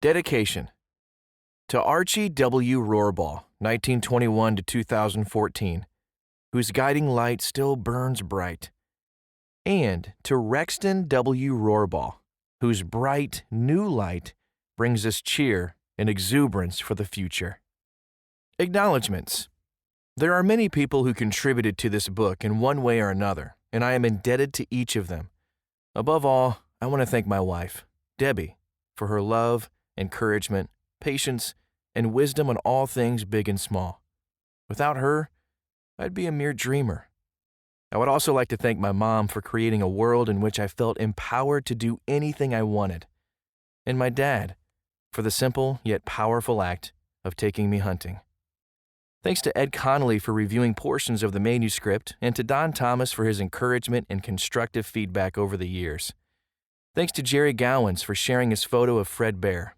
Dedication to Archie W. Rohrbaugh, 1921 to 2014, whose guiding light still burns bright, and to Rexton W. Rohrbaugh, whose bright, new light brings us cheer and exuberance for the future. Acknowledgements. There are many people who contributed to this book in one way or another, and I am indebted to each of them. Above all, I want to thank my wife, Debbie, for her love, encouragement, patience, and wisdom on all things big and small. Without her, I'd be a mere dreamer. I would also like to thank my mom for creating a world in which I felt empowered to do anything I wanted, and my dad for the simple yet powerful act of taking me hunting. Thanks to Ed Connolly for reviewing portions of the manuscript, and to Don Thomas for his encouragement and constructive feedback over the years. Thanks to Jerry Gowans for sharing his photo of Fred Bear.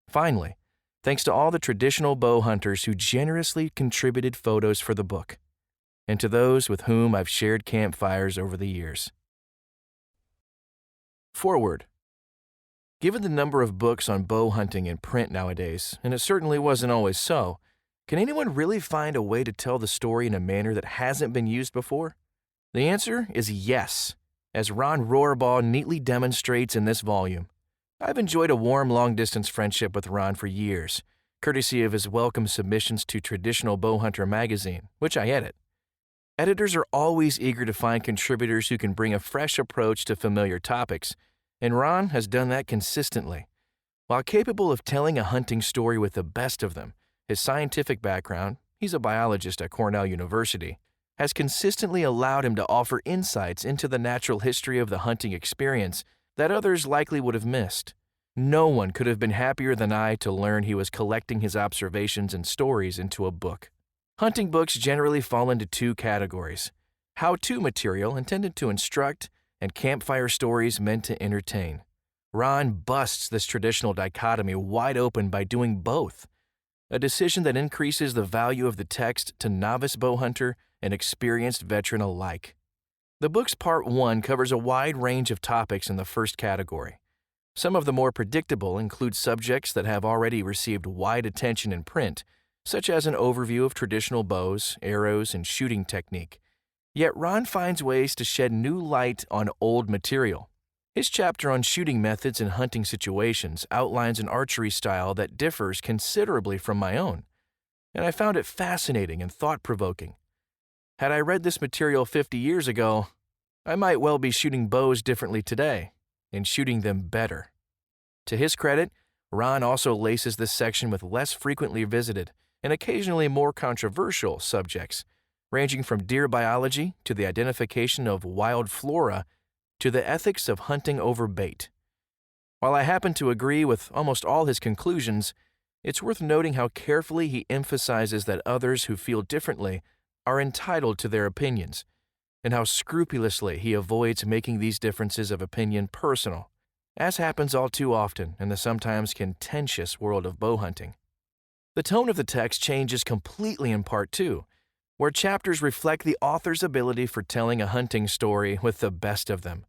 Finally, thanks to all the traditional bow hunters who generously contributed photos for the book, and to those with whom I've shared campfires over the years. Forward. Given the number of books on bow hunting in print nowadays, and it certainly wasn't always so, can anyone really find a way to tell the story in a manner that hasn't been used before? The answer is yes, as Ron Rohrbaugh neatly demonstrates in this volume. I've enjoyed a warm long-distance friendship with Ron for years, courtesy of his welcome submissions to Traditional Bowhunter magazine, which I edit. Editors are always eager to find contributors who can bring a fresh approach to familiar topics, and Ron has done that consistently. While capable of telling a hunting story with the best of them, his scientific background, he's a biologist at Cornell University, has consistently allowed him to offer insights into the natural history of the hunting experience that others likely would have missed. No one could have been happier than I to learn he was collecting his observations and stories into a book. Hunting books generally fall into two categories: how-to material intended to instruct, and campfire stories meant to entertain. Ron busts this traditional dichotomy wide open by doing both, a decision that increases the value of the text to novice bow hunter and experienced veteran alike. The book's Part 1 covers a wide range of topics in the first category. Some of the more predictable include subjects that have already received wide attention in print, such as an overview of traditional bows, arrows, and shooting technique. Yet Ron finds ways to shed new light on old material. His chapter on shooting methods in hunting situations outlines an archery style that differs considerably from my own, and I found it fascinating and thought-provoking. Had I read this material 50 years ago, I might well be shooting bows differently today, and shooting them better. To his credit, Ron also laces this section with less frequently visited and occasionally more controversial subjects, ranging from deer biology to the identification of wild flora to the ethics of hunting over bait. While I happen to agree with almost all his conclusions, it's worth noting how carefully he emphasizes that others who feel differently are entitled to their opinions, and how scrupulously he avoids making these differences of opinion personal, as happens all too often in the sometimes contentious world of bow hunting. The tone of the text changes completely in Part 2, where chapters reflect the author's ability for telling a hunting story with the best of them.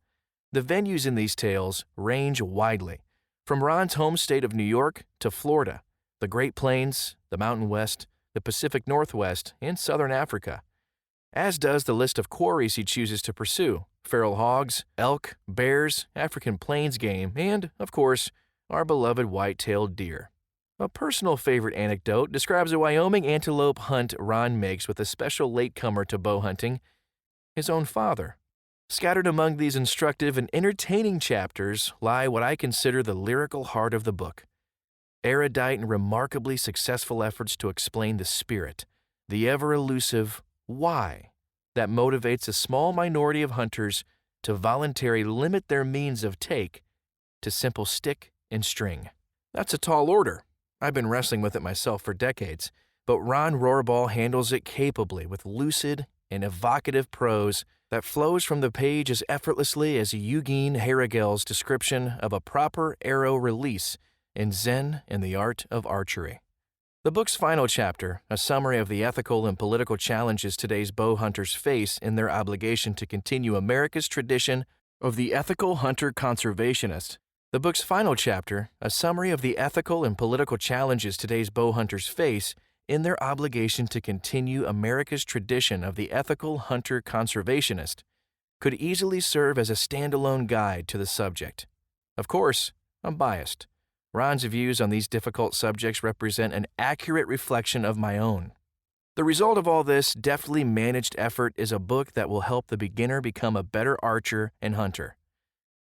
The venues in these tales range widely, from Ron's home state of New York to Florida, the Great Plains, the Mountain West, the Pacific Northwest, and Southern Africa, as does the list of quarries he chooses to pursue: feral hogs, elk, bears, African plains game, and, of course, our beloved white-tailed deer. A personal favorite anecdote describes a Wyoming antelope hunt Ron makes with a special latecomer to bow hunting, his own father. Scattered among these instructive and entertaining chapters lie what I consider the lyrical heart of the book: erudite and remarkably successful efforts to explain the spirit, the ever-elusive why that motivates a small minority of hunters to voluntarily limit their means of take to simple stick and string. That's a tall order. I've been wrestling with it myself for decades, but Ron Rohrbaugh handles it capably with lucid and evocative prose that flows from the page as effortlessly as Eugene Haragel's description of a proper arrow release in Zen and the Art of Archery. The book's final chapter, a summary of the ethical and political challenges today's bow hunters face in their obligation to continue America's tradition of the ethical hunter-conservationist. The book's final chapter, a summary of the ethical and political challenges today's bow hunters face in their obligation to continue America's tradition of the ethical hunter-conservationist, could easily serve as a standalone guide to the subject. Of course, I'm biased. Ron's views on these difficult subjects represent an accurate reflection of my own. The result of all this deftly managed effort is a book that will help the beginner become a better archer and hunter,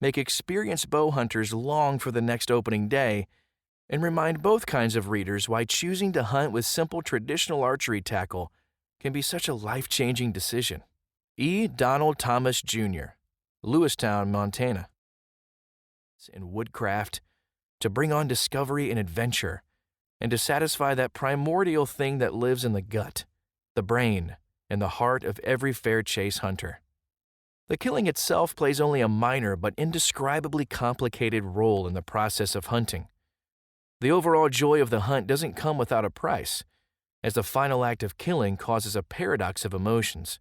make experienced bow hunters long for the next opening day, and remind both kinds of readers why choosing to hunt with simple traditional archery tackle can be such a life-changing decision. E. Donald Thomas Jr., Lewistown, Montana. In woodcraft, to bring on discovery and adventure, and to satisfy that primordial thing that lives in the gut, the brain, and the heart of every fair chase hunter. The killing itself plays only a minor but indescribably complicated role in the process of hunting. The overall joy of the hunt doesn't come without a price, as the final act of killing causes a paradox of emotions,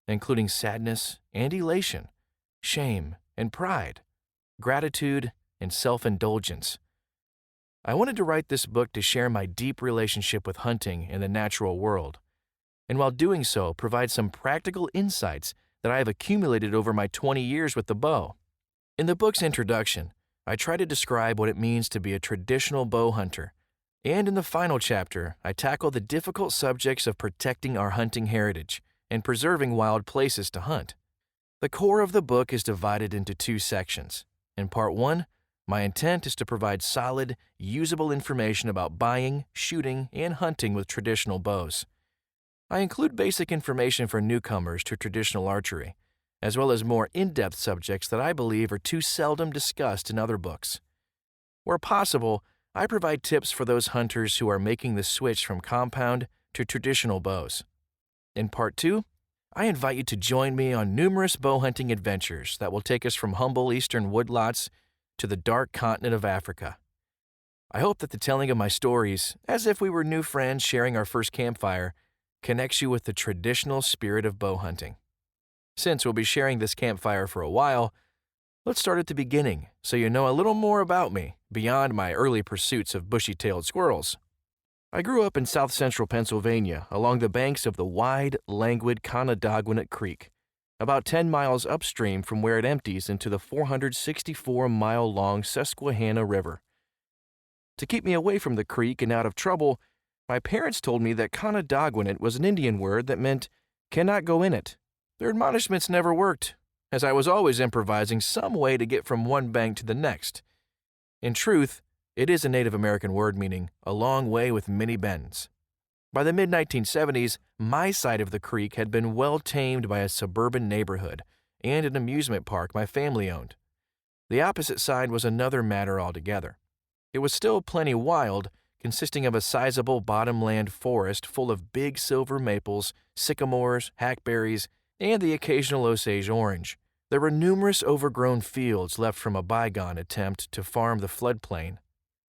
including sadness and elation, shame and pride, gratitude and self-indulgence. I wanted to write this book to share my deep relationship with hunting in the natural world, and while doing so, provide some practical insights that I have accumulated over my 20 years with the bow. In the book's introduction, I try to describe what it means to be a traditional bow hunter, and in the final chapter, I tackle the difficult subjects of protecting our hunting heritage and preserving wild places to hunt. The core of the book is divided into two sections. In Part 1, my intent is to provide solid, usable information about buying, shooting, and hunting with traditional bows. I include basic information for newcomers to traditional archery, as well as more in-depth subjects that I believe are too seldom discussed in other books. Where possible, I provide tips for those hunters who are making the switch from compound to traditional bows. In Part 2, I invite you to join me on numerous bow hunting adventures that will take us from humble eastern woodlots to the dark continent of Africa. I hope that the telling of my stories, as if we were new friends sharing our first campfire, connects you with the traditional spirit of bow hunting. Since we'll be sharing this campfire for a while, let's start at the beginning so you know a little more about me beyond my early pursuits of bushy-tailed squirrels. I grew up in south-central Pennsylvania along the banks of the wide, languid Conadaguanet Creek, about 10 miles upstream from where it empties into the 464-mile-long Susquehanna River. To keep me away from the creek and out of trouble, my parents told me that Conadaguanet was an Indian word that meant, "cannot go in it." Their admonishments never worked, as I was always improvising some way to get from one bank to the next. In truth, it is a Native American word meaning a long way with many bends. By the mid-1970s, my side of the creek had been well tamed by a suburban neighborhood and an amusement park my family owned. The opposite side was another matter altogether. It was still plenty wild, consisting of a sizable bottomland forest full of big silver maples, sycamores, hackberries, and the occasional Osage orange. There were numerous overgrown fields left from a bygone attempt to farm the floodplain,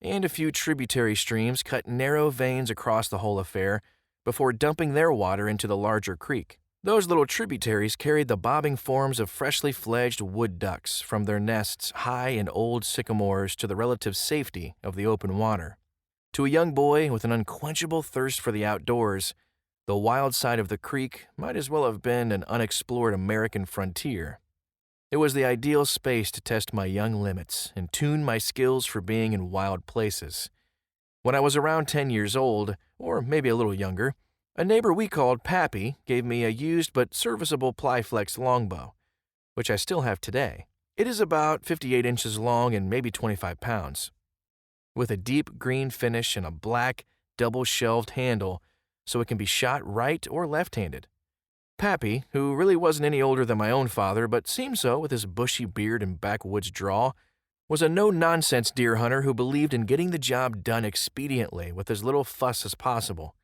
and a few tributary streams cut narrow veins across the whole affair before dumping their water into the larger creek. Those little tributaries carried the bobbing forms of freshly fledged wood ducks from their nests high in old sycamores to the relative safety of the open water. To a young boy with an unquenchable thirst for the outdoors, the wild side of the creek might as well have been an unexplored American frontier. It was the ideal space to test my young limits and tune my skills for being in wild places. When I was around 10 years old, or maybe a little younger, a neighbor we called Pappy gave me a used but serviceable Plyflex longbow, which I still have today. It is about 58 inches long and maybe 25 pounds. With a deep green finish and a black, double-shelved handle so it can be shot right or left-handed. Pappy, who really wasn't any older than my own father but seemed so with his bushy beard and backwoods drawl, was a no-nonsense deer hunter who believed in getting the job done expediently with as little fuss as possible.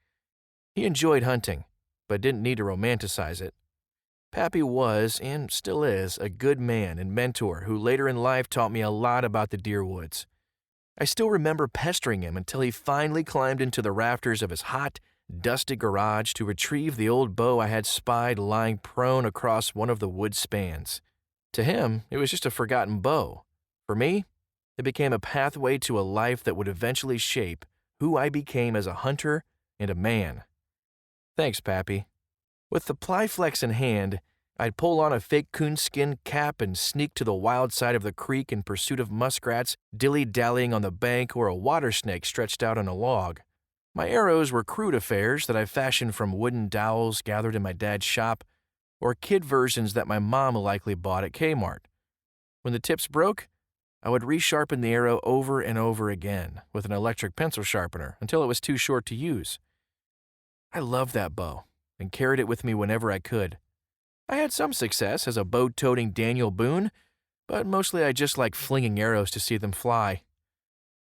He enjoyed hunting, but didn't need to romanticize it. Pappy was, and still is, a good man and mentor who later in life taught me a lot about the deer woods. I still remember pestering him until he finally climbed into the rafters of his hot, dusty garage to retrieve the old bow I had spied lying prone across one of the wood spans. To him, it was just a forgotten bow. For me, It became a pathway to a life that would eventually shape who I became as a hunter and a man. Thanks, Pappy. With the Plyflex in hand, I'd pull on a fake coonskin cap and sneak to the wild side of the creek in pursuit of muskrats dilly-dallying on the bank or a water snake stretched out on a log. My arrows were crude affairs that I fashioned from wooden dowels gathered in my dad's shop, or kid versions that my mom likely bought at Kmart. When the tips broke, I would resharpen the arrow over and over again with an electric pencil sharpener until it was too short to use. I loved that bow and carried it with me whenever I could. I had some success as a bow-toting Daniel Boone, but mostly I just liked flinging arrows to see them fly.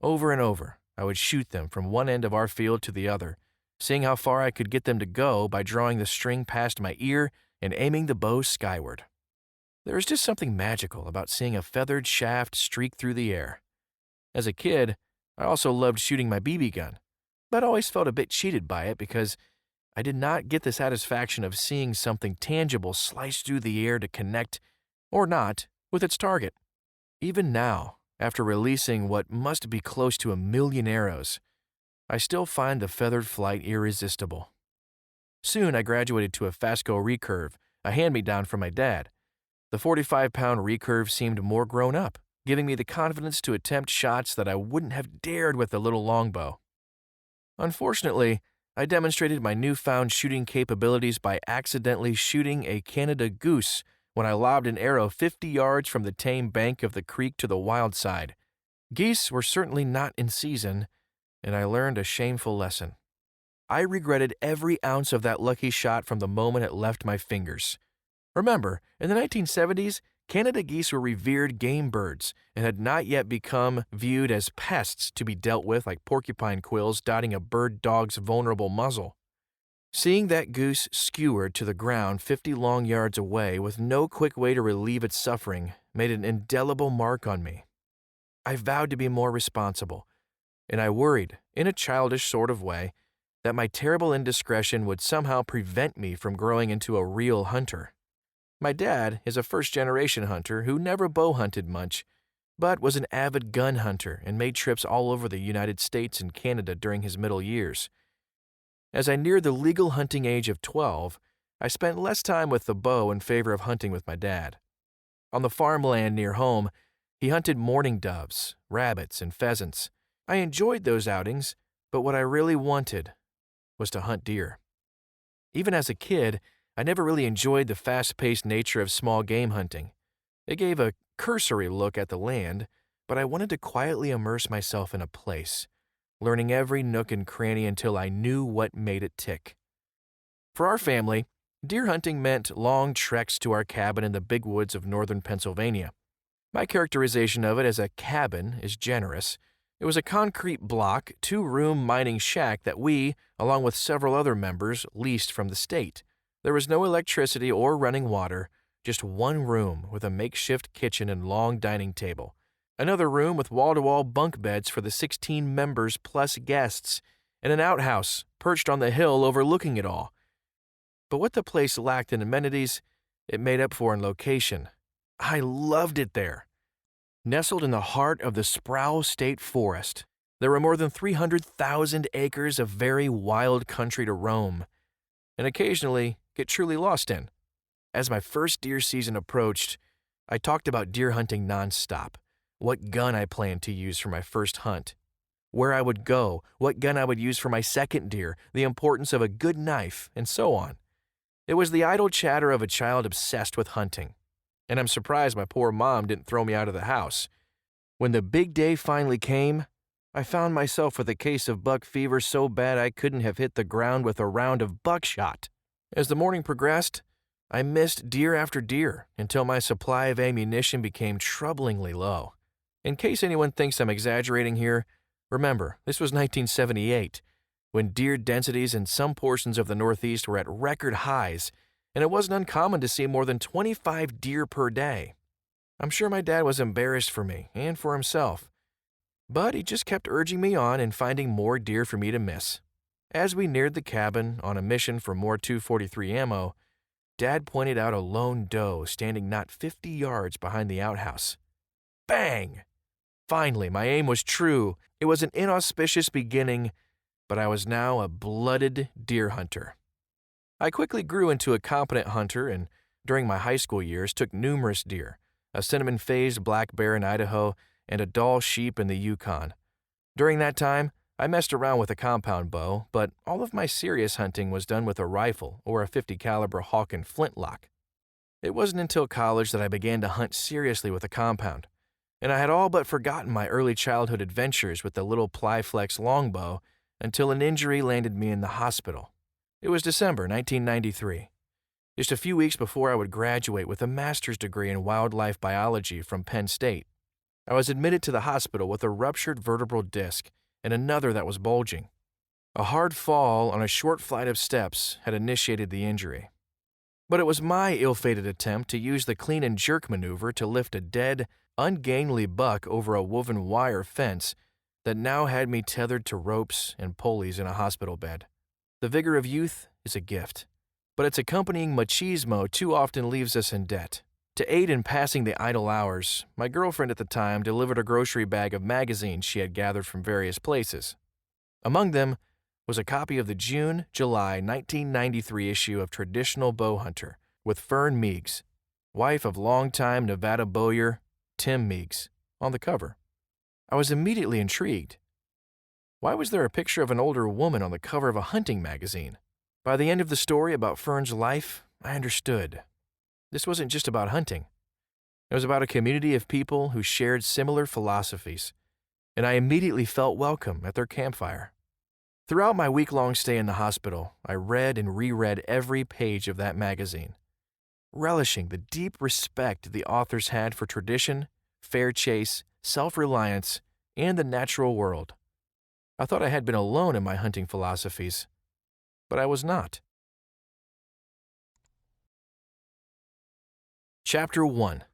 Over and over, I would shoot them from one end of our field to the other, seeing how far I could get them to go by drawing the string past my ear and aiming the bow skyward. There is just something magical about seeing a feathered shaft streak through the air. As a kid, I also loved shooting my BB gun, but always felt a bit cheated by it because I did not get the satisfaction of seeing something tangible slice through the air to connect, or not, with its target. Even now, after releasing what must be close to 1 million arrows, I still find the feathered flight irresistible. Soon I graduated to a Fasco recurve, a hand-me-down from my dad. The 45-pound recurve seemed more grown up, giving me the confidence to attempt shots that I wouldn't have dared with the little longbow. Unfortunately, I demonstrated my newfound shooting capabilities by accidentally shooting a Canada goose when I lobbed an arrow 50 yards from the tame bank of the creek to the wild side. Geese were certainly not in season, and I learned a shameful lesson. I regretted every ounce of that lucky shot from the moment it left my fingers. Remember, in the 1970s, Canada geese were revered game birds and had not yet become viewed as pests to be dealt with like porcupine quills dotting a bird dog's vulnerable muzzle. Seeing that goose skewered to the ground 50 long yards away with no quick way to relieve its suffering made an indelible mark on me. I vowed to be more responsible, and I worried, in a childish sort of way, that my terrible indiscretion would somehow prevent me from growing into a real hunter. My dad is a first-generation hunter who never bow hunted much, but was an avid gun hunter and made trips all over the United States and Canada during his middle years. As I neared the legal hunting age of 12, I spent less time with the bow in favor of hunting with my dad. On the farmland near home, he hunted mourning doves, rabbits, and pheasants. I enjoyed those outings, but what I really wanted was to hunt deer. Even as a kid, I never really enjoyed the fast-paced nature of small game hunting. It gave a cursory look at the land, but I wanted to quietly immerse myself in a place, learning every nook and cranny until I knew what made it tick. For our family, deer hunting meant long treks to our cabin in the big woods of northern Pennsylvania. My characterization of it as a cabin is generous. It was a concrete block, 2-room mining shack that we, along with several other members, leased from the state. There was no electricity or running water, just one room with a makeshift kitchen and long dining table. Another room with wall-to-wall bunk beds for the 16 members plus guests, and an outhouse perched on the hill overlooking it all. But what the place lacked in amenities, it made up for in location. I loved it there. Nestled in the heart of the Sproul State Forest, there were more than 300,000 acres of very wild country to roam, and occasionally get truly lost in. As my first deer season approached, I talked about deer hunting nonstop, what gun I planned to use for my first hunt, where I would go, what gun I would use for my second deer, the importance of a good knife, and so on. It was the idle chatter of a child obsessed with hunting, and I'm surprised my poor mom didn't throw me out of the house. When the big day finally came, I found myself with a case of buck fever so bad I couldn't have hit the ground with a round of buckshot. As the morning progressed, I missed deer after deer until my supply of ammunition became troublingly low. In case anyone thinks I'm exaggerating here, remember, this was 1978, when deer densities in some portions of the Northeast were at record highs, and it wasn't uncommon to see more than 25 deer per day. I'm sure my dad was embarrassed for me and for himself, but he just kept urging me on and finding more deer for me to miss. As we neared the cabin on a mission for more .243 ammo, Dad pointed out a lone doe standing not 50 yards behind the outhouse. Bang! Finally, my aim was true. It was an inauspicious beginning, but I was now a blooded deer hunter. I quickly grew into a competent hunter and, during my high school years, took numerous deer, a cinnamon-phased black bear in Idaho, and a Dall sheep in the Yukon. During that time, I messed around with a compound bow, but all of my serious hunting was done with a rifle or a .50 caliber Hawk and flintlock. It wasn't until college that I began to hunt seriously with a compound, and I had all but forgotten my early childhood adventures with the little Plyflex longbow until an injury landed me in the hospital. It was December 1993. Just a few weeks before I would graduate with a master's degree in wildlife biology from Penn State. I was admitted to the hospital with a ruptured vertebral disc and another that was bulging. A hard fall on a short flight of steps had initiated the injury. But it was my ill-fated attempt to use the clean and jerk maneuver to lift a dead, ungainly buck over a woven wire fence that now had me tethered to ropes and pulleys in a hospital bed. The vigor of youth is a gift, but its accompanying machismo too often leaves us in debt. To aid in passing the idle hours, my girlfriend at the time delivered a grocery bag of magazines she had gathered from various places. Among them was a copy of the June-July 1993 issue of Traditional Bowhunter with Fern Meigs, wife of longtime Nevada bowyer Tim Meigs, on the cover. I was immediately intrigued. Why was there a picture of an older woman on the cover of a hunting magazine? By the end of the story about Fern's life, I understood. This wasn't just about hunting. It was about a community of people who shared similar philosophies, and I immediately felt welcome at their campfire. Throughout my week-long stay in the hospital, I read and reread every page of that magazine, relishing the deep respect the authors had for tradition, fair chase, self-reliance, and the natural world. I thought I had been alone in my hunting philosophies, but I was not. Chapter 1.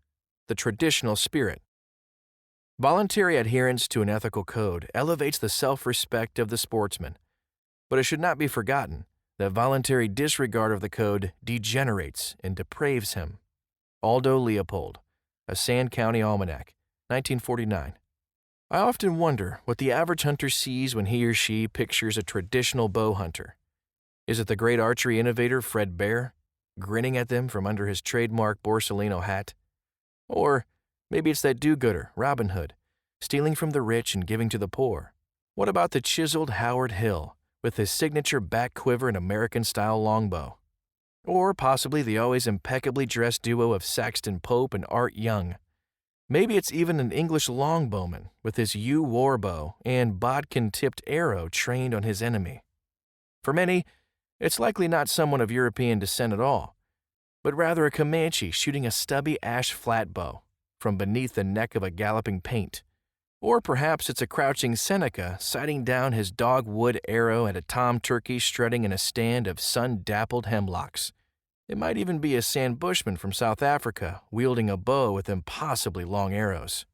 The Traditional Spirit. Voluntary adherence to an ethical code elevates the self-respect of the sportsman, but it should not be forgotten that voluntary disregard of the code degenerates and depraves him. Aldo Leopold, A Sand County Almanac, 1949. I often wonder what the average hunter sees when he or she pictures a traditional bow hunter. Is it the great archery innovator Fred Bear, grinning at them from under his trademark Borsalino hat? Or maybe it's that do-gooder, Robin Hood, stealing from the rich and giving to the poor. What about the chiseled Howard Hill, with his signature back quiver and American-style longbow? Or possibly the always impeccably dressed duo of Saxton Pope and Art Young. Maybe it's even an English longbowman with his yew warbow and bodkin-tipped arrow trained on his enemy. For many, it's likely not someone of European descent at all, but rather a Comanche shooting a stubby ash flatbow from beneath the neck of a galloping paint. Or perhaps it's a crouching Seneca sighting down his dogwood arrow at a tom turkey strutting in a stand of sun-dappled hemlocks. It might even be a sand bushman from South Africa wielding a bow with impossibly long arrows.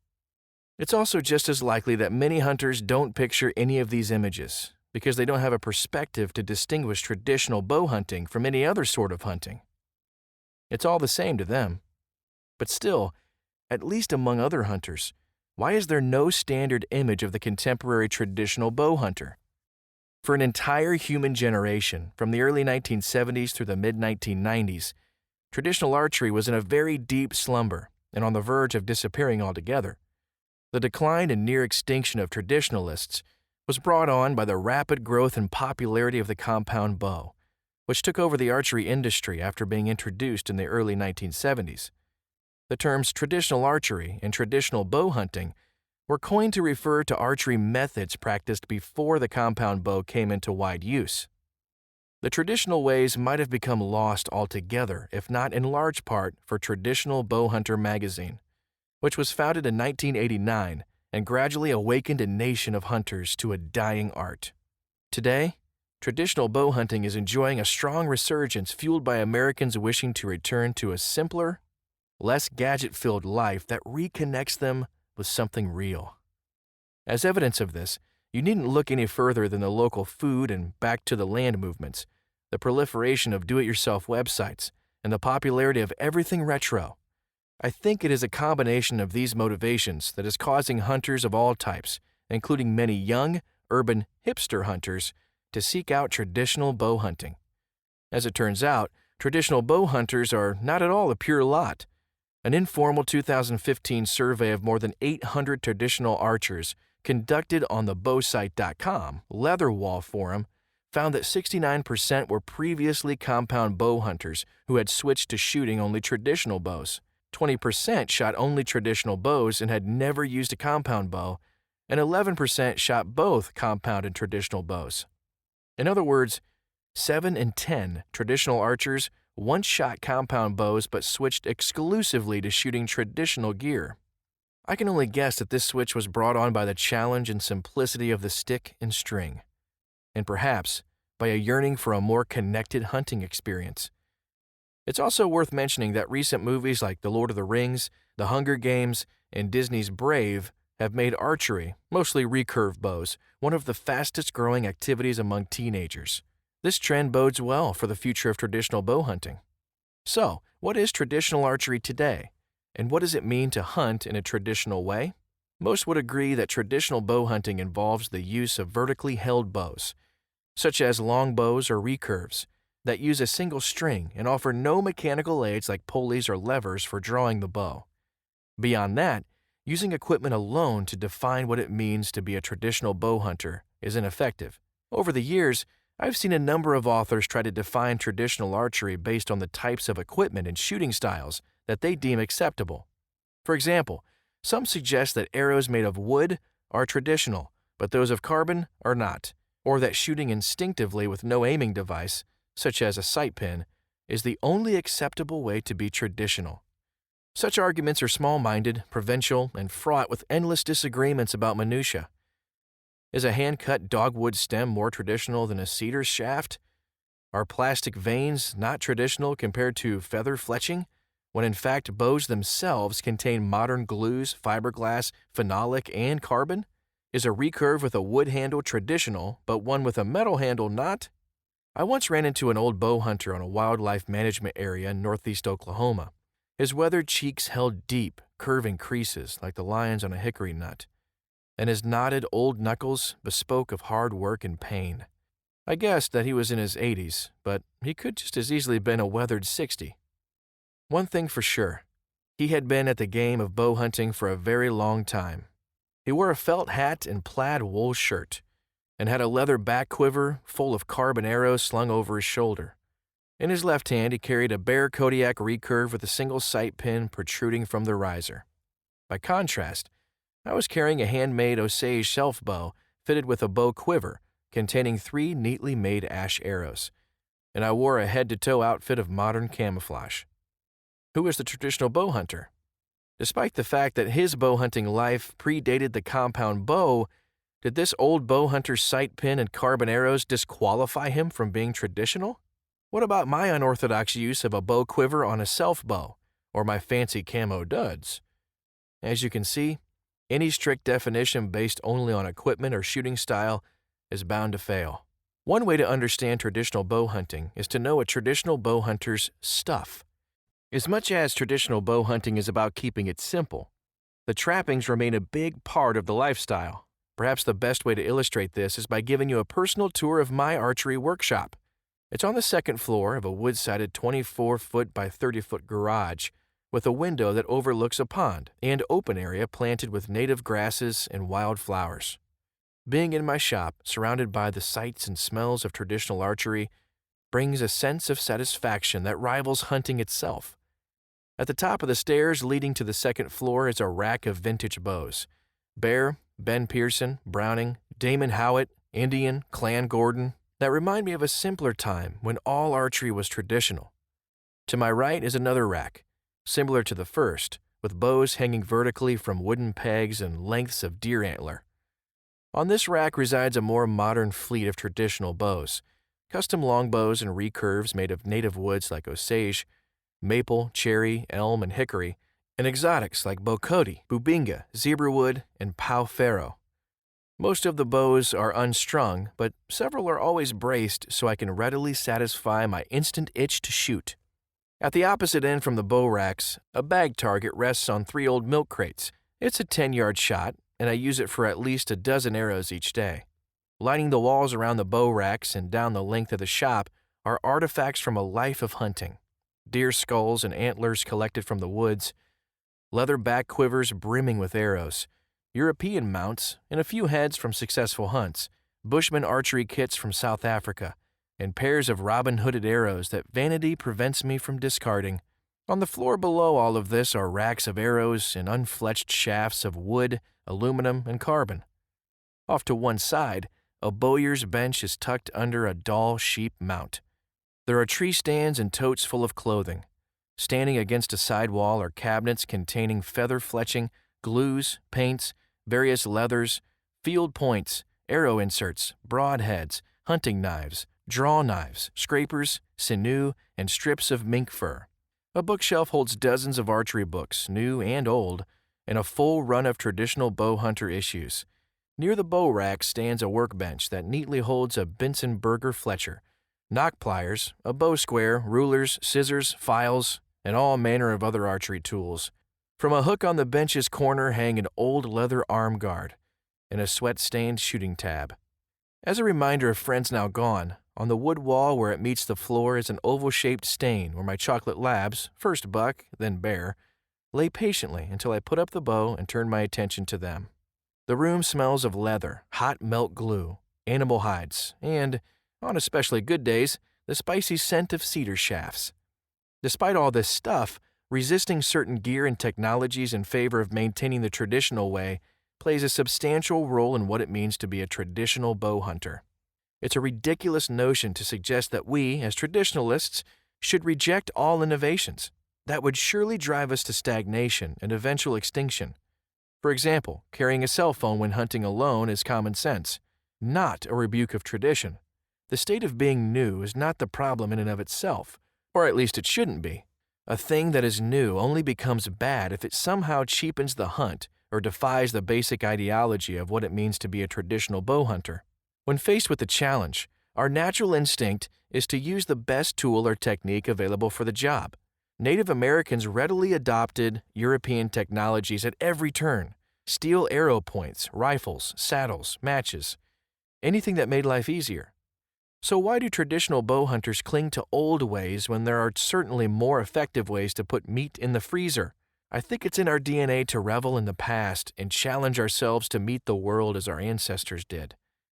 It's also just as likely that many hunters don't picture any of these images because they don't have a perspective to distinguish traditional bow hunting from any other sort of hunting. It's all the same to them. But still, at least among other hunters, why is there no standard image of the contemporary traditional bow hunter? For an entire human generation, from the early 1970s through the mid-1990s, traditional archery was in a very deep slumber and on the verge of disappearing altogether. The decline and near extinction of traditionalists was brought on by the rapid growth and popularity of the compound bow, which took over the archery industry after being introduced in the early 1970s. The terms traditional archery and traditional bow hunting were coined to refer to archery methods practiced before the compound bow came into wide use. The traditional ways might have become lost altogether, if not in large part for Traditional Bowhunter magazine, which was founded in 1989 and gradually awakened a nation of hunters to a dying art. Today, traditional bow hunting is enjoying a strong resurgence fueled by Americans wishing to return to a simpler, less gadget-filled life that reconnects them with something real. As evidence of this, you needn't look any further than the local food and back-to-the-land movements, the proliferation of do-it-yourself websites, and the popularity of everything retro. I think it is a combination of these motivations that is causing hunters of all types, including many young, urban hipster hunters, to seek out traditional bow hunting. As it turns out, traditional bow hunters are not at all a pure lot. An informal 2015 survey of more than 800 traditional archers conducted on the bowsite.com leather wall forum found that 69% were previously compound bow hunters who had switched to shooting only traditional bows. 20% shot only traditional bows and had never used a compound bow, and 11% shot both compound and traditional bows. In other words, 7 in 10 traditional archers once shot compound bows but switched exclusively to shooting traditional gear. I can only guess that this switch was brought on by the challenge and simplicity of the stick and string, and perhaps by a yearning for a more connected hunting experience. It's also worth mentioning that recent movies like The Lord of the Rings, The Hunger Games, and Disney's Brave have made archery, mostly recurve bows, one of the fastest-growing activities among teenagers. This trend bodes well for the future of traditional bow hunting. So, what is traditional archery today, and what does it mean to hunt in a traditional way? Most would agree that traditional bow hunting involves the use of vertically held bows, such as longbows or recurves, that use a single string and offer no mechanical aids like pulleys or levers for drawing the bow. Beyond that, using equipment alone to define what it means to be a traditional bow hunter is ineffective. Over the years, I've seen a number of authors try to define traditional archery based on the types of equipment and shooting styles that they deem acceptable. For example, some suggest that arrows made of wood are traditional, but those of carbon are not, or that shooting instinctively with no aiming device, such as a sight pin, is the only acceptable way to be traditional. Such arguments are small-minded, provincial, and fraught with endless disagreements about minutiae. Is a hand-cut dogwood stem more traditional than a cedar shaft? Are plastic vanes not traditional compared to feather fletching, when in fact bows themselves contain modern glues, fiberglass, phenolic, and carbon? Is a recurve with a wood handle traditional, but one with a metal handle not? I once ran into an old bow hunter on a wildlife management area in northeast Oklahoma. His weathered cheeks held deep, curving creases like the lines on a hickory nut, and his knotted old knuckles bespoke of hard work and pain. I guessed that he was in his 80s, but he could just as easily have been a weathered 60. One thing for sure, he had been at the game of bow hunting for a very long time. He wore a felt hat and plaid wool shirt, and had a leather back quiver full of carbon arrows slung over his shoulder. In his left hand, he carried a bare Kodiak recurve with a single sight pin protruding from the riser. By contrast, I was carrying a handmade Osage shelf bow fitted with a bow quiver containing 3 neatly made ash arrows, and I wore a head-to-toe outfit of modern camouflage. Who is the traditional bow hunter? Despite the fact that his bow hunting life predated the compound bow, did this old bow hunter's sight pin and carbon arrows disqualify him from being traditional? What about my unorthodox use of a bow quiver on a self bow, or my fancy camo duds? As you can see, any strict definition based only on equipment or shooting style is bound to fail. One way to understand traditional bow hunting is to know a traditional bow hunter's stuff. As much as traditional bow hunting is about keeping it simple, the trappings remain a big part of the lifestyle. Perhaps the best way to illustrate this is by giving you a personal tour of my archery workshop. It's on the second floor of a wood-sided 24-foot by 30-foot garage with a window that overlooks a pond and open area planted with native grasses and wild flowers. Being in my shop, surrounded by the sights and smells of traditional archery, brings a sense of satisfaction that rivals hunting itself. At the top of the stairs leading to the second floor is a rack of vintage bows. Bear, Ben Pearson, Browning, Damon Howitt, Indian, Clan Gordon, that remind me of a simpler time when all archery was traditional. To my right is another rack, similar to the first, with bows hanging vertically from wooden pegs and lengths of deer antler. On this rack resides a more modern fleet of traditional bows, custom longbows and recurves made of native woods like osage, maple, cherry, elm, and hickory, and exotics like bokoti, bubinga, zebrawood, and pau ferro. Most of the bows are unstrung, but several are always braced so I can readily satisfy my instant itch to shoot. At the opposite end from the bow racks, a bag target rests on 3 old milk crates. It's a 10-yard shot, and I use it for at least a dozen arrows each day. Lining the walls around the bow racks and down the length of the shop are artifacts from a life of hunting. Deer skulls and antlers collected from the woods, leather back quivers brimming with arrows, European mounts, and a few heads from successful hunts, Bushman archery kits from South Africa, and pairs of robin-hooded arrows that vanity prevents me from discarding. On the floor below all of this are racks of arrows and unfletched shafts of wood, aluminum, and carbon. Off to one side, a bowyer's bench is tucked under a dull sheep mount. There are tree stands and totes full of clothing. Standing against a side wall are cabinets containing feather fletching, glues, paints, various leathers, field points, arrow inserts, broadheads, hunting knives, draw knives, scrapers, sinew, and strips of mink fur. A bookshelf holds dozens of archery books, new and old, and a full run of traditional bowhunter issues. Near the bow rack stands a workbench that neatly holds a Benson Berger Fletcher, knock pliers, a bow square, rulers, scissors, files, and all manner of other archery tools. From a hook on the bench's corner hang an old leather arm guard and a sweat-stained shooting tab. As a reminder of friends now gone, on the wood wall where it meets the floor is an oval-shaped stain where my chocolate labs, first buck, then bear, lay patiently until I put up the bow and turn my attention to them. The room smells of leather, hot melt glue, animal hides, and, on especially good days, the spicy scent of cedar shafts. Despite all this stuff, resisting certain gear and technologies in favor of maintaining the traditional way plays a substantial role in what it means to be a traditional bow hunter. It's a ridiculous notion to suggest that we, as traditionalists, should reject all innovations. That would surely drive us to stagnation and eventual extinction. For example, carrying a cell phone when hunting alone is common sense, not a rebuke of tradition. The state of being new is not the problem in and of itself, or at least it shouldn't be. A thing that is new only becomes bad if it somehow cheapens the hunt or defies the basic ideology of what it means to be a traditional bow hunter. When faced with the challenge, our natural instinct is to use the best tool or technique available for the job. Native Americans readily adopted European technologies at every turn: steel arrow points, rifles, saddles, matches, anything that made life easier. So why do traditional bow hunters cling to old ways when there are certainly more effective ways to put meat in the freezer? I think it's in our DNA to revel in the past and challenge ourselves to meet the world as our ancestors did.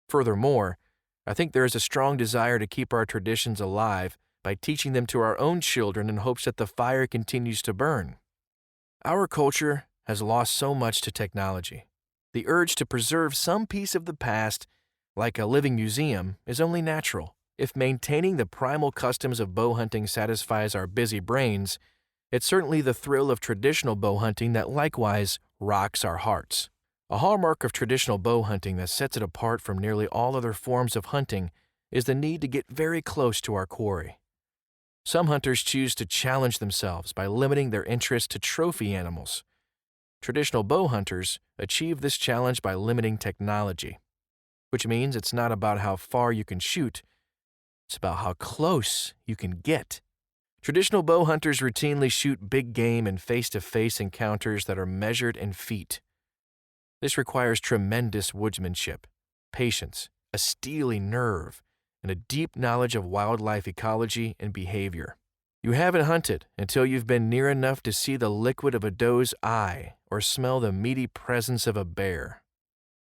Furthermore, I think there is a strong desire to keep our traditions alive by teaching them to our own children in hopes that the fire continues to burn. Our culture has lost so much to technology. The urge to preserve some piece of the past, like a living museum, is only natural. If maintaining the primal customs of bow hunting satisfies our busy brains, it's certainly the thrill of traditional bow hunting that likewise rocks our hearts. A hallmark of traditional bow hunting that sets it apart from nearly all other forms of hunting is the need to get very close to our quarry. Some hunters choose to challenge themselves by limiting their interest to trophy animals. Traditional bow hunters achieve this challenge by limiting technology, which means it's not about how far you can shoot, it's about how close you can get. Traditional bow hunters routinely shoot big game in face-to-face encounters that are measured in feet. This requires tremendous woodsmanship, patience, a steely nerve, and a deep knowledge of wildlife ecology and behavior. You haven't hunted until you've been near enough to see the liquid of a doe's eye or smell the meaty presence of a bear.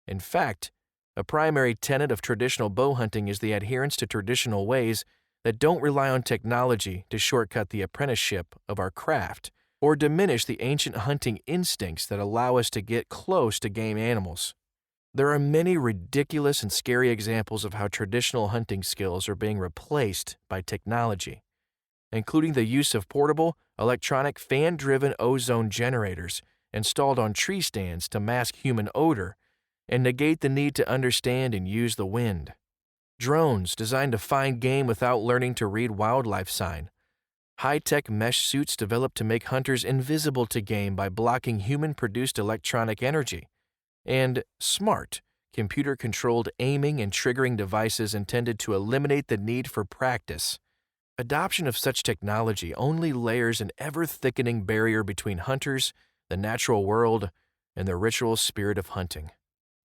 In fact, a primary tenet of traditional bow hunting is the adherence to traditional ways that don't rely on technology to shortcut the apprenticeship of our craft or diminish the ancient hunting instincts that allow us to get close to game animals. There are many ridiculous and scary examples of how traditional hunting skills are being replaced by technology, including the use of portable, electronic fan-driven ozone generators installed on tree stands to mask human odor and negate the need to understand and use the wind. Drones designed to find game without learning to read wildlife sign. High-tech mesh suits developed to make hunters invisible to game by blocking human-produced electronic energy. And smart, computer-controlled aiming and triggering devices intended to eliminate the need for practice. Adoption of such technology only layers an ever-thickening barrier between hunters, the natural world, and the ritual spirit of hunting.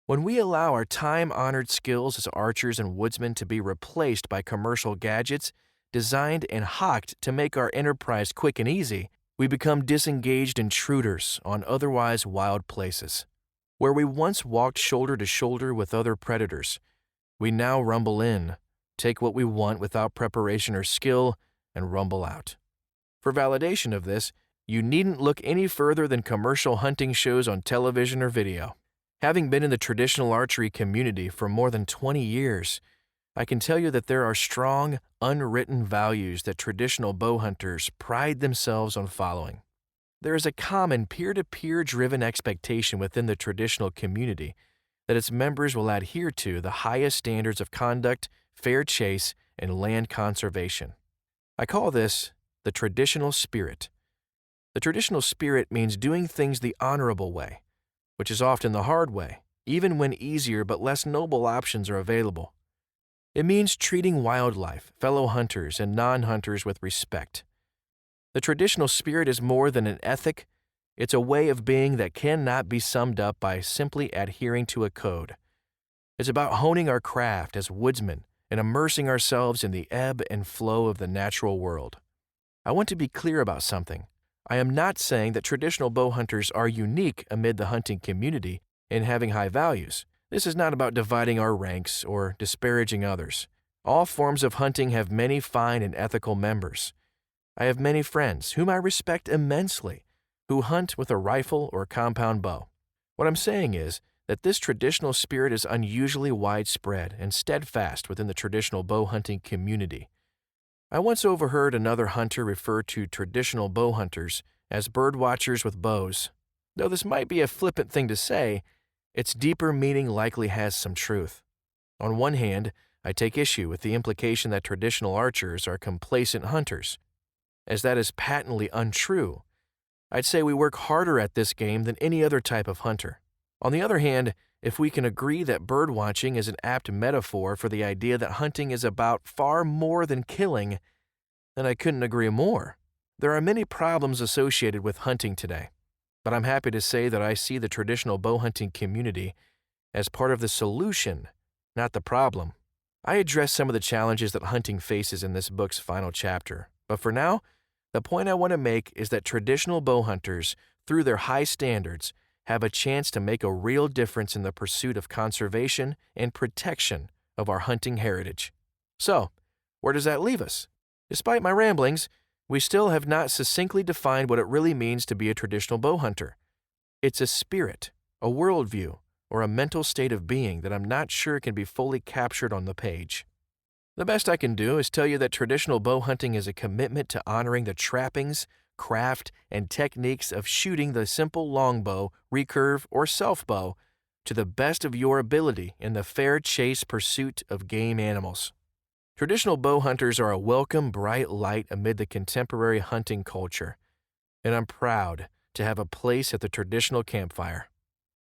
When we allow our time-honored skills as archers and woodsmen to be replaced by commercial gadgets designed and hocked to make our enterprise quick and easy, we become disengaged intruders on otherwise wild places. Where we once walked shoulder to shoulder with other predators, we now rumble in, take what we want without preparation or skill, and rumble out. For validation of this, you needn't look any further than commercial hunting shows on television or video. Having been in the traditional archery community for more than 20 years, I can tell you that there are strong, unwritten values that traditional bow hunters pride themselves on following. There is a common peer-to-peer driven expectation within the traditional community that its members will adhere to the highest standards of conduct, fair chase, and land conservation. I call this the traditional spirit. The traditional spirit means doing things the honorable way, which is often the hard way, even when easier but less noble options are available. It means treating wildlife, fellow hunters, and non-hunters with respect. The traditional spirit is more than an ethic. It's a way of being that cannot be summed up by simply adhering to a code. It's about honing our craft as woodsmen and immersing ourselves in the ebb and flow of the natural world. I want to be clear about something. I am not saying that traditional bow hunters are unique amid the hunting community in having high values. This is not about dividing our ranks or disparaging others. All forms of hunting have many fine and ethical members. I have many friends whom I respect immensely who hunt with a rifle or compound bow. What I'm saying is that this traditional spirit is unusually widespread and steadfast within the traditional bow hunting community. I once overheard another hunter refer to traditional bow hunters as bird watchers with bows. Though this might be a flippant thing to say, its deeper meaning likely has some truth. On one hand, I take issue with the implication that traditional archers are complacent hunters, as that is patently untrue. I'd say we work harder at this game than any other type of hunter. On the other hand, if we can agree that bird watching is an apt metaphor for the idea that hunting is about far more than killing, then I couldn't agree more. There are many problems associated with hunting today, but I'm happy to say that I see the traditional bow hunting community as part of the solution, not the problem. I address some of the challenges that hunting faces in this book's final chapter, but for now, the point I want to make is that traditional bow hunters, through their high standards, have a chance to make a real difference in the pursuit of conservation and protection of our hunting heritage. So, where does that leave us? Despite my ramblings, we still have not succinctly defined what it really means to be a traditional bow hunter. It's a spirit, a worldview, or a mental state of being that I'm not sure can be fully captured on the page. The best I can do is tell you that traditional bow hunting is a commitment to honoring the trappings, craft, and techniques of shooting the simple longbow, recurve, or self-bow to the best of your ability in the fair chase pursuit of game animals. Traditional bow hunters are a welcome bright light amid the contemporary hunting culture, and I'm proud to have a place at the traditional campfire.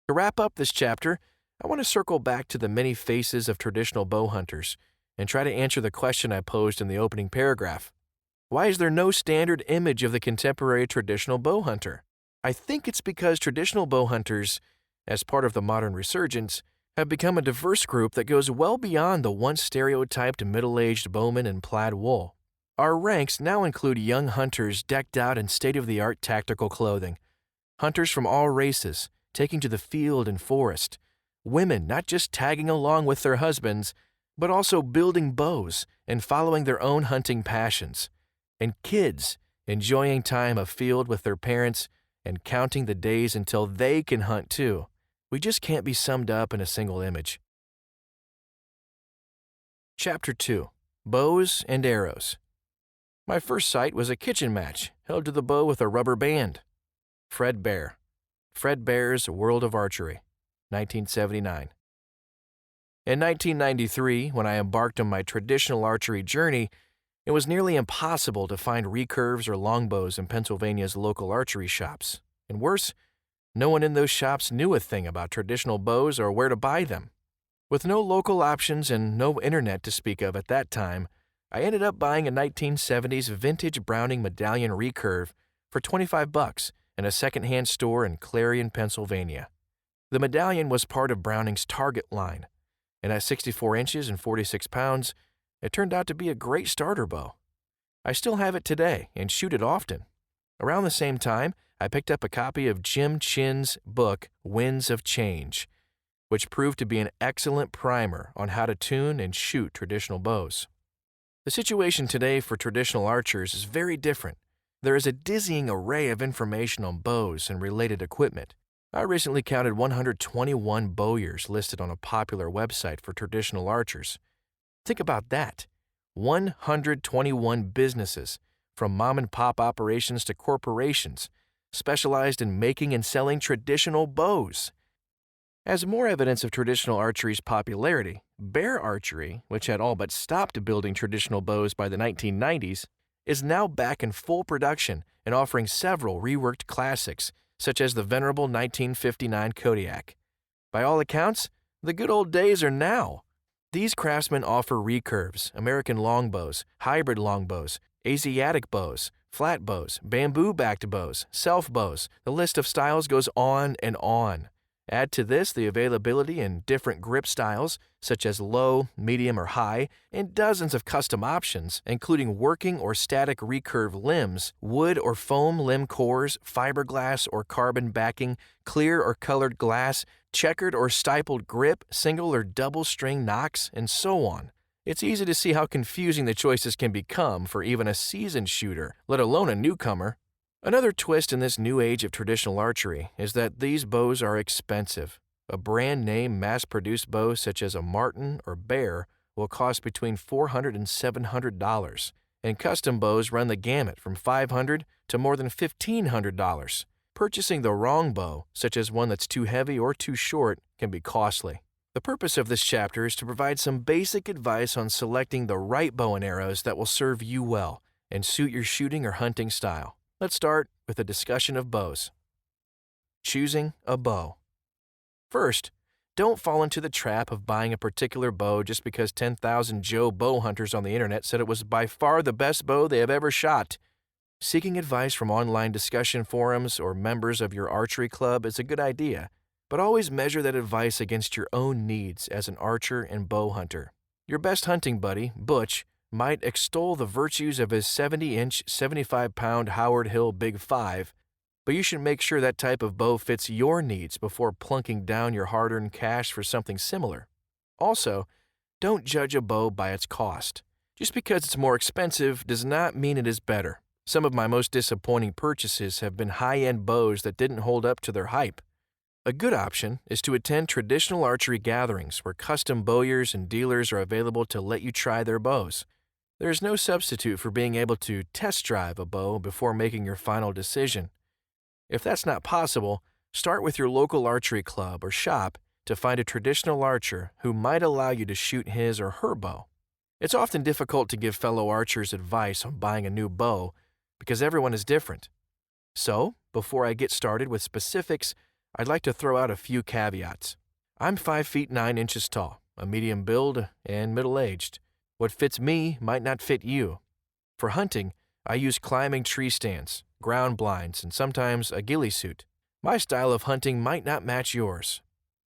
To wrap up this chapter, I want to circle back to the many faces of traditional bow hunters and try to answer the question I posed in the opening paragraph. Why is there no standard image of the contemporary traditional bow hunter? I think it's because traditional bow hunters, as part of the modern resurgence, have become a diverse group that goes well beyond the once stereotyped middle-aged bowman in plaid wool. Our ranks now include young hunters decked out in state-of-the-art tactical clothing, hunters from all races taking to the field and forest, women not just tagging along with their husbands, but also building bows and following their own hunting passions, and kids enjoying time afield with their parents and counting the days until they can hunt too. We just can't be summed up in a single image. Chapter 2. Bows and Arrows. My first sight was a kitchen match held to the bow with a rubber band. Fred Bear. Fred Bear's World of Archery, 1979. In 1993, when I embarked on my traditional archery journey, it was nearly impossible to find recurves or longbows in Pennsylvania's local archery shops. And worse, no one in those shops knew a thing about traditional bows or where to buy them. With no local options and no internet to speak of at that time, I ended up buying a 1970s vintage Browning medallion recurve for $25 in a secondhand store in Clarion, Pennsylvania. The medallion was part of Browning's Target line, and at 64 inches and 46 pounds, it turned out to be a great starter bow. I still have it today and shoot it often. Around the same time, I picked up a copy of Jim Chin's book, Winds of Change, which proved to be an excellent primer on how to tune and shoot traditional bows. The situation today for traditional archers is very different. There is a dizzying array of information on bows and related equipment. I recently counted 121 bowyers listed on a popular website for traditional archers. Think about that. 121 businesses, from mom-and-pop operations to corporations, specialized in making and selling traditional bows. As more evidence of traditional archery's popularity, bear archery, which had all but stopped building traditional bows by the 1990s, is now back in full production and offering several reworked classics, such as the venerable 1959 Kodiak. By all accounts, the good old days are now. These craftsmen offer recurves, American longbows, hybrid longbows, Asiatic bows, flat bows, bamboo-backed bows, self-bows. The list of styles goes on and on. Add to this the availability in different grip styles, such as low, medium, or high, and dozens of custom options, including working or static recurve limbs, wood or foam limb cores, fiberglass or carbon backing, clear or colored glass, checkered or stippled grip, single or double string nocks, and so on. It's easy to see how confusing the choices can become for even a seasoned shooter, let alone a newcomer. Another twist in this new age of traditional archery is that these bows are expensive. A brand-name mass-produced bow such as a Martin or Bear will cost between $400 and $700, and custom bows run the gamut from $500 to more than $1,500. Purchasing the wrong bow, such as one that's too heavy or too short, can be costly. The purpose of this chapter is to provide some basic advice on selecting the right bow and arrows that will serve you well and suit your shooting or hunting style. Let's start with a discussion of bows. Choosing a bow. First, don't fall into the trap of buying a particular bow just because 10,000 Joe bow hunters on the internet said it was by far the best bow they have ever shot. Seeking advice from online discussion forums or members of your archery club is a good idea, but always measure that advice against your own needs as an archer and bow hunter. Your best hunting buddy, Butch, might extol the virtues of his 70-inch, 75-pound Howard Hill Big 5, but you should make sure that type of bow fits your needs before plunking down your hard-earned cash for something similar. Also, don't judge a bow by its cost. Just because it's more expensive does not mean it is better. Some of my most disappointing purchases have been high-end bows that didn't hold up to their hype. A good option is to attend traditional archery gatherings where custom bowyers and dealers are available to let you try their bows. There is no substitute for being able to test drive a bow before making your final decision. If that's not possible, start with your local archery club or shop to find a traditional archer who might allow you to shoot his or her bow. It's often difficult to give fellow archers advice on buying a new bow because everyone is different. So, before I get started with specifics, I'd like to throw out a few caveats. I'm 5 feet 9 inches tall, a medium build, and middle-aged. What fits me might not fit you. For hunting, I use climbing tree stands, ground blinds, and sometimes a ghillie suit. My style of hunting might not match yours.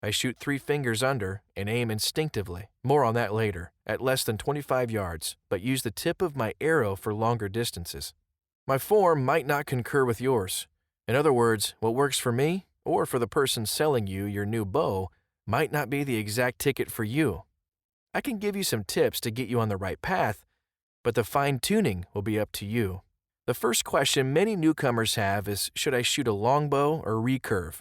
I shoot 3 fingers under and aim instinctively, more on that later, at less than 25 yards, but use the tip of my arrow for longer distances. My form might not concur with yours. In other words, what works for me, or for the person selling you your new bow, might not be the exact ticket for you. I can give you some tips to get you on the right path, but the fine-tuning will be up to you. The first question many newcomers have is, should I shoot a longbow or recurve?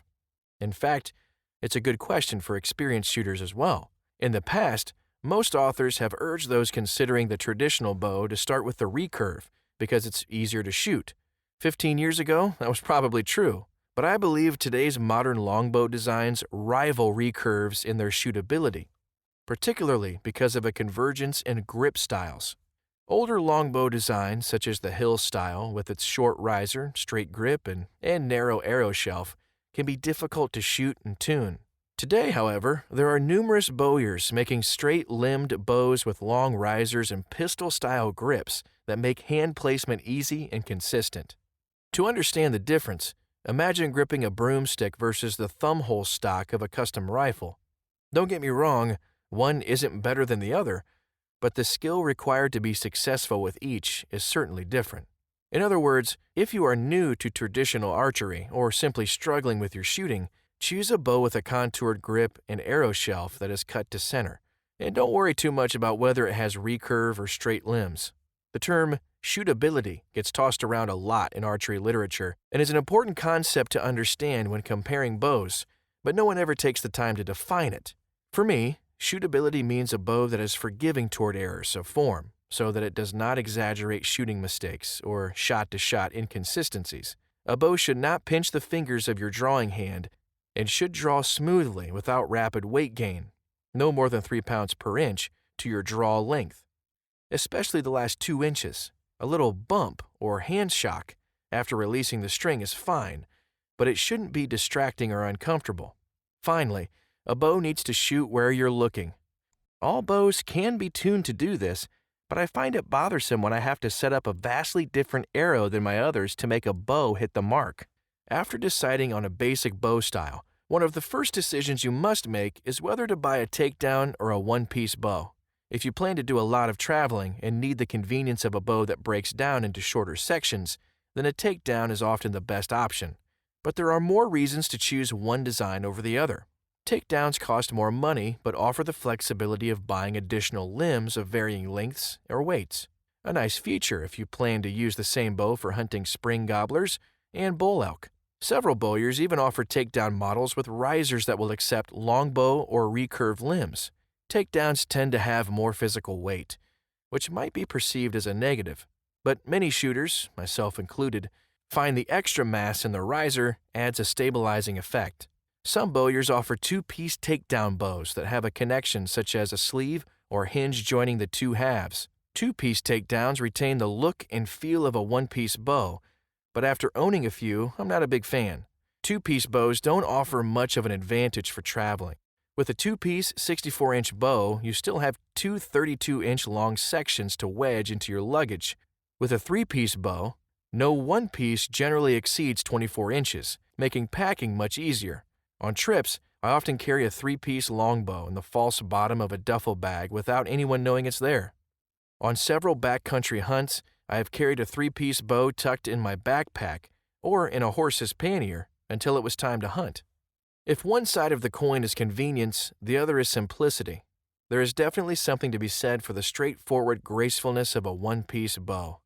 In fact, it's a good question for experienced shooters as well. In the past, most authors have urged those considering the traditional bow to start with the recurve because it's easier to shoot. 15 years ago, that was probably true, but I believe today's modern longbow designs rival recurves in their shootability, particularly because of a convergence in grip styles. Older longbow designs, such as the Hill style with its short riser, straight grip, and narrow arrow shelf, can be difficult to shoot and tune. Today, however, there are numerous bowyers making straight-limbed bows with long risers and pistol-style grips that make hand placement easy and consistent. To understand the difference, imagine gripping a broomstick versus the thumbhole stock of a custom rifle. Don't get me wrong, one isn't better than the other, but the skill required to be successful with each is certainly different. In other words, if you are new to traditional archery or simply struggling with your shooting, choose a bow with a contoured grip and arrow shelf that is cut to center, and don't worry too much about whether it has recurve or straight limbs. The term shootability gets tossed around a lot in archery literature and is an important concept to understand when comparing bows, but no one ever takes the time to define it. For me, shootability means a bow that is forgiving toward errors of form, so that it does not exaggerate shooting mistakes or shot-to-shot inconsistencies. A bow should not pinch the fingers of your drawing hand and should draw smoothly without rapid weight gain, no more than 3 pounds per inch to your draw length, especially the last 2 inches. A little bump or hand shock after releasing the string is fine, but it shouldn't be distracting or uncomfortable. Finally, a bow needs to shoot where you're looking. All bows can be tuned to do this, but I find it bothersome when I have to set up a vastly different arrow than my others to make a bow hit the mark. After deciding on a basic bow style, one of the first decisions you must make is whether to buy a takedown or a one-piece bow. If you plan to do a lot of traveling and need the convenience of a bow that breaks down into shorter sections, then a takedown is often the best option. But there are more reasons to choose one design over the other. Takedowns cost more money but offer the flexibility of buying additional limbs of varying lengths or weights. A nice feature if you plan to use the same bow for hunting spring gobblers and bull elk. Several bowyers even offer takedown models with risers that will accept longbow or recurve limbs. Takedowns tend to have more physical weight, which might be perceived as a negative, but many shooters, myself included, find the extra mass in the riser adds a stabilizing effect. Some bowyers offer 2-piece takedown bows that have a connection such as a sleeve or hinge joining the 2 halves. 2-piece takedowns retain the look and feel of a 1-piece bow, but after owning a few, I'm not a big fan. 2-piece bows don't offer much of an advantage for traveling. With a 2-piece 64-inch bow, you still have 2 32-inch long sections to wedge into your luggage. With a 3-piece bow, no 1-piece generally exceeds 24 inches, making packing much easier. On trips, I often carry a 3-piece longbow in the false bottom of a duffel bag without anyone knowing it's there. On several backcountry hunts, I have carried a 3-piece bow tucked in my backpack or in a horse's pannier until it was time to hunt. If one side of the coin is convenience, the other is simplicity. There is definitely something to be said for the straightforward gracefulness of a 1-piece bow.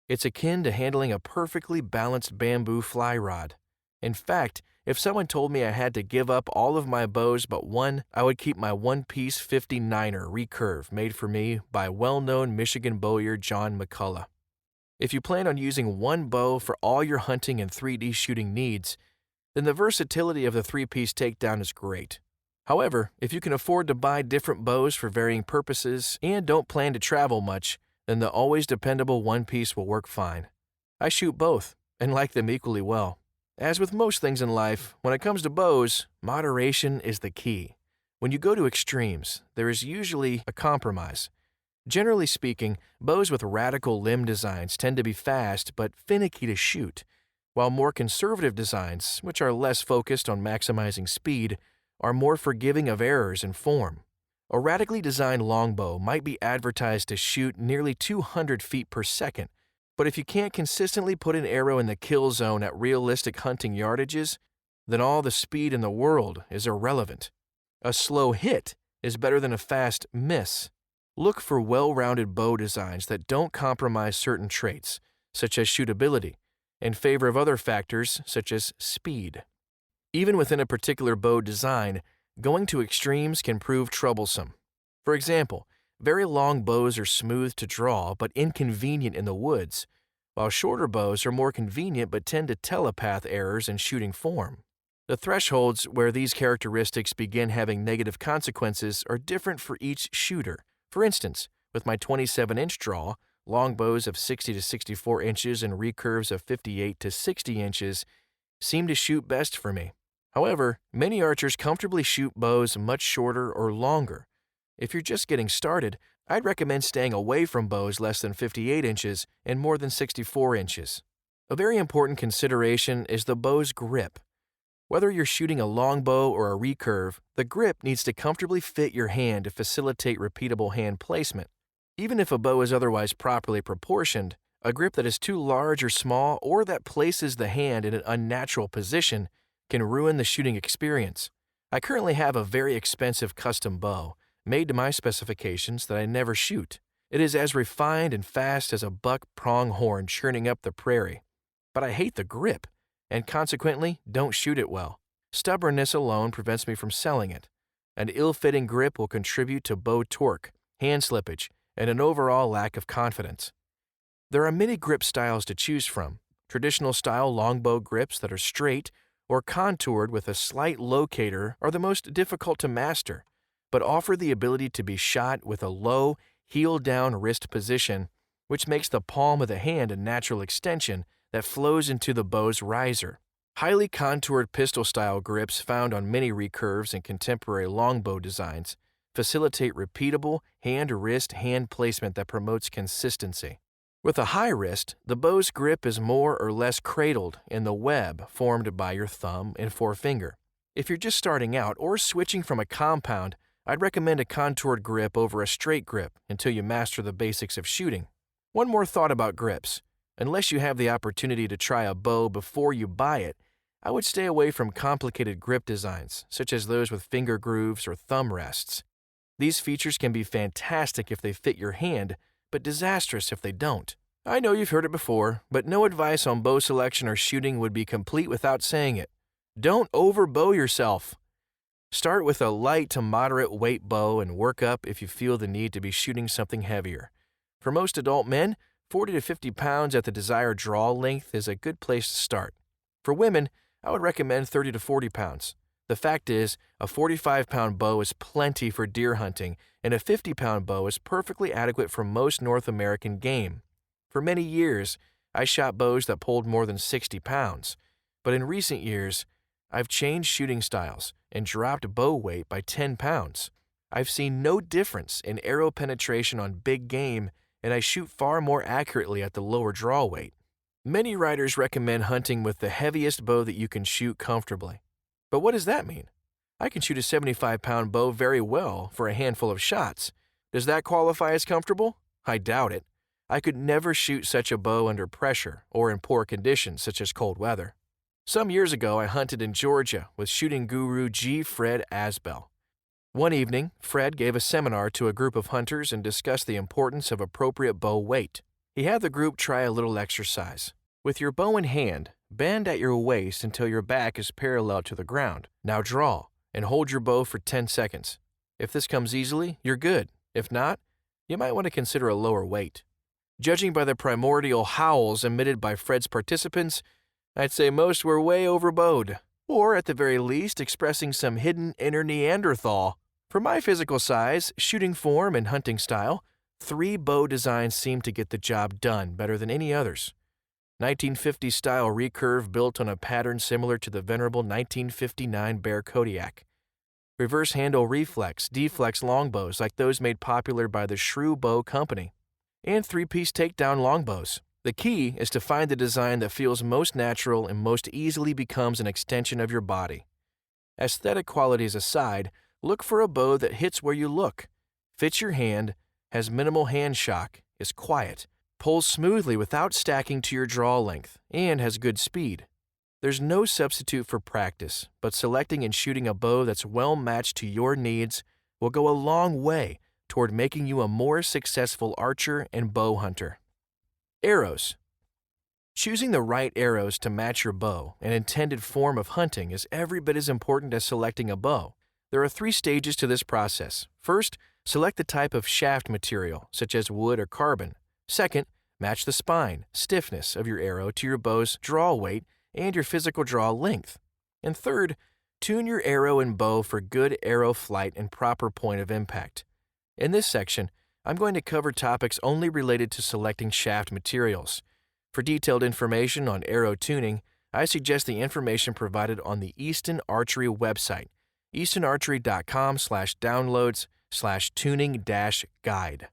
It's akin to handling a perfectly balanced bamboo fly rod. In fact, if someone told me I had to give up all of my bows but one, I would keep my 1-piece 59er recurve made for me by well-known Michigan bowyer John McCullough. If you plan on using one bow for all your hunting and 3D shooting needs, then the versatility of the 3-piece takedown is great. However, if you can afford to buy different bows for varying purposes and don't plan to travel much, then the always dependable 1-piece will work fine. I shoot both and like them equally well. As with most things in life, when it comes to bows, moderation is the key. When you go to extremes, there is usually a compromise. Generally speaking, bows with radical limb designs tend to be fast but finicky to shoot, while more conservative designs, which are less focused on maximizing speed, are more forgiving of errors in form. A radically designed longbow might be advertised to shoot nearly 200 feet per second, but if you can't consistently put an arrow in the kill zone at realistic hunting yardages, then all the speed in the world is irrelevant. A slow hit is better than a fast miss. Look for well-rounded bow designs that don't compromise certain traits, such as shootability, in favor of other factors such as speed. Even within a particular bow design, going to extremes can prove troublesome. For example, very long bows are smooth to draw but inconvenient in the woods, while shorter bows are more convenient but tend to telepath errors in shooting form. The thresholds where these characteristics begin having negative consequences are different for each shooter. For instance, with my 27-inch draw, longbows of 60 to 64 inches and recurves of 58 to 60 inches seem to shoot best for me. However, many archers comfortably shoot bows much shorter or longer. If you're just getting started, I'd recommend staying away from bows less than 58 inches and more than 64 inches. A very important consideration is the bow's grip. Whether you're shooting a longbow or a recurve, the grip needs to comfortably fit your hand to facilitate repeatable hand placement. Even if a bow is otherwise properly proportioned, a grip that is too large or small or that places the hand in an unnatural position can ruin the shooting experience. I currently have a very expensive custom bow, made to my specifications, that I never shoot. It is as refined and fast as a buck pronghorn churning up the prairie. But I hate the grip, and consequently don't shoot it well. Stubbornness alone prevents me from selling it. An ill-fitting grip will contribute to bow torque, hand slippage, and an overall lack of confidence. There are many grip styles to choose from. Traditional style longbow grips that are straight or contoured with a slight locator are the most difficult to master, but offer the ability to be shot with a low, heel-down wrist position, which makes the palm of the hand a natural extension that flows into the bow's riser. Highly contoured pistol-style grips found on many recurves and contemporary longbow designs facilitate repeatable hand placement that promotes consistency. With a high wrist, the bow's grip is more or less cradled in the web formed by your thumb and forefinger. If you're just starting out or switching from a compound, I'd recommend a contoured grip over a straight grip until you master the basics of shooting. One more thought about grips. Unless you have the opportunity to try a bow before you buy it, I would stay away from complicated grip designs, such as those with finger grooves or thumb rests. These features can be fantastic if they fit your hand, but disastrous if they don't. I know you've heard it before, but no advice on bow selection or shooting would be complete without saying it. Don't overbow yourself. Start with a light to moderate weight bow and work up if you feel the need to be shooting something heavier. For most adult men, 40 to 50 pounds at the desired draw length is a good place to start. For women, I would recommend 30 to 40 pounds. The fact is, a 45-pound bow is plenty for deer hunting, and a 50-pound bow is perfectly adequate for most North American game. For many years, I shot bows that pulled more than 60 pounds, but in recent years, I've changed shooting styles and dropped bow weight by 10 pounds. I've seen no difference in arrow penetration on big game, and I shoot far more accurately at the lower draw weight. Many writers recommend hunting with the heaviest bow that you can shoot comfortably. But what does that mean? I can shoot a 75-pound bow very well for a handful of shots. Does that qualify as comfortable? I doubt it. I could never shoot such a bow under pressure or in poor conditions such as cold weather. Some years ago, I hunted in Georgia with shooting guru G. Fred Asbell. One evening, Fred gave a seminar to a group of hunters and discussed the importance of appropriate bow weight. He had the group try a little exercise. With your bow in hand, bend at your waist until your back is parallel to the ground. Now draw, and hold your bow for 10 seconds. If this comes easily, you're good. If not, you might want to consider a lower weight. Judging by the primordial howls emitted by Fred's participants, I'd say most were way overbowed, or at the very least expressing some hidden inner Neanderthal. For my physical size, shooting form, and hunting style, 3 bow designs seem to get the job done better than any others. 1950s style recurve built on a pattern similar to the venerable 1959 Bear Kodiak. Reverse handle reflex, deflex longbows like those made popular by the Shrew Bow Company. And 3-piece takedown longbows. The key is to find the design that feels most natural and most easily becomes an extension of your body. Aesthetic qualities aside, look for a bow that hits where you look, fits your hand, has minimal hand shock, is quiet, pulls smoothly without stacking to your draw length, and has good speed. There's no substitute for practice, but selecting and shooting a bow that's well matched to your needs will go a long way toward making you a more successful archer and bow hunter. Arrows. Choosing the right arrows to match your bow and intended form of hunting is every bit as important as selecting a bow. There are 3 stages to this process. First, select the type of shaft material, such as wood or carbon. Second, match the spine, stiffness of your arrow to your bow's draw weight and your physical draw length. And third, tune your arrow and bow for good arrow flight and proper point of impact. In this section, I'm going to cover topics only related to selecting shaft materials. For detailed information on arrow tuning, I suggest the information provided on the Easton Archery website, eastonarchery.com/downloads/tuning-guide.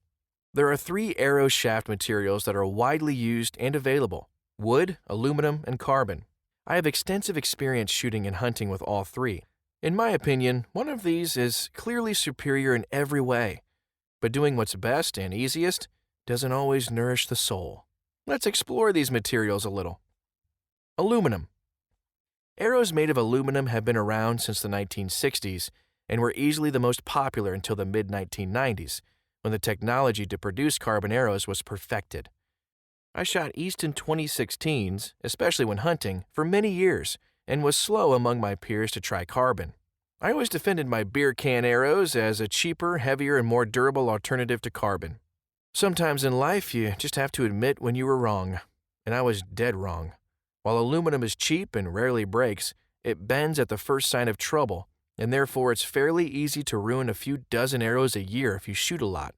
There are 3 arrow shaft materials that are widely used and available: wood, aluminum, and carbon. I have extensive experience shooting and hunting with all 3. In my opinion, one of these is clearly superior in every way, but doing what's best and easiest doesn't always nourish the soul. Let's explore these materials a little. Aluminum. Arrows made of aluminum have been around since the 1960s and were easily the most popular until the mid-1990s, when the technology to produce carbon arrows was perfected. I shot Easton 2016s, especially when hunting, for many years, and was slow among my peers to try carbon. I always defended my beer can arrows as a cheaper, heavier, and more durable alternative to carbon. Sometimes in life, you just have to admit when you were wrong, and I was dead wrong. While aluminum is cheap and rarely breaks, it bends at the first sign of trouble, and therefore it's fairly easy to ruin a few dozen arrows a year if you shoot a lot.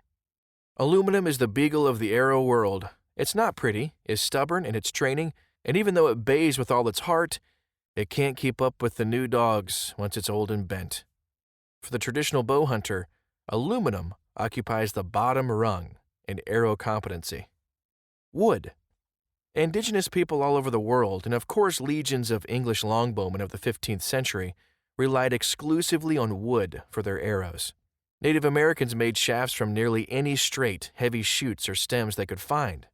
Aluminum is the beagle of the arrow world. It's not pretty, is stubborn in its training, and even though it bays with all its heart, it can't keep up with the new dogs once it's old and bent. For the traditional bow hunter, aluminum occupies the bottom rung in arrow competency. Wood. Indigenous people all over the world, and of course legions of English longbowmen of the 15th century, relied exclusively on wood for their arrows. Native Americans made shafts from nearly any straight, heavy shoots or stems they could find.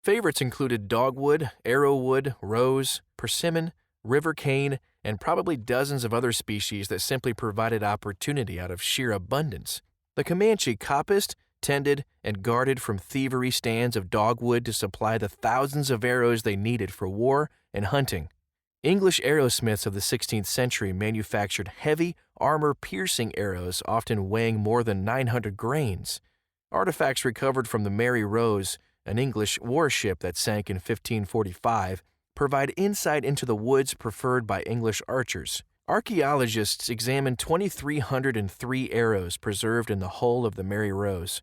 Favorites included dogwood, arrowwood, rose, persimmon, river cane, and probably dozens of other species that simply provided opportunity out of sheer abundance. The Comanche coppiced, tended, and guarded from thievery stands of dogwood to supply the thousands of arrows they needed for war and hunting. English arrowsmiths of the 16th century manufactured heavy, armor-piercing arrows often weighing more than 900 grains. Artifacts recovered from the Mary Rose, an English warship that sank in 1545, provide insight into the woods preferred by English archers. Archaeologists examined 2,303 arrows preserved in the hull of the Mary Rose.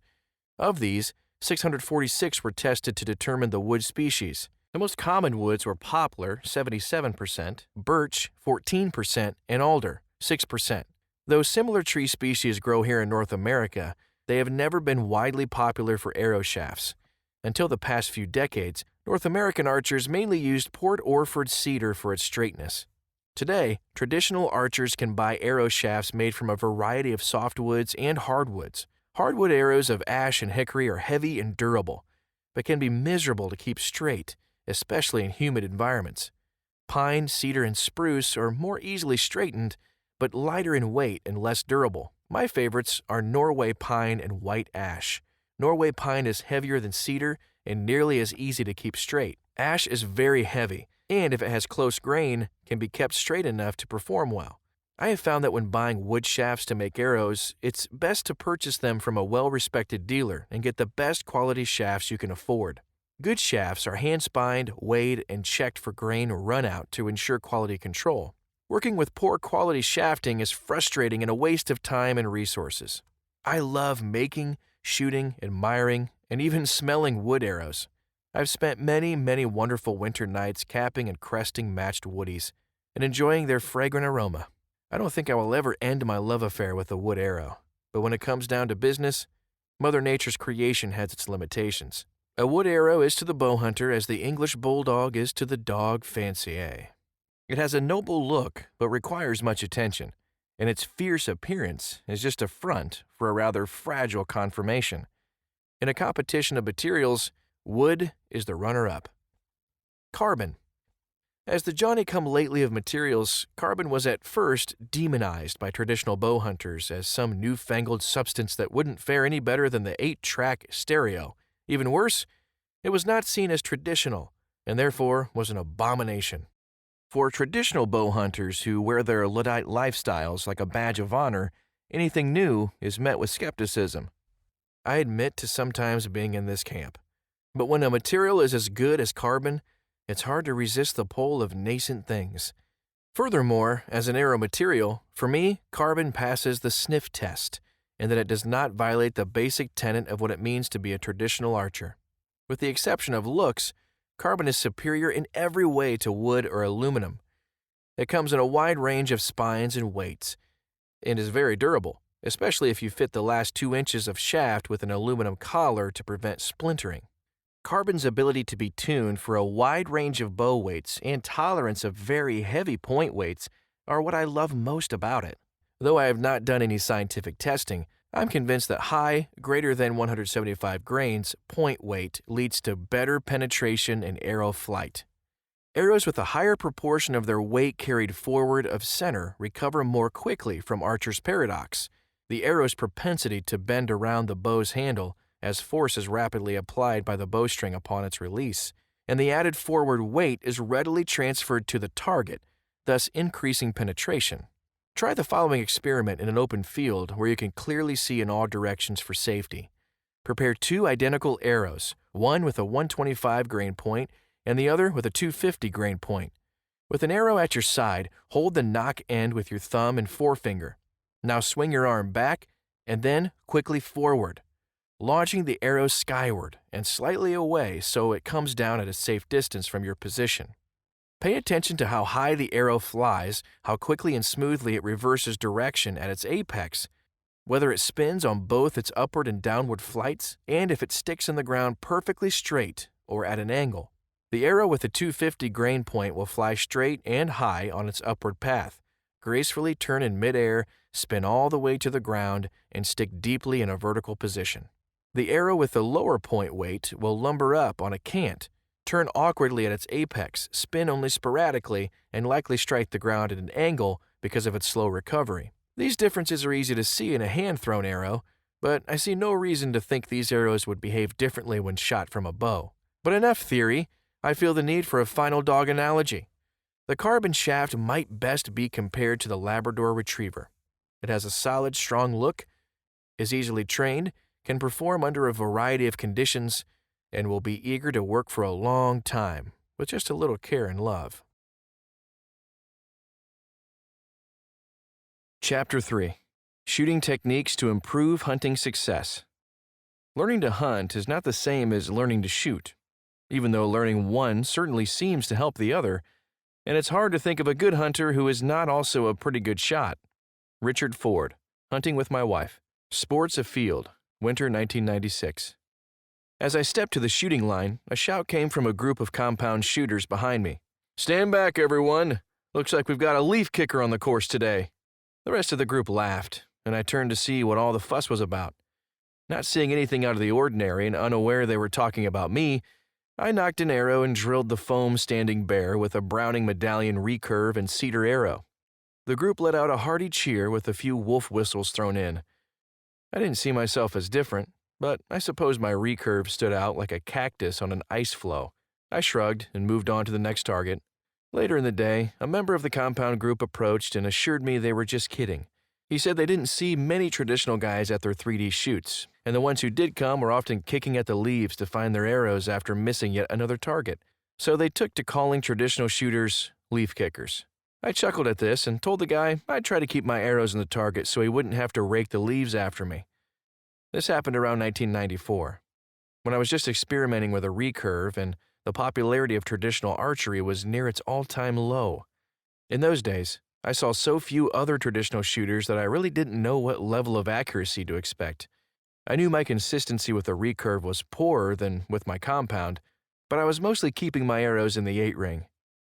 Of these, 646 were tested to determine the wood species. The most common woods were poplar, 77%, birch, 14%, and alder, 6%. Though similar tree species grow here in North America, they have never been widely popular for arrow shafts. Until the past few decades, North American archers mainly used Port Orford cedar for its straightness. Today, traditional archers can buy arrow shafts made from a variety of softwoods and hardwoods. Hardwood arrows of ash and hickory are heavy and durable, but can be miserable to keep straight, especially in humid environments. Pine, cedar, and spruce are more easily straightened, but lighter in weight and less durable. My favorites are Norway pine and white ash. Norway pine is heavier than cedar and nearly as easy to keep straight. Ash is very heavy, and if it has close grain, can be kept straight enough to perform well. I have found that when buying wood shafts to make arrows, it's best to purchase them from a well-respected dealer and get the best quality shafts you can afford. Good shafts are hand-spined, weighed, and checked for grain runout to ensure quality control. Working with poor quality shafting is frustrating and a waste of time and resources. I love making, shooting, admiring, and even smelling wood arrows. I've spent many, many wonderful winter nights capping and cresting matched woodies and enjoying their fragrant aroma. I don't think I will ever end my love affair with a wood arrow, but when it comes down to business, Mother Nature's creation has its limitations. A wood arrow is to the bow hunter as the English bulldog is to the dog fancier. It has a noble look, but requires much attention, and its fierce appearance is just a front for a rather fragile conformation. In a competition of materials, wood is the runner-up. Carbon. As the Johnny-come-lately of materials, carbon was at first demonized by traditional bow hunters as some newfangled substance that wouldn't fare any better than the 8-track stereo. Even worse, it was not seen as traditional, and therefore was an abomination. For traditional bow hunters who wear their Luddite lifestyles like a badge of honor, anything new is met with skepticism. I admit to sometimes being in this camp. But when a material is as good as carbon, it's hard to resist the pull of nascent things. Furthermore, as an arrow material, for me, carbon passes the sniff test, in that it does not violate the basic tenet of what it means to be a traditional archer. With the exception of looks, Carbon is superior in every way to wood or aluminum. It comes in a wide range of spines and weights, and is very durable, especially if you fit the last 2 inches of shaft with an aluminum collar to prevent splintering. Carbon's ability to be tuned for a wide range of bow weights and tolerance of very heavy point weights are what I love most about it. Though I have not done any scientific testing, I'm convinced that high, greater than 175 grains, point weight leads to better penetration and arrow flight. Arrows with a higher proportion of their weight carried forward of center recover more quickly from archer's paradox, the arrow's propensity to bend around the bow's handle as force is rapidly applied by the bowstring upon its release, and the added forward weight is readily transferred to the target, thus increasing penetration. Try the following experiment in an open field where you can clearly see in all directions for safety. Prepare 2 identical arrows, one with a 125 grain point and the other with a 250 grain point. With an arrow at your side, hold the nock end with your thumb and forefinger. Now swing your arm back and then quickly forward, launching the arrow skyward and slightly away so it comes down at a safe distance from your position. Pay attention to how high the arrow flies, how quickly and smoothly it reverses direction at its apex, whether it spins on both its upward and downward flights, and if it sticks in the ground perfectly straight or at an angle. The arrow with a 250 grain point will fly straight and high on its upward path, gracefully turn in midair, spin all the way to the ground, and stick deeply in a vertical position. The arrow with the lower point weight will lumber up on a cant, turn awkwardly at its apex, spin only sporadically, and likely strike the ground at an angle because of its slow recovery. These differences are easy to see in a hand-thrown arrow, but I see no reason to think these arrows would behave differently when shot from a bow. But enough theory. I feel the need for a final dog analogy. The carbon shaft might best be compared to the Labrador Retriever. It has a solid, strong look, is easily trained, can perform under a variety of conditions, and will be eager to work for a long time with just a little care and love. Chapter 3. Shooting Techniques to Improve Hunting Success. Learning to hunt is not the same as learning to shoot, even though learning one certainly seems to help the other, and it's hard to think of a good hunter who is not also a pretty good shot. Richard Ford, Hunting with My Wife. Sports Afield, Winter 1996. As I stepped to the shooting line, a shout came from a group of compound shooters behind me. "Stand back, everyone! Looks like we've got a leaf kicker on the course today." The rest of the group laughed, and I turned to see what all the fuss was about. Not seeing anything out of the ordinary and unaware they were talking about me, I knocked an arrow and drilled the foam standing bare with a Browning medallion recurve and cedar arrow. The group let out a hearty cheer with a few wolf whistles thrown in. I didn't see myself as different, but I suppose my recurve stood out like a cactus on an ice floe. I shrugged and moved on to the next target. Later in the day, a member of the compound group approached and assured me they were just kidding. He said they didn't see many traditional guys at their 3D shoots, and the ones who did come were often kicking at the leaves to find their arrows after missing yet another target. So they took to calling traditional shooters leaf kickers. I chuckled at this and told the guy I'd try to keep my arrows on the target so he wouldn't have to rake the leaves after me. This happened around 1994, when I was just experimenting with a recurve and the popularity of traditional archery was near its all-time low. In those days, I saw so few other traditional shooters that I really didn't know what level of accuracy to expect. I knew my consistency with a recurve was poorer than with my compound, but I was mostly keeping my arrows in the 8-ring.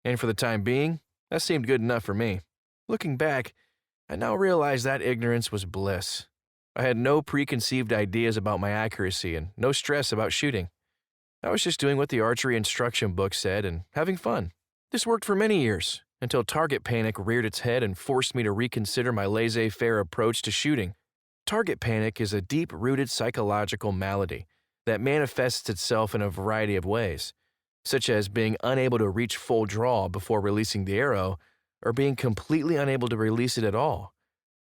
And for the time being, that seemed good enough for me. Looking back, I now realize that ignorance was bliss. I had no preconceived ideas about my accuracy and no stress about shooting. I was just doing what the archery instruction book said and having fun. This worked for many years, until target panic reared its head and forced me to reconsider my laissez-faire approach to shooting. Target panic is a deep-rooted psychological malady that manifests itself in a variety of ways, such as being unable to reach full draw before releasing the arrow, or being completely unable to release it at all.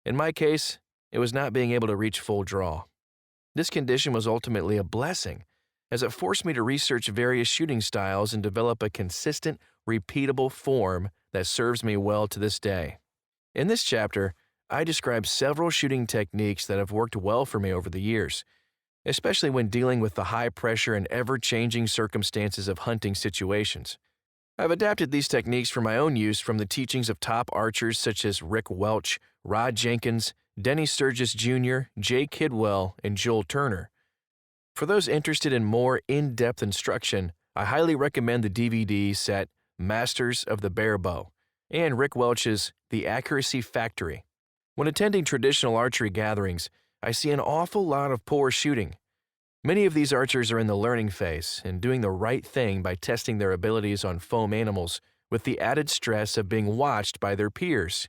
In my case, it was not being able to reach full draw. This condition was ultimately a blessing, as it forced me to research various shooting styles and develop a consistent, repeatable form that serves me well to this day. In this chapter, I describe several shooting techniques that have worked well for me over the years. especially when dealing with the high pressure and ever-changing circumstances of hunting situations. I've adapted these techniques for my own use from the teachings of top archers such as Rick Welch, Rod Jenkins, Denny Sturgis Jr., Jay Kidwell, and Joel Turner. For those interested in more in-depth instruction, I highly recommend the DVD set Masters of the Bare Bow and Rick Welch's The Accuracy Factory. When attending traditional archery gatherings, I see an awful lot of poor shooting. Many of these archers are in the learning phase and doing the right thing by testing their abilities on foam animals with the added stress of being watched by their peers,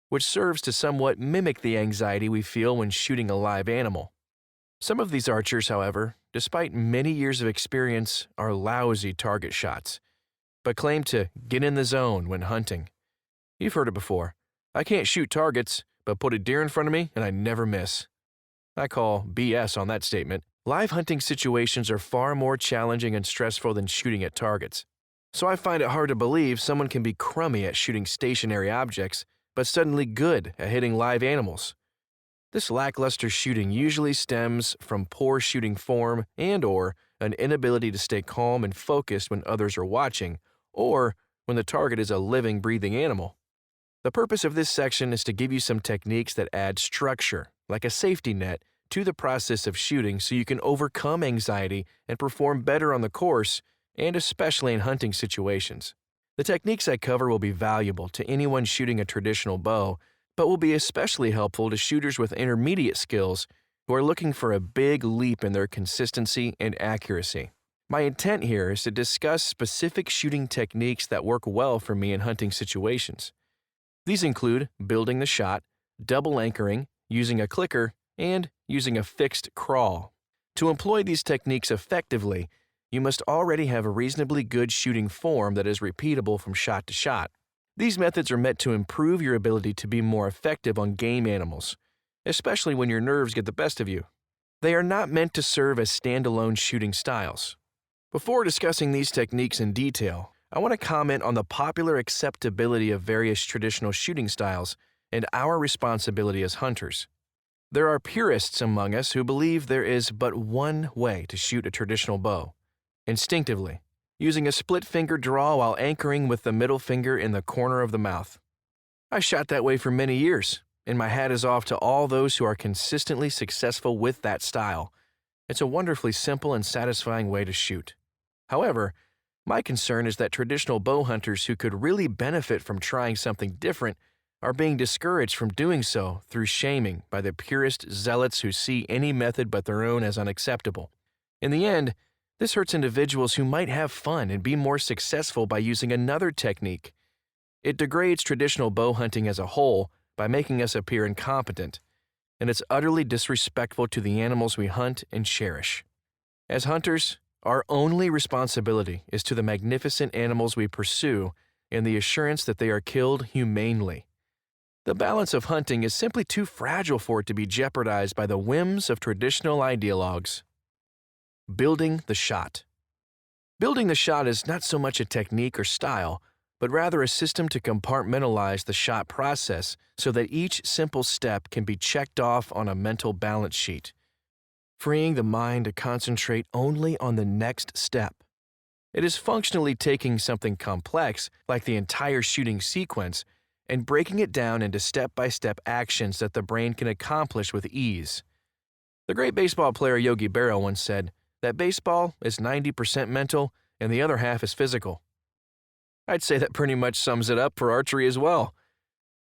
which serves to somewhat mimic the anxiety we feel when shooting a live animal. Some of these archers, however, despite many years of experience, are lousy target shots, but claim to get in the zone when hunting. You've heard it before. I can't shoot targets, but put a deer in front of me and I never miss. I call BS on that statement. Live hunting situations are far more challenging and stressful than shooting at targets, so I find it hard to believe someone can be crummy at shooting stationary objects, but suddenly good at hitting live animals. This lackluster shooting usually stems from poor shooting form and/or an inability to stay calm and focused when others are watching, or when the target is a living, breathing animal. The purpose of this section is to give you some techniques that add structure, like a safety net, to the process of shooting so you can overcome anxiety and perform better on the course, and especially in hunting situations. The techniques I cover will be valuable to anyone shooting a traditional bow, but will be especially helpful to shooters with intermediate skills who are looking for a big leap in their consistency and accuracy. My intent here is to discuss specific shooting techniques that work well for me in hunting situations. These include building the shot, double anchoring, using a clicker, and using a fixed crawl. To employ these techniques effectively, you must already have a reasonably good shooting form that is repeatable from shot to shot. These methods are meant to improve your ability to be more effective on game animals, especially when your nerves get the best of you. They are not meant to serve as standalone shooting styles. Before discussing these techniques in detail, I want to comment on the popular acceptability of various traditional shooting styles and our responsibility as hunters. There are purists among us who believe there is but one way to shoot a traditional bow, instinctively, using a split-finger draw while anchoring with the middle finger in the corner of the mouth. I shot that way for many years, and my hat is off to all those who are consistently successful with that style. It's a wonderfully simple and satisfying way to shoot. However, my concern is that traditional bow hunters who could really benefit from trying something different are being discouraged from doing so through shaming by the purist zealots who see any method but their own as unacceptable. In the end, this hurts individuals who might have fun and be more successful by using another technique. It degrades traditional bow hunting as a whole by making us appear incompetent, and it's utterly disrespectful to the animals we hunt and cherish. As hunters, our only responsibility is to the magnificent animals we pursue and the assurance that they are killed humanely. The balance of hunting is simply too fragile for it to be jeopardized by the whims of traditional ideologues. Building the shot. Building the shot is not so much a technique or style, but rather a system to compartmentalize the shot process so that each simple step can be checked off on a mental balance sheet, freeing the mind to concentrate only on the next step. It is functionally taking something complex, like the entire shooting sequence, and breaking it down into step-by-step actions that the brain can accomplish with ease. The great baseball player Yogi Berra once said that baseball is 90% mental and the other half is physical. I'd say that pretty much sums it up for archery as well.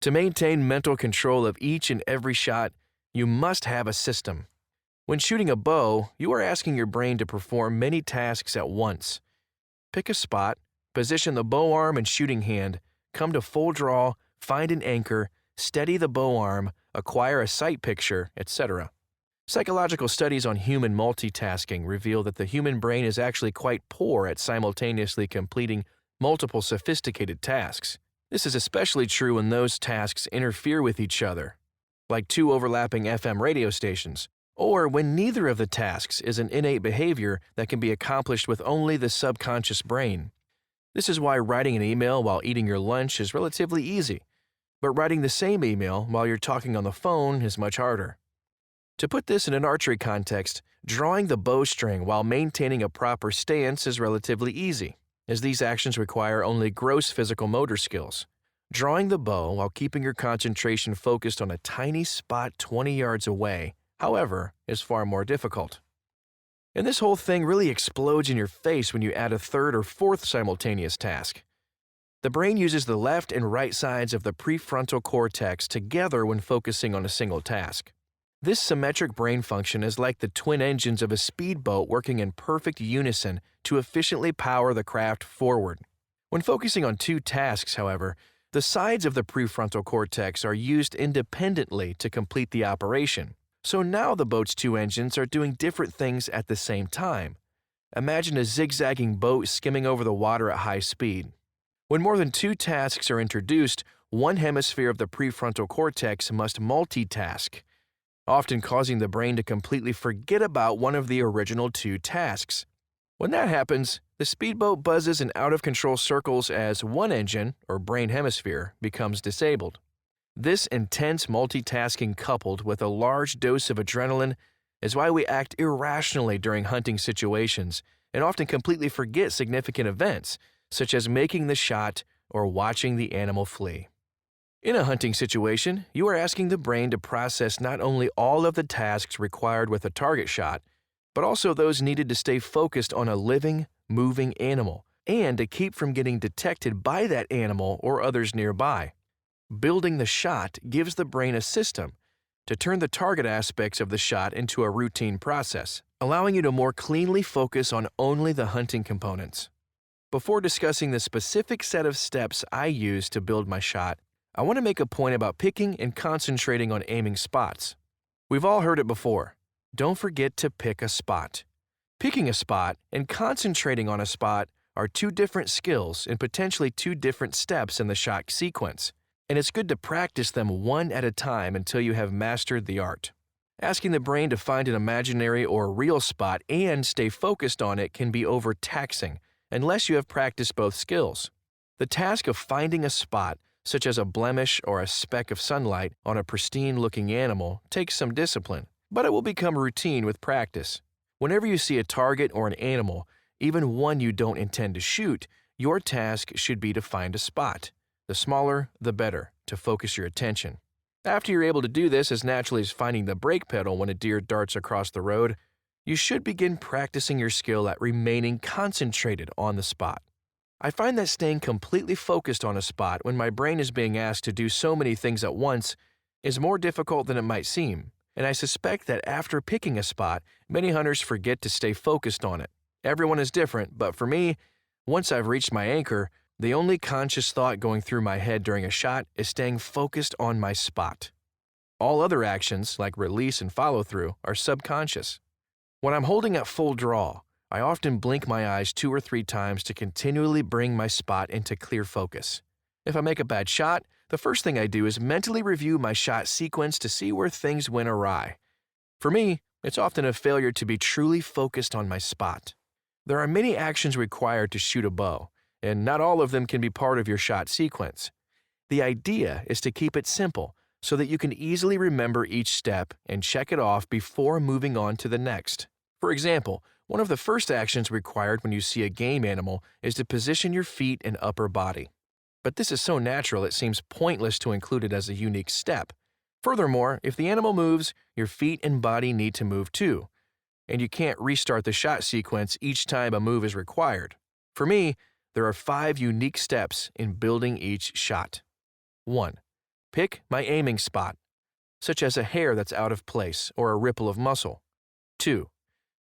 To maintain mental control of each and every shot, you must have a system. When shooting a bow, you are asking your brain to perform many tasks at once. Pick a spot, position the bow arm and shooting hand, come to full draw, find an anchor, steady the bow arm, acquire a sight picture, etc. Psychological studies on human multitasking reveal that the human brain is actually quite poor at simultaneously completing multiple sophisticated tasks. This is especially true when those tasks interfere with each other, like two overlapping FM radio stations, or when neither of the tasks is an innate behavior that can be accomplished with only the subconscious brain. This is why writing an email while eating your lunch is relatively easy, but writing the same email while you're talking on the phone is much harder. To put this in an archery context, drawing the bowstring while maintaining a proper stance is relatively easy, as these actions require only gross physical motor skills. Drawing the bow while keeping your concentration focused on a tiny spot 20 yards away, however, is far more difficult. And this whole thing really explodes in your face when you add a third or fourth simultaneous task. The brain uses the left and right sides of the prefrontal cortex together when focusing on a single task. This symmetric brain function is like the twin engines of a speedboat working in perfect unison to efficiently power the craft forward. When focusing on two tasks, however, the sides of the prefrontal cortex are used independently to complete the operation. So now the boat's two engines are doing different things at the same time. Imagine a zigzagging boat skimming over the water at high speed. When more than two tasks are introduced, one hemisphere of the prefrontal cortex must multitask, often causing the brain to completely forget about one of the original two tasks. When that happens, the speedboat buzzes in out-of-control circles as one engine, or brain hemisphere, becomes disabled. This intense multitasking coupled with a large dose of adrenaline is why we act irrationally during hunting situations and often completely forget significant events, such as making the shot or watching the animal flee. In a hunting situation, you are asking the brain to process not only all of the tasks required with a target shot, but also those needed to stay focused on a living, moving animal and to keep from getting detected by that animal or others nearby. Building the shot gives the brain a system to turn the target aspects of the shot into a routine process, allowing you to more cleanly focus on only the hunting components. Before discussing the specific set of steps I use to build my shot, I want to make a point about picking and concentrating on aiming spots. We've all heard it before. Don't forget to pick a spot. Picking a spot and concentrating on a spot are two different skills and potentially two different steps in the shot sequence, and it's good to practice them one at a time until you have mastered the art. Asking the brain to find an imaginary or real spot and stay focused on it can be overtaxing unless you have practiced both skills. The task of finding a spot, such as a blemish or a speck of sunlight on a pristine-looking animal, takes some discipline, but it will become routine with practice. Whenever you see a target or an animal, even one you don't intend to shoot, your task should be to find a spot. The smaller, the better, to focus your attention. After you're able to do this as naturally as finding the brake pedal when a deer darts across the road, you should begin practicing your skill at remaining concentrated on the spot. I find that staying completely focused on a spot when my brain is being asked to do so many things at once is more difficult than it might seem, and I suspect that after picking a spot, many hunters forget to stay focused on it. Everyone is different, but for me, once I've reached my anchor, the only conscious thought going through my head during a shot is staying focused on my spot. All other actions, like release and follow-through, are subconscious. When I'm holding at full draw, I often blink my eyes 2 or 3 times to continually bring my spot into clear focus. If I make a bad shot, the first thing I do is mentally review my shot sequence to see where things went awry. For me, it's often a failure to be truly focused on my spot. There are many actions required to shoot a bow, and not all of them can be part of your shot sequence. The idea is to keep it simple so that you can easily remember each step and check it off before moving on to the next. For example, one of the first actions required when you see a game animal is to position your feet and upper body. But this is so natural it seems pointless to include it as a unique step. Furthermore, if the animal moves, your feet and body need to move too, and you can't restart the shot sequence each time a move is required. For me, there are 5 unique steps in building each shot. 1. Pick my aiming spot, such as a hair that's out of place or a ripple of muscle. 2.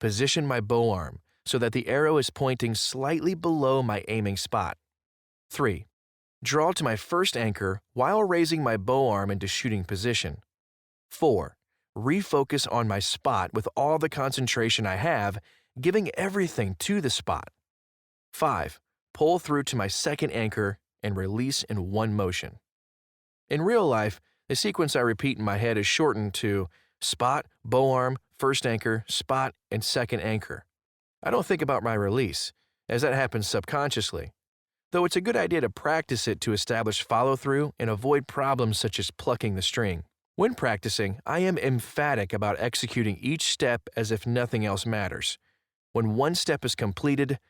Position my bow arm so that the arrow is pointing slightly below my aiming spot. 3. Draw to my first anchor while raising my bow arm into shooting position. 4. Refocus on my spot with all the concentration I have, giving everything to the spot. 5. Pull through to my second anchor and release in one motion. In real life, the sequence I repeat in my head is shortened to spot, bow arm, first anchor, spot, and second anchor. I don't think about my release, as that happens subconsciously, though it's a good idea to practice it to establish follow-through and avoid problems such as plucking the string. When practicing, I am emphatic about executing each step as if nothing else matters. When one step is completed,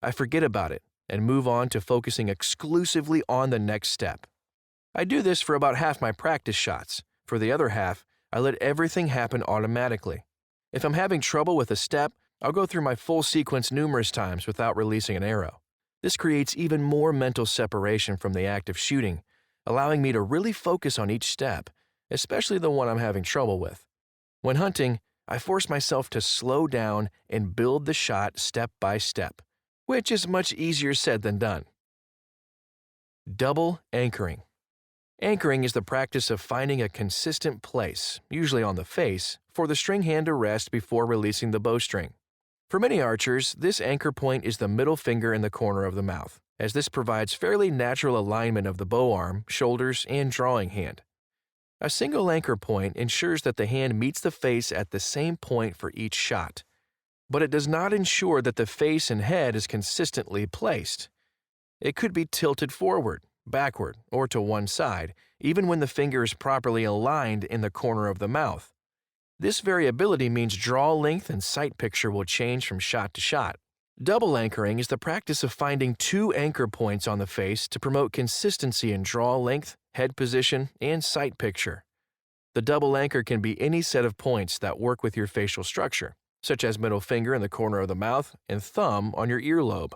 I forget about it and move on to focusing exclusively on the next step. I do this for about half my practice shots. For the other half, I let everything happen automatically. If I'm having trouble with a step, I'll go through my full sequence numerous times without releasing an arrow. This creates even more mental separation from the act of shooting, allowing me to really focus on each step, especially the one I'm having trouble with. When hunting, I force myself to slow down and build the shot step by step, which is much easier said than done. Double anchoring. Anchoring is the practice of finding a consistent place, usually on the face, for the string hand to rest before releasing the bowstring. For many archers, this anchor point is the middle finger in the corner of the mouth, as this provides fairly natural alignment of the bow arm, shoulders, and drawing hand. A single anchor point ensures that the hand meets the face at the same point for each shot, but it does not ensure that the face and head is consistently placed. It could be tilted forward, backward, or to one side, even when the finger is properly aligned in the corner of the mouth. This variability means draw length and sight picture will change from shot to shot. Double anchoring is the practice of finding two anchor points on the face to promote consistency in draw length, head position, and sight picture. The double anchor can be any set of points that work with your facial structure, such as middle finger in the corner of the mouth and thumb on your earlobe.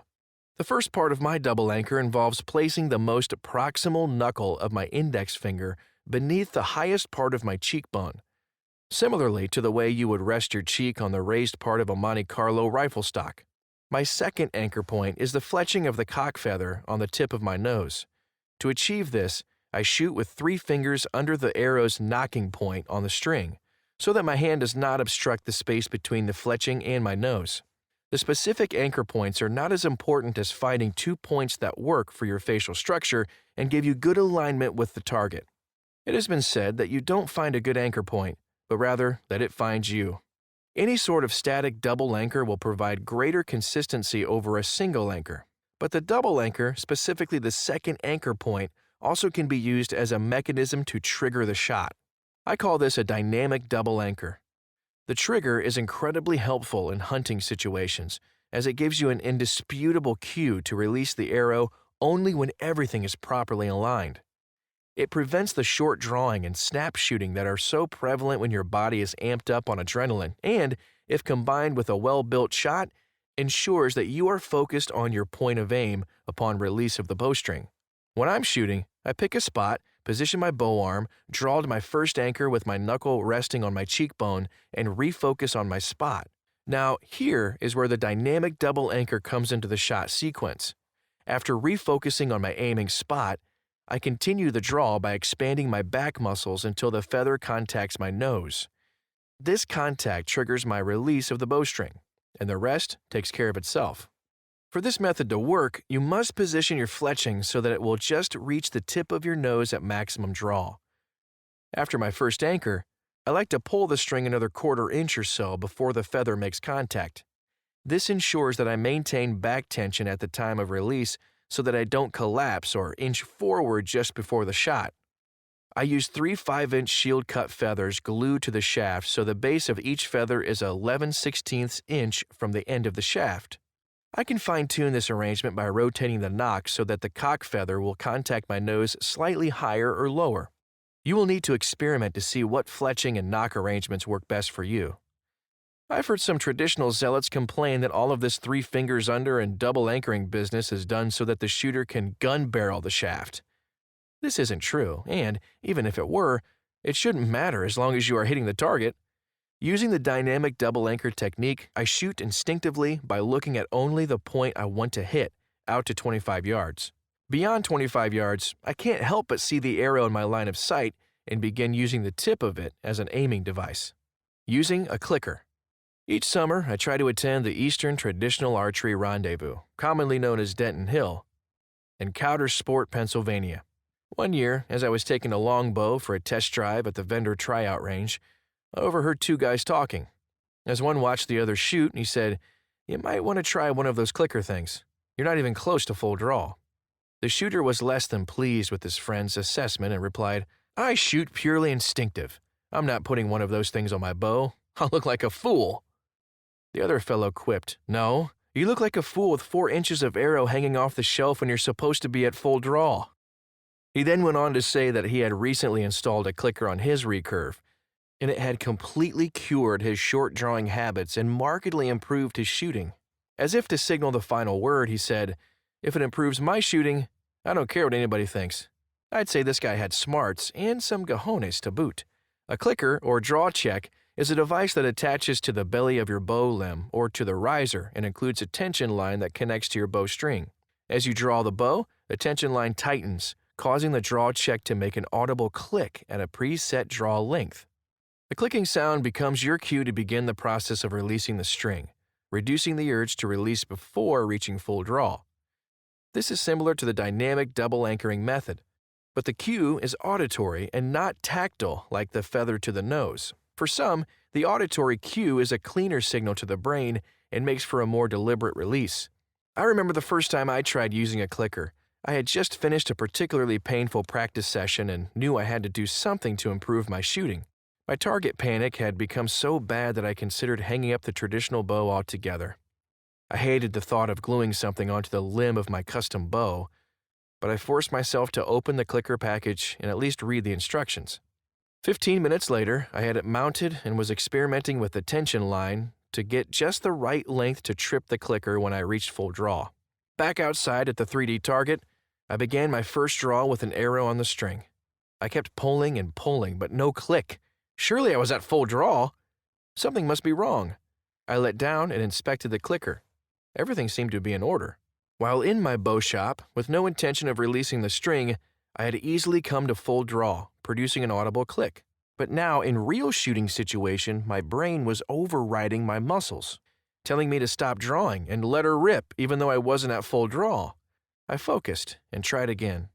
The first part of my double anchor involves placing the most proximal knuckle of my index finger beneath the highest part of my cheekbone, similarly to the way you would rest your cheek on the raised part of a Monte Carlo rifle stock. My second anchor point is the fletching of the cock feather on the tip of my nose. To achieve this, I shoot with 3 fingers under the arrow's nocking point on the string, so that my hand does not obstruct the space between the fletching and my nose. The specific anchor points are not as important as finding 2 points that work for your facial structure and give you good alignment with the target. It has been said that you don't find a good anchor point, but rather that it finds you. Any sort of static double anchor will provide greater consistency over a single anchor, but the double anchor, specifically the second anchor point, also can be used as a mechanism to trigger the shot. I call this a dynamic double anchor. The trigger is incredibly helpful in hunting situations, as it gives you an indisputable cue to release the arrow only when everything is properly aligned. It prevents the short drawing and snap shooting that are so prevalent when your body is amped up on adrenaline, and, if combined with a well-built shot, ensures that you are focused on your point of aim upon release of the bowstring. When I'm shooting, I pick a spot, position my bow arm, draw to my first anchor with my knuckle resting on my cheekbone, and refocus on my spot. Now, here is where the dynamic double anchor comes into the shot sequence. After refocusing on my aiming spot, I continue the draw by expanding my back muscles until the feather contacts my nose. This contact triggers my release of the bowstring, and the rest takes care of itself. For this method to work, you must position your fletching so that it will just reach the tip of your nose at maximum draw. After my first anchor, I like to pull the string another 1/4 inch or so before the feather makes contact. This ensures that I maintain back tension at the time of release so that I don't collapse or inch forward just before the shot. I use 3 5-inch shield cut feathers glued to the shaft so the base of each feather is 11/16 inch from the end of the shaft. I can fine-tune this arrangement by rotating the nock so that the cock feather will contact my nose slightly higher or lower. You will need to experiment to see what fletching and nock arrangements work best for you. I've heard some traditional zealots complain that all of this 3 fingers under and double anchoring business is done so that the shooter can gun barrel the shaft. This isn't true, and even if it were, it shouldn't matter as long as you are hitting the target. Using the dynamic double anchor technique, I shoot instinctively by looking at only the point I want to hit, out to 25 yards. Beyond 25 yards, I can't help but see the arrow in my line of sight and begin using the tip of it as an aiming device. Using a clicker. Each summer, I try to attend the Eastern Traditional Archery Rendezvous, commonly known as Denton Hill, in Coudersport, Pennsylvania. One year, as I was taking a longbow for a test drive at the vendor tryout range, I overheard 2 guys talking. As one watched the other shoot, he said, "You might want to try one of those clicker things. You're not even close to full draw." The shooter was less than pleased with his friend's assessment and replied, "I shoot purely instinctive. I'm not putting one of those things on my bow. I'll look like a fool." The other fellow quipped, "No, you look like a fool with 4 inches of arrow hanging off the shelf when you're supposed to be at full draw." He then went on to say that he had recently installed a clicker on his recurve, and it had completely cured his short drawing habits and markedly improved his shooting. As if to signal the final word, he said, "If it improves my shooting, I don't care what anybody thinks." I'd say this guy had smarts and some cojones to boot. A clicker, or draw check, is a device that attaches to the belly of your bow limb or to the riser and includes a tension line that connects to your bow string. As you draw the bow, the tension line tightens, causing the draw check to make an audible click at a preset draw length. The clicking sound becomes your cue to begin the process of releasing the string, reducing the urge to release before reaching full draw. This is similar to the dynamic double anchoring method, but the cue is auditory and not tactile like the feather to the nose. For some, the auditory cue is a cleaner signal to the brain and makes for a more deliberate release. I remember the first time I tried using a clicker. I had just finished a particularly painful practice session and knew I had to do something to improve my shooting. My target panic had become so bad that I considered hanging up the traditional bow altogether. I hated the thought of gluing something onto the limb of my custom bow, but I forced myself to open the clicker package and at least read the instructions. 15 minutes later, I had it mounted and was experimenting with the tension line to get just the right length to trip the clicker when I reached full draw. Back outside at the 3D target, I began my first draw with an arrow on the string. I kept pulling and pulling, but no click. Surely I was at full draw. Something must be wrong. I let down and inspected the clicker. Everything seemed to be in order. While in my bow shop, with no intention of releasing the string, I had easily come to full draw, producing an audible click. But now, in real shooting situation, my brain was overriding my muscles, telling me to stop drawing and let her rip even though I wasn't at full draw. I focused and tried again.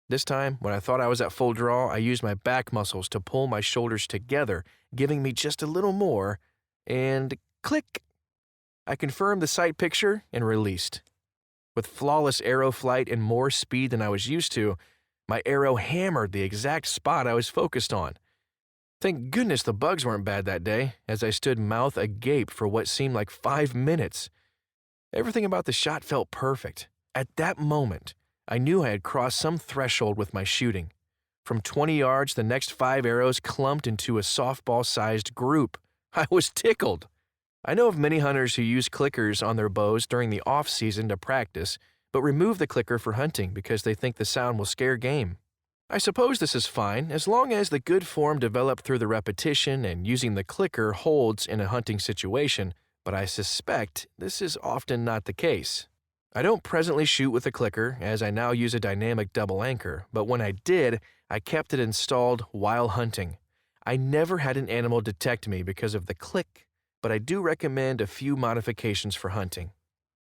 This time, when I thought I was at full draw, I used my back muscles to pull my shoulders together, giving me just a little more, and click! I confirmed the sight picture and released. With flawless arrow flight and more speed than I was used to, my arrow hammered the exact spot I was focused on. Thank goodness the bugs weren't bad that day, as I stood mouth agape for what seemed like 5 minutes. Everything about the shot felt perfect. At that moment, I knew I had crossed some threshold with my shooting. From 20 yards, the next 5 arrows clumped into a softball-sized group. I was tickled. I know of many hunters who use clickers on their bows during the off-season to practice, but remove the clicker for hunting because they think the sound will scare game. I suppose this is fine as long as the good form developed through the repetition and using the clicker holds in a hunting situation, but I suspect this is often not the case. I don't presently shoot with a clicker as I now use a dynamic double anchor, but when I did, I kept it installed while hunting. I never had an animal detect me because of the click, but I do recommend a few modifications for hunting.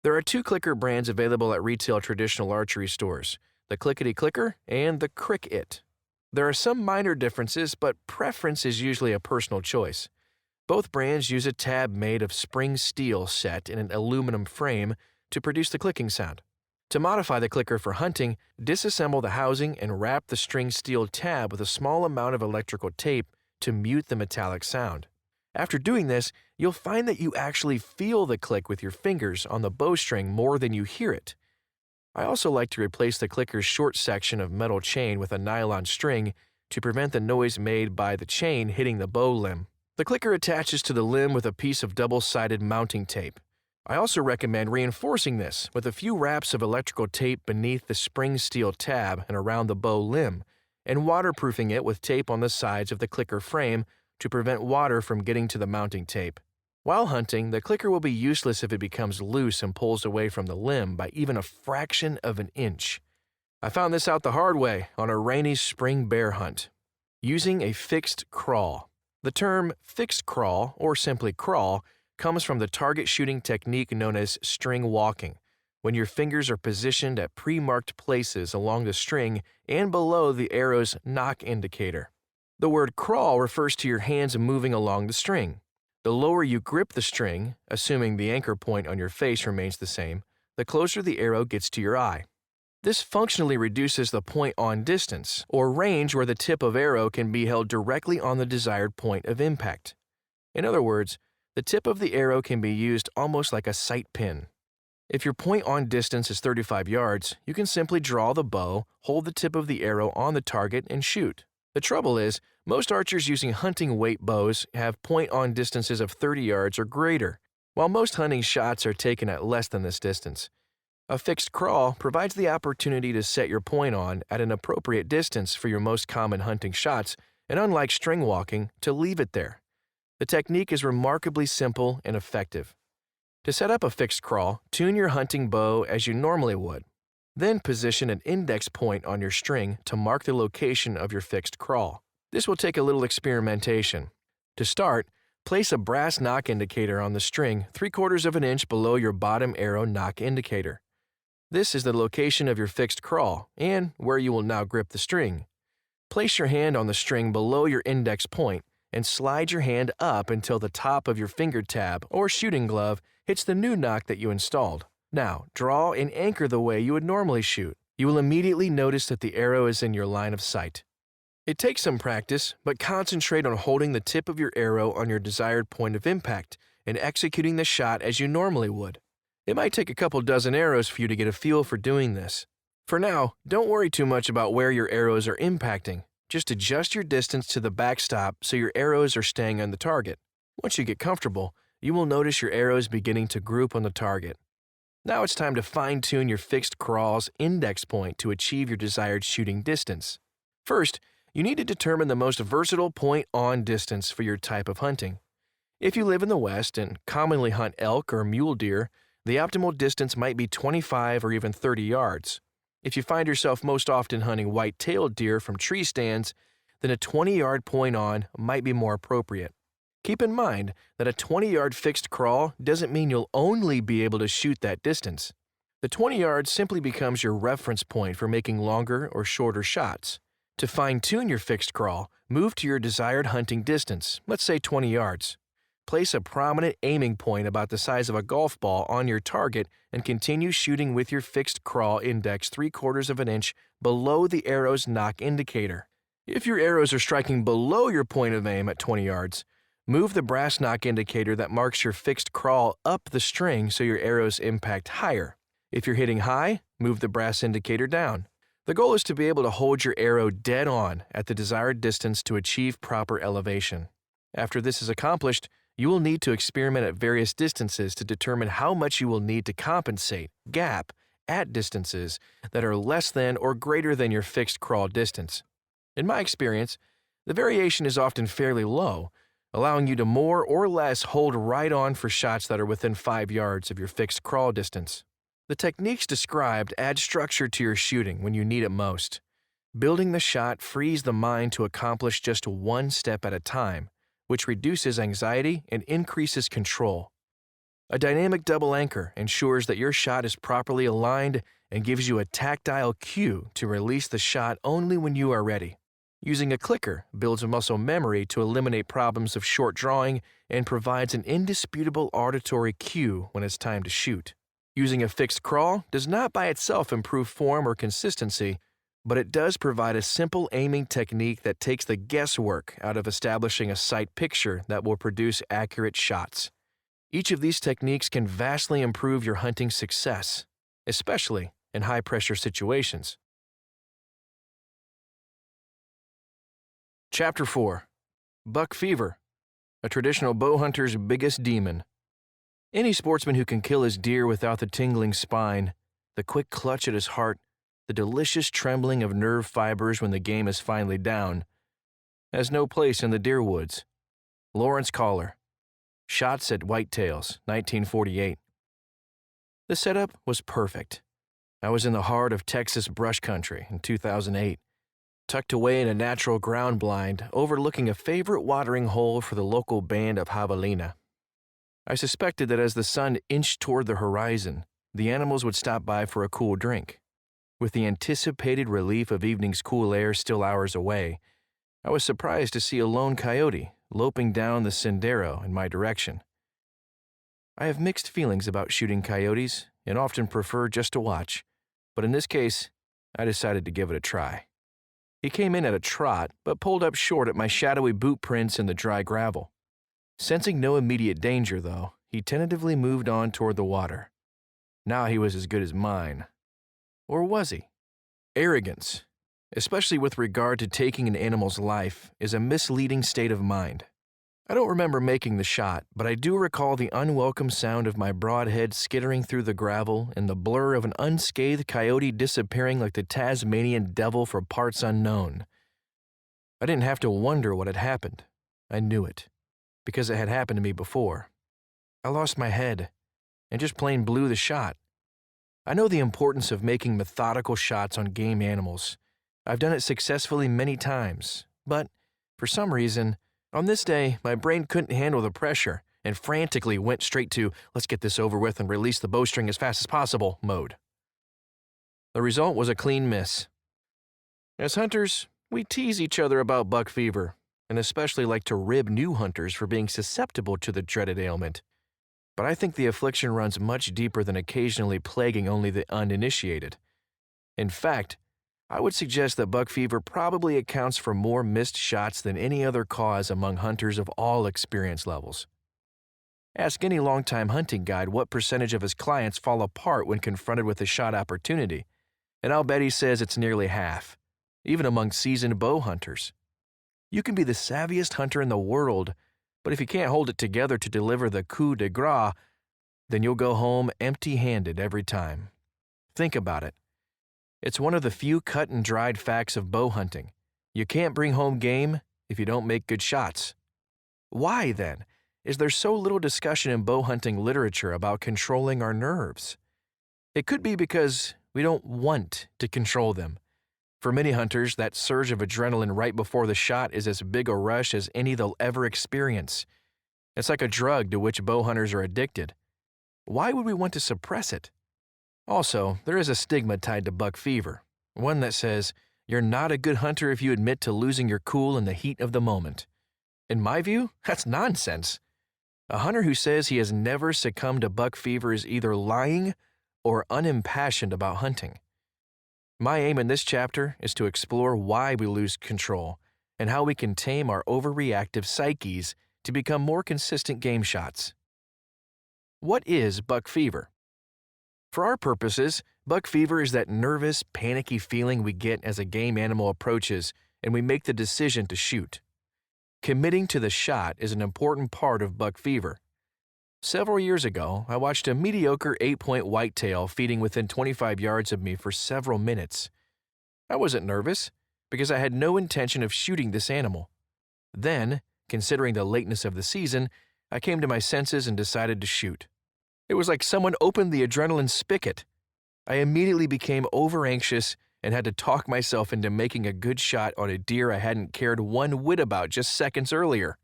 There are 2 clicker brands available at retail traditional archery stores, the Clickety Clicker and the Crick It. There are some minor differences, but preference is usually a personal choice. Both brands use a tab made of spring steel set in an aluminum frame to produce the clicking sound. To modify the clicker for hunting, disassemble the housing and wrap the string steel tab with a small amount of electrical tape to mute the metallic sound. After doing this, you'll find that you actually feel the click with your fingers on the bowstring more than you hear it. I also like to replace the clicker's short section of metal chain with a nylon string to prevent the noise made by the chain hitting the bow limb. The clicker attaches to the limb with a piece of double-sided mounting tape. I also recommend reinforcing this with a few wraps of electrical tape beneath the spring steel tab and around the bow limb, and waterproofing it with tape on the sides of the clicker frame to prevent water from getting to the mounting tape. While hunting, the clicker will be useless if it becomes loose and pulls away from the limb by even a fraction of an inch. I found this out the hard way on a rainy spring bear hunt. Using a fixed crawl. The term fixed crawl, or simply crawl, comes from the target shooting technique known as string walking, when your fingers are positioned at pre-marked places along the string and below the arrow's knock indicator. The word crawl refers to your hands moving along the string. The lower you grip the string, assuming the anchor point on your face remains the same, the closer the arrow gets to your eye. This functionally reduces the point-on distance, or range where the tip of arrow can be held directly on the desired point of impact. In other words, the tip of the arrow can be used almost like a sight pin. If your point-on distance is 35 yards, you can simply draw the bow, hold the tip of the arrow on the target, and shoot. The trouble is, most archers using hunting weight bows have point-on distances of 30 yards or greater, while most hunting shots are taken at less than this distance. A fixed crawl provides the opportunity to set your point-on at an appropriate distance for your most common hunting shots, and unlike string walking, to leave it there. The technique is remarkably simple and effective. To set up a fixed crawl, tune your hunting bow as you normally would. Then position an index point on your string to mark the location of your fixed crawl. This will take a little experimentation. To start, place a brass knock indicator on the string 3/4 of an inch below your bottom arrow knock indicator. This is the location of your fixed crawl and where you will now grip the string. Place your hand on the string below your index point and slide your hand up until the top of your finger tab or shooting glove hits the new knock that you installed. Now, draw and anchor the way you would normally shoot. You will immediately notice that the arrow is in your line of sight. It takes some practice, but concentrate on holding the tip of your arrow on your desired point of impact and executing the shot as you normally would. It might take a couple dozen arrows for you to get a feel for doing this. For now, don't worry too much about where your arrows are impacting. Just adjust your distance to the backstop so your arrows are staying on the target. Once you get comfortable, you will notice your arrows beginning to group on the target. Now it's time to fine-tune your fixed crawl's index point to achieve your desired shooting distance. First, you need to determine the most versatile point-on distance for your type of hunting. If you live in the West and commonly hunt elk or mule deer, the optimal distance might be 25 or even 30 yards. If you find yourself most often hunting white-tailed deer from tree stands, then a 20-yard point-on might be more appropriate. Keep in mind that a 20-yard fixed crawl doesn't mean you'll only be able to shoot that distance. The 20 yards simply becomes your reference point for making longer or shorter shots. To fine-tune your fixed crawl, move to your desired hunting distance, let's say 20 yards. Place a prominent aiming point about the size of a golf ball on your target and continue shooting with your fixed crawl index 3/4 of an inch below the arrow's knock indicator. If your arrows are striking below your point of aim at 20 yards, move the brass knock indicator that marks your fixed crawl up the string so your arrows impact higher. If you're hitting high, move the brass indicator down. The goal is to be able to hold your arrow dead on at the desired distance to achieve proper elevation. After this is accomplished, you will need to experiment at various distances to determine how much you will need to compensate, gap, at distances that are less than or greater than your fixed crawl distance. In my experience, the variation is often fairly low, allowing you to more or less hold right on for shots that are within 5 yards of your fixed crawl distance. The techniques described add structure to your shooting when you need it most. Building the shot frees the mind to accomplish just one step at a time, which reduces anxiety and increases control. A dynamic double anchor ensures that your shot is properly aligned and gives you a tactile cue to release the shot only when you are ready. Using a clicker builds a muscle memory to eliminate problems of short drawing and provides an indisputable auditory cue when it's time to shoot. Using a fixed crawl does not by itself improve form or consistency, but it does provide a simple aiming technique that takes the guesswork out of establishing a sight picture that will produce accurate shots. Each of these techniques can vastly improve your hunting success, especially in high-pressure situations. Chapter 4. Buck Fever, a traditional bow hunter's biggest demon. Any sportsman who can kill his deer without the tingling spine, the quick clutch at his heart, the delicious trembling of nerve fibers when the game is finally down, has no place in the deer woods. Lawrence Collar. Shots at Whitetails, 1948. The setup was perfect. I was in the heart of Texas brush country in 2008, tucked away in a natural ground blind overlooking a favorite watering hole for the local band of javelina. I suspected that as the sun inched toward the horizon, the animals would stop by for a cool drink. With the anticipated relief of evening's cool air still hours away, I was surprised to see a lone coyote loping down the sendero in my direction. I have mixed feelings about shooting coyotes and often prefer just to watch, but in this case, I decided to give it a try. He came in at a trot, but pulled up short at my shadowy boot prints in the dry gravel. Sensing no immediate danger, though, he tentatively moved on toward the water. Now he was as good as mine. Or was he? Arrogance, especially with regard to taking an animal's life, is a misleading state of mind. I don't remember making the shot, but I do recall the unwelcome sound of my broad head skittering through the gravel and the blur of an unscathed coyote disappearing like the Tasmanian devil for parts unknown. I didn't have to wonder what had happened. I knew it, because it had happened to me before. I lost my head and just plain blew the shot. I know the importance of making methodical shots on game animals. I've done it successfully many times, but for some reason, on this day, my brain couldn't handle the pressure and frantically went straight to let's get this over with and release the bowstring as fast as possible mode. The result was a clean miss. As hunters, we tease each other about buck fever, and especially like to rib new hunters for being susceptible to the dreaded ailment. But I think the affliction runs much deeper than occasionally plaguing only the uninitiated. In fact, I would suggest that buck fever probably accounts for more missed shots than any other cause among hunters of all experience levels. Ask any longtime hunting guide what percentage of his clients fall apart when confronted with a shot opportunity, and I'll bet he says it's nearly half, even among seasoned bow hunters. You can be the savviest hunter in the world, but if you can't hold it together to deliver the coup de grace, then you'll go home empty-handed every time. Think about it. It's one of the few cut and dried facts of bow hunting. You can't bring home game if you don't make good shots. Why, then, is there so little discussion in bow hunting literature about controlling our nerves? It could be because we don't want to control them. For many hunters, that surge of adrenaline right before the shot is as big a rush as any they'll ever experience. It's like a drug to which bow hunters are addicted. Why would we want to suppress it? Also, there is a stigma tied to buck fever, one that says you're not a good hunter if you admit to losing your cool in the heat of the moment. In my view, that's nonsense. A hunter who says he has never succumbed to buck fever is either lying or unimpassioned about hunting. My aim in this chapter is to explore why we lose control and how we can tame our overreactive psyches to become more consistent game shots. What is buck fever? For our purposes, buck fever is that nervous, panicky feeling we get as a game animal approaches and we make the decision to shoot. Committing to the shot is an important part of buck fever. Several years ago, I watched a mediocre 8-point whitetail feeding within 25 yards of me for several minutes. I wasn't nervous because I had no intention of shooting this animal. Then, considering the lateness of the season, I came to my senses and decided to shoot. It was like someone opened the adrenaline spigot. I immediately became over-anxious and had to talk myself into making a good shot on a deer I hadn't cared one whit about just seconds earlier.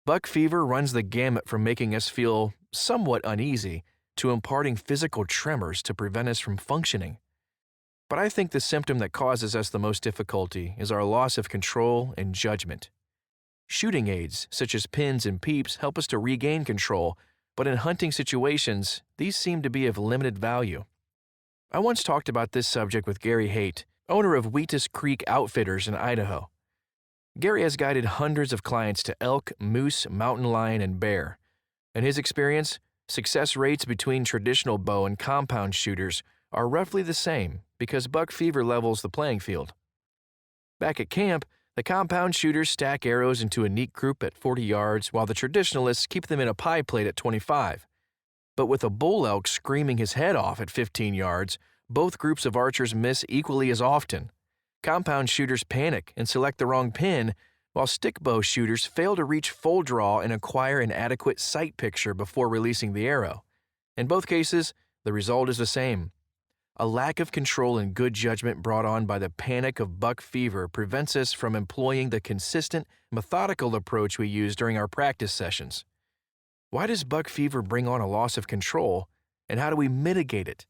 Buck fever runs the gamut from making us feel somewhat uneasy to imparting physical tremors to prevent us from functioning. But I think the symptom that causes us the most difficulty is our loss of control and judgment. Shooting aids, such as pins and peeps, help us to regain control, but in hunting situations, these seem to be of limited value. I once talked about this subject with Gary Haight, owner of Wheatus Creek Outfitters in Idaho. Gary has guided hundreds of clients to elk, moose, mountain lion, and bear. In his experience, success rates between traditional bow and compound shooters are roughly the same because buck fever levels the playing field. Back at camp, the compound shooters stack arrows into a neat group at 40 yards while the traditionalists keep them in a pie plate at 25. But with a bull elk screaming his head off at 15 yards, both groups of archers miss equally as often. Compound shooters panic and select the wrong pin, while stick bow shooters fail to reach full draw and acquire an adequate sight picture before releasing the arrow. In both cases, the result is the same. A lack of control and good judgment brought on by the panic of buck fever prevents us from employing the consistent, methodical approach we use during our practice sessions. Why does buck fever bring on a loss of control, and how do we mitigate it?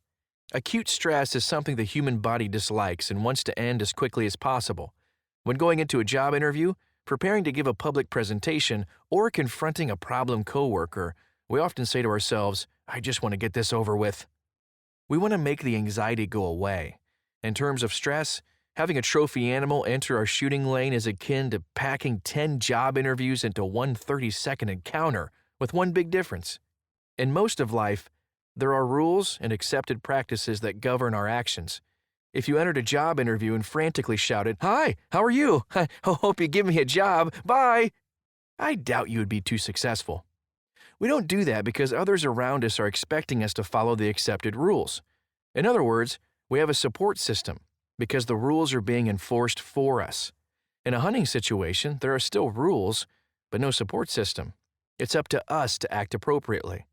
Acute stress is something the human body dislikes and wants to end as quickly as possible. When going into a job interview, preparing to give a public presentation, or confronting a problem coworker, we often say to ourselves, "I just want to get this over with." We want to make the anxiety go away. In terms of stress, having a trophy animal enter our shooting lane is akin to packing 10 job interviews into one 30-second encounter, with one big difference. In most of life, there are rules and accepted practices that govern our actions. If you entered a job interview and frantically shouted, "Hi, how are you? I hope you give me a job. Bye," I doubt you would be too successful. We don't do that because others around us are expecting us to follow the accepted rules. In other words, we have a support system because the rules are being enforced for us. In a hunting situation, there are still rules, but no support system. It's up to us to act appropriately.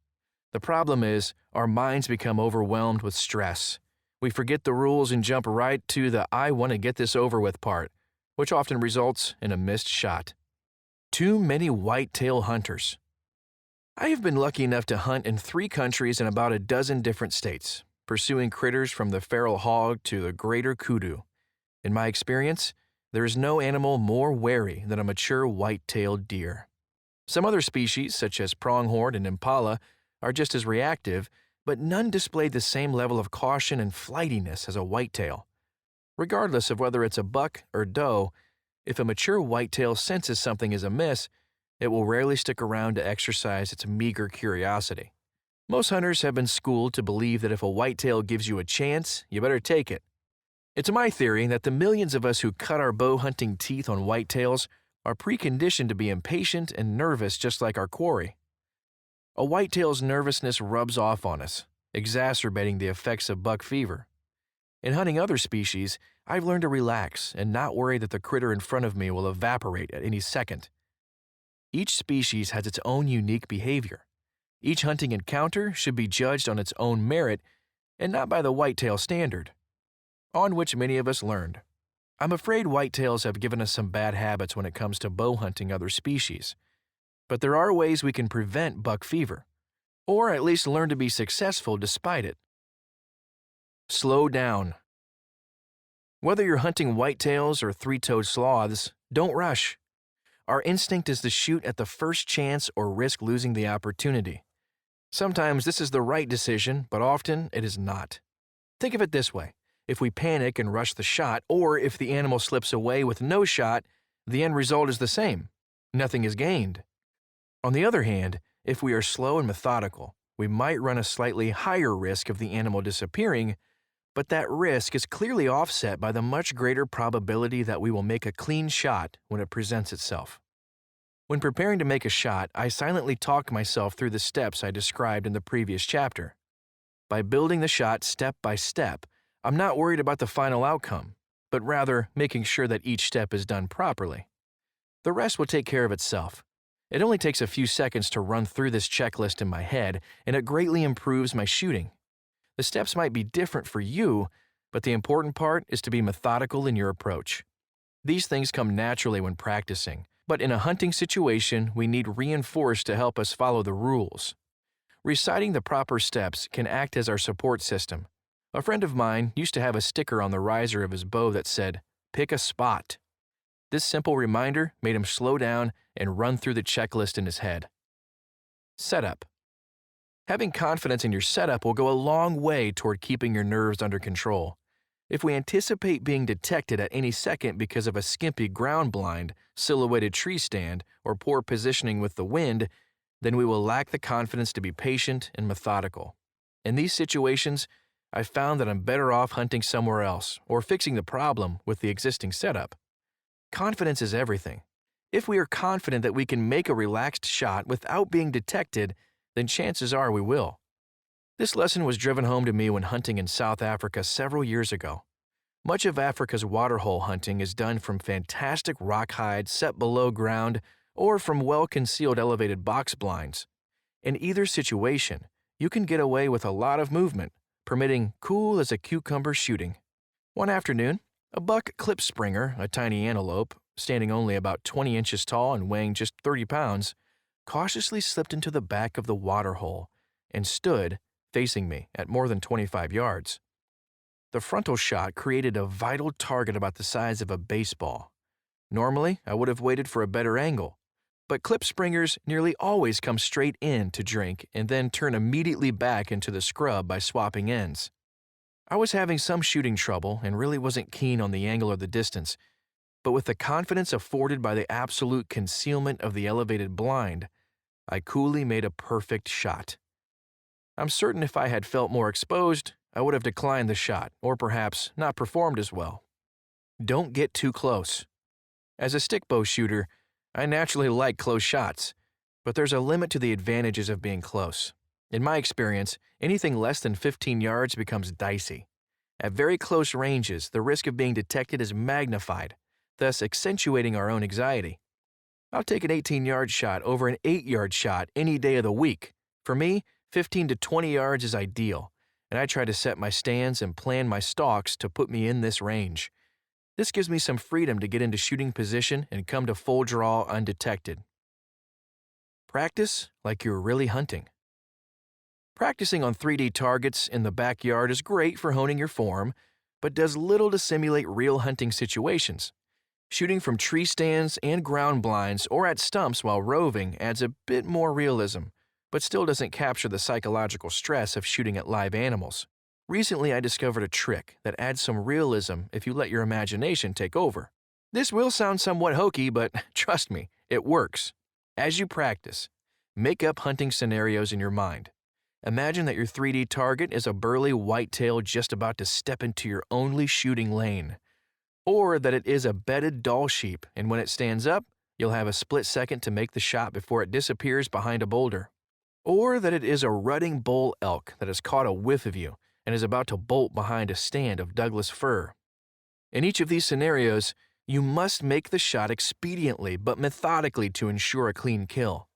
The problem is, our minds become overwhelmed with stress. We forget the rules and jump right to the "I want to get this over with" part, which often results in a missed shot. Too many whitetail hunters. I have been lucky enough to hunt in 3 countries in about a dozen different states, pursuing critters from the feral hog to the Greater Kudu. In my experience, there is no animal more wary than a mature white-tailed deer. Some other species, such as pronghorn and impala, are just as reactive, but none display the same level of caution and flightiness as a whitetail. Regardless of whether it's a buck or doe, if a mature whitetail senses something is amiss, it will rarely stick around to exercise its meager curiosity. Most hunters have been schooled to believe that if a whitetail gives you a chance, you better take it. It's my theory that the millions of us who cut our bow hunting teeth on whitetails are preconditioned to be impatient and nervous just like our quarry. A whitetail's nervousness rubs off on us, exacerbating the effects of buck fever. In hunting other species, I've learned to relax and not worry that the critter in front of me will evaporate at any second. Each species has its own unique behavior. Each hunting encounter should be judged on its own merit and not by the whitetail standard, on which many of us learned. I'm afraid whitetails have given us some bad habits when it comes to bow hunting other species. But there are ways we can prevent buck fever, or at least learn to be successful despite it. Slow down. Whether you're hunting whitetails or 3-toed sloths, don't rush. Our instinct is to shoot at the first chance or risk losing the opportunity. Sometimes this is the right decision, but often it is not. Think of it this way. If we panic and rush the shot, or if the animal slips away with no shot, the end result is the same. Nothing is gained. On the other hand, if we are slow and methodical, we might run a slightly higher risk of the animal disappearing, but that risk is clearly offset by the much greater probability that we will make a clean shot when it presents itself. When preparing to make a shot, I silently talk myself through the steps I described in the previous chapter. By building the shot step by step, I'm not worried about the final outcome, but rather making sure that each step is done properly. The rest will take care of itself. It only takes a few seconds to run through this checklist in my head, and it greatly improves my shooting. The steps might be different for you, but the important part is to be methodical in your approach. These things come naturally when practicing, but in a hunting situation, we need reinforced to help us follow the rules. Reciting the proper steps can act as our support system. A friend of mine used to have a sticker on the riser of his bow that said, "Pick a spot." This simple reminder made him slow down and run through the checklist in his head. Setup. Having confidence in your setup will go a long way toward keeping your nerves under control. If we anticipate being detected at any second because of a skimpy ground blind, silhouetted tree stand, or poor positioning with the wind, then we will lack the confidence to be patient and methodical. In these situations, I've found that I'm better off hunting somewhere else or fixing the problem with the existing setup. Confidence is everything. If we are confident that we can make a relaxed shot without being detected, then chances are we will. This lesson was driven home to me when hunting in South Africa several years ago. Much of Africa's waterhole hunting is done from fantastic rock hides set below ground or from well-concealed elevated box blinds. In either situation, you can get away with a lot of movement, permitting cool as a cucumber shooting. One afternoon, a buck klipspringer, a tiny antelope, standing only about 20 inches tall and weighing just 30 pounds, cautiously slipped into the back of the waterhole and stood facing me at more than 25 yards. The frontal shot created a vital target about the size of a baseball. Normally, I would have waited for a better angle, but klipspringers nearly always come straight in to drink and then turn immediately back into the scrub by swapping ends. I was having some shooting trouble and really wasn't keen on the angle or the distance, but with the confidence afforded by the absolute concealment of the elevated blind, I coolly made a perfect shot. I'm certain if I had felt more exposed, I would have declined the shot, or perhaps not performed as well. Don't get too close. As a stick bow shooter, I naturally like close shots, but there's a limit to the advantages of being close. In my experience, anything less than 15 yards becomes dicey. At very close ranges, the risk of being detected is magnified, thus accentuating our own anxiety. I'll take an 18-yard shot over an 8-yard shot any day of the week. For me, 15 to 20 yards is ideal, and I try to set my stands and plan my stalks to put me in this range. This gives me some freedom to get into shooting position and come to full draw undetected. Practice like you're really hunting. Practicing on 3D targets in the backyard is great for honing your form, but does little to simulate real hunting situations. Shooting from tree stands and ground blinds or at stumps while roving adds a bit more realism, but still doesn't capture the psychological stress of shooting at live animals. Recently, I discovered a trick that adds some realism if you let your imagination take over. This will sound somewhat hokey, but trust me, it works. As you practice, make up hunting scenarios in your mind. Imagine that your 3D target is a burly whitetail just about to step into your only shooting lane. Or that it is a bedded doll sheep, and when it stands up, you'll have a split second to make the shot before it disappears behind a boulder. Or that it is a rutting bull elk that has caught a whiff of you and is about to bolt behind a stand of Douglas fir. In each of these scenarios, you must make the shot expediently but methodically to ensure a clean kill.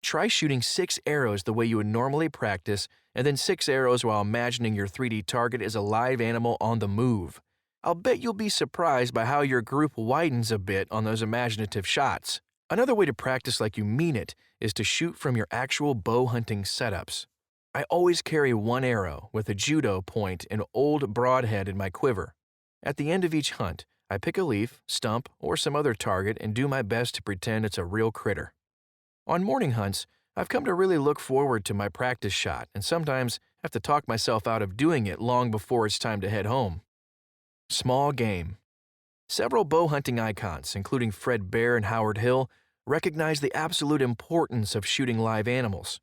Try shooting 6 arrows the way you would normally practice, and then 6 arrows while imagining your 3D target is a live animal on the move. I'll bet you'll be surprised by how your group widens a bit on those imaginative shots. Another way to practice like you mean it is to shoot from your actual bow hunting setups. I always carry 1 arrow with a judo point and old broadhead in my quiver. At the end of each hunt, I pick a leaf, stump, or some other target and do my best to pretend it's a real critter. On morning hunts, I've come to really look forward to my practice shot and sometimes have to talk myself out of doing it long before it's time to head home. Small game. Several bow hunting icons, including Fred Bear and Howard Hill, recognize the absolute importance of shooting live animals,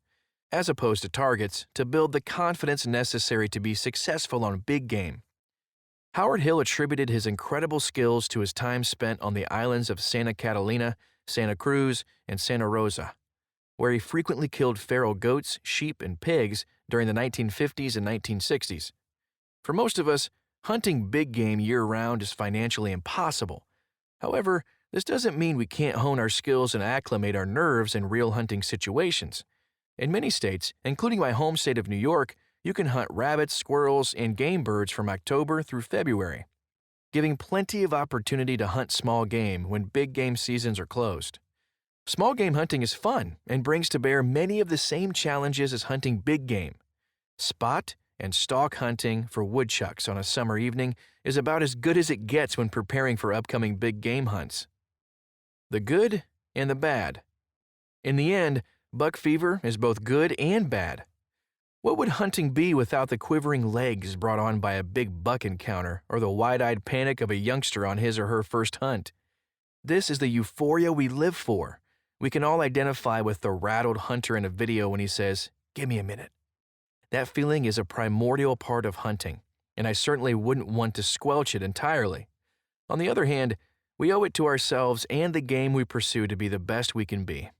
as opposed to targets, to build the confidence necessary to be successful on big game. Howard Hill attributed his incredible skills to his time spent on the islands of Santa Catalina, Santa Cruz, and Santa Rosa, where he frequently killed feral goats, sheep, and pigs during the 1950s and 1960s. For most of us, hunting big game year-round is financially impossible. However, this doesn't mean we can't hone our skills and acclimate our nerves in real hunting situations. In many states, including my home state of New York, you can hunt rabbits, squirrels, and game birds from October through February, giving plenty of opportunity to hunt small game when big game seasons are closed. Small game hunting is fun and brings to bear many of the same challenges as hunting big game. Spot and stalk hunting for woodchucks on a summer evening is about as good as it gets when preparing for upcoming big game hunts. The good and the bad. In the end, buck fever is both good and bad. What would hunting be without the quivering legs brought on by a big buck encounter or the wide-eyed panic of a youngster on his or her first hunt? This is the euphoria we live for. We can all identify with the rattled hunter in a video when he says, "Give me a minute." That feeling is a primordial part of hunting, and I certainly wouldn't want to squelch it entirely. On the other hand, we owe it to ourselves and the game we pursue to be the best we can be.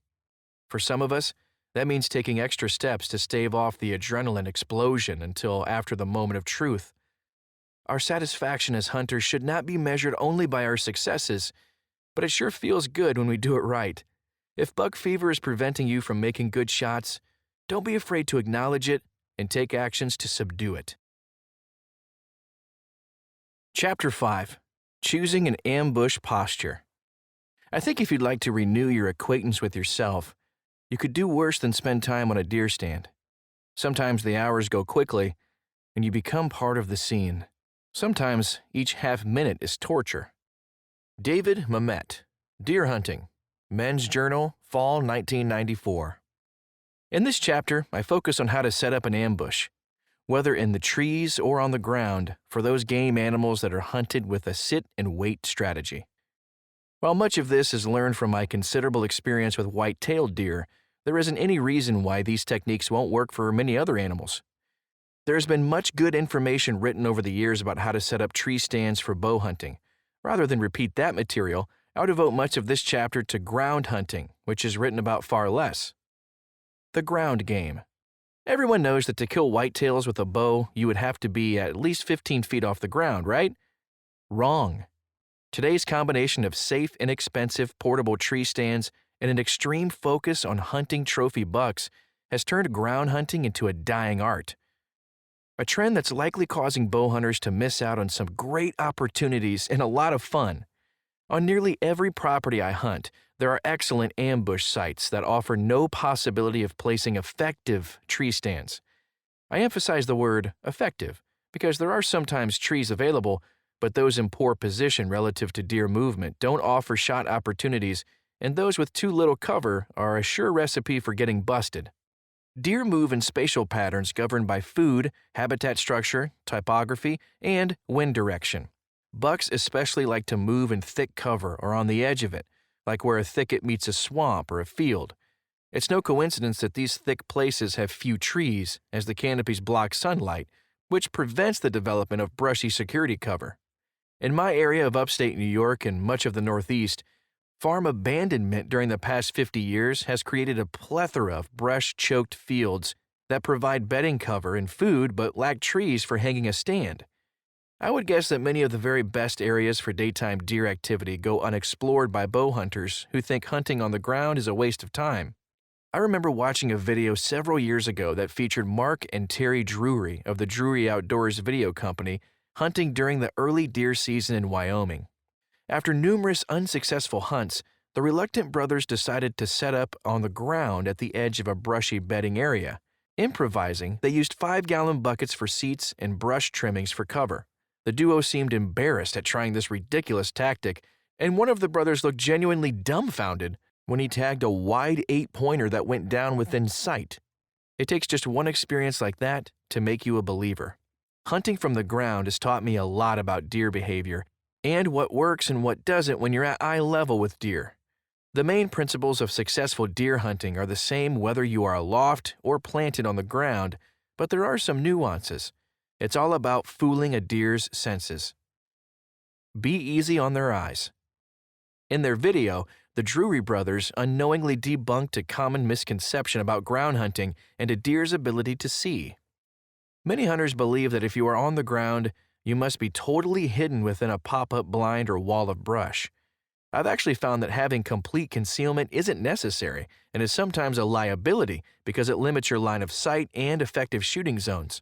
For some of us, that means taking extra steps to stave off the adrenaline explosion until after the moment of truth. Our satisfaction as hunters should not be measured only by our successes, but it sure feels good when we do it right. If buck fever is preventing you from making good shots, don't be afraid to acknowledge it and take actions to subdue it. Chapter 5. Choosing an Ambush Posture. I think if you'd like to renew your acquaintance with yourself, you could do worse than spend time on a deer stand. Sometimes the hours go quickly, and you become part of the scene. Sometimes each half-minute is torture. David Mamet, Deer Hunting, Men's Journal, Fall 1994. In this chapter, I focus on how to set up an ambush. whether in the trees or on the ground, for those game animals that are hunted with a sit-and-wait strategy. While much of this is learned from my considerable experience with white-tailed deer, there isn't any reason why these techniques won't work for many other animals. There has been much good information written over the years about how to set up tree stands for bow hunting. Rather than repeat that material, I'll devote much of this chapter to ground hunting, which is written about far less. The ground game. Everyone knows that to kill whitetails with a bow, you would have to be at least 15 feet off the ground, right? Wrong. Today's combination of safe, inexpensive, portable tree stands and an extreme focus on hunting trophy bucks has turned ground hunting into a dying art. A trend that's likely causing bow hunters to miss out on some great opportunities and a lot of fun. On nearly every property I hunt, there are excellent ambush sites that offer no possibility of placing effective tree stands. I emphasize the word effective because there are sometimes trees available, but those in poor position relative to deer movement don't offer shot opportunities, and those with too little cover are a sure recipe for getting busted. Deer move in spatial patterns governed by food, habitat structure, topography, and wind direction. Bucks especially like to move in thick cover or on the edge of it, like where a thicket meets a swamp or a field. It's no coincidence that these thick places have few trees, as the canopies block sunlight, which prevents the development of brushy security cover. In my area of upstate New York and much of the Northeast, farm abandonment during the past 50 years has created a plethora of brush-choked fields that provide bedding cover and food but lack trees for hanging a stand. I would guess that many of the very best areas for daytime deer activity go unexplored by bow hunters who think hunting on the ground is a waste of time. I remember watching a video several years ago that featured Mark and Terry Drury of the Drury Outdoors video company hunting during the early deer season in Wyoming. After numerous unsuccessful hunts, the reluctant brothers decided to set up on the ground at the edge of a brushy bedding area. Improvising, they used 5-gallon buckets for seats and brush trimmings for cover. The duo seemed embarrassed at trying this ridiculous tactic, and one of the brothers looked genuinely dumbfounded when he tagged a wide 8-pointer that went down within sight. It takes just one experience like that to make you a believer. Hunting from the ground has taught me a lot about deer behavior and what works and what doesn't when you're at eye level with deer. The main principles of successful deer hunting are the same whether you are aloft or planted on the ground, but there are some nuances. It's all about fooling a deer's senses. Be easy on their eyes. In their video, the Drury brothers unknowingly debunked a common misconception about ground hunting and a deer's ability to see. Many hunters believe that if you are on the ground, you must be totally hidden within a pop-up blind or wall of brush. I've actually found that having complete concealment isn't necessary and is sometimes a liability because it limits your line of sight and effective shooting zones.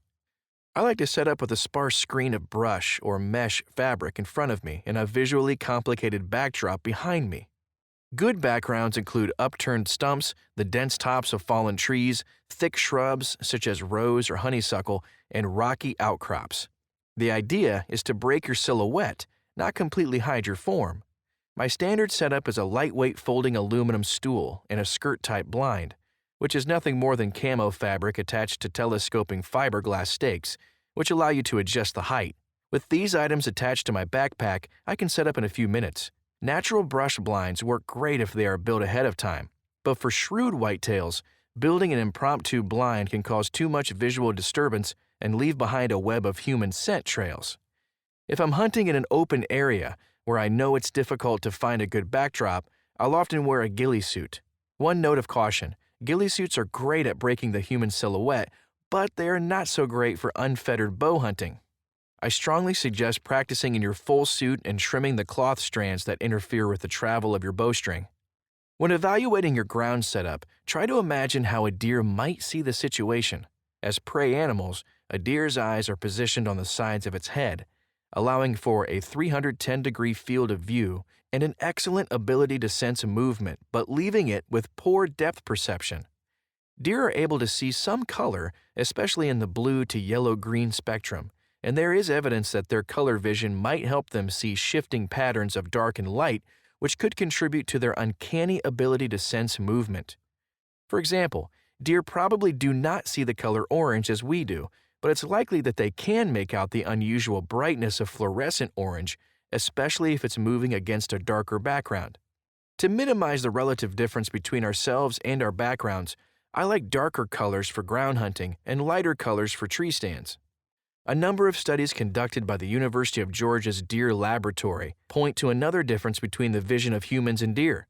I like to set up with a sparse screen of brush or mesh fabric in front of me and a visually complicated backdrop behind me. Good backgrounds include upturned stumps, the dense tops of fallen trees, thick shrubs such as rose or honeysuckle, and rocky outcrops. The idea is to break your silhouette, not completely hide your form. My standard setup is a lightweight folding aluminum stool and a skirt-type blind, which is nothing more than camo fabric attached to telescoping fiberglass stakes, which allow you to adjust the height. With these items attached to my backpack, I can set up in a few minutes. Natural brush blinds work great if they are built ahead of time, but for shrewd whitetails, building an impromptu blind can cause too much visual disturbance and leave behind a web of human scent trails. If I'm hunting in an open area where I know it's difficult to find a good backdrop, I'll often wear a ghillie suit. One note of caution, ghillie suits are great at breaking the human silhouette, but they are not so great for unfettered bow hunting. I strongly suggest practicing in your full suit and trimming the cloth strands that interfere with the travel of your bowstring. When evaluating your ground setup, try to imagine how a deer might see the situation. As prey animals, a deer's eyes are positioned on the sides of its head, allowing for a 310-degree field of view and an excellent ability to sense movement, but leaving it with poor depth perception. Deer are able to see some color, especially in the blue to yellow-green spectrum, and there is evidence that their color vision might help them see shifting patterns of dark and light, which could contribute to their uncanny ability to sense movement. For example, deer probably do not see the color orange as we do, but it's likely that they can make out the unusual brightness of fluorescent orange, especially if it's moving against a darker background. To minimize the relative difference between ourselves and our backgrounds, I like darker colors for ground hunting and lighter colors for tree stands. A number of studies conducted by the University of Georgia's Deer Laboratory point to another difference between the vision of humans and deer.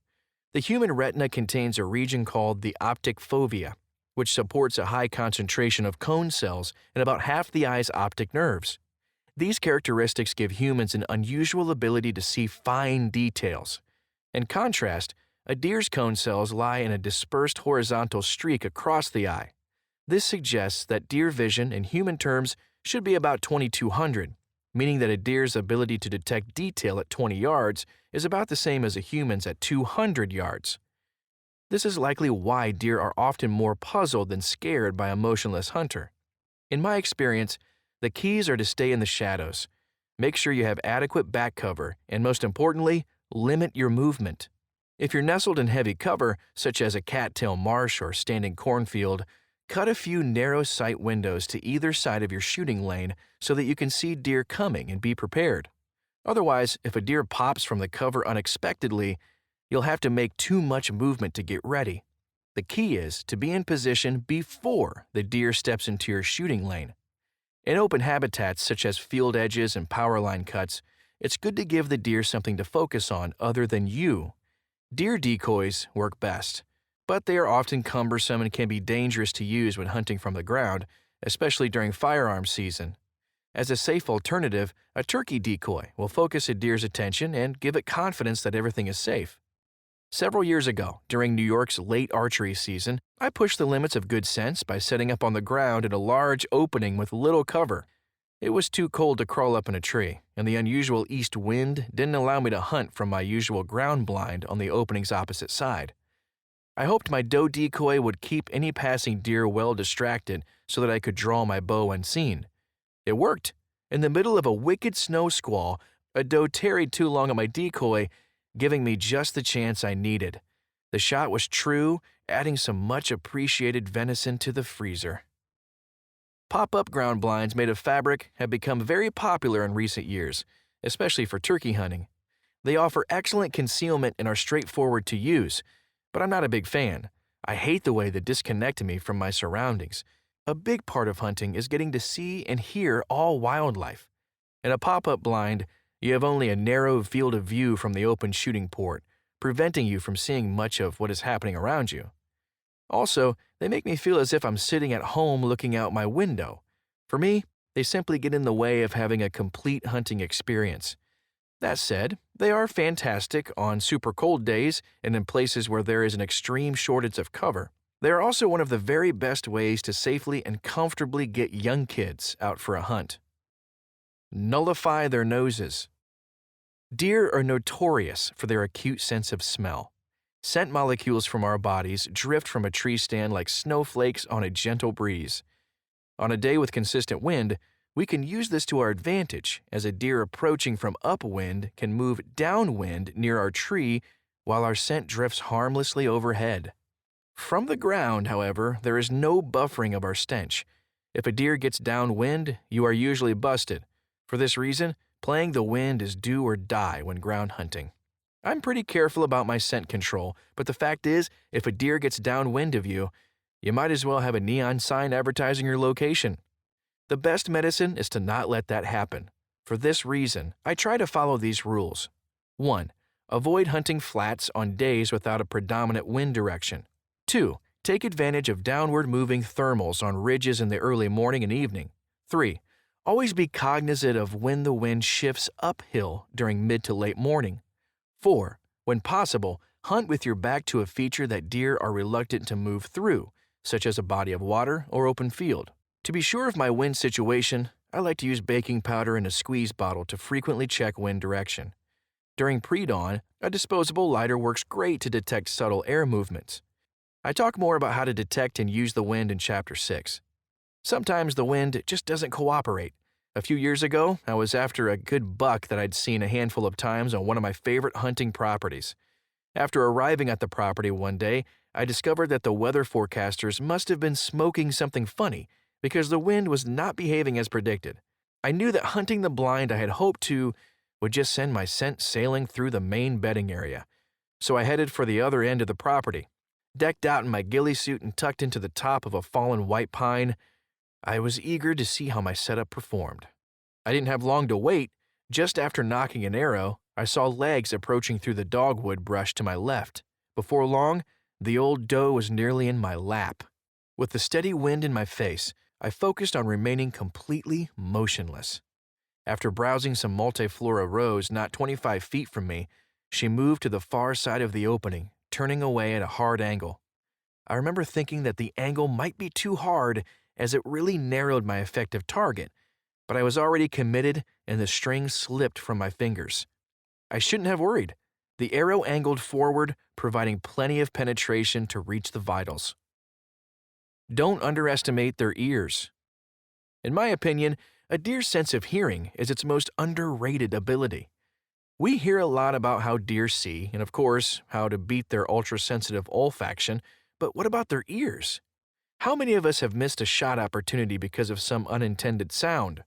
The human retina contains a region called the optic fovea, which supports a high concentration of cone cells in about half the eye's optic nerves. These characteristics give humans an unusual ability to see fine details. In contrast, a deer's cone cells lie in a dispersed horizontal streak across the eye. This suggests that deer vision in human terms should be about 2200, meaning that a deer's ability to detect detail at 20 yards is about the same as a human's at 200 yards. This is likely why deer are often more puzzled than scared by a motionless hunter. In my experience, the keys are to stay in the shadows. Make sure you have adequate back cover, and most importantly, limit your movement. If you're nestled in heavy cover, such as a cattail marsh or standing cornfield, cut a few narrow sight windows to either side of your shooting lane so that you can see deer coming and be prepared. Otherwise, if a deer pops from the cover unexpectedly, you'll have to make too much movement to get ready. The key is to be in position before the deer steps into your shooting lane. In open habitats such as field edges and power line cuts, it's good to give the deer something to focus on other than you. Deer decoys work best, but they are often cumbersome and can be dangerous to use when hunting from the ground, especially during firearms season. As a safe alternative, a turkey decoy will focus a deer's attention and give it confidence that everything is safe. Several years ago, during New York's late archery season, I pushed the limits of good sense by setting up on the ground in a large opening with little cover. It was too cold to crawl up in a tree, and the unusual east wind didn't allow me to hunt from my usual ground blind on the opening's opposite side. I hoped my doe decoy would keep any passing deer well distracted so that I could draw my bow unseen. It worked. In the middle of a wicked snow squall, a doe tarried too long at my decoy, giving me just the chance I needed. The shot was true, adding some much-appreciated venison to the freezer. Pop-up ground blinds made of fabric have become very popular in recent years, especially for turkey hunting. They offer excellent concealment and are straightforward to use, but I'm not a big fan. I hate the way they disconnect me from my surroundings. A big part of hunting is getting to see and hear all wildlife. In a pop-up blind, you have only a narrow field of view from the open shooting port, preventing you from seeing much of what is happening around you. Also, they make me feel as if I'm sitting at home looking out my window. For me, they simply get in the way of having a complete hunting experience. That said, they are fantastic on super cold days and in places where there is an extreme shortage of cover. They are also one of the very best ways to safely and comfortably get young kids out for a hunt. Nullify their noses. Deer are notorious for their acute sense of smell. Scent molecules from our bodies drift from a tree stand like snowflakes on a gentle breeze. On a day with consistent wind, we can use this to our advantage, as a deer approaching from upwind can move downwind near our tree while our scent drifts harmlessly overhead. From the ground, however, there is no buffering of our stench. If a deer gets downwind, you are usually busted. For this reason, playing the wind is do or die when ground hunting. I'm pretty careful about my scent control, but the fact is, if a deer gets downwind of you, you might as well have a neon sign advertising your location. The best medicine is to not let that happen. For this reason, I try to follow these rules. 1. Avoid hunting flats on days without a predominant wind direction. 2. Take advantage of downward moving thermals on ridges in the early morning and evening. 3. Always be cognizant of when the wind shifts uphill during mid to late morning. 4. When possible, hunt with your back to a feature that deer are reluctant to move through, such as a body of water or open field. To be sure of my wind situation, I like to use baking powder in a squeeze bottle to frequently check wind direction. During pre-dawn, a disposable lighter works great to detect subtle air movements. I talk more about how to detect and use the wind in Chapter 6. Sometimes the wind just doesn't cooperate. A few years ago, I was after a good buck that I'd seen a handful of times on one of my favorite hunting properties. After arriving at the property one day, I discovered that the weather forecasters must have been smoking something funny, because the wind was not behaving as predicted. I knew that hunting the blind I had hoped to would just send my scent sailing through the main bedding area, so I headed for the other end of the property. Decked out in my ghillie suit and tucked into the top of a fallen white pine, I was eager to see how my setup performed. I didn't have long to wait. Just after knocking an arrow, I saw legs approaching through the dogwood brush to my left. Before long, the old doe was nearly in my lap. With the steady wind in my face, I focused on remaining completely motionless. After browsing some multiflora rows not 25 feet from me, she moved to the far side of the opening, turning away at a hard angle. I remember thinking that the angle might be too hard as it really narrowed my effective target, but I was already committed and the string slipped from my fingers. I shouldn't have worried. The arrow angled forward, providing plenty of penetration to reach the vitals. Don't underestimate their ears. In my opinion, a deer's sense of hearing is its most underrated ability. We hear a lot about how deer see, and of course, how to beat their ultra-sensitive olfaction, but what about their ears? How many of us have missed a shot opportunity because of some unintended sound?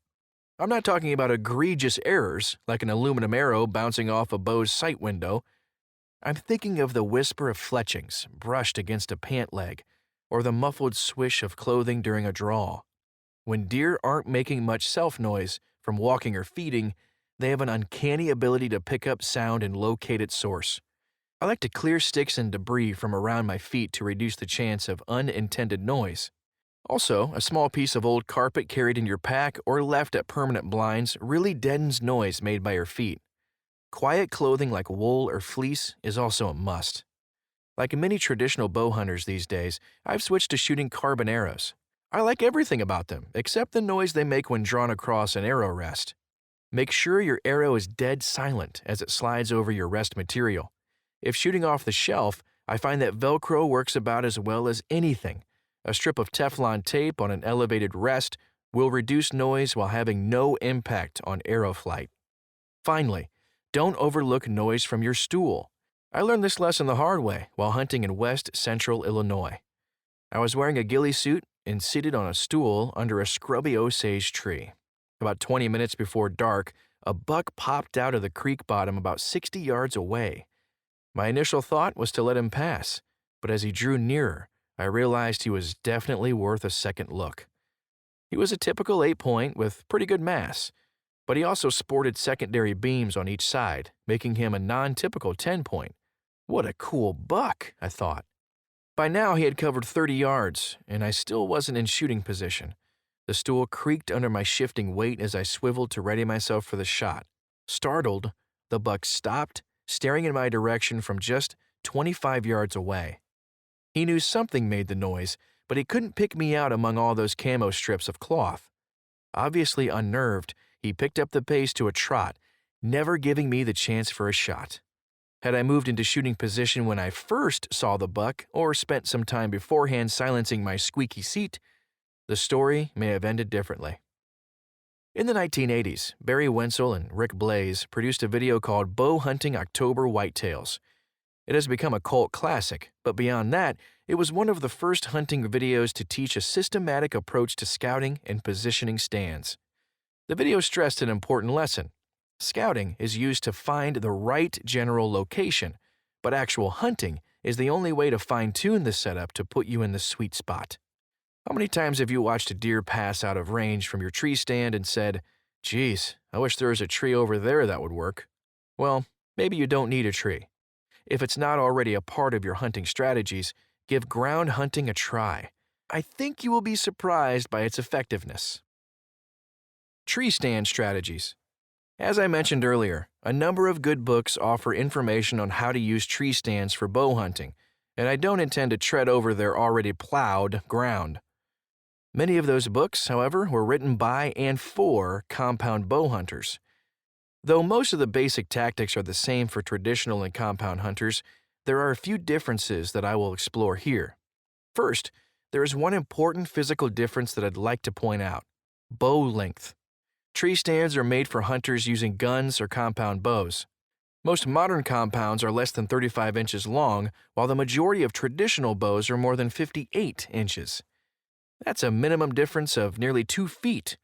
I'm not talking about egregious errors, like an aluminum arrow bouncing off a bow's sight window. I'm thinking of the whisper of fletchings brushed against a pant leg, or the muffled swish of clothing during a draw. When deer aren't making much self-noise from walking or feeding, they have an uncanny ability to pick up sound and locate its source. I like to clear sticks and debris from around my feet to reduce the chance of unintended noise. Also, a small piece of old carpet carried in your pack or left at permanent blinds really deadens noise made by your feet. Quiet clothing like wool or fleece is also a must. Like many traditional bow hunters these days, I've switched to shooting carbon arrows. I like everything about them, except the noise they make when drawn across an arrow rest. Make sure your arrow is dead silent as it slides over your rest material. If shooting off the shelf, I find that Velcro works about as well as anything. A strip of Teflon tape on an elevated rest will reduce noise while having no impact on arrow flight. Finally, don't overlook noise from your stool. I learned this lesson the hard way while hunting in West Central Illinois. I was wearing a ghillie suit and seated on a stool under a scrubby osage tree. About 20 minutes before dark, a buck popped out of the creek bottom about 60 yards away. My initial thought was to let him pass, but as he drew nearer, I realized he was definitely worth a second look. He was a typical 8-point with pretty good mass, but he also sported secondary beams on each side, making him a non-typical 10-point. What a cool buck, I thought. By now he had covered 30 yards, and I still wasn't in shooting position. The stool creaked under my shifting weight as I swiveled to ready myself for the shot. Startled, the buck stopped, staring in my direction from just 25 yards away. He knew something made the noise, but he couldn't pick me out among all those camo strips of cloth. Obviously unnerved, he picked up the pace to a trot, never giving me the chance for a shot. Had I moved into shooting position when I first saw the buck, or spent some time beforehand silencing my squeaky seat, the story may have ended differently. In the 1980s, Barry Wenzel and Rick Blaze produced a video called Bow Hunting October Whitetails. It has become a cult classic, but beyond that, it was one of the first hunting videos to teach a systematic approach to scouting and positioning stands. The video stressed an important lesson. Scouting is used to find the right general location, but actual hunting is the only way to fine-tune the setup to put you in the sweet spot. How many times have you watched a deer pass out of range from your tree stand and said, "Geez, I wish there was a tree over there that would work"? Well, maybe you don't need a tree. If it's not already a part of your hunting strategies, give ground hunting a try. I think you will be surprised by its effectiveness. Tree stand strategies. As I mentioned earlier, a number of good books offer information on how to use tree stands for bow hunting, and I don't intend to tread over their already plowed ground. Many of those books, however, were written by and for compound bow hunters. Though most of the basic tactics are the same for traditional and compound hunters, there are a few differences that I will explore here. First, there is one important physical difference that I'd like to point out: bow length. Tree stands are made for hunters using guns or compound bows. Most modern compounds are less than 35 inches long, while the majority of traditional bows are more than 58 inches. That's a minimum difference of nearly 2 feet.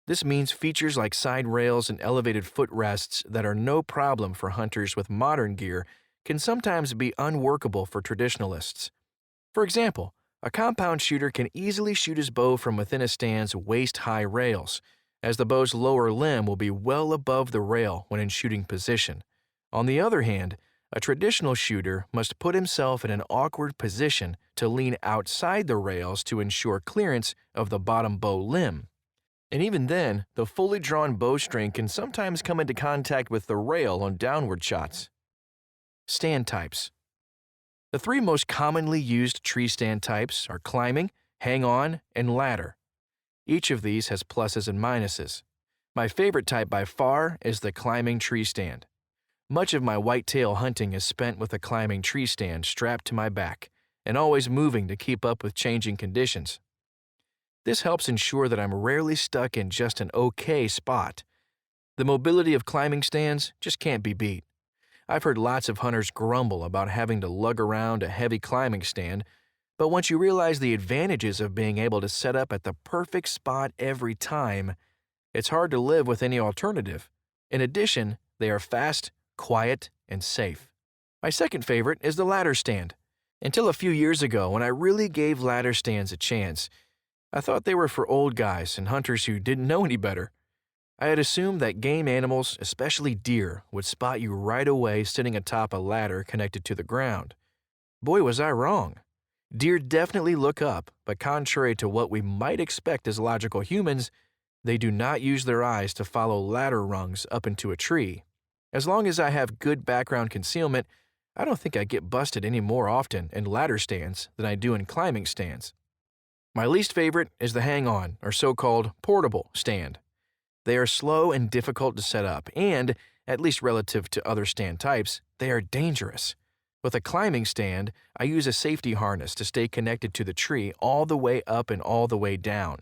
This means features like side rails and elevated footrests that are no problem for hunters with modern gear can sometimes be unworkable for traditionalists. For example, a compound shooter can easily shoot his bow from within a stand's waist-high rails, as the bow's lower limb will be well above the rail when in shooting position. On the other hand, a traditional shooter must put himself in an awkward position to lean outside the rails to ensure clearance of the bottom bow limb. And even then, the fully drawn bowstring can sometimes come into contact with the rail on downward shots. Stand types. The 3 most commonly used tree stand types are climbing, hang-on, and ladder. Each of these has pluses and minuses. My favorite type by far is the climbing tree stand. Much of my whitetail hunting is spent with a climbing tree stand strapped to my back and always moving to keep up with changing conditions. This helps ensure that I'm rarely stuck in just an okay spot. The mobility of climbing stands just can't be beat. I've heard lots of hunters grumble about having to lug around a heavy climbing stand, but once you realize the advantages of being able to set up at the perfect spot every time, it's hard to live with any alternative. In addition, they are fast, quiet, and safe. My second favorite is the ladder stand. Until a few years ago, when I really gave ladder stands a chance, I thought they were for old guys and hunters who didn't know any better. I had assumed that game animals, especially deer, would spot you right away sitting atop a ladder connected to the ground. Boy, was I wrong. Deer definitely look up, but contrary to what we might expect as logical humans, they do not use their eyes to follow ladder rungs up into a tree. As long as I have good background concealment, I don't think I get busted any more often in ladder stands than I do in climbing stands. My least favorite is the hang-on, or so-called portable stand. They are slow and difficult to set up, and, at least relative to other stand types, they are dangerous. With a climbing stand, I use a safety harness to stay connected to the tree all the way up and all the way down.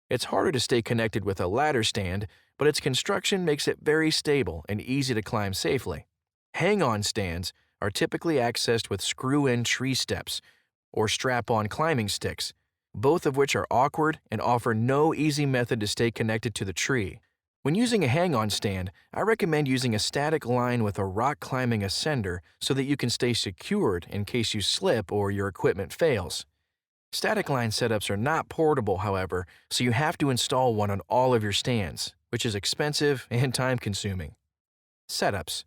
It's harder to stay connected with a ladder stand, but its construction makes it very stable and easy to climb safely. Hang-on stands are typically accessed with screw-in tree steps or strap-on climbing sticks, both of which are awkward and offer no easy method to stay connected to the tree. When using a hang-on stand, I recommend using a static line with a rock climbing ascender so that you can stay secured in case you slip or your equipment fails. Static line setups are not portable, however, so you have to install one on all of your stands, which is expensive and time-consuming. Setups.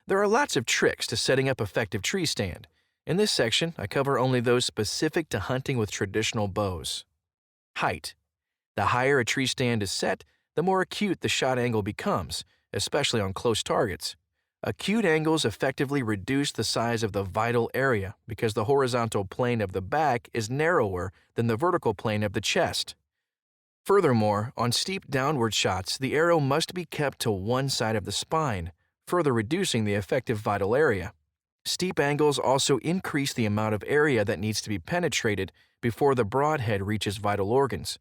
There are lots of tricks to setting up effective tree stand. In this section, I cover only those specific to hunting with traditional bows. Height. The higher a tree stand is set, the more acute the shot angle becomes, especially on close targets. Acute angles effectively reduce the size of the vital area because the horizontal plane of the back is narrower than the vertical plane of the chest. Furthermore, on steep downward shots, the arrow must be kept to one side of the spine, further reducing the effective vital area. Steep angles also increase the amount of area that needs to be penetrated before the broadhead reaches vital organs.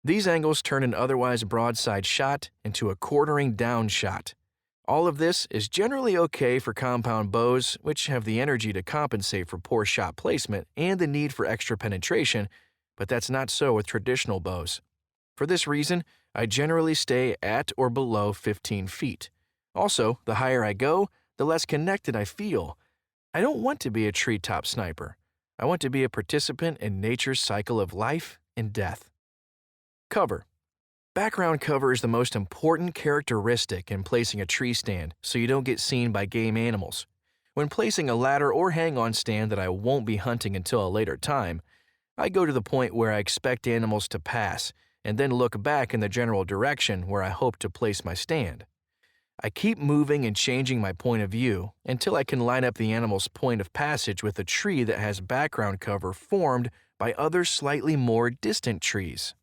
These angles turn an otherwise broadside shot into a quartering down shot. All of this is generally okay for compound bows, which have the energy to compensate for poor shot placement and the need for extra penetration, but that's not so with traditional bows. For this reason, I generally stay at or below 15 feet. Also, the higher I go, the less connected I feel. I don't want to be a treetop sniper. I want to be a participant in nature's cycle of life and death. Cover. Background cover is the most important characteristic in placing a tree stand so you don't get seen by game animals. When placing a ladder or hang-on stand that I won't be hunting until a later time, I go to the point where I expect animals to pass and then look back in the general direction where I hope to place my stand. I keep moving and changing my point of view until I can line up the animal's point of passage with a tree that has background cover formed by other slightly more distant trees.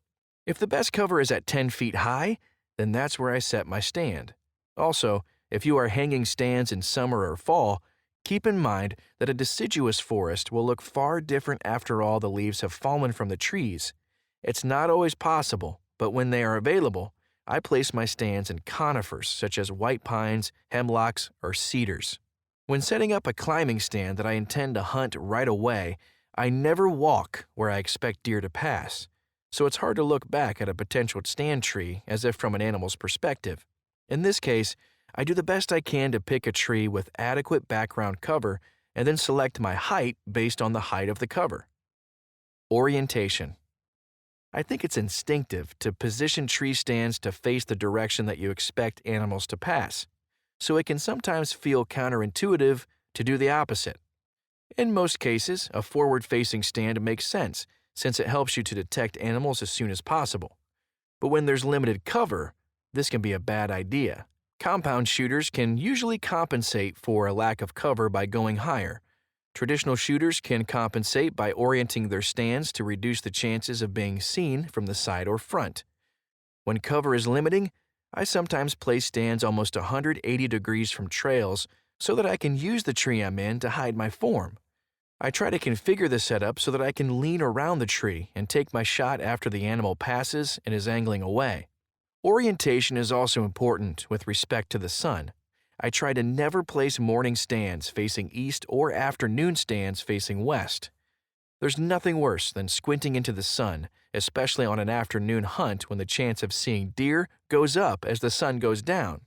If the best cover is at 10 feet high, then that's where I set my stand. Also, if you are hanging stands in summer or fall, keep in mind that a deciduous forest will look far different after all the leaves have fallen from the trees. It's not always possible, but when they are available, I place my stands in conifers such as white pines, hemlocks, or cedars. When setting up a climbing stand that I intend to hunt right away, I never walk where I expect deer to pass. so it's hard to look back at a potential stand tree as if from an animal's perspective. In this case, I do the best I can to pick a tree with adequate background cover and then select my height based on the height of the cover. Orientation. I think it's instinctive to position tree stands to face the direction that you expect animals to pass, so it can sometimes feel counterintuitive to do the opposite. In most cases, a forward-facing stand makes sense, since it helps you to detect animals as soon as possible. But when there's limited cover, this can be a bad idea. Compound shooters can usually compensate for a lack of cover by going higher. Traditional shooters can compensate by orienting their stands to reduce the chances of being seen from the side or front. When cover is limiting, I sometimes place stands almost 180 degrees from trails so that I can use the tree I'm in to hide my form. I try to configure the setup so that I can lean around the tree and take my shot after the animal passes and is angling away. Orientation is also important with respect to the sun. I try to never place morning stands facing east or afternoon stands facing west. There's nothing worse than squinting into the sun, especially on an afternoon hunt when the chance of seeing deer goes up as the sun goes down.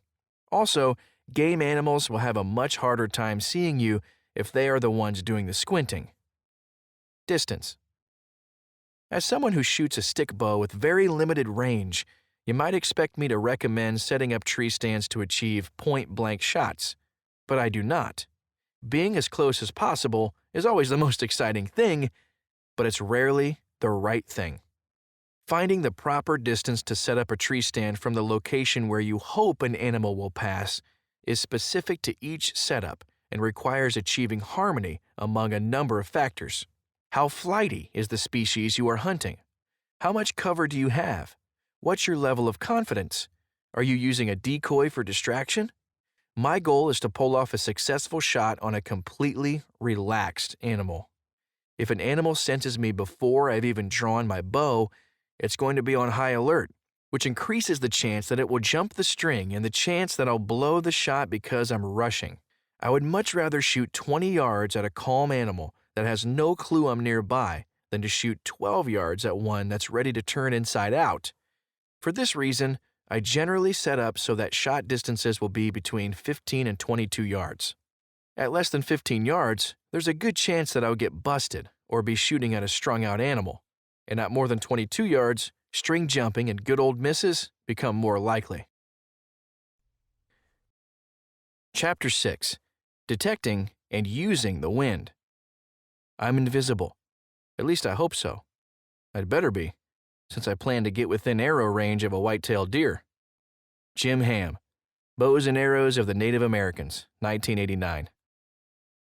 Also, game animals will have a much harder time seeing you if they are the ones doing the squinting. Distance. As someone who shoots a stick bow with very limited range, you might expect me to recommend setting up tree stands to achieve point-blank shots, but I do not. Being as close as possible is always the most exciting thing, but it's rarely the right thing. Finding the proper distance to set up a tree stand from the location where you hope an animal will pass is specific to each setup and requires achieving harmony among a number of factors. How flighty is the species you are hunting? How much cover do you have? What's your level of confidence? Are you using a decoy for distraction? My goal is to pull off a successful shot on a completely relaxed animal. If an animal senses me before I've even drawn my bow, it's going to be on high alert, which increases the chance that it will jump the string and the chance that I'll blow the shot because I'm rushing. I would much rather shoot 20 yards at a calm animal that has no clue I'm nearby than to shoot 12 yards at one that's ready to turn inside out. For this reason, I generally set up so that shot distances will be between 15 and 22 yards. At less than 15 yards, there's a good chance that I'll get busted or be shooting at a strung-out animal, and at more than 22 yards, string jumping and good old misses become more likely. Chapter 6. Detecting and Using the Wind. I'm invisible. At least I hope so. I'd better be, since I plan to get within arrow range of a white-tailed deer. Jim Ham, Bows and Arrows of the Native Americans, 1989.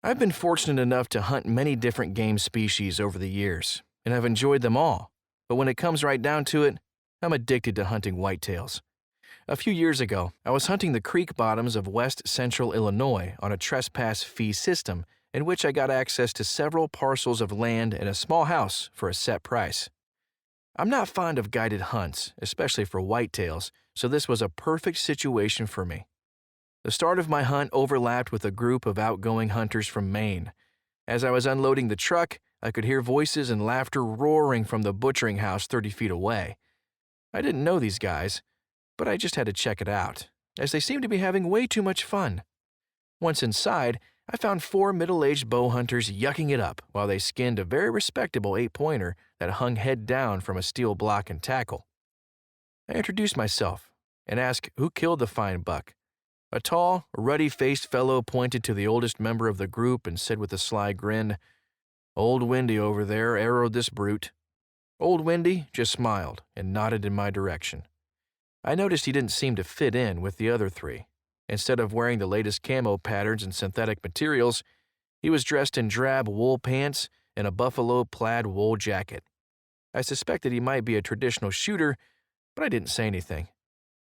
I've been fortunate enough to hunt many different game species over the years, and I've enjoyed them all, but when it comes right down to it, I'm addicted to hunting whitetails. A few years ago, I was hunting the creek bottoms of west central Illinois on a trespass fee system in which I got access to several parcels of land and a small house for a set price. I'm not fond of guided hunts, especially for whitetails, so this was a perfect situation for me. The start of my hunt overlapped with a group of outgoing hunters from Maine. As I was unloading the truck, I could hear voices and laughter roaring from the butchering house 30 feet away. I didn't know these guys, but I just had to check it out, as they seemed to be having way too much fun. Once inside, I found 4 middle-aged bow hunters yucking it up while they skinned a very respectable 8-pointer that hung head down from a steel block and tackle. I introduced myself and asked who killed the fine buck. A tall, ruddy-faced fellow pointed to the oldest member of the group and said with a sly grin, "Old Windy over there arrowed this brute." Old Windy just smiled and nodded in my direction. I noticed he didn't seem to fit in with the other 3. Instead of wearing the latest camo patterns and synthetic materials, he was dressed in drab wool pants and a buffalo plaid wool jacket. I suspected he might be a traditional shooter, but I didn't say anything.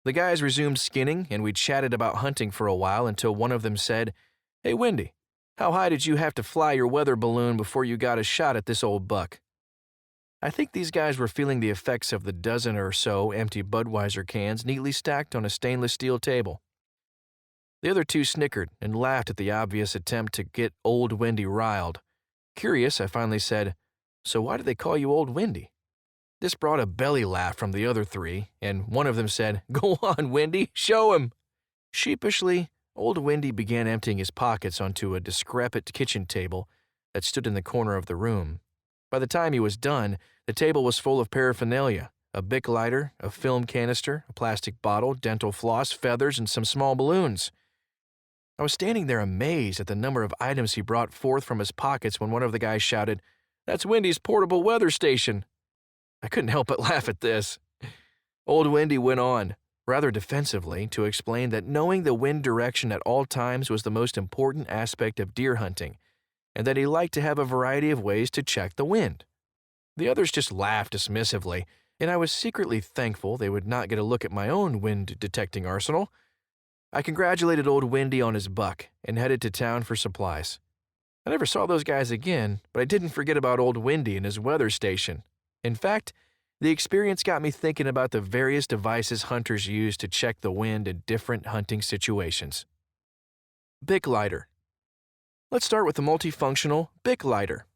The guys resumed skinning, and we chatted about hunting for a while until one of them said, "Hey, Windy, how high did you have to fly your weather balloon before you got a shot at this old buck?" I think these guys were feeling the effects of the dozen or so empty Budweiser cans neatly stacked on a stainless steel table. The other 2 snickered and laughed at the obvious attempt to get Old Windy riled. Curious, I finally said, "So why do they call you Old Windy?" This brought a belly laugh from the other three, and one of them said, "Go on, Windy, show him." Sheepishly, old Windy began emptying his pockets onto a decrepit kitchen table that stood in the corner of the room. By the time he was done, the table was full of paraphernalia: a Bic lighter, a film canister, a plastic bottle, dental floss, feathers, and some small balloons. I was standing there amazed at the number of items he brought forth from his pockets when one of the guys shouted, "That's Windy's portable weather station." I couldn't help but laugh at this. Old Windy went on, rather defensively, to explain that knowing the wind direction at all times was the most important aspect of deer hunting, and that he liked to have a variety of ways to check the wind. The others just laughed dismissively, and I was secretly thankful they would not get a look at my own wind-detecting arsenal. I congratulated old Windy on his buck and headed to town for supplies. I never saw those guys again, but I didn't forget about old Windy and his weather station. In fact, the experience got me thinking about the various devices hunters use to check the wind in different hunting situations. Bic lighter. Let's start with the multifunctional Bic lighter.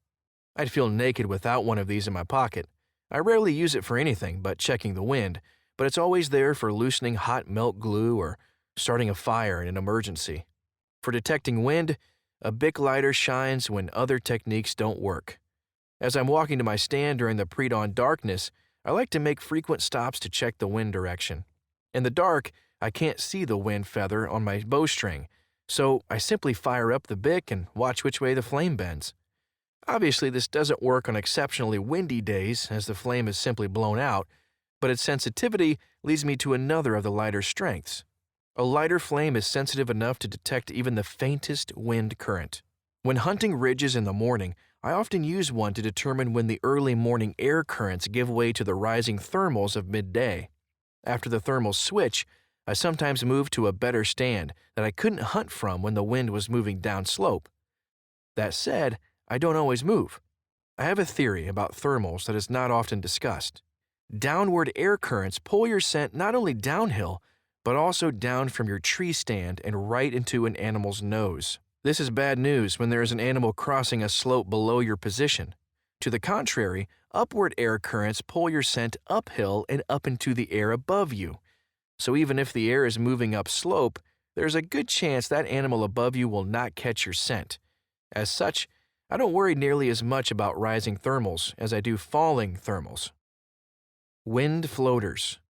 I'd feel naked without one of these in my pocket. I rarely use it for anything but checking the wind, but it's always there for loosening hot melt glue or starting a fire in an emergency. For detecting wind, a Bic lighter shines when other techniques don't work. As I'm walking to my stand during the pre-dawn darkness, I like to make frequent stops to check the wind direction. In the dark, I can't see the wind feather on my bowstring, so I simply fire up the Bic and watch which way the flame bends. Obviously, this doesn't work on exceptionally windy days, as the flame is simply blown out, but its sensitivity leads me to another of the lighter's strengths. A lighter flame is sensitive enough to detect even the faintest wind current. When hunting ridges in the morning, I often use one to determine when the early morning air currents give way to the rising thermals of midday. After the thermals switch, I sometimes move to a better stand that I couldn't hunt from when the wind was moving downslope. That said, I don't always move. I have a theory about thermals that is not often discussed. Downward air currents pull your scent not only downhill, but also down from your tree stand and right into an animal's nose. This is bad news when there is an animal crossing a slope below your position. To the contrary, upward air currents pull your scent uphill and up into the air above you. So even if the air is moving up slope, there's a good chance that animal above you will not catch your scent. As such, I don't worry nearly as much about rising thermals as I do falling thermals. Wind floaters.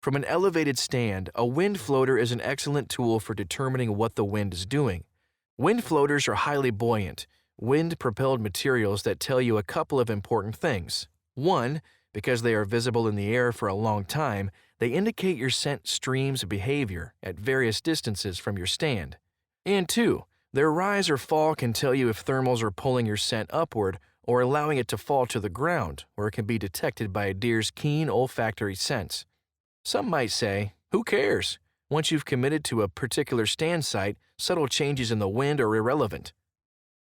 From an elevated stand, a wind floater is an excellent tool for determining what the wind is doing. Wind floaters are highly buoyant, wind-propelled materials that tell you a couple of important things. One, because they are visible in the air for a long time, they indicate your scent stream's behavior at various distances from your stand. And two, their rise or fall can tell you if thermals are pulling your scent upward or allowing it to fall to the ground, where it can be detected by a deer's keen olfactory sense. Some might say, who cares? Once you've committed to a particular stand site, subtle changes in the wind are irrelevant.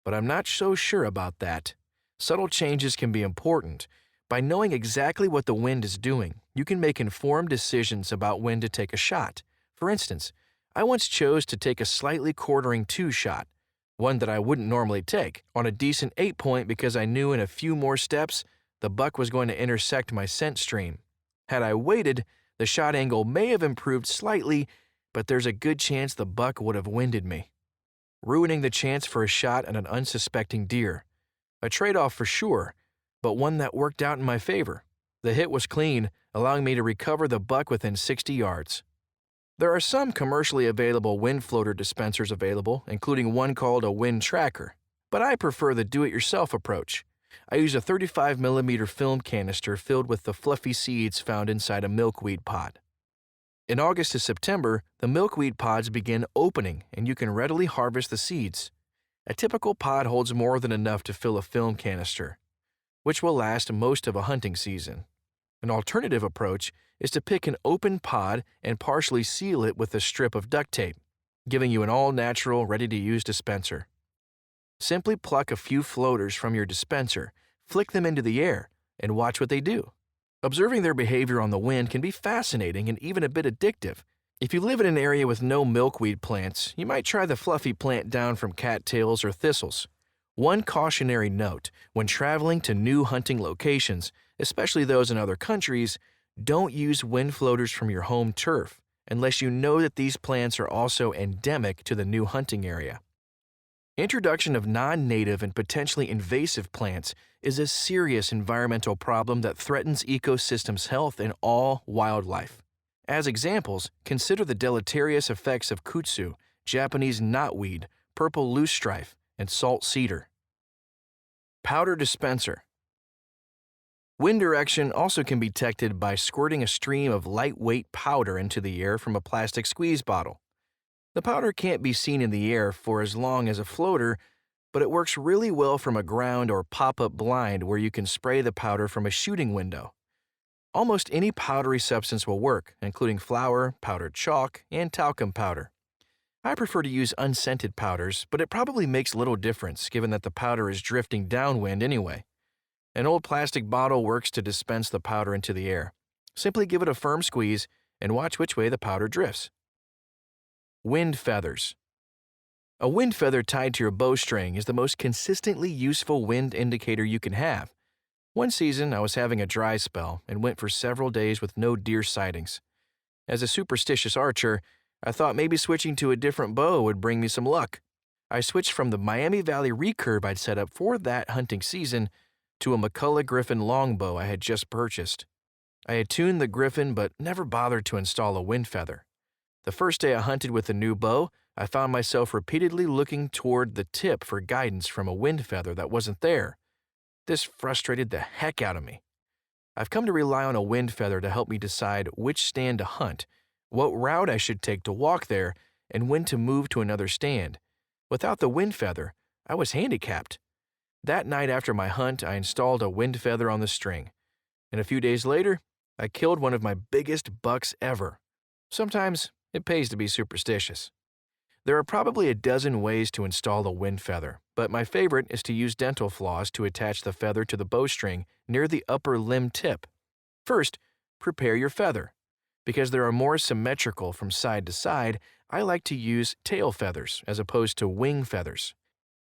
But I'm not so sure about that. Subtle changes can be important. By knowing exactly what the wind is doing, you can make informed decisions about when to take a shot. For instance, I once chose to take a slightly quartering 2 shot, one that I wouldn't normally take, on a decent 8-point because I knew in a few more steps the buck was going to intersect my scent stream. Had I waited, the shot angle may have improved slightly, but there's a good chance the buck would have winded me, ruining the chance for a shot at an unsuspecting deer. A trade-off for sure, but one that worked out in my favor. The hit was clean, allowing me to recover the buck within 60 yards. There are some commercially available wind floater dispensers available, including one called a wind tracker, but I prefer the do-it-yourself approach. I use a 35mm film canister filled with the fluffy seeds found inside a milkweed pod. In August to September, the milkweed pods begin opening and you can readily harvest the seeds. A typical pod holds more than enough to fill a film canister, which will last most of a hunting season. An alternative approach is to pick an open pod and partially seal it with a strip of duct tape, giving you an all-natural, ready-to-use dispenser. Simply pluck a few floaters from your dispenser, flick them into the air, and watch what they do. Observing their behavior on the wind can be fascinating and even a bit addictive. If you live in an area with no milkweed plants, you might try the fluffy plant down from cattails or thistles. One cautionary note: when traveling to new hunting locations, especially those in other countries, don't use wind floaters from your home turf unless you know that these plants are also endemic to the new hunting area. Introduction of non-native and potentially invasive plants is a serious environmental problem that threatens ecosystems' health and all wildlife. As examples, consider the deleterious effects of kudzu, Japanese knotweed, purple loosestrife, and salt cedar. Powder dispenser. Wind direction also can be detected by squirting a stream of lightweight powder into the air from a plastic squeeze bottle. The powder can't be seen in the air for as long as a floater, but it works really well from a ground or pop-up blind where you can spray the powder from a shooting window. Almost any powdery substance will work, including flour, powdered chalk, and talcum powder. I prefer to use unscented powders, but it probably makes little difference given that the powder is drifting downwind anyway. An old plastic bottle works to dispense the powder into the air. Simply give it a firm squeeze and watch which way the powder drifts. Wind feathers. A wind feather tied to your bowstring is the most consistently useful wind indicator you can have. One season, I was having a dry spell and went for several days with no deer sightings. As a superstitious archer, I thought maybe switching to a different bow would bring me some luck. I switched from the Miami Valley recurve I'd set up for that hunting season to a McCullough Griffin longbow I had just purchased. I had tuned the Griffin but never bothered to install a wind feather. The first day I hunted with the new bow, I found myself repeatedly looking toward the tip for guidance from a wind feather that wasn't there. This frustrated the heck out of me. I've come to rely on a wind feather to help me decide which stand to hunt, what route I should take to walk there, and when to move to another stand. Without the wind feather, I was handicapped. That night after my hunt, I installed a wind feather on the string, and a few days later, I killed one of my biggest bucks ever. Sometimes it pays to be superstitious. There are probably a dozen ways to install a wind feather, but my favorite is to use dental floss to attach the feather to the bowstring near the upper limb tip. First, prepare your feather. Because they are more symmetrical from side to side, I like to use tail feathers as opposed to wing feathers.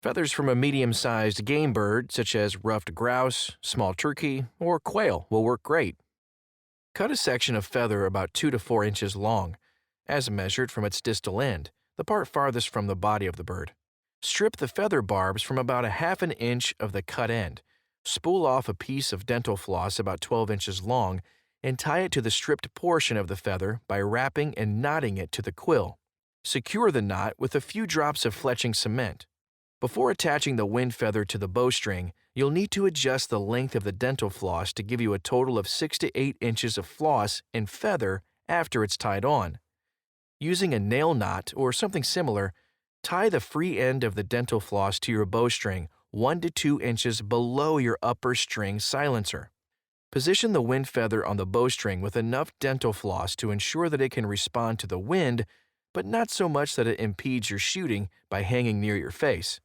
Feathers from a medium-sized game bird, such as ruffed grouse, small turkey, or quail, will work great. Cut a section of feather about 2 to 4 inches long, as measured from its distal end, the part farthest from the body of the bird. Strip the feather barbs from about 1/2 inch of the cut end. Spool off a piece of dental floss about 12 inches long and tie it to the stripped portion of the feather by wrapping and knotting it to the quill. Secure the knot with a few drops of fletching cement. Before attaching the wind feather to the bowstring, you'll need to adjust the length of the dental floss to give you a total of 6 to 8 inches of floss and feather after it's tied on. Using a nail knot or something similar, tie the free end of the dental floss to your bowstring 1 to 2 inches below your upper string silencer. Position the wind feather on the bowstring with enough dental floss to ensure that it can respond to the wind, but not so much that it impedes your shooting by hanging near your face.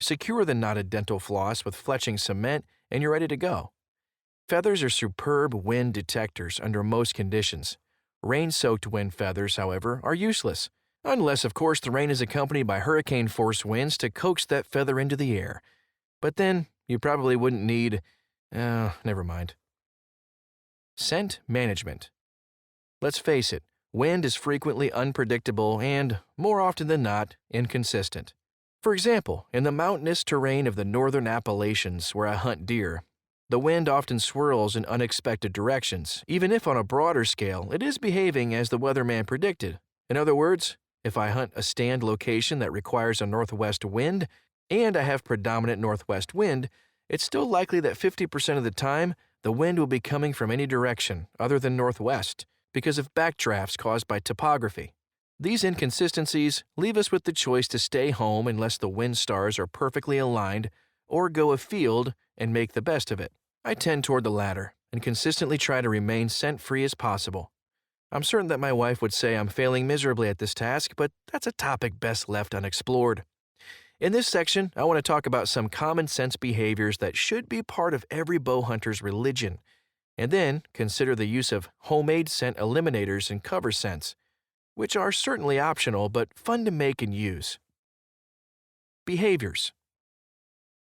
Secure the knotted dental floss with fletching cement and you're ready to go. Feathers are superb wind detectors under most conditions. Rain-soaked wind feathers, however, are useless, unless of course the rain is accompanied by hurricane-force winds to coax that feather into the air. But then you probably wouldn't need… never mind. Scent management. Let's face it, wind is frequently unpredictable and, more often than not, inconsistent. For example, in the mountainous terrain of the northern Appalachians where I hunt deer, the wind often swirls in unexpected directions, even if on a broader scale it is behaving as the weatherman predicted. In other words, if I hunt a stand location that requires a northwest wind and I have predominant northwest wind, it's still likely that 50% of the time the wind will be coming from any direction other than northwest because of backdrafts caused by topography. These inconsistencies leave us with the choice to stay home unless the wind stars are perfectly aligned or go afield and make the best of it. I tend toward the latter and consistently try to remain scent-free as possible. I'm certain that my wife would say I'm failing miserably at this task, but that's a topic best left unexplored. In this section, I want to talk about some common sense behaviors that should be part of every bow hunter's religion, and then consider the use of homemade scent eliminators and cover scents, which are certainly optional but fun to make and use. Behaviors.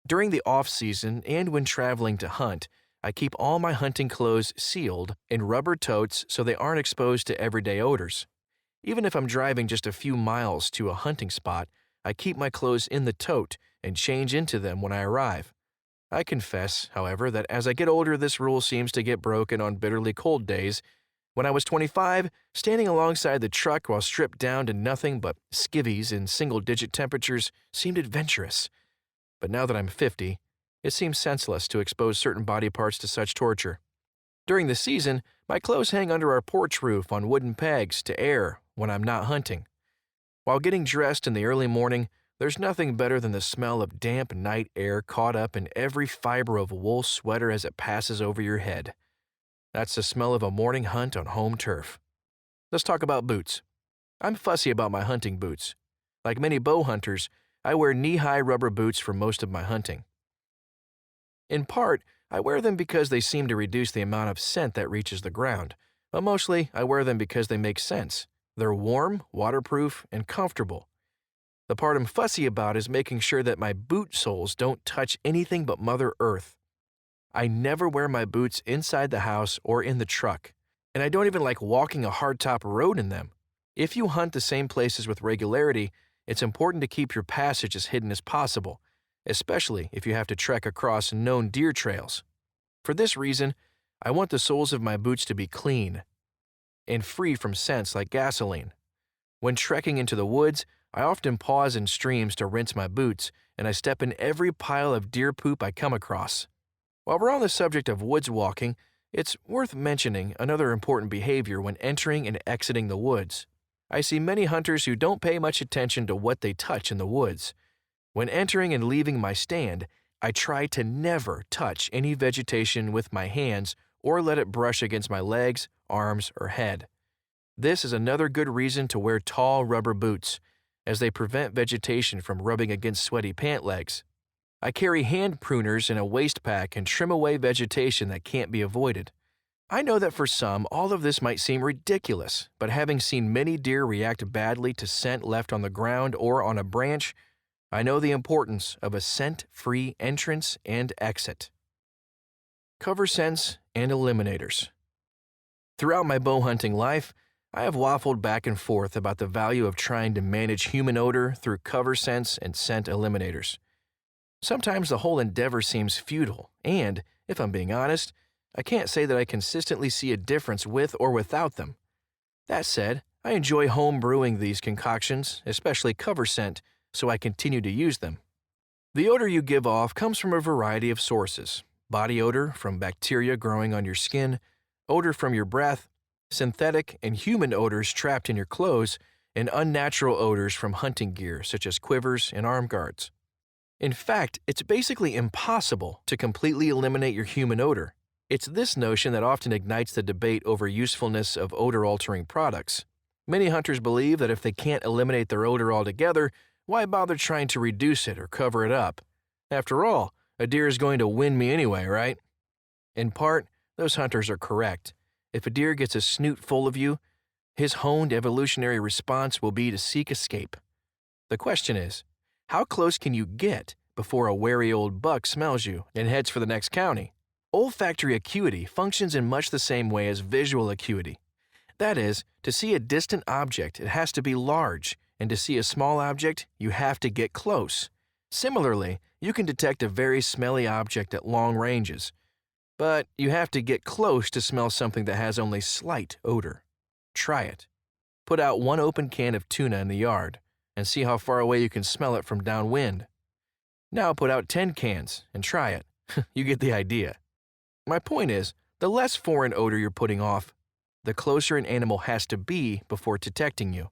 During the off-season and when traveling to hunt, I keep all my hunting clothes sealed in rubber totes so they aren't exposed to everyday odors. Even if I'm driving just a few miles to a hunting spot, I keep my clothes in the tote and change into them when I arrive. I confess, however, that as I get older, this rule seems to get broken on bitterly cold days. When I was 25, standing alongside the truck while stripped down to nothing but skivvies in single-digit temperatures seemed adventurous. But now that I'm 50, it seems senseless to expose certain body parts to such torture. During the season, my clothes hang under our porch roof on wooden pegs to air when I'm not hunting. While getting dressed in the early morning, there's nothing better than the smell of damp night air caught up in every fiber of wool sweater as it passes over your head. That's the smell of a morning hunt on home turf. Let's talk about boots. I'm fussy about my hunting boots. Like many bow hunters, I wear knee-high rubber boots for most of my hunting. In part, I wear them because they seem to reduce the amount of scent that reaches the ground, but mostly I wear them because they make sense. They're warm, waterproof, and comfortable. The part I'm fussy about is making sure that my boot soles don't touch anything but Mother Earth. I never wear my boots inside the house or in the truck, and I don't even like walking a hardtop road in them. If you hunt the same places with regularity, it's important to keep your passage as hidden as possible, especially if you have to trek across known deer trails. For this reason, I want the soles of my boots to be clean and free from scents like gasoline. When trekking into the woods, I often pause in streams to rinse my boots, and I step in every pile of deer poop I come across. While we're on the subject of woods walking, it's worth mentioning another important behavior when entering and exiting the woods. I see many hunters who don't pay much attention to what they touch in the woods. When entering and leaving my stand, I try to never touch any vegetation with my hands or let it brush against my legs, arms, or head. This is another good reason to wear tall rubber boots, as they prevent vegetation from rubbing against sweaty pant legs. I carry hand pruners in a waist pack and trim away vegetation that can't be avoided. I know that for some, all of this might seem ridiculous, but having seen many deer react badly to scent left on the ground or on a branch, I know the importance of a scent-free entrance and exit. Cover scents and eliminators. Throughout my bow hunting life, I have waffled back and forth about the value of trying to manage human odor through cover scents and scent eliminators. Sometimes the whole endeavor seems futile, and, if I'm being honest, I can't say that I consistently see a difference with or without them. That said, I enjoy home brewing these concoctions, especially cover scent, so I continue to use them. The odor you give off comes from a variety of sources: body odor from bacteria growing on your skin, odor from your breath, synthetic and human odors trapped in your clothes, and unnatural odors from hunting gear such as quivers and arm guards. In fact, it's basically impossible to completely eliminate your human odor. It's this notion that often ignites the debate over usefulness of odor-altering products. Many hunters believe that if they can't eliminate their odor altogether, why bother trying to reduce it or cover it up? After all, a deer is going to win me anyway, right? In part, those hunters are correct. If a deer gets a snoot full of you, his honed evolutionary response will be to seek escape. The question is, how close can you get before a wary old buck smells you and heads for the next county? Olfactory acuity functions in much the same way as visual acuity. That is, to see a distant object, it has to be large, and to see a small object, you have to get close. Similarly, you can detect a very smelly object at long ranges, but you have to get close to smell something that has only slight odor. Try it. Put out one open can of tuna in the yard and see how far away you can smell it from downwind. Now put out 10 cans and try it. You get the idea. My point is, the less foreign odor you're putting off, the closer an animal has to be before detecting you.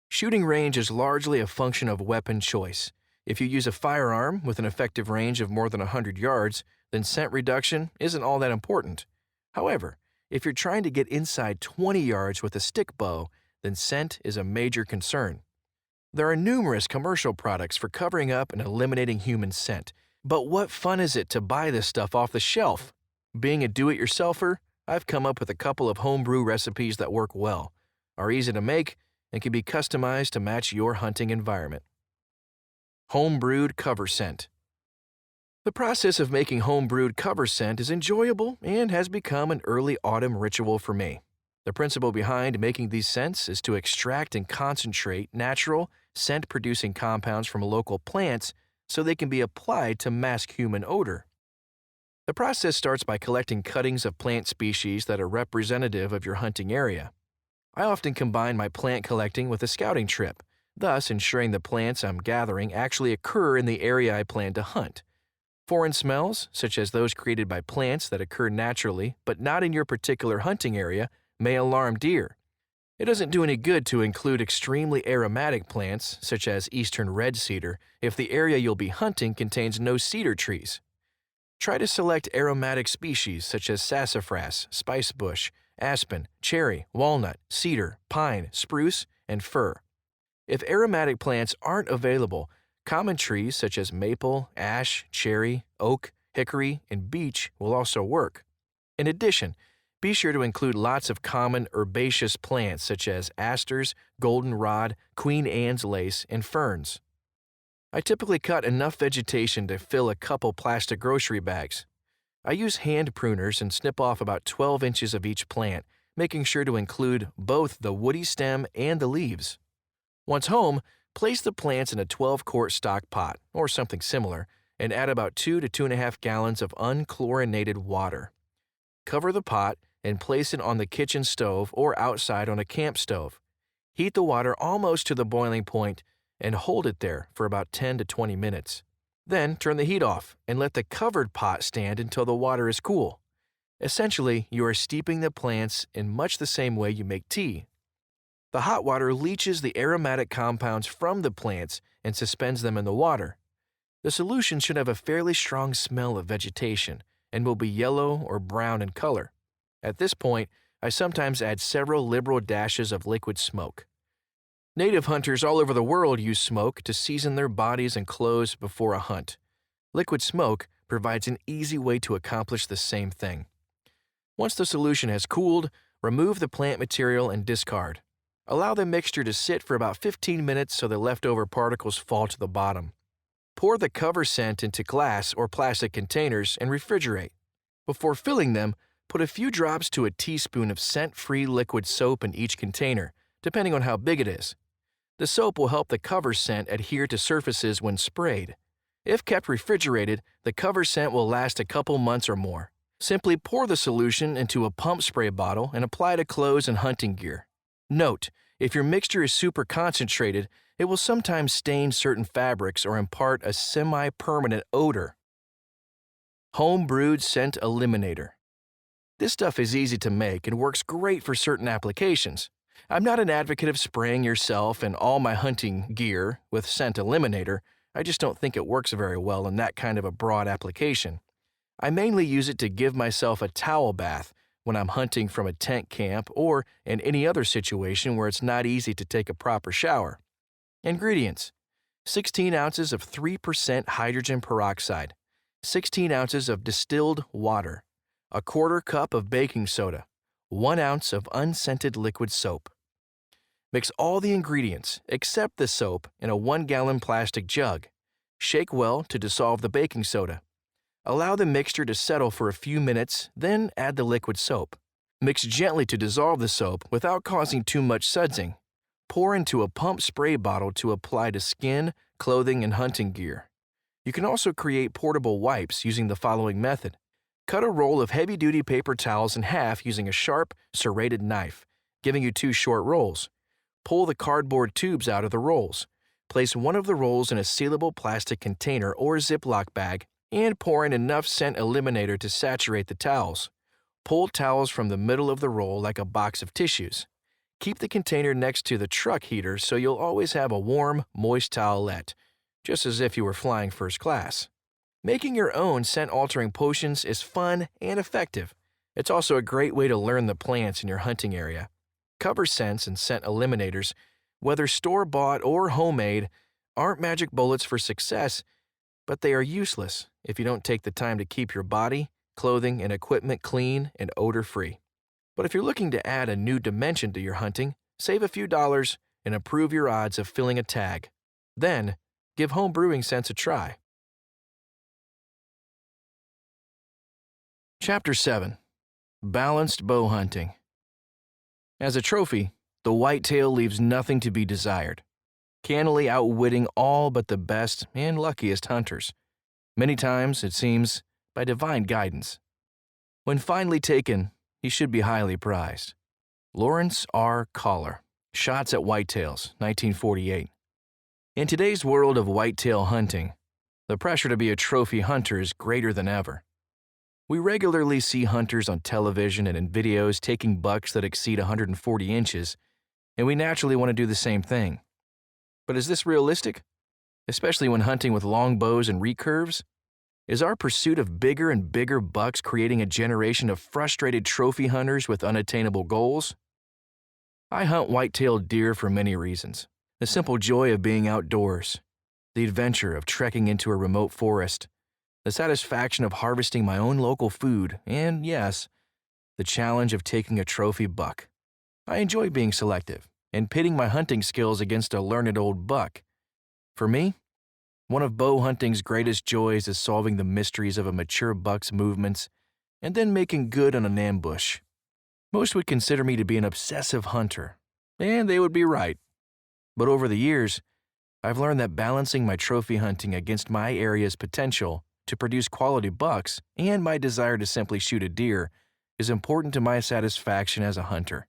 Shooting range is largely a function of weapon choice. If you use a firearm with an effective range of more than 100 yards, then scent reduction isn't all that important. However, if you're trying to get inside 20 yards with a stick bow, then scent is a major concern. There are numerous commercial products for covering up and eliminating human scent, but what fun is it to buy this stuff off the shelf? Being a do-it-yourselfer, I've come up with a couple of homebrew recipes that work well, are easy to make, and can be customized to match your hunting environment. Home-brewed cover scent. The process of making home-brewed cover scent is enjoyable and has become an early autumn ritual for me. The principle behind making these scents is to extract and concentrate natural, scent-producing compounds from local plants so they can be applied to mask human odor. The process starts by collecting cuttings of plant species that are representative of your hunting area. I often combine my plant collecting with a scouting trip, thus ensuring the plants I'm gathering actually occur in the area I plan to hunt. Foreign smells, such as those created by plants that occur naturally but not in your particular hunting area, may alarm deer. It doesn't do any good to include extremely aromatic plants, such as eastern red cedar, if the area you'll be hunting contains no cedar trees. Try to select aromatic species such as sassafras, spicebush, aspen, cherry, walnut, cedar, pine, spruce, and fir. If aromatic plants aren't available, common trees such as maple, ash, cherry, oak, hickory, and beech will also work. In addition, be sure to include lots of common herbaceous plants such as asters, goldenrod, Queen Anne's lace, and ferns. I typically cut enough vegetation to fill a couple plastic grocery bags. I use hand pruners and snip off about 12 inches of each plant, making sure to include both the woody stem and the leaves. Once home, place the plants in a 12-quart stock pot, or something similar, and add about 2 to 2.5 gallons of unchlorinated water. Cover the pot and place it on the kitchen stove or outside on a camp stove. Heat the water almost to the boiling point and hold it there for about 10 to 20 minutes. Then turn the heat off and let the covered pot stand until the water is cool. Essentially, you are steeping the plants in much the same way you make tea. The hot water leaches the aromatic compounds from the plants and suspends them in the water. The solution should have a fairly strong smell of vegetation and will be yellow or brown in color. At this point, I sometimes add several liberal dashes of liquid smoke. Native hunters all over the world use smoke to season their bodies and clothes before a hunt. Liquid smoke provides an easy way to accomplish the same thing. Once the solution has cooled, remove the plant material and discard. Allow the mixture to sit for about 15 minutes so the leftover particles fall to the bottom. Pour the cover scent into glass or plastic containers and refrigerate. Before filling them, put a few drops to a teaspoon of scent-free liquid soap in each container, depending on how big it is. The soap will help the cover scent adhere to surfaces when sprayed. If kept refrigerated, the cover scent will last a couple months or more. Simply pour the solution into a pump spray bottle and apply to clothes and hunting gear. Note, if your mixture is super concentrated, it will sometimes stain certain fabrics or impart a semi-permanent odor. Home-brewed scent eliminator. This stuff is easy to make and works great for certain applications. I'm not an advocate of spraying yourself and all my hunting gear with scent eliminator. I just don't think it works very well in that kind of a broad application. I mainly use it to give myself a towel bath when I'm hunting from a tent camp or in any other situation where it's not easy to take a proper shower. Ingredients: 16 ounces of 3% hydrogen peroxide, 16 ounces of distilled water, a quarter cup of baking soda, 1 ounce of unscented liquid soap. Mix all the ingredients, except the soap, in a 1-gallon plastic jug. Shake well to dissolve the baking soda. Allow the mixture to settle for a few minutes, then add the liquid soap. Mix gently to dissolve the soap without causing too much sudsing. Pour into a pump spray bottle to apply to skin, clothing, and hunting gear. You can also create portable wipes using the following method. Cut a roll of heavy-duty paper towels in half using a sharp, serrated knife, giving you 2 short rolls. Pull the cardboard tubes out of the rolls. Place one of the rolls in a sealable plastic container or Ziploc bag and pour in enough scent eliminator to saturate the towels. Pull towels from the middle of the roll like a box of tissues. Keep the container next to the truck heater so you'll always have a warm, moist towelette, just as if you were flying first class. Making your own scent-altering potions is fun and effective. It's also a great way to learn the plants in your hunting area. Cover scents and scent eliminators, whether store-bought or homemade, aren't magic bullets for success, but they are useless if you don't take the time to keep your body, clothing, and equipment clean and odor-free. But if you're looking to add a new dimension to your hunting, save a few dollars and improve your odds of filling a tag. Then, give home brewing scents a try. Chapter 7. Balanced Bow Hunting. As a trophy, the whitetail leaves nothing to be desired, cannily outwitting all but the best and luckiest hunters, many times, it seems, by divine guidance. When finally taken, he should be highly prized. Lawrence R. Collar, Shots at Whitetails, 1948. In today's world of whitetail hunting, the pressure to be a trophy hunter is greater than ever. We regularly see hunters on television and in videos taking bucks that exceed 140 inches, and we naturally want to do the same thing. But is this realistic? Especially when hunting with longbows and recurves? Is our pursuit of bigger and bigger bucks creating a generation of frustrated trophy hunters with unattainable goals? I hunt white-tailed deer for many reasons. The simple joy of being outdoors, the adventure of trekking into a remote forest, the satisfaction of harvesting my own local food, and yes, the challenge of taking a trophy buck. I enjoy being selective and pitting my hunting skills against a learned old buck. For me, one of bow hunting's greatest joys is solving the mysteries of a mature buck's movements and then making good on an ambush. Most would consider me to be an obsessive hunter, and they would be right. But over the years, I've learned that balancing my trophy hunting against my area's potential to produce quality bucks and my desire to simply shoot a deer is important to my satisfaction as a hunter.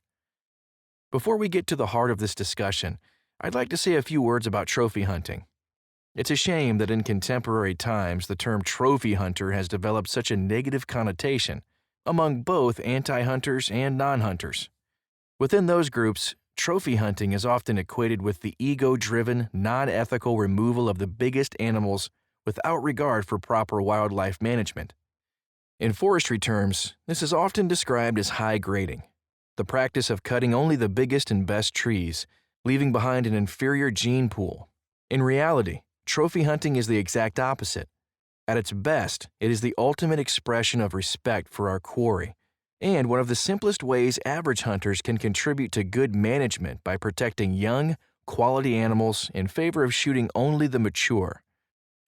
Before we get to the heart of this discussion, I'd like to say a few words about trophy hunting. It's a shame that in contemporary times the term trophy hunter has developed such a negative connotation among both anti-hunters and non-hunters. Within those groups, trophy hunting is often equated with the ego-driven, non-ethical removal of the biggest animals without regard for proper wildlife management. In forestry terms, this is often described as high grading, the practice of cutting only the biggest and best trees, leaving behind an inferior gene pool. In reality, trophy hunting is the exact opposite. At its best, it is the ultimate expression of respect for our quarry, and one of the simplest ways average hunters can contribute to good management by protecting young, quality animals in favor of shooting only the mature.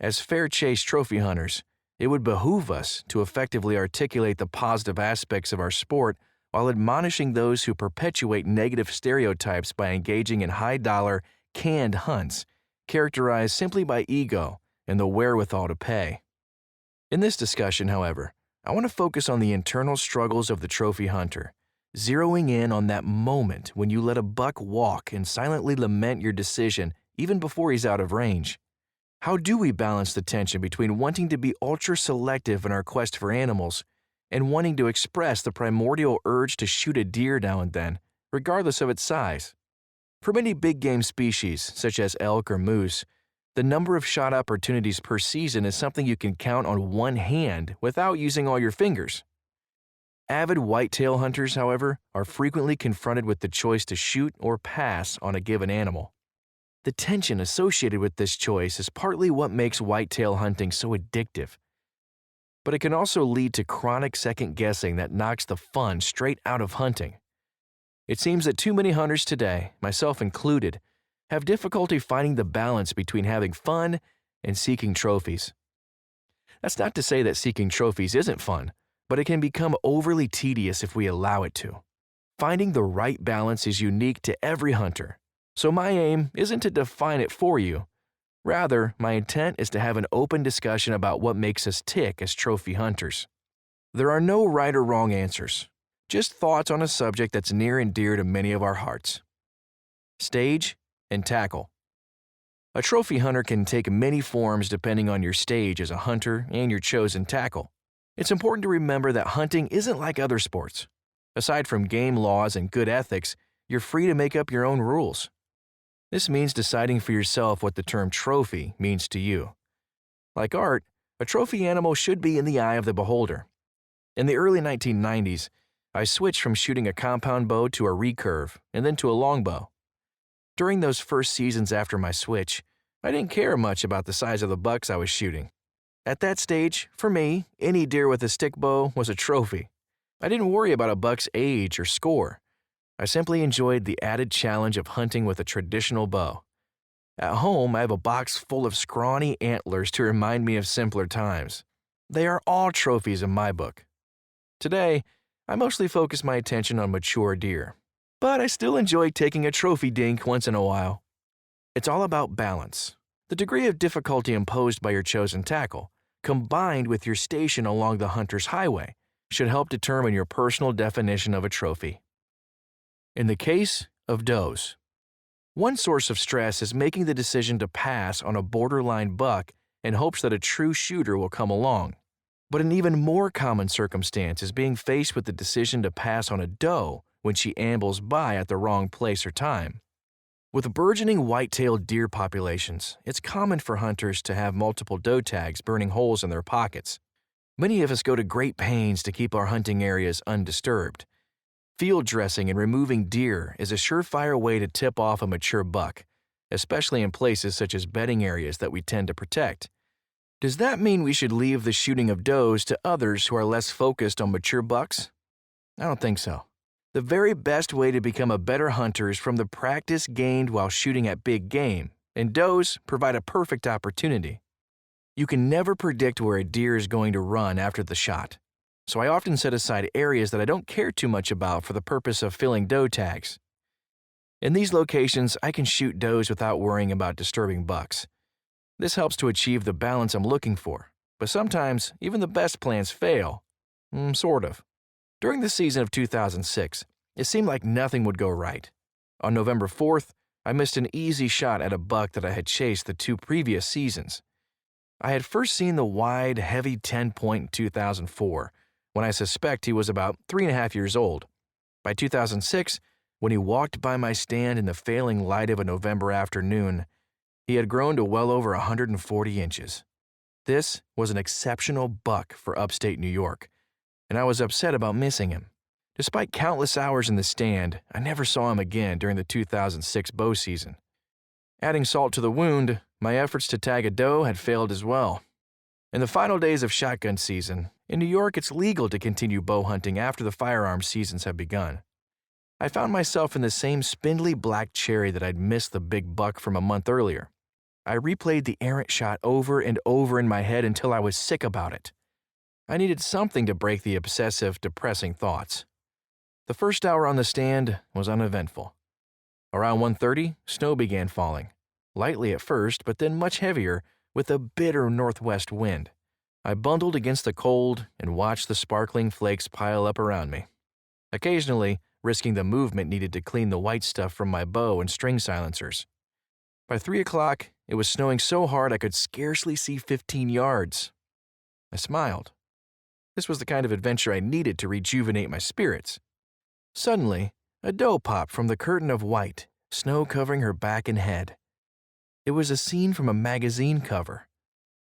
As fair chase trophy hunters, it would behoove us to effectively articulate the positive aspects of our sport while admonishing those who perpetuate negative stereotypes by engaging in high-dollar, canned hunts, characterized simply by ego and the wherewithal to pay. In this discussion, however, I want to focus on the internal struggles of the trophy hunter, zeroing in on that moment when you let a buck walk and silently lament your decision even before he's out of range. How do we balance the tension between wanting to be ultra-selective in our quest for animals and wanting to express the primordial urge to shoot a deer now and then, regardless of its size? For many big-game species, such as elk or moose, the number of shot opportunities per season is something you can count on one hand without using all your fingers. Avid whitetail hunters, however, are frequently confronted with the choice to shoot or pass on a given animal. The tension associated with this choice is partly what makes whitetail hunting so addictive. But it can also lead to chronic second-guessing that knocks the fun straight out of hunting. It seems that too many hunters today, myself included, have difficulty finding the balance between having fun and seeking trophies. That's not to say that seeking trophies isn't fun, but it can become overly tedious if we allow it to. Finding the right balance is unique to every hunter. So my aim isn't to define it for you. Rather, my intent is to have an open discussion about what makes us tick as trophy hunters. There are no right or wrong answers, just thoughts on a subject that's near and dear to many of our hearts. Stage and tackle. A trophy hunter can take many forms depending on your stage as a hunter and your chosen tackle. It's important to remember that hunting isn't like other sports. Aside from game laws and good ethics, you're free to make up your own rules. This means deciding for yourself what the term trophy means to you. Like art, a trophy animal should be in the eye of the beholder. In the early 1990s, I switched from shooting a compound bow to a recurve and then to a longbow. During those first seasons after my switch, I didn't care much about the size of the bucks I was shooting. At that stage, for me, any deer with a stick bow was a trophy. I didn't worry about a buck's age or score. I simply enjoyed the added challenge of hunting with a traditional bow. At home, I have a box full of scrawny antlers to remind me of simpler times. They are all trophies in my book. Today, I mostly focus my attention on mature deer, but I still enjoy taking a trophy dink once in a while. It's all about balance. The degree of difficulty imposed by your chosen tackle, combined with your station along the hunter's highway, should help determine your personal definition of a trophy. In the case of does, one source of stress is making the decision to pass on a borderline buck in hopes that a true shooter will come along. But an even more common circumstance is being faced with the decision to pass on a doe when she ambles by at the wrong place or time. With burgeoning white-tailed deer populations, it's common for hunters to have multiple doe tags burning holes in their pockets. Many of us go to great pains to keep our hunting areas undisturbed. Field dressing and removing deer is a surefire way to tip off a mature buck, especially in places such as bedding areas that we tend to protect. Does that mean we should leave the shooting of does to others who are less focused on mature bucks? I don't think so. The very best way to become a better hunter is from the practice gained while shooting at big game, and does provide a perfect opportunity. You can never predict where a deer is going to run after the shot, so I often set aside areas that I don't care too much about for the purpose of filling doe tags. In these locations, I can shoot does without worrying about disturbing bucks. This helps to achieve the balance I'm looking for, but sometimes even the best plans fail. Sort of. During the season of 2006, it seemed like nothing would go right. On November 4th, I missed an easy shot at a buck that I had chased the 2 previous seasons. I had first seen the wide, heavy 10-point in 2004, when I suspect he was about 3.5 years old. By 2006, when he walked by my stand in the failing light of a November afternoon, he had grown to well over 140 inches. This was an exceptional buck for upstate New York, and I was upset about missing him. Despite countless hours in the stand, I never saw him again during the 2006 bow season. Adding salt to the wound, my efforts to tag a doe had failed as well. In the final days of shotgun season, in New York it's legal to continue bow hunting after the firearms seasons have begun. I found myself in the same spindly black cherry that I'd missed the big buck from a month earlier. I replayed the errant shot over and over in my head until I was sick about it. I needed something to break the obsessive, depressing thoughts. The first hour on the stand was uneventful. Around 1:30, snow began falling, lightly at first, but then much heavier, with a bitter northwest wind. I bundled against the cold and watched the sparkling flakes pile up around me, occasionally risking the movement needed to clean the white stuff from my bow and string silencers. By 3 o'clock, it was snowing so hard I could scarcely see 15 yards. I smiled. This was the kind of adventure I needed to rejuvenate my spirits. Suddenly, a doe popped from the curtain of white, snow covering her back and head. It was a scene from a magazine cover.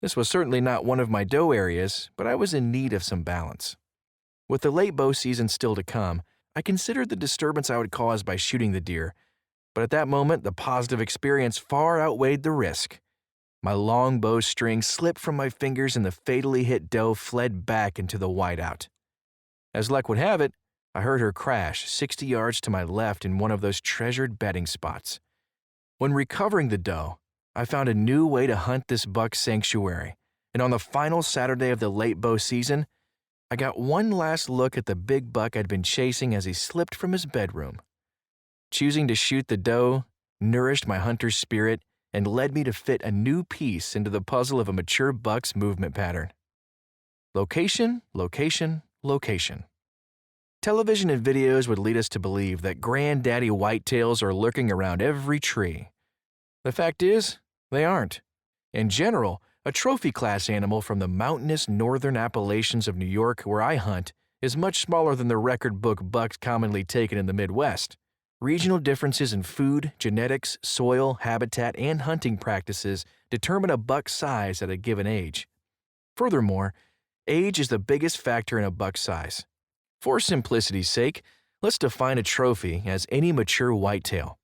This was certainly not one of my doe areas, but I was in need of some balance. With the late bow season still to come, I considered the disturbance I would cause by shooting the deer, but at that moment the positive experience far outweighed the risk. My longbow string slipped from my fingers and the fatally hit doe fled back into the whiteout. As luck would have it, I heard her crash 60 yards to my left in one of those treasured bedding spots. When recovering the doe, I found a new way to hunt this buck's sanctuary, and on the final Saturday of the late bow season, I got one last look at the big buck I'd been chasing as he slipped from his bedroom. Choosing to shoot the doe nourished my hunter's spirit and led me to fit a new piece into the puzzle of a mature buck's movement pattern. Location, location, location. Television and videos would lead us to believe that granddaddy whitetails are lurking around every tree. The fact is, they aren't. In general, a trophy class animal from the mountainous northern Appalachians of New York where I hunt is much smaller than the record book bucks commonly taken in the Midwest. Regional differences in food, genetics, soil, habitat, and hunting practices determine a buck's size at a given age. Furthermore, age is the biggest factor in a buck's size. For simplicity's sake, let's define a trophy as any mature whitetail.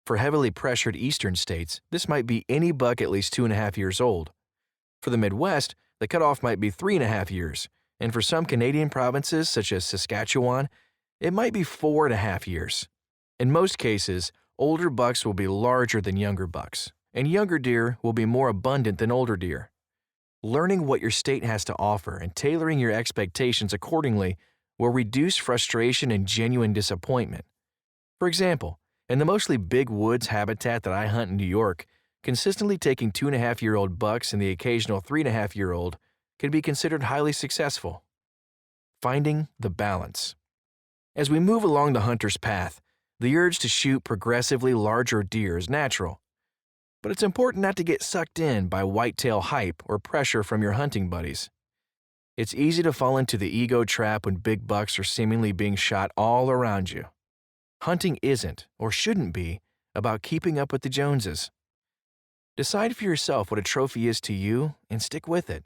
For heavily pressured eastern states, this might be any buck at least 2.5 years old. For the Midwest, the cutoff might be 3.5 years, and for some Canadian provinces such as Saskatchewan, it might be 4.5 years. In most cases, older bucks will be larger than younger bucks, and younger deer will be more abundant than older deer. Learning what your state has to offer and tailoring your expectations accordingly will reduce frustration and genuine disappointment. For example, in the mostly big woods habitat that I hunt in New York, consistently taking 2.5-year-old bucks and the occasional 3.5-year-old can be considered highly successful. Finding the balance. As we move along the hunter's path, the urge to shoot progressively larger deer is natural. But it's important not to get sucked in by whitetail hype or pressure from your hunting buddies. It's easy to fall into the ego trap when big bucks are seemingly being shot all around you. Hunting isn't, or shouldn't be, about keeping up with the Joneses. Decide for yourself what a trophy is to you and stick with it.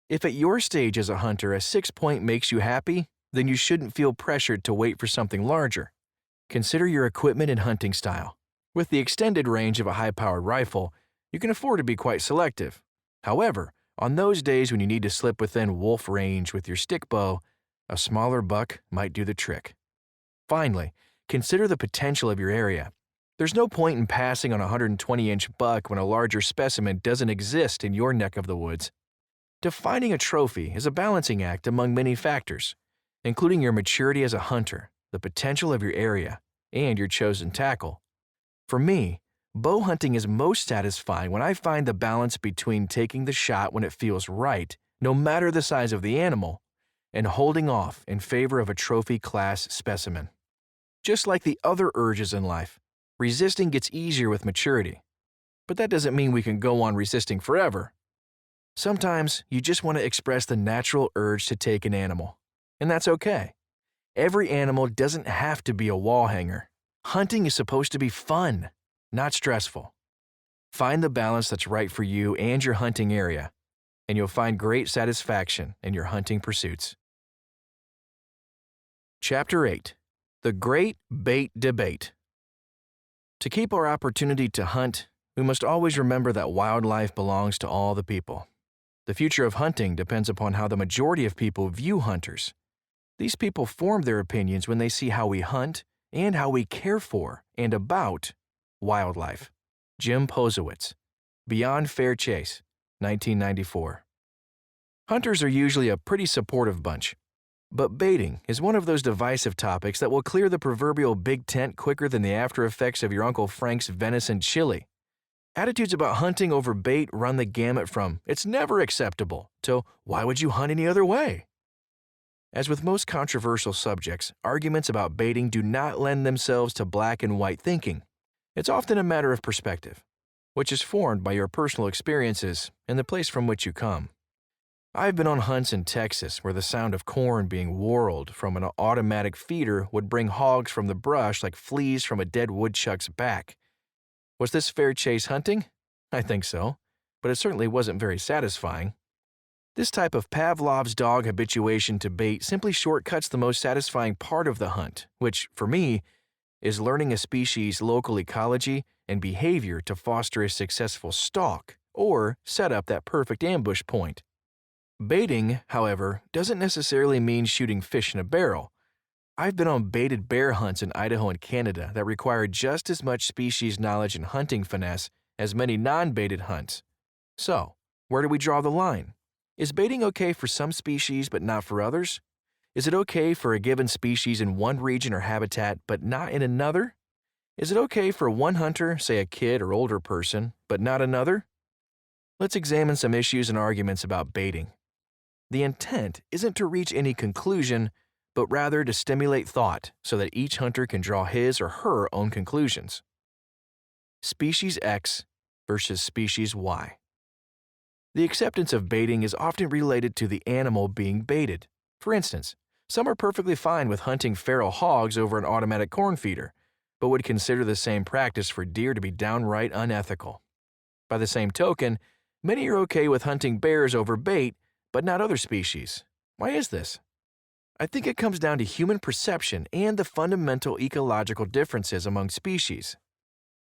If at your stage as a hunter a 6-point makes you happy, then you shouldn't feel pressured to wait for something larger. Consider your equipment and hunting style. With the extended range of a high-powered rifle, you can afford to be quite selective. However, on those days when you need to slip within wolf range with your stick bow, a smaller buck might do the trick. Finally, consider the potential of your area. There's no point in passing on a 120-inch buck when a larger specimen doesn't exist in your neck of the woods. Defining a trophy is a balancing act among many factors, including your maturity as a hunter, the potential of your area, and your chosen tackle. For me, bow hunting is most satisfying when I find the balance between taking the shot when it feels right, no matter the size of the animal, and holding off in favor of a trophy-class specimen. Just like the other urges in life, resisting gets easier with maturity. But that doesn't mean we can go on resisting forever. Sometimes you just want to express the natural urge to take an animal, and that's okay. Every animal doesn't have to be a wall hanger. Hunting is supposed to be fun, not stressful. Find the balance that's right for you and your hunting area, and you'll find great satisfaction in your hunting pursuits. Chapter 8. The Great Bait Debate. To keep our opportunity to hunt, we must always remember that wildlife belongs to all the people. The future of hunting depends upon how the majority of people view hunters. These people form their opinions when they see how we hunt and how we care for and about wildlife. Jim Posewitz, Beyond Fair Chase, 1994. Hunters are usually a pretty supportive bunch, but baiting is one of those divisive topics that will clear the proverbial big tent quicker than the after effects of your Uncle Frank's venison chili. Attitudes about hunting over bait run the gamut from "it's never acceptable" to "why would you hunt any other way?" As with most controversial subjects, arguments about baiting do not lend themselves to black and white thinking. It's often a matter of perspective, which is formed by your personal experiences and the place from which you come. I've been on hunts in Texas where the sound of corn being whirled from an automatic feeder would bring hogs from the brush like fleas from a dead woodchuck's back. Was this fair chase hunting? I think so, but it certainly wasn't very satisfying. This type of Pavlov's dog habituation to bait simply shortcuts the most satisfying part of the hunt, which, for me, is learning a species' local ecology and behavior to foster a successful stalk or set up that perfect ambush point. Baiting, however, doesn't necessarily mean shooting fish in a barrel. I've been on baited bear hunts in Idaho and Canada that require just as much species knowledge and hunting finesse as many non-baited hunts. So, where do we draw the line? Is baiting okay for some species but not for others? Is it okay for a given species in one region or habitat but not in another? Is it okay for one hunter, say a kid or older person, but not another? Let's examine some issues and arguments about baiting. The intent isn't to reach any conclusion, but rather to stimulate thought so that each hunter can draw his or her own conclusions. Species X versus Species Y. The acceptance of baiting is often related to the animal being baited. For instance, some are perfectly fine with hunting feral hogs over an automatic corn feeder, but would consider the same practice for deer to be downright unethical. By the same token, many are okay with hunting bears over bait, but not other species. Why is this? I think it comes down to human perception and the fundamental ecological differences among species.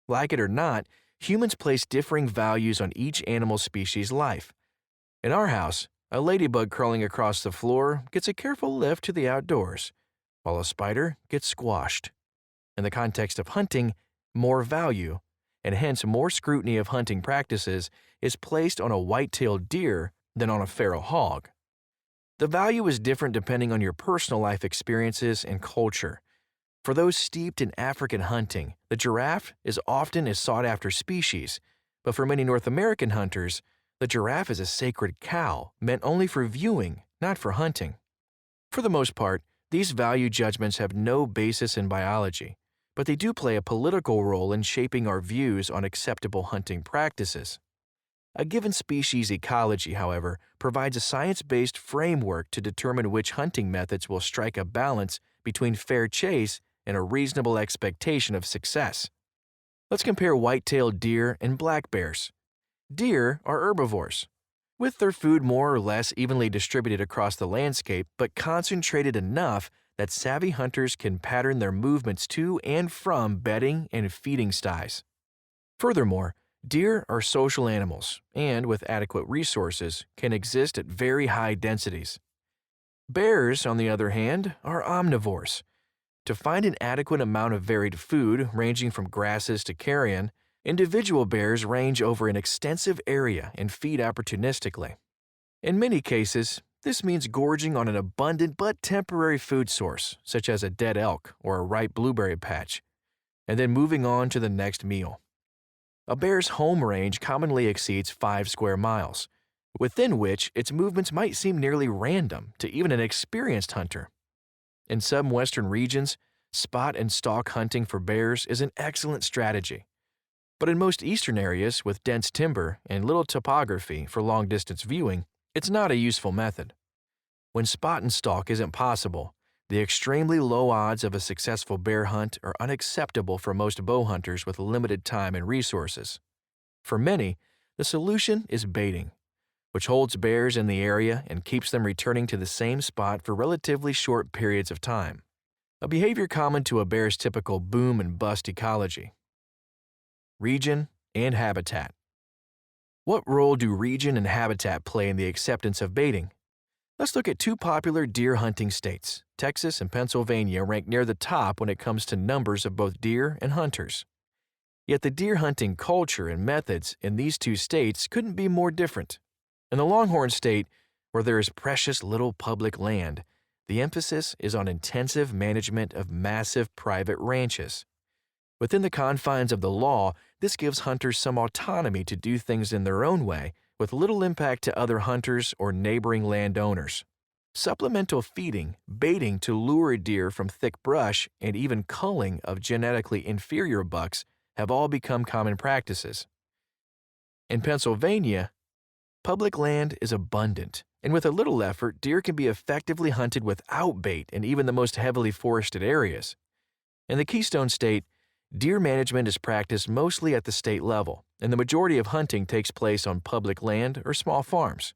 Like it or not, humans place differing values on each animal species' life. In our house, a ladybug crawling across the floor gets a careful lift to the outdoors, while a spider gets squashed. In the context of hunting, more value, and hence more scrutiny of hunting practices, is placed on a white-tailed deer than on a feral hog. The value is different depending on your personal life experiences and culture. For those steeped in African hunting, the giraffe is often a sought-after species, but for many North American hunters, the giraffe is a sacred cow meant only for viewing, not for hunting. For the most part, these value judgments have no basis in biology, but they do play a political role in shaping our views on acceptable hunting practices. A given species ecology, however, provides a science-based framework to determine which hunting methods will strike a balance between fair chase and a reasonable expectation of success. Let's compare white-tailed deer and black bears. Deer are herbivores, with their food more or less evenly distributed across the landscape but concentrated enough that savvy hunters can pattern their movements to and from bedding and feeding sties. Furthermore, deer are social animals and, with adequate resources, can exist at very high densities. Bears, on the other hand, are omnivores. To find an adequate amount of varied food, ranging from grasses to carrion, individual bears range over an extensive area and feed opportunistically. In many cases, this means gorging on an abundant but temporary food source, such as a dead elk or a ripe blueberry patch, and then moving on to the next meal. A bear's home range commonly exceeds 5 square miles, within which its movements might seem nearly random to even an experienced hunter. In some western regions, spot and stalk hunting for bears is an excellent strategy. But in most eastern areas with dense timber and little topography for long-distance viewing, it's not a useful method. When spot and stalk isn't possible, the extremely low odds of a successful bear hunt are unacceptable for most bow hunters with limited time and resources. For many, the solution is baiting, which holds bears in the area and keeps them returning to the same spot for relatively short periods of time, a behavior common to a bear's typical boom and bust ecology. Region and habitat. What role do region and habitat play in the acceptance of baiting? Let's look at two popular deer hunting states. Texas and Pennsylvania rank near the top when it comes to numbers of both deer and hunters. Yet the deer hunting culture and methods in these two states couldn't be more different. In the Longhorn State, where there is precious little public land, the emphasis is on intensive management of massive private ranches. Within the confines of the law, this gives hunters some autonomy to do things in their own way, with little impact to other hunters or neighboring landowners. Supplemental feeding, baiting to lure deer from thick brush, and even culling of genetically inferior bucks have all become common practices. In Pennsylvania, public land is abundant, and with a little effort, deer can be effectively hunted without bait in even the most heavily forested areas. In the Keystone State, deer management is practiced mostly at the state level, and the majority of hunting takes place on public land or small farms.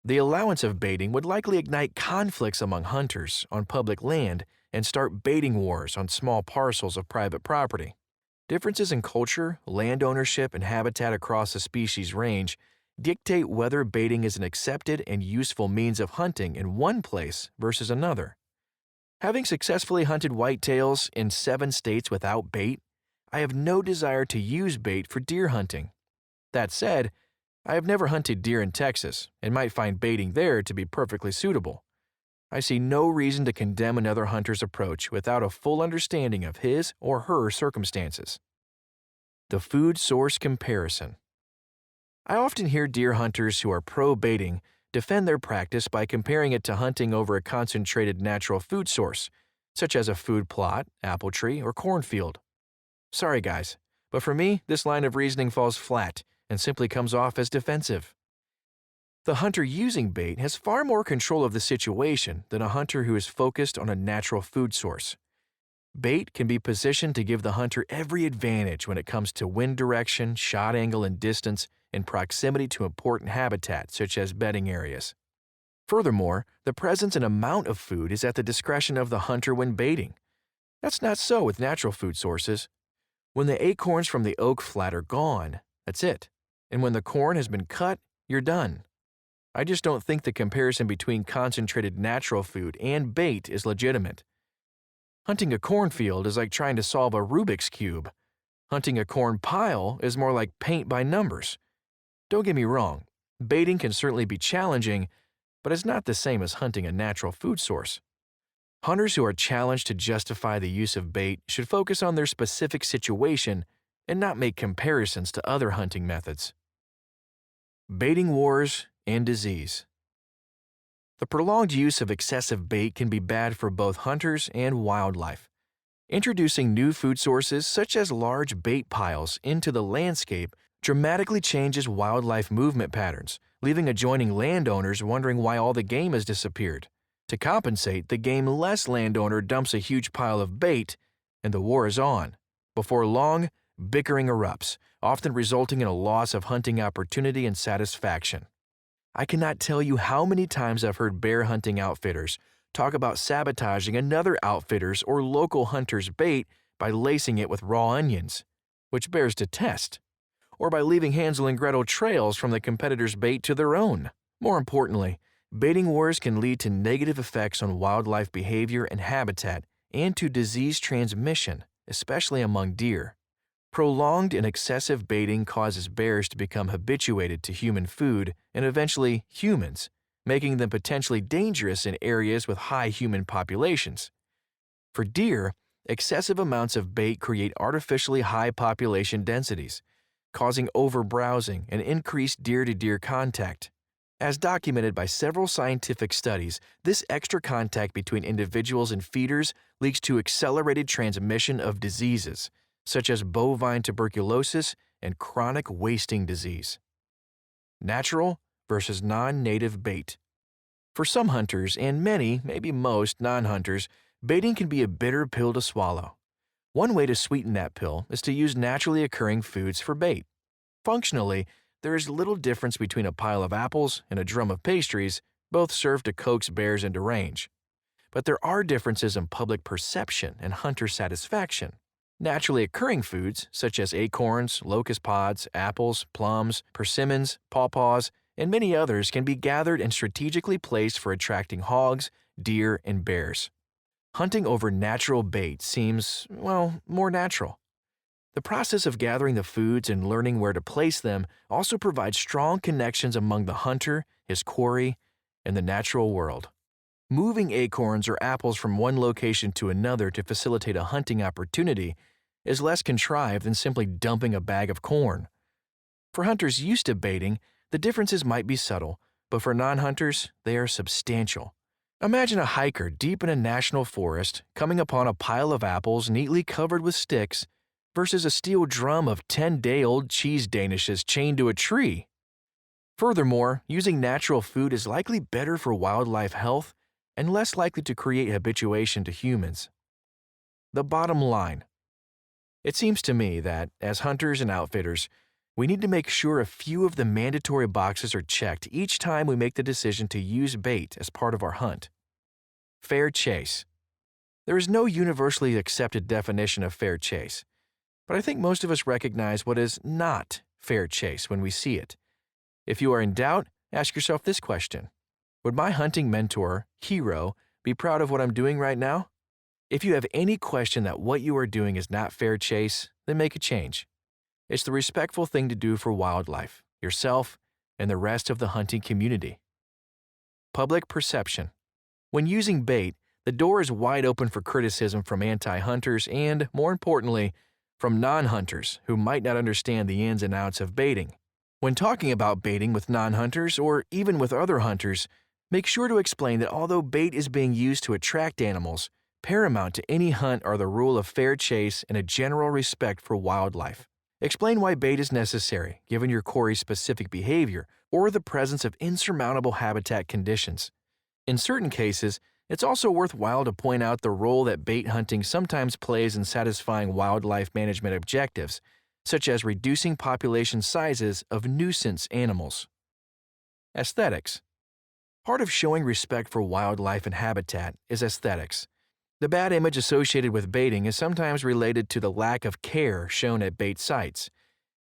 The allowance of baiting would likely ignite conflicts among hunters on public land and start baiting wars on small parcels of private property. Differences in culture, land ownership, and habitat across a species range dictate whether baiting is an accepted and useful means of hunting in one place versus another. Having successfully hunted whitetails in 7 states without bait, I have no desire to use bait for deer hunting. That said, I have never hunted deer in Texas and might find baiting there to be perfectly suitable. I see no reason to condemn another hunter's approach without a full understanding of his or her circumstances. The food source comparison. I often hear deer hunters who are pro-baiting defend their practice by comparing it to hunting over a concentrated natural food source, such as a food plot, apple tree, or cornfield. Sorry guys, but for me, this line of reasoning falls flat and simply comes off as defensive. The hunter using bait has far more control of the situation than a hunter who is focused on a natural food source. Bait can be positioned to give the hunter every advantage when it comes to wind direction, shot angle, and distance, and proximity to important habitat such as bedding areas. Furthermore, the presence and amount of food is at the discretion of the hunter when baiting. That's not so with natural food sources. When the acorns from the oak flat are gone, that's it. And when the corn has been cut, you're done. I just don't think the comparison between concentrated natural food and bait is legitimate. Hunting a cornfield is like trying to solve a Rubik's Cube. Hunting a corn pile is more like paint by numbers. Don't get me wrong, baiting can certainly be challenging, but it's not the same as hunting a natural food source. Hunters who are challenged to justify the use of bait should focus on their specific situation and not make comparisons to other hunting methods. Baiting wars and disease. The prolonged use of excessive bait can be bad for both hunters and wildlife. Introducing new food sources, such as large bait piles, into the landscape dramatically changes wildlife movement patterns, leaving adjoining landowners wondering why all the game has disappeared. To compensate, the game-less landowner dumps a huge pile of bait, and the war is on. Before long, bickering erupts, often resulting in a loss of hunting opportunity and satisfaction. I cannot tell you how many times I've heard bear hunting outfitters talk about sabotaging another outfitter's or local hunter's bait by lacing it with raw onions, which bears detest, or by leaving Hansel and Gretel trails from the competitor's bait to their own. More importantly, baiting wars can lead to negative effects on wildlife behavior and habitat and to disease transmission, especially among deer. Prolonged and excessive baiting causes bears to become habituated to human food and eventually humans, making them potentially dangerous in areas with high human populations. For deer, excessive amounts of bait create artificially high population densities, causing overbrowsing and increased deer-to-deer contact. As documented by several scientific studies, this extra contact between individuals and feeders leads to accelerated transmission of diseases, such as bovine tuberculosis and chronic wasting disease. Natural versus non-native bait. For some hunters, and many, maybe most, non-hunters, baiting can be a bitter pill to swallow. One way to sweeten that pill is to use naturally occurring foods for bait. Functionally, there is little difference between a pile of apples and a drum of pastries, both served to coax bears into range. But there are differences in public perception and hunter satisfaction. Naturally occurring foods, such as acorns, locust pods, apples, plums, persimmons, pawpaws, and many others, can be gathered and strategically placed for attracting hogs, deer, and bears. Hunting over natural bait seems, well, more natural. The process of gathering the foods and learning where to place them also provides strong connections among the hunter, his quarry, and the natural world. Moving acorns or apples from one location to another to facilitate a hunting opportunity is less contrived than simply dumping a bag of corn. For hunters used to baiting, the differences might be subtle, but for non-hunters, they are substantial. Imagine a hiker deep in a national forest coming upon a pile of apples neatly covered with sticks versus a steel drum of 10-day-old cheese danishes chained to a tree. Furthermore, using natural food is likely better for wildlife health and less likely to create habituation to humans. The bottom line. It seems to me that, as hunters and outfitters, we need to make sure a few of the mandatory boxes are checked each time we make the decision to use bait as part of our hunt. Fair chase. There is no universally accepted definition of fair chase, but I think most of us recognize what is not fair chase when we see it. If you are in doubt, ask yourself this question. Would my hunting mentor, hero, be proud of what I'm doing right now? If you have any question that what you are doing is not fair chase, then make a change. It's the respectful thing to do for wildlife, yourself, and the rest of the hunting community. Public perception. When using bait, the door is wide open for criticism from anti-hunters and, more importantly, from non-hunters who might not understand the ins and outs of baiting. When talking about baiting with non-hunters or even with other hunters, make sure to explain that although bait is being used to attract animals, paramount to any hunt are the rule of fair chase and a general respect for wildlife. Explain why bait is necessary, given your quarry's specific behavior or the presence of insurmountable habitat conditions. In certain cases, it's also worthwhile to point out the role that bait hunting sometimes plays in satisfying wildlife management objectives, such as reducing population sizes of nuisance animals. Aesthetics. Part of showing respect for wildlife and habitat is aesthetics. The bad image associated with baiting is sometimes related to the lack of care shown at bait sites.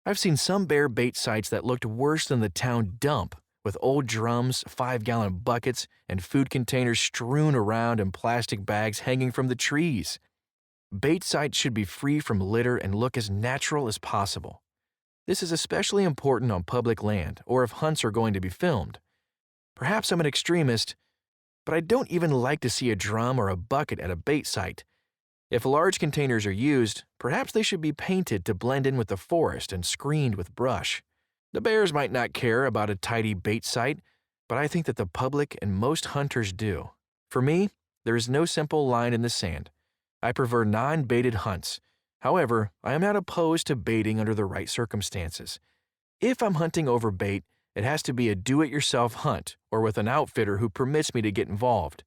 I've seen some bear bait sites that looked worse than the town dump, with old drums, 5-gallon buckets, and food containers strewn around and plastic bags hanging from the trees. Bait sites should be free from litter and look as natural as possible. This is especially important on public land or if hunts are going to be filmed. Perhaps I'm an extremist, but I don't even like to see a drum or a bucket at a bait site. If large containers are used, perhaps they should be painted to blend in with the forest and screened with brush. The bears might not care about a tidy bait site, but I think that the public and most hunters do. For me, there is no simple line in the sand. I prefer non-baited hunts. However, I am not opposed to baiting under the right circumstances. If I'm hunting over bait, it has to be a do-it-yourself hunt or with an outfitter who permits me to get involved.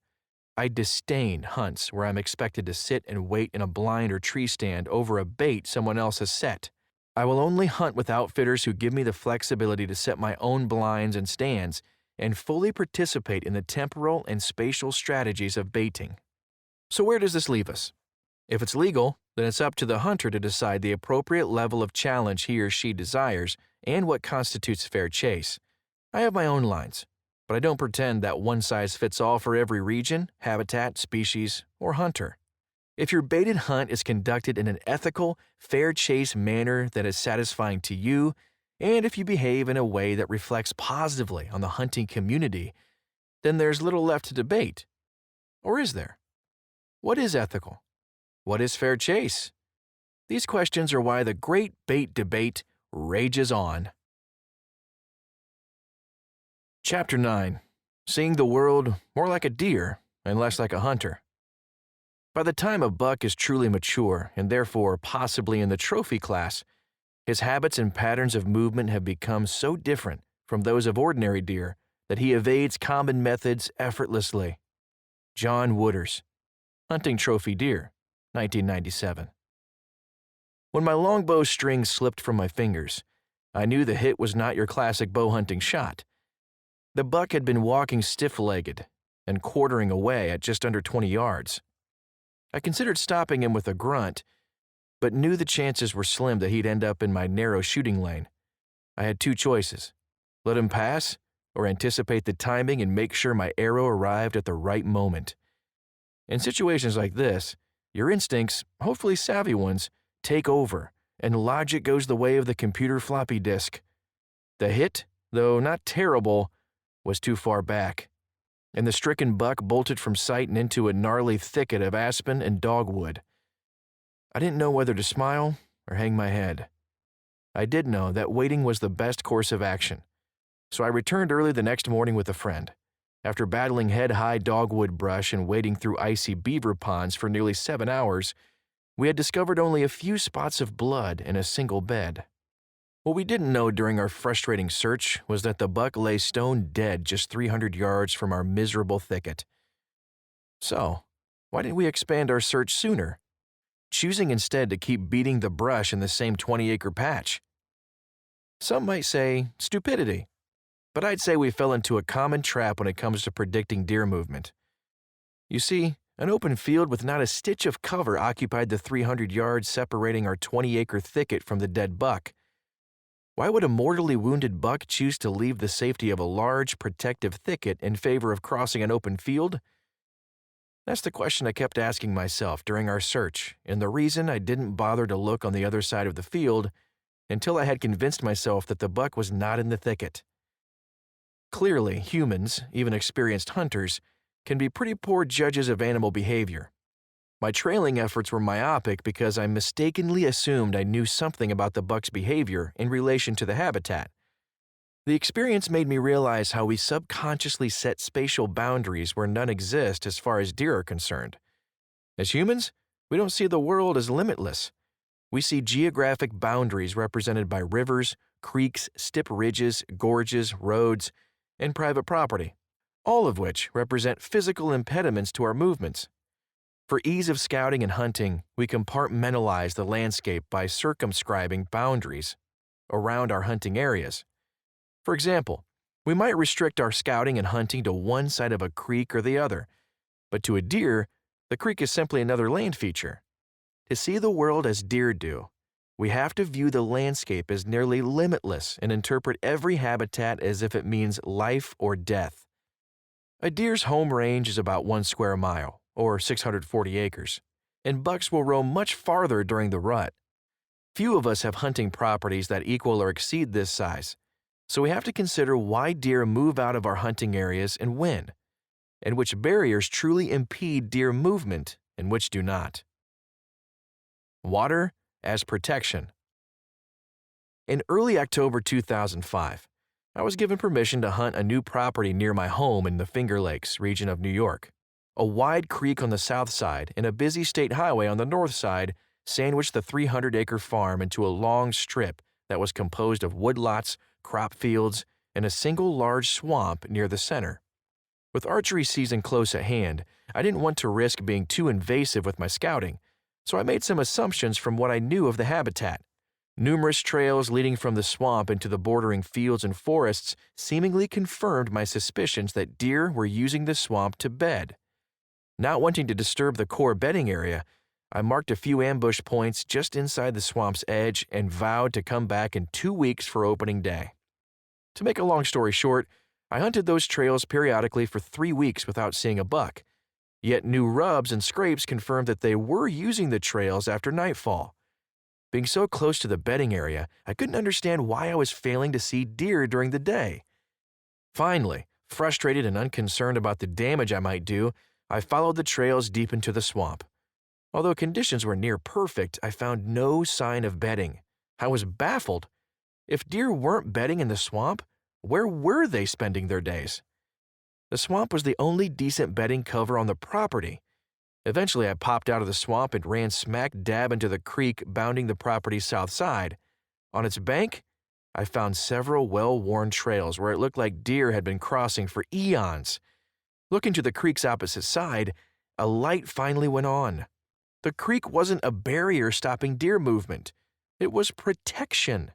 I disdain hunts where I'm expected to sit and wait in a blind or tree stand over a bait someone else has set. I will only hunt with outfitters who give me the flexibility to set my own blinds and stands and fully participate in the temporal and spatial strategies of baiting. So where does this leave us? If it's legal, then it's up to the hunter to decide the appropriate level of challenge he or she desires and what constitutes fair chase. I have my own lines, but I don't pretend that one size fits all for every region, habitat, species, or hunter. If your baited hunt is conducted in an ethical, fair chase manner that is satisfying to you, and if you behave in a way that reflects positively on the hunting community, then there's little left to debate. Or is there? What is ethical? What is fair chase? These questions are why the great bait debate rages on. Chapter 9. Seeing the world more like a deer and less like a hunter. By the time a buck is truly mature, and therefore possibly in the trophy class, his habits and patterns of movement have become so different from those of ordinary deer that he evades common methods effortlessly. John Wooders, Hunting Trophy Deer, 1997. When my longbow string slipped from my fingers, I knew the hit was not your classic bow hunting shot. The buck had been walking stiff-legged and quartering away at just under 20 yards. I considered stopping him with a grunt, but knew the chances were slim that he'd end up in my narrow shooting lane. I had two choices: let him pass or anticipate the timing and make sure my arrow arrived at the right moment. In situations like this, your instincts, hopefully savvy ones, take over, and logic goes the way of the computer floppy disk. The hit, though not terrible, was too far back, and the stricken buck bolted from sight and into a gnarly thicket of aspen and dogwood. I didn't know whether to smile or hang my head. I did know that waiting was the best course of action, so I returned early the next morning with a friend. After battling head-high dogwood brush and wading through icy beaver ponds for nearly 7 hours, we had discovered only a few spots of blood in a single bed. What we didn't know during our frustrating search was that the buck lay stone dead just 300 yards from our miserable thicket. So, why didn't we expand our search sooner, choosing instead to keep beating the brush in the same 20-acre patch? Some might say stupidity, but I'd say we fell into a common trap when it comes to predicting deer movement. You see, an open field with not a stitch of cover occupied the 300 yards separating our 20-acre thicket from the dead buck. Why would a mortally wounded buck choose to leave the safety of a large, protective thicket in favor of crossing an open field? That's the question I kept asking myself during our search, and the reason I didn't bother to look on the other side of the field until I had convinced myself that the buck was not in the thicket. Clearly, humans, even experienced hunters, can be pretty poor judges of animal behavior. My trailing efforts were myopic because I mistakenly assumed I knew something about the buck's behavior in relation to the habitat. The experience made me realize how we subconsciously set spatial boundaries where none exist as far as deer are concerned. As humans, we don't see the world as limitless. We see geographic boundaries represented by rivers, creeks, steep ridges, gorges, roads, and private property, all of which represent physical impediments to our movements. For ease of scouting and hunting, we compartmentalize the landscape by circumscribing boundaries around our hunting areas. For example, we might restrict our scouting and hunting to one side of a creek or the other, but to a deer, the creek is simply another land feature. To see the world as deer do, we have to view the landscape as nearly limitless and interpret every habitat as if it means life or death. A deer's home range is about 1 square mile, or 640 acres, and bucks will roam much farther during the rut. Few of us have hunting properties that equal or exceed this size, So we have to consider why deer move out of our hunting areas and when, and which barriers truly impede deer movement and which do not. Water as protection. In early October 2005, I was given permission to hunt a new property near my home in the Finger Lakes region of New York. A wide creek on the south side and a busy state highway on the north side sandwiched the 300-acre farm into a long strip that was composed of woodlots, crop fields, and a single large swamp near the center. With archery season close at hand, I didn't want to risk being too invasive with my scouting, so I made some assumptions from what I knew of the habitat. Numerous trails leading from the swamp into the bordering fields and forests seemingly confirmed my suspicions that deer were using the swamp to bed. Not wanting to disturb the core bedding area, I marked a few ambush points just inside the swamp's edge and vowed to come back in 2 weeks for opening day. To make a long story short, I hunted those trails periodically for 3 weeks without seeing a buck, yet new rubs and scrapes confirmed that they were using the trails after nightfall. Being so close to the bedding area, I couldn't understand why I was failing to see deer during the day. Finally, frustrated and unconcerned about the damage I might do, I followed the trails deep into the swamp. Although conditions were near perfect, I found no sign of bedding. I was baffled. If deer weren't bedding in the swamp, where were they spending their days? The swamp was the only decent bedding cover on the property. Eventually, I popped out of the swamp and ran smack dab into the creek bounding the property's south side. On its bank, I found several well-worn trails where it looked like deer had been crossing for eons. Looking to the creek's opposite side, a light finally went on. The creek wasn't a barrier stopping deer movement. It was protection.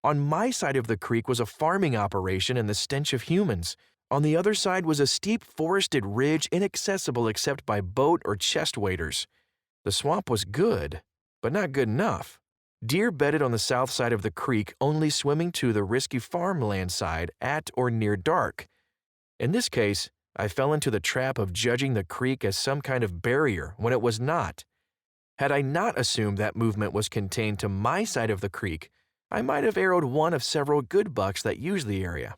On my side of the creek was a farming operation and the stench of humans. On the other side was a steep forested ridge inaccessible except by boat or chest waders. The swamp was good, but not good enough. Deer bedded on the south side of the creek, only swimming to the risky farmland side at or near dark. In this case, I fell into the trap of judging the creek as some kind of barrier when it was not. Had I not assumed that movement was contained to my side of the creek, I might have arrowed one of several good bucks that use the area.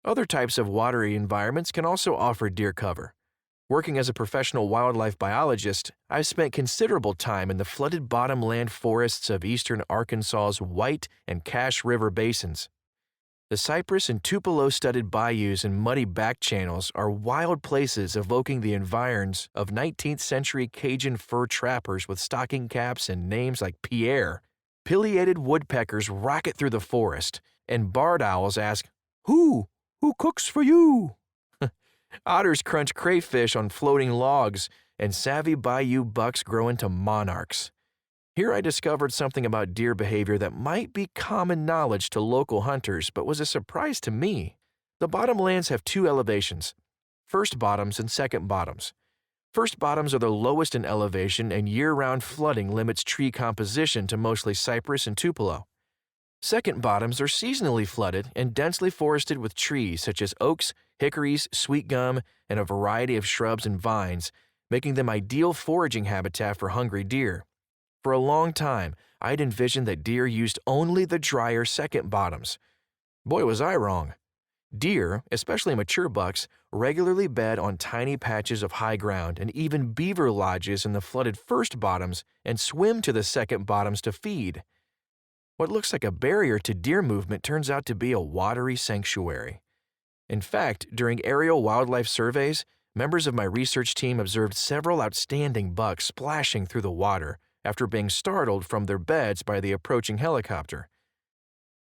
Other types of watery environments can also offer deer cover. Working as a professional wildlife biologist, I've spent considerable time in the flooded bottomland forests of eastern Arkansas's White and Cache River basins. The cypress and tupelo-studded bayous and muddy back channels are wild places evoking the environs of 19th century Cajun fur trappers with stocking caps and names like Pierre. Pileated woodpeckers rocket through the forest, and barred owls ask, Who cooks for you? Otters crunch crayfish on floating logs, and savvy bayou bucks grow into monarchs. Here I discovered something about deer behavior that might be common knowledge to local hunters, but was a surprise to me. The bottomlands have two elevations, first bottoms and second bottoms. First bottoms are the lowest in elevation, and year-round flooding limits tree composition to mostly cypress and tupelo. Second bottoms are seasonally flooded and densely forested with trees such as oaks, hickories, sweet gum, and a variety of shrubs and vines, making them ideal foraging habitat for hungry deer. For a long time, I'd envisioned that deer used only the drier second bottoms. Boy, was I wrong. Deer, especially mature bucks, regularly bed on tiny patches of high ground and even beaver lodges in the flooded first bottoms and swim to the second bottoms to feed. What looks like a barrier to deer movement turns out to be a watery sanctuary. In fact, during aerial wildlife surveys, members of my research team observed several outstanding bucks splashing through the water after being startled from their beds by the approaching helicopter.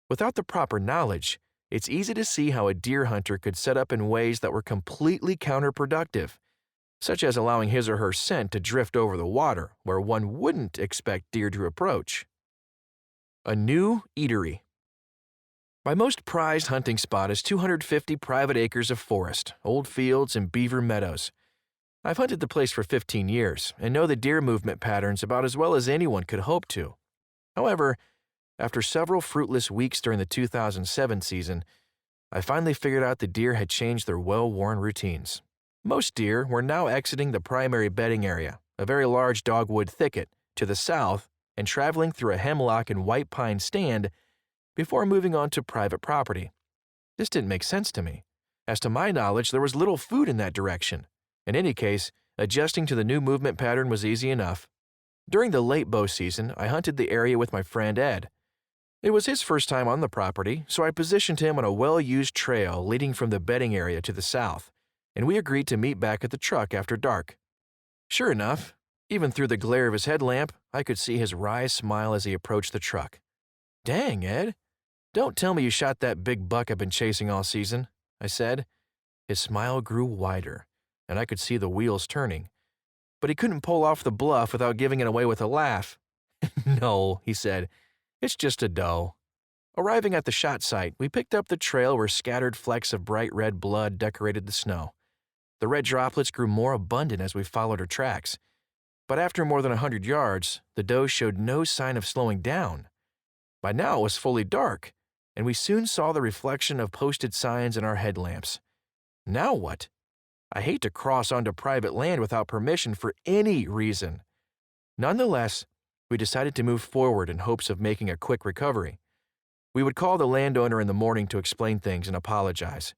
Without the proper knowledge, it's easy to see how a deer hunter could set up in ways that were completely counterproductive, such as allowing his or her scent to drift over the water where one wouldn't expect deer to approach. A new eatery. My most prized hunting spot is 250 private acres of forest, old fields, and beaver meadows. I've hunted the place for 15 years and know the deer movement patterns about as well as anyone could hope to. However, after several fruitless weeks during the 2007 season, I finally figured out the deer had changed their well-worn routines. Most deer were now exiting the primary bedding area, a very large dogwood thicket, to the south and traveling through a hemlock and white pine stand before moving on to private property. This didn't make sense to me, as to my knowledge there was little food in that direction. In any case, adjusting to the new movement pattern was easy enough. During the late bow season, I hunted the area with my friend Ed. It was his first time on the property, so I positioned him on a well-used trail leading from the bedding area to the south, and we agreed to meet back at the truck after dark. Sure enough, even through the glare of his headlamp, I could see his wry smile as he approached the truck. "Dang, Ed, don't tell me you shot that big buck I've been chasing all season," I said. His smile grew wider, and I could see the wheels turning. But he couldn't pull off the bluff without giving it away with a laugh. "No," he said, "it's just a doe." Arriving at the shot site, we picked up the trail where scattered flecks of bright red blood decorated the snow. The red droplets grew more abundant as we followed her tracks. But after more than 100 yards, the doe showed no sign of slowing down. By now it was fully dark, and we soon saw the reflection of posted signs in our headlamps. Now what? I hate to cross onto private land without permission for any reason. Nonetheless, we decided to move forward in hopes of making a quick recovery. We would call the landowner in the morning to explain things and apologize.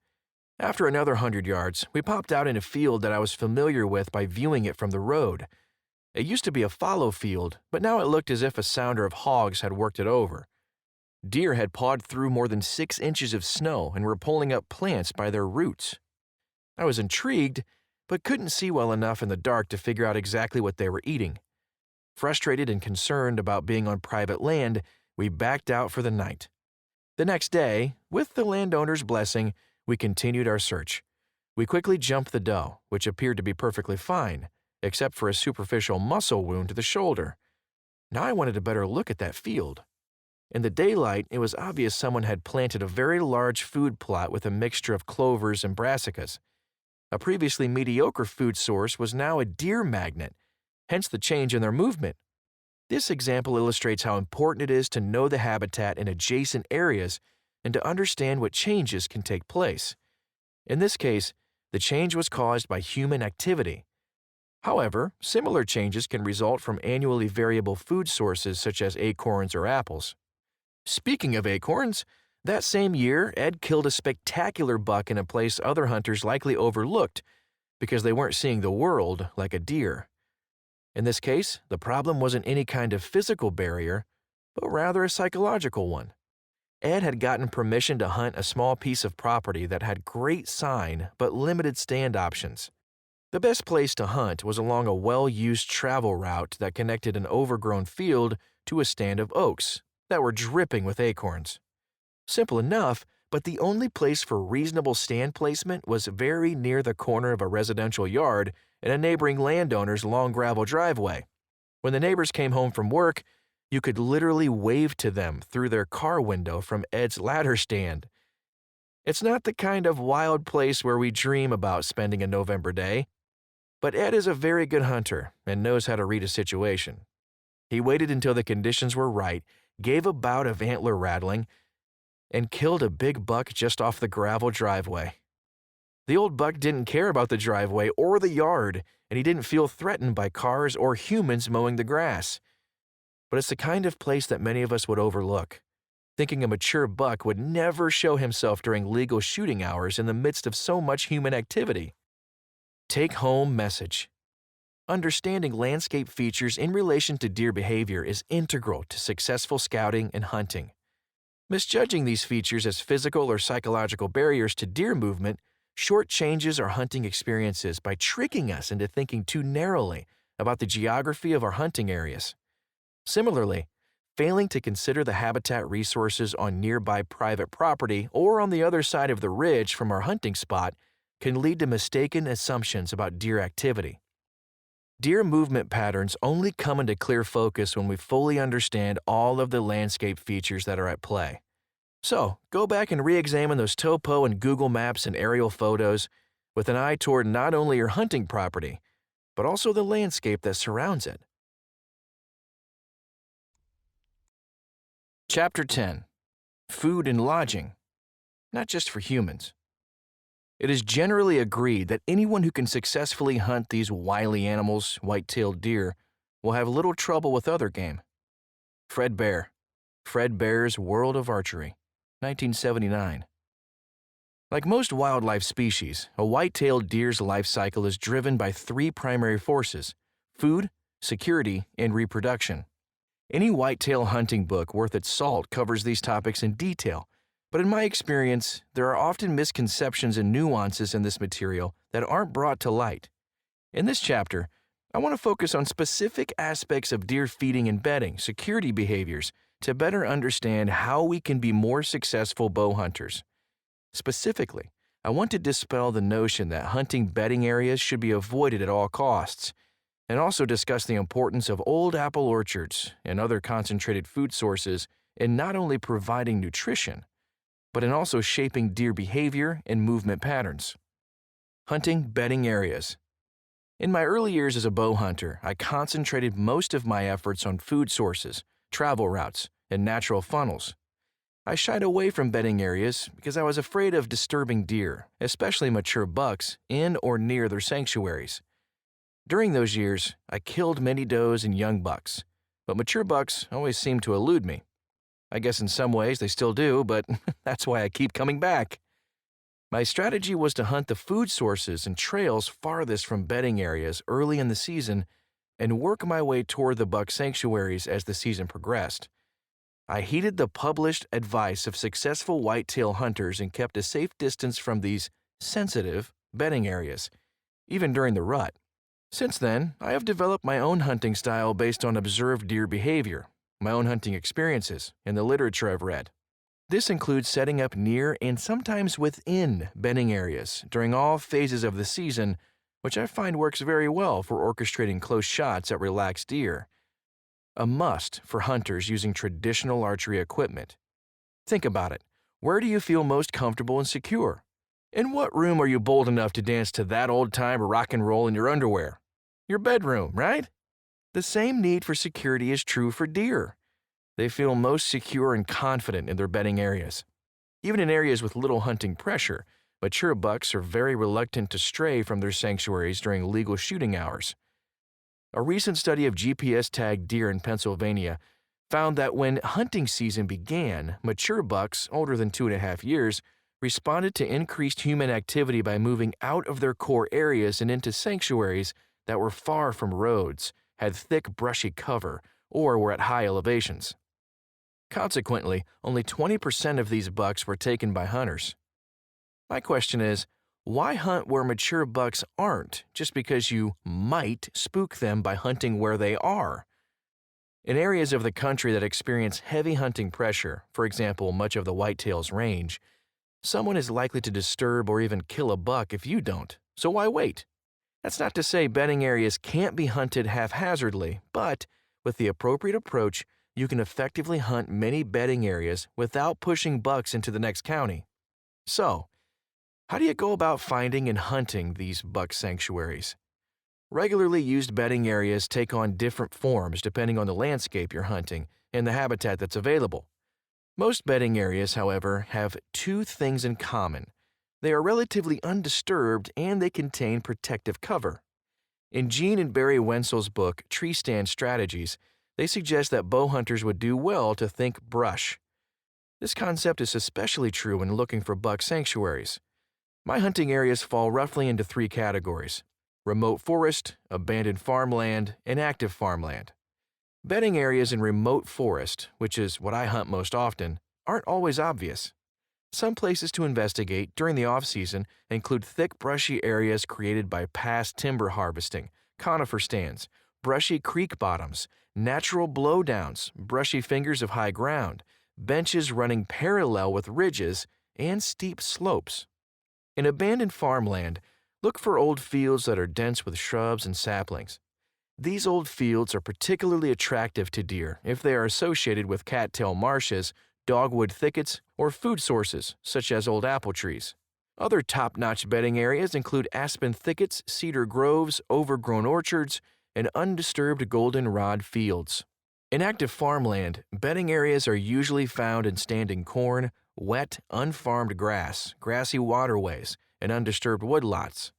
After another 100 yards, we popped out in a field that I was familiar with by viewing it from the road. It used to be a fallow field, but now it looked as if a sounder of hogs had worked it over. Deer had pawed through more than 6 inches of snow and were pulling up plants by their roots. I was intrigued, but couldn't see well enough in the dark to figure out exactly what they were eating. Frustrated and concerned about being on private land, we backed out for the night. The next day, with the landowner's blessing, we continued our search. We quickly jumped the doe, which appeared to be perfectly fine, except for a superficial muscle wound to the shoulder. Now I wanted a better look at that field. In the daylight, it was obvious someone had planted a very large food plot with a mixture of clovers and brassicas. A previously mediocre food source was now a deer magnet, hence the change in their movement. This example illustrates how important it is to know the habitat in adjacent areas and to understand what changes can take place. In this case, the change was caused by human activity. However, similar changes can result from annually variable food sources such as acorns or apples. Speaking of acorns, that same year, Ed killed a spectacular buck in a place other hunters likely overlooked because they weren't seeing the world like a deer. In this case, the problem wasn't any kind of physical barrier, but rather a psychological one. Ed had gotten permission to hunt a small piece of property that had great sign but limited stand options. The best place to hunt was along a well-used travel route that connected an overgrown field to a stand of oaks that were dripping with acorns. Simple enough, but the only place for reasonable stand placement was very near the corner of a residential yard and a neighboring landowner's long gravel driveway. When the neighbors came home from work, you could literally wave to them through their car window from Ed's ladder stand. It's not the kind of wild place where we dream about spending a November day, but Ed is a very good hunter and knows how to read a situation. He waited until the conditions were right, gave a bout of antler rattling, and killed a big buck just off the gravel driveway. The old buck didn't care about the driveway or the yard, and he didn't feel threatened by cars or humans mowing the grass. But it's the kind of place that many of us would overlook, thinking a mature buck would never show himself during legal shooting hours in the midst of so much human activity. Take-home message. Understanding landscape features in relation to deer behavior is integral to successful scouting and hunting. Misjudging these features as physical or psychological barriers to deer movement shortchanges our hunting experiences by tricking us into thinking too narrowly about the geography of our hunting areas. Similarly, failing to consider the habitat resources on nearby private property or on the other side of the ridge from our hunting spot can lead to mistaken assumptions about deer activity. Deer movement patterns only come into clear focus when we fully understand all of the landscape features that are at play. So, go back and re-examine those topo and Google Maps and aerial photos with an eye toward not only your hunting property, but also the landscape that surrounds it. Chapter 10. Food and Lodging. Not just for humans. It is generally agreed that anyone who can successfully hunt these wily animals, white-tailed deer, will have little trouble with other game. Fred Bear, Fred Bear's World of Archery, 1979. Like most wildlife species, a white-tailed deer's life cycle is driven by three primary forces: food, security, and reproduction. Any whitetail hunting book worth its salt covers these topics in detail, but in my experience, there are often misconceptions and nuances in this material that aren't brought to light. In this chapter, I want to focus on specific aspects of deer feeding and bedding, security behaviors, to better understand how we can be more successful bow hunters. Specifically, I want to dispel the notion that hunting bedding areas should be avoided at all costs, and also discuss the importance of old apple orchards and other concentrated food sources in not only providing nutrition, but in also shaping deer behavior and movement patterns. Hunting bedding areas. In my early years as a bow hunter, I concentrated most of my efforts on food sources, travel routes, and natural funnels. I shied away from bedding areas because I was afraid of disturbing deer, especially mature bucks, in or near their sanctuaries. During those years, I killed many does and young bucks, but mature bucks always seemed to elude me. I guess in some ways they still do, but that's why I keep coming back. My strategy was to hunt the food sources and trails farthest from bedding areas early in the season and work my way toward the buck sanctuaries as the season progressed. I heeded the published advice of successful whitetail hunters and kept a safe distance from these sensitive bedding areas, even during the rut. Since then, I have developed my own hunting style based on observed deer behavior, my own hunting experiences, and the literature I've read. This includes setting up near and sometimes within bedding areas during all phases of the season, which I find works very well for orchestrating close shots at relaxed deer. A must for hunters using traditional archery equipment. Think about it. Where do you feel most comfortable and secure? In what room are you bold enough to dance to that old-time rock and roll in your underwear? Your bedroom, right? The same need for security is true for deer. They feel most secure and confident in their bedding areas. Even in areas with little hunting pressure, mature bucks are very reluctant to stray from their sanctuaries during legal shooting hours. A recent study of GPS-tagged deer in Pennsylvania found that when hunting season began, mature bucks older than 2.5 years responded to increased human activity by moving out of their core areas and into sanctuaries that were far from roads, had thick brushy cover, or were at high elevations. Consequently, only 20% of these bucks were taken by hunters. My question is, why hunt where mature bucks aren't just because you might spook them by hunting where they are? In areas of the country that experience heavy hunting pressure, for example, much of the whitetail's range, someone is likely to disturb or even kill a buck if you don't, so why wait? That's not to say bedding areas can't be hunted haphazardly, but with the appropriate approach, you can effectively hunt many bedding areas without pushing bucks into the next county. So, how do you go about finding and hunting these buck sanctuaries? Regularly used bedding areas take on different forms depending on the landscape you're hunting and the habitat that's available. Most bedding areas, however, have two things in common. They are relatively undisturbed and they contain protective cover. In Gene and Barry Wenzel's book, Tree Stand Strategies, they suggest that bow hunters would do well to think brush. This concept is especially true when looking for buck sanctuaries. My hunting areas fall roughly into three categories: remote forest, abandoned farmland, and active farmland. Bedding areas in remote forest, which is what I hunt most often, aren't always obvious. Some places to investigate during the off-season include thick brushy areas created by past timber harvesting, conifer stands, brushy creek bottoms, natural blowdowns, brushy fingers of high ground, benches running parallel with ridges, and steep slopes. In abandoned farmland, look for old fields that are dense with shrubs and saplings. These old fields are particularly attractive to deer if they are associated with cattail marshes, dogwood thickets, or food sources such as old apple trees. Other top-notch bedding areas include aspen thickets, cedar groves, overgrown orchards, and undisturbed goldenrod fields. In active farmland, bedding areas are usually found in standing corn, wet, unfarmed grass, grassy waterways, and undisturbed woodlots.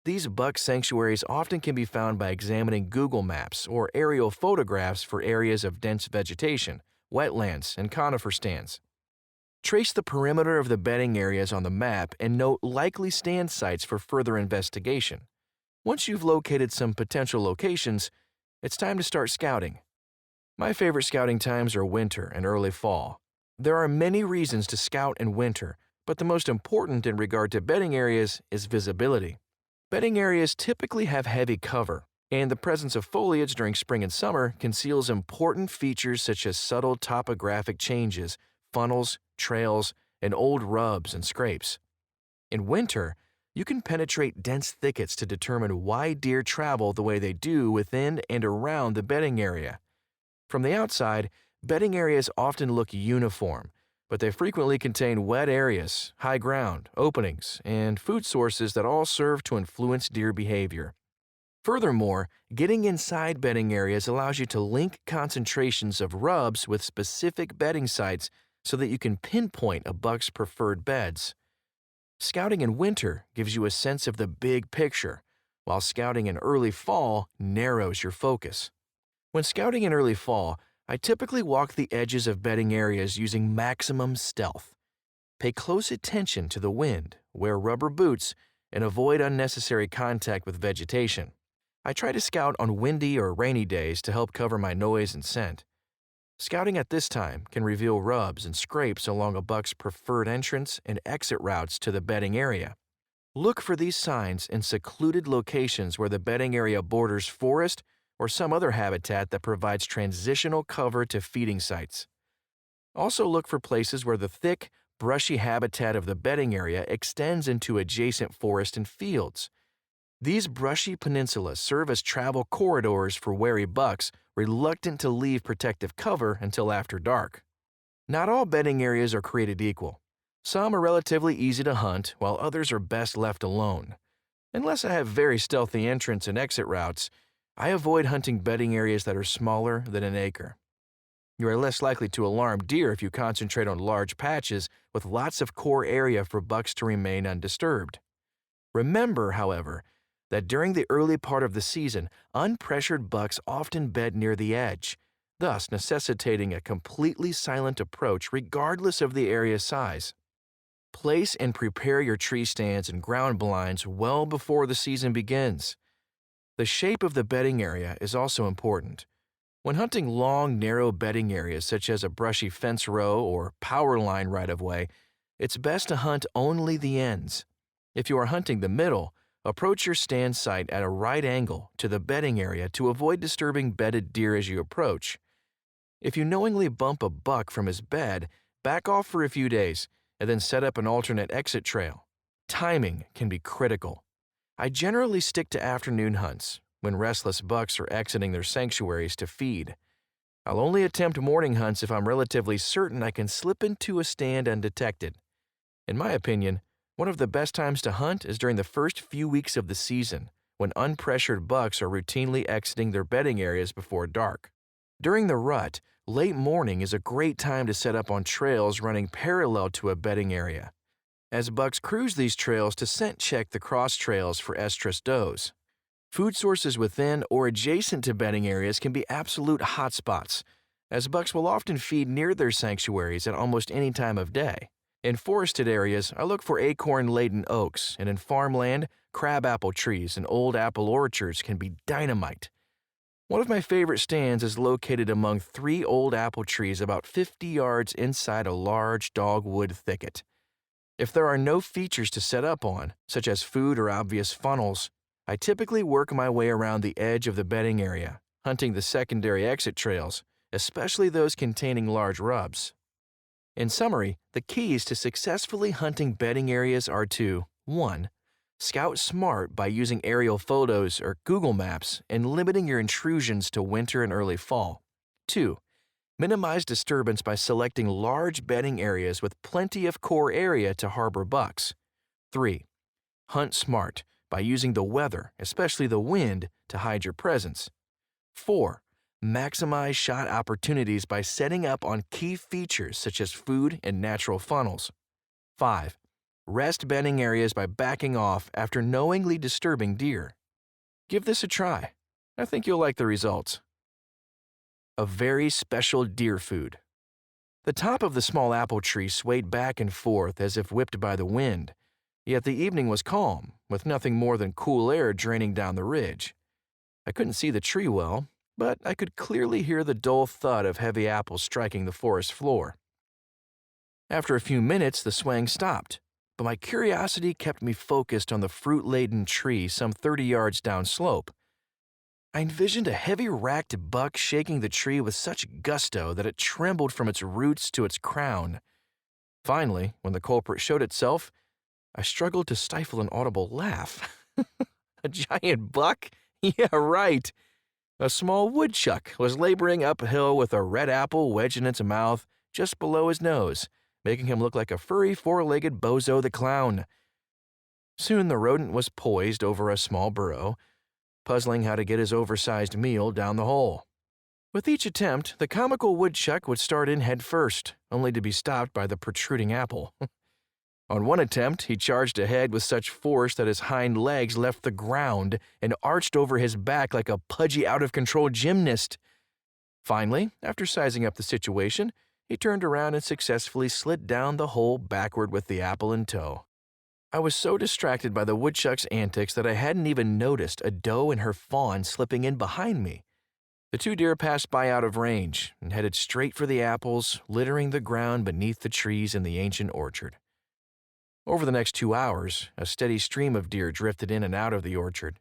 These buck sanctuaries often can be found by examining Google Maps or aerial photographs for areas of dense vegetation, wetlands, and conifer stands. Trace the perimeter of the bedding areas on the map and note likely stand sites for further investigation. Once you've located some potential locations, it's time to start scouting. My favorite scouting times are winter and early fall. There are many reasons to scout in winter, but the most important in regard to bedding areas is visibility. Bedding areas typically have heavy cover, and the presence of foliage during spring and summer conceals important features such as subtle topographic changes, funnels, trails, and old rubs and scrapes. In winter, you can penetrate dense thickets to determine why deer travel the way they do within and around the bedding area. From the outside, bedding areas often look uniform, but they frequently contain wet areas, high ground, openings, and food sources that all serve to influence deer behavior. Furthermore, getting inside bedding areas allows you to link concentrations of rubs with specific bedding sites so that you can pinpoint a buck's preferred beds. Scouting in winter gives you a sense of the big picture, while scouting in early fall narrows your focus. When scouting in early fall, I typically walk the edges of bedding areas using maximum stealth. Pay close attention to the wind, wear rubber boots, and avoid unnecessary contact with vegetation. I try to scout on windy or rainy days to help cover my noise and scent. Scouting at this time can reveal rubs and scrapes along a buck's preferred entrance and exit routes to the bedding area. Look for these signs in secluded locations where the bedding area borders forest or some other habitat that provides transitional cover to feeding sites. Also look for places where the thick, brushy habitat of the bedding area extends into adjacent forest and fields. These brushy peninsulas serve as travel corridors for wary bucks reluctant to leave protective cover until after dark. Not all bedding areas are created equal. Some are relatively easy to hunt, while others are best left alone. Unless I have very stealthy entrance and exit routes, I avoid hunting bedding areas that are smaller than an acre. You are less likely to alarm deer if you concentrate on large patches with lots of core area for bucks to remain undisturbed. Remember, however, that during the early part of the season, unpressured bucks often bed near the edge, thus necessitating a completely silent approach regardless of the area's size. Place and prepare your tree stands and ground blinds well before the season begins. The shape of the bedding area is also important. When hunting long, narrow bedding areas such as a brushy fence row or power line right-of-way, it's best to hunt only the ends. If you are hunting the middle, approach your stand site at a right angle to the bedding area to avoid disturbing bedded deer as you approach. If you knowingly bump a buck from his bed, back off for a few days and then set up an alternate exit trail. Timing can be critical. I generally stick to afternoon hunts, when restless bucks are exiting their sanctuaries to feed. I'll only attempt morning hunts if I'm relatively certain I can slip into a stand undetected. In my opinion, one of the best times to hunt is during the first few weeks of the season, when unpressured bucks are routinely exiting their bedding areas before dark. During the rut, late morning is a great time to set up on trails running parallel to a bedding area, as bucks cruise these trails to scent check the cross trails for estrus does. Food sources within or adjacent to bedding areas can be absolute hotspots, as bucks will often feed near their sanctuaries at almost any time of day. In forested areas, I look for acorn-laden oaks, and in farmland, crabapple trees and old apple orchards can be dynamite. One of my favorite stands is located among 3 old apple trees about 50 yards inside a large dogwood thicket. If there are no features to set up on, such as food or obvious funnels, I typically work my way around the edge of the bedding area, hunting the secondary exit trails, especially those containing large rubs. In summary, the keys to successfully hunting bedding areas are to 1. Scout smart by using aerial photos or Google Maps and limiting your intrusions to winter and early fall. 2. Minimize disturbance by selecting large bedding areas with plenty of core area to harbor bucks. 3. Hunt smart by using the weather, especially the wind, to hide your presence. 4. Maximize shot opportunities by setting up on key features such as food and natural funnels. 5. Rest bedding areas by backing off after knowingly disturbing deer. Give this a try. I think you'll like the results. A very special deer food. The top of the small apple tree swayed back and forth as if whipped by the wind, yet the evening was calm, with nothing more than cool air draining down the ridge. I couldn't see the tree well, but I could clearly hear the dull thud of heavy apples striking the forest floor. After a few minutes, the swaying stopped, but my curiosity kept me focused on the fruit-laden tree some 30 yards downslope. I envisioned a heavy racked buck shaking the tree with such gusto that it trembled from its roots to its crown. Finally, when the culprit showed itself, I struggled to stifle an audible laugh. A giant buck? Yeah, right. A small woodchuck was laboring uphill with a red apple wedged in its mouth just below his nose, making him look like a furry four-legged Bozo the Clown. Soon the rodent was poised over a small burrow, puzzling how to get his oversized meal down the hole. With each attempt, the comical woodchuck would start in head first, only to be stopped by the protruding apple. On one attempt, he charged ahead with such force that his hind legs left the ground and arched over his back like a pudgy, out-of-control gymnast. Finally, after sizing up the situation, he turned around and successfully slid down the hole backward with the apple in tow. I was so distracted by the woodchuck's antics that I hadn't even noticed a doe and her fawn slipping in behind me. The two deer passed by out of range and headed straight for the apples, littering the ground beneath the trees in the ancient orchard. Over the next 2 hours, a steady stream of deer drifted in and out of the orchard.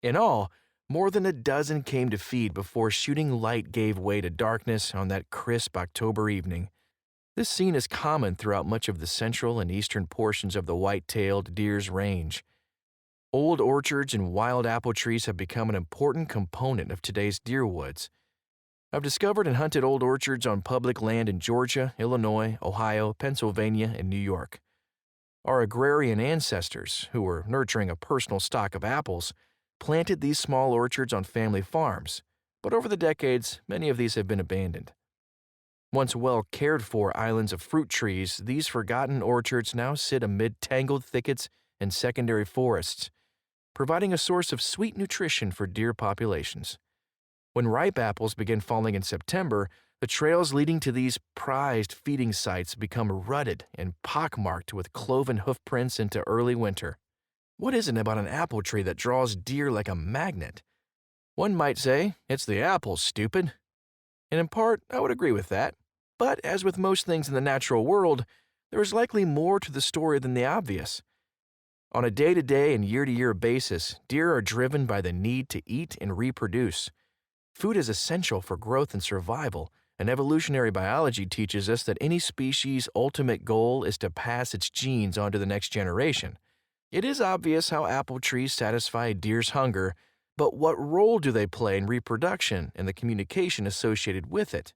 In all, more than a dozen came to feed before shooting light gave way to darkness on that crisp October evening. This scene is common throughout much of the central and eastern portions of the white-tailed deer's range. Old orchards and wild apple trees have become an important component of today's deer woods. I've discovered and hunted old orchards on public land in Georgia, Illinois, Ohio, Pennsylvania, and New York. Our agrarian ancestors, who were nurturing a personal stock of apples, planted these small orchards on family farms, but over the decades, many of these have been abandoned. Once well cared-for islands of fruit trees, these forgotten orchards now sit amid tangled thickets and secondary forests, providing a source of sweet nutrition for deer populations. When ripe apples begin falling in September, the trails leading to these prized feeding sites become rutted and pockmarked with cloven hoofprints into early winter. What is it about an apple tree that draws deer like a magnet? One might say, it's the apples, stupid. And in part, I would agree with that. But as with most things in the natural world, there is likely more to the story than the obvious. On a day-to-day and year-to-year basis, deer are driven by the need to eat and reproduce. Food is essential for growth and survival, and evolutionary biology teaches us that any species' ultimate goal is to pass its genes on to the next generation. It is obvious how apple trees satisfy a deer's hunger, but what role do they play in reproduction and the communication associated with it?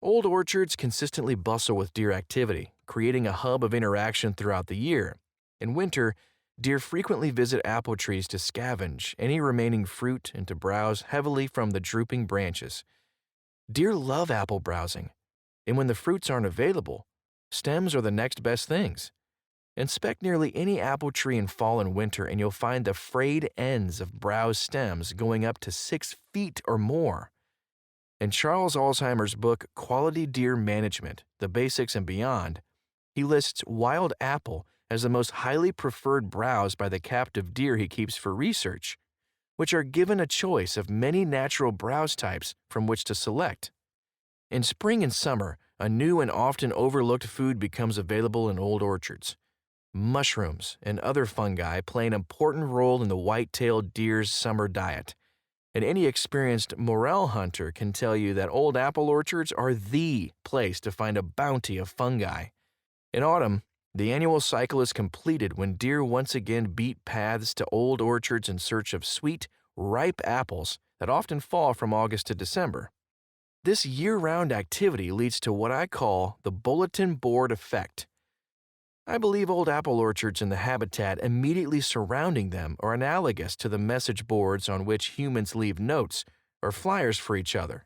Old orchards consistently bustle with deer activity, creating a hub of interaction throughout the year. In winter, deer frequently visit apple trees to scavenge any remaining fruit and to browse heavily from the drooping branches. Deer love apple browsing, and when the fruits aren't available, stems are the next best things. Inspect nearly any apple tree in fall and winter and you'll find the frayed ends of browsed stems going up to 6 feet or more. In Charles Alzheimer's book, Quality Deer Management, The Basics and Beyond, he lists wild apple as the most highly preferred browse by the captive deer he keeps for research, which are given a choice of many natural browse types from which to select. In spring and summer, a new and often overlooked food becomes available in old orchards. Mushrooms and other fungi play an important role in the white-tailed deer's summer diet, and any experienced morel hunter can tell you that old apple orchards are the place to find a bounty of fungi. In autumn, the annual cycle is completed when deer once again beat paths to old orchards in search of sweet, ripe apples that often fall from August to December. This year-round activity leads to what I call the bulletin board effect. I believe old apple orchards and the habitat immediately surrounding them are analogous to the message boards on which humans leave notes or flyers for each other.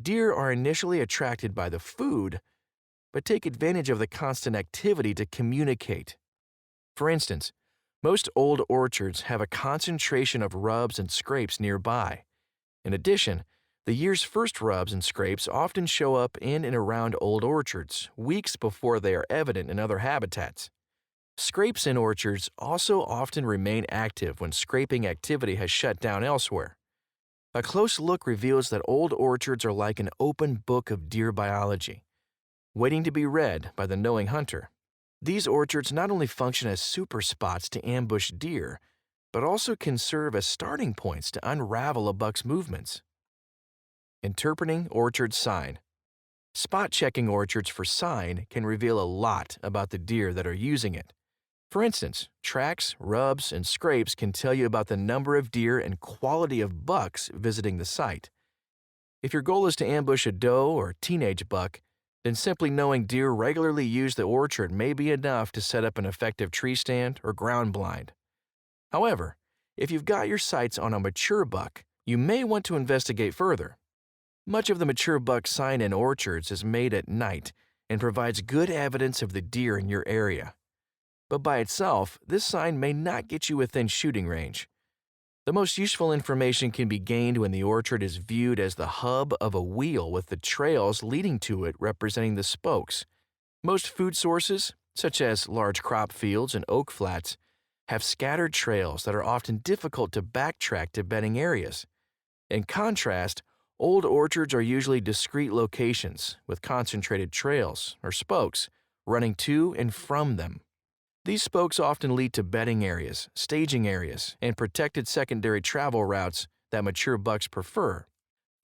Deer are initially attracted by the food, but take advantage of the constant activity to communicate. For instance, most old orchards have a concentration of rubs and scrapes nearby. In addition, The year's first rubs and scrapes often show up in and around old orchards, weeks before they are evident in other habitats. Scrapes in orchards also often remain active when scraping activity has shut down elsewhere. A close look reveals that old orchards are like an open book of deer biology, waiting to be read by the knowing hunter. These orchards not only function as super spots to ambush deer, but also can serve as starting points to unravel a buck's movements. Interpreting orchard sign. Spot checking orchards for sign can reveal a lot about the deer that are using it. For instance, tracks, rubs, and scrapes can tell you about the number of deer and quality of bucks visiting the site. If your goal is to ambush a doe or teenage buck, then simply knowing deer regularly use the orchard may be enough to set up an effective tree stand or ground blind. However, if you've got your sights on a mature buck, you may want to investigate further. Much of the mature buck sign in orchards is made at night and provides good evidence of the deer in your area. But by itself, this sign may not get you within shooting range. The most useful information can be gained when the orchard is viewed as the hub of a wheel with the trails leading to it representing the spokes. Most food sources, such as large crop fields and oak flats, have scattered trails that are often difficult to backtrack to bedding areas. In contrast, old orchards are usually discrete locations with concentrated trails, or spokes, running to and from them. These spokes often lead to bedding areas, staging areas, and protected secondary travel routes that mature bucks prefer.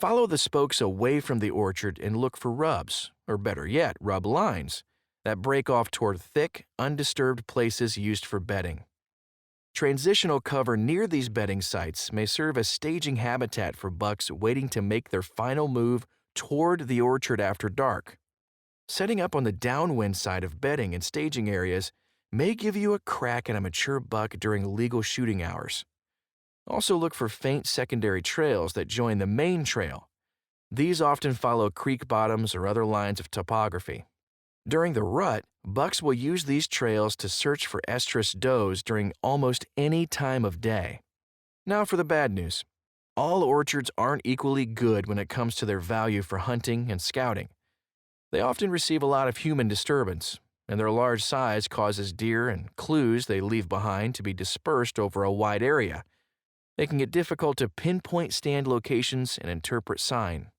Follow the spokes away from the orchard and look for rubs, or better yet, rub lines, that break off toward thick, undisturbed places used for bedding. Transitional cover near these bedding sites may serve as staging habitat for bucks waiting to make their final move toward the orchard after dark. Setting up on the downwind side of bedding and staging areas may give you a crack at a mature buck during legal shooting hours. Also look for faint secondary trails that join the main trail. These often follow creek bottoms or other lines of topography. During the rut, bucks will use these trails to search for estrus does during almost any time of day. Now for the bad news. All orchards aren't equally good when it comes to their value for hunting and scouting. They often receive a lot of human disturbance, and their large size causes deer and clues they leave behind to be dispersed over a wide area, making it difficult to pinpoint stand locations and interpret sign.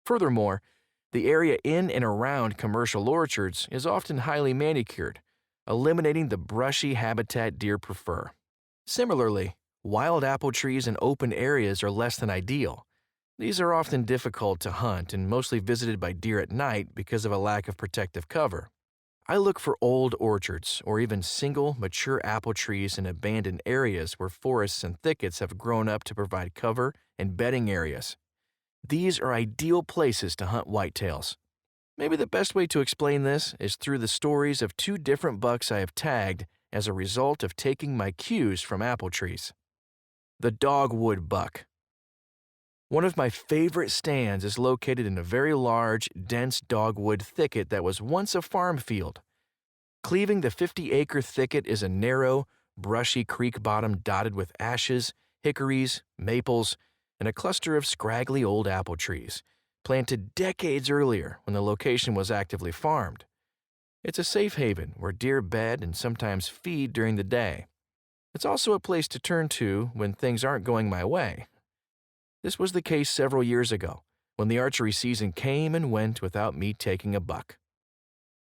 Furthermore, the area in and around commercial orchards is often highly manicured, eliminating the brushy habitat deer prefer. Similarly, wild apple trees in open areas are less than ideal. These are often difficult to hunt and mostly visited by deer at night because of a lack of protective cover. I look for old orchards or even single, mature apple trees in abandoned areas where forests and thickets have grown up to provide cover and bedding areas. These are ideal places to hunt whitetails. Maybe the best way to explain this is through the stories of two different bucks I have tagged as a result of taking my cues from apple trees. The dogwood buck. One of my favorite stands is located in a very large, dense dogwood thicket that was once a farm field. Cleaving the 50-acre thicket is a narrow, brushy creek bottom dotted with ashes, hickories, maples, and a cluster of scraggly old apple trees, planted decades earlier when the location was actively farmed. It's a safe haven where deer bed and sometimes feed during the day. It's also a place to turn to when things aren't going my way. This was the case several years ago, when the archery season came and went without me taking a buck.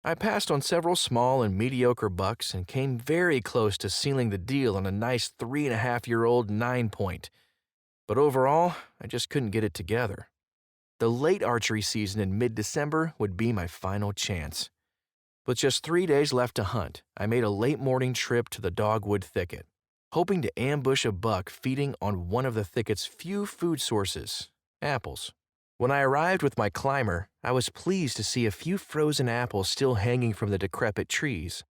I passed on several small and mediocre bucks and came very close to sealing the deal on a nice 3.5-year-old 9-point. But overall, I just couldn't get it together. The late archery season in mid-December would be my final chance. With just 3 days left to hunt, I made a late morning trip to the dogwood thicket, hoping to ambush a buck feeding on one of the thicket's few food sources, apples. When I arrived with my climber, I was pleased to see a few frozen apples still hanging from the decrepit trees.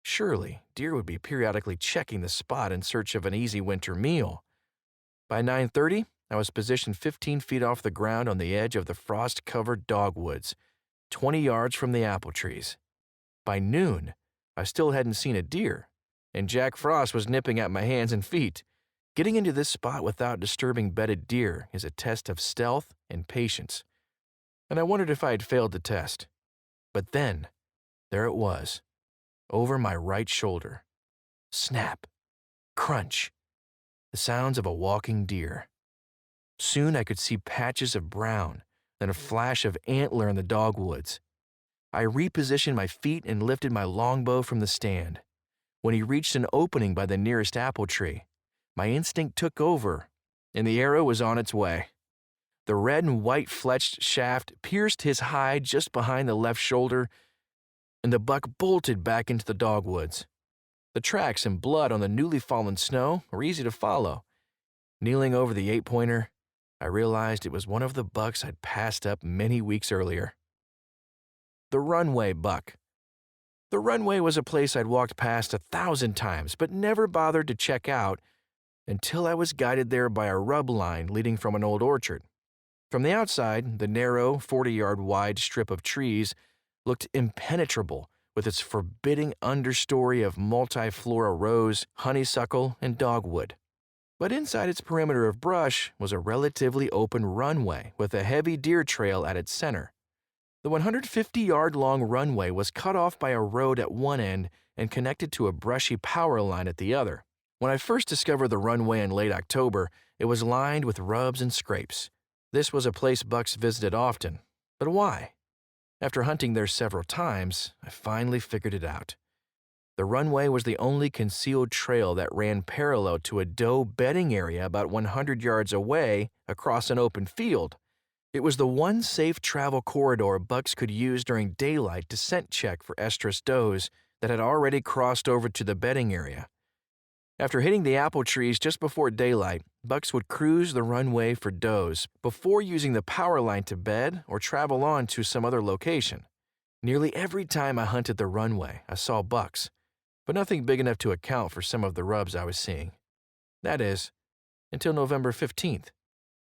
Surely, deer would be periodically checking the spot in search of an easy winter meal. By 9:30, I was positioned 15 feet off the ground on the edge of the frost-covered dogwoods, 20 yards from the apple trees. By noon, I still hadn't seen a deer, and Jack Frost was nipping at my hands and feet. Getting into this spot without disturbing bedded deer is a test of stealth and patience, and I wondered if I had failed the test. But then, there it was, over my right shoulder. Snap, crunch, the sounds of a walking deer. Soon I could see patches of brown, then a flash of antler in the dogwoods. I repositioned my feet and lifted my longbow from the stand. When he reached an opening by the nearest apple tree, my instinct took over, and the arrow was on its way. The red and white fletched shaft pierced his hide just behind the left shoulder, and the buck bolted back into the dogwoods. The tracks and blood on the newly fallen snow were easy to follow. Kneeling over the 8-pointer, I realized it was one of the bucks I'd passed up many weeks earlier. The runway buck. The runway was a place I'd walked past 1,000 times, but never bothered to check out until I was guided there by a rub line leading from an old orchard. From the outside, the narrow, 40-yard wide strip of trees looked impenetrable with its forbidding understory of multiflora rose, honeysuckle, and dogwood. But inside its perimeter of brush was a relatively open runway with a heavy deer trail at its center. The 150-yard-long runway was cut off by a road at one end and connected to a brushy power line at the other. When I first discovered the runway in late October, it was lined with rubs and scrapes. This was a place bucks visited often. But why? After hunting there several times, I finally figured it out. The runway was the only concealed trail that ran parallel to a doe bedding area about 100 yards away across an open field. It was the one safe travel corridor bucks could use during daylight to scent check for estrus does that had already crossed over to the bedding area. After hitting the apple trees just before daylight, bucks would cruise the runway for does before using the power line to bed or travel on to some other location. Nearly every time I hunted the runway, I saw bucks, but nothing big enough to account for some of the rubs I was seeing. That is, until November 15th.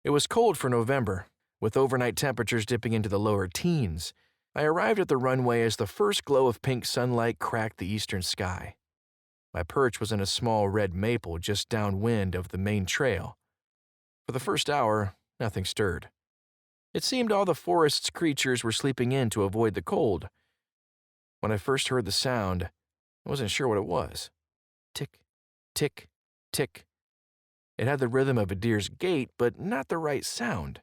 It was cold for November, with overnight temperatures dipping into the lower teens. I arrived at the runway as the first glow of pink sunlight cracked the eastern sky. My perch was in a small red maple just downwind of the main trail. For the first hour, nothing stirred. It seemed all the forest's creatures were sleeping in to avoid the cold. When I first heard the sound, I wasn't sure what it was. Tick, tick, tick. It had the rhythm of a deer's gait, but not the right sound.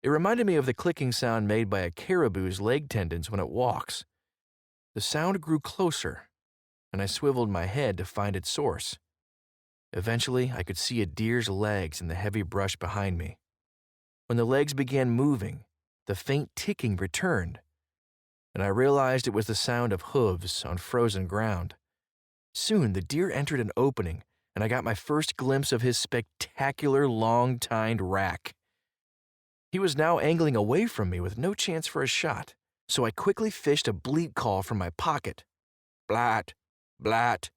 It reminded me of the clicking sound made by a caribou's leg tendons when it walks. The sound grew closer, and I swiveled my head to find its source. Eventually, I could see a deer's legs in the heavy brush behind me. When the legs began moving, the faint ticking returned, and I realized it was the sound of hooves on frozen ground. Soon, the deer entered an opening, and I got my first glimpse of his spectacular long-tined rack. He was now angling away from me with no chance for a shot, so I quickly fished a bleat call from my pocket. Blat, blat.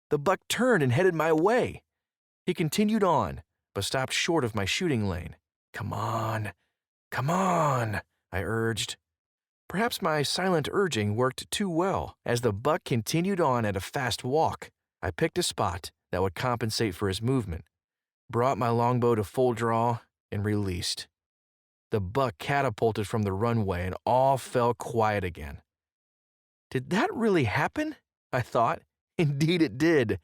The buck turned and headed my way. He continued on, but stopped short of my shooting lane. Come on, I urged. Perhaps my silent urging worked too well. As the buck continued on at a fast walk, I picked a spot that would compensate for his movement, brought my longbow to full draw, and released. The buck catapulted from the runway and all fell quiet again. Did that really happen? I thought. Indeed it did.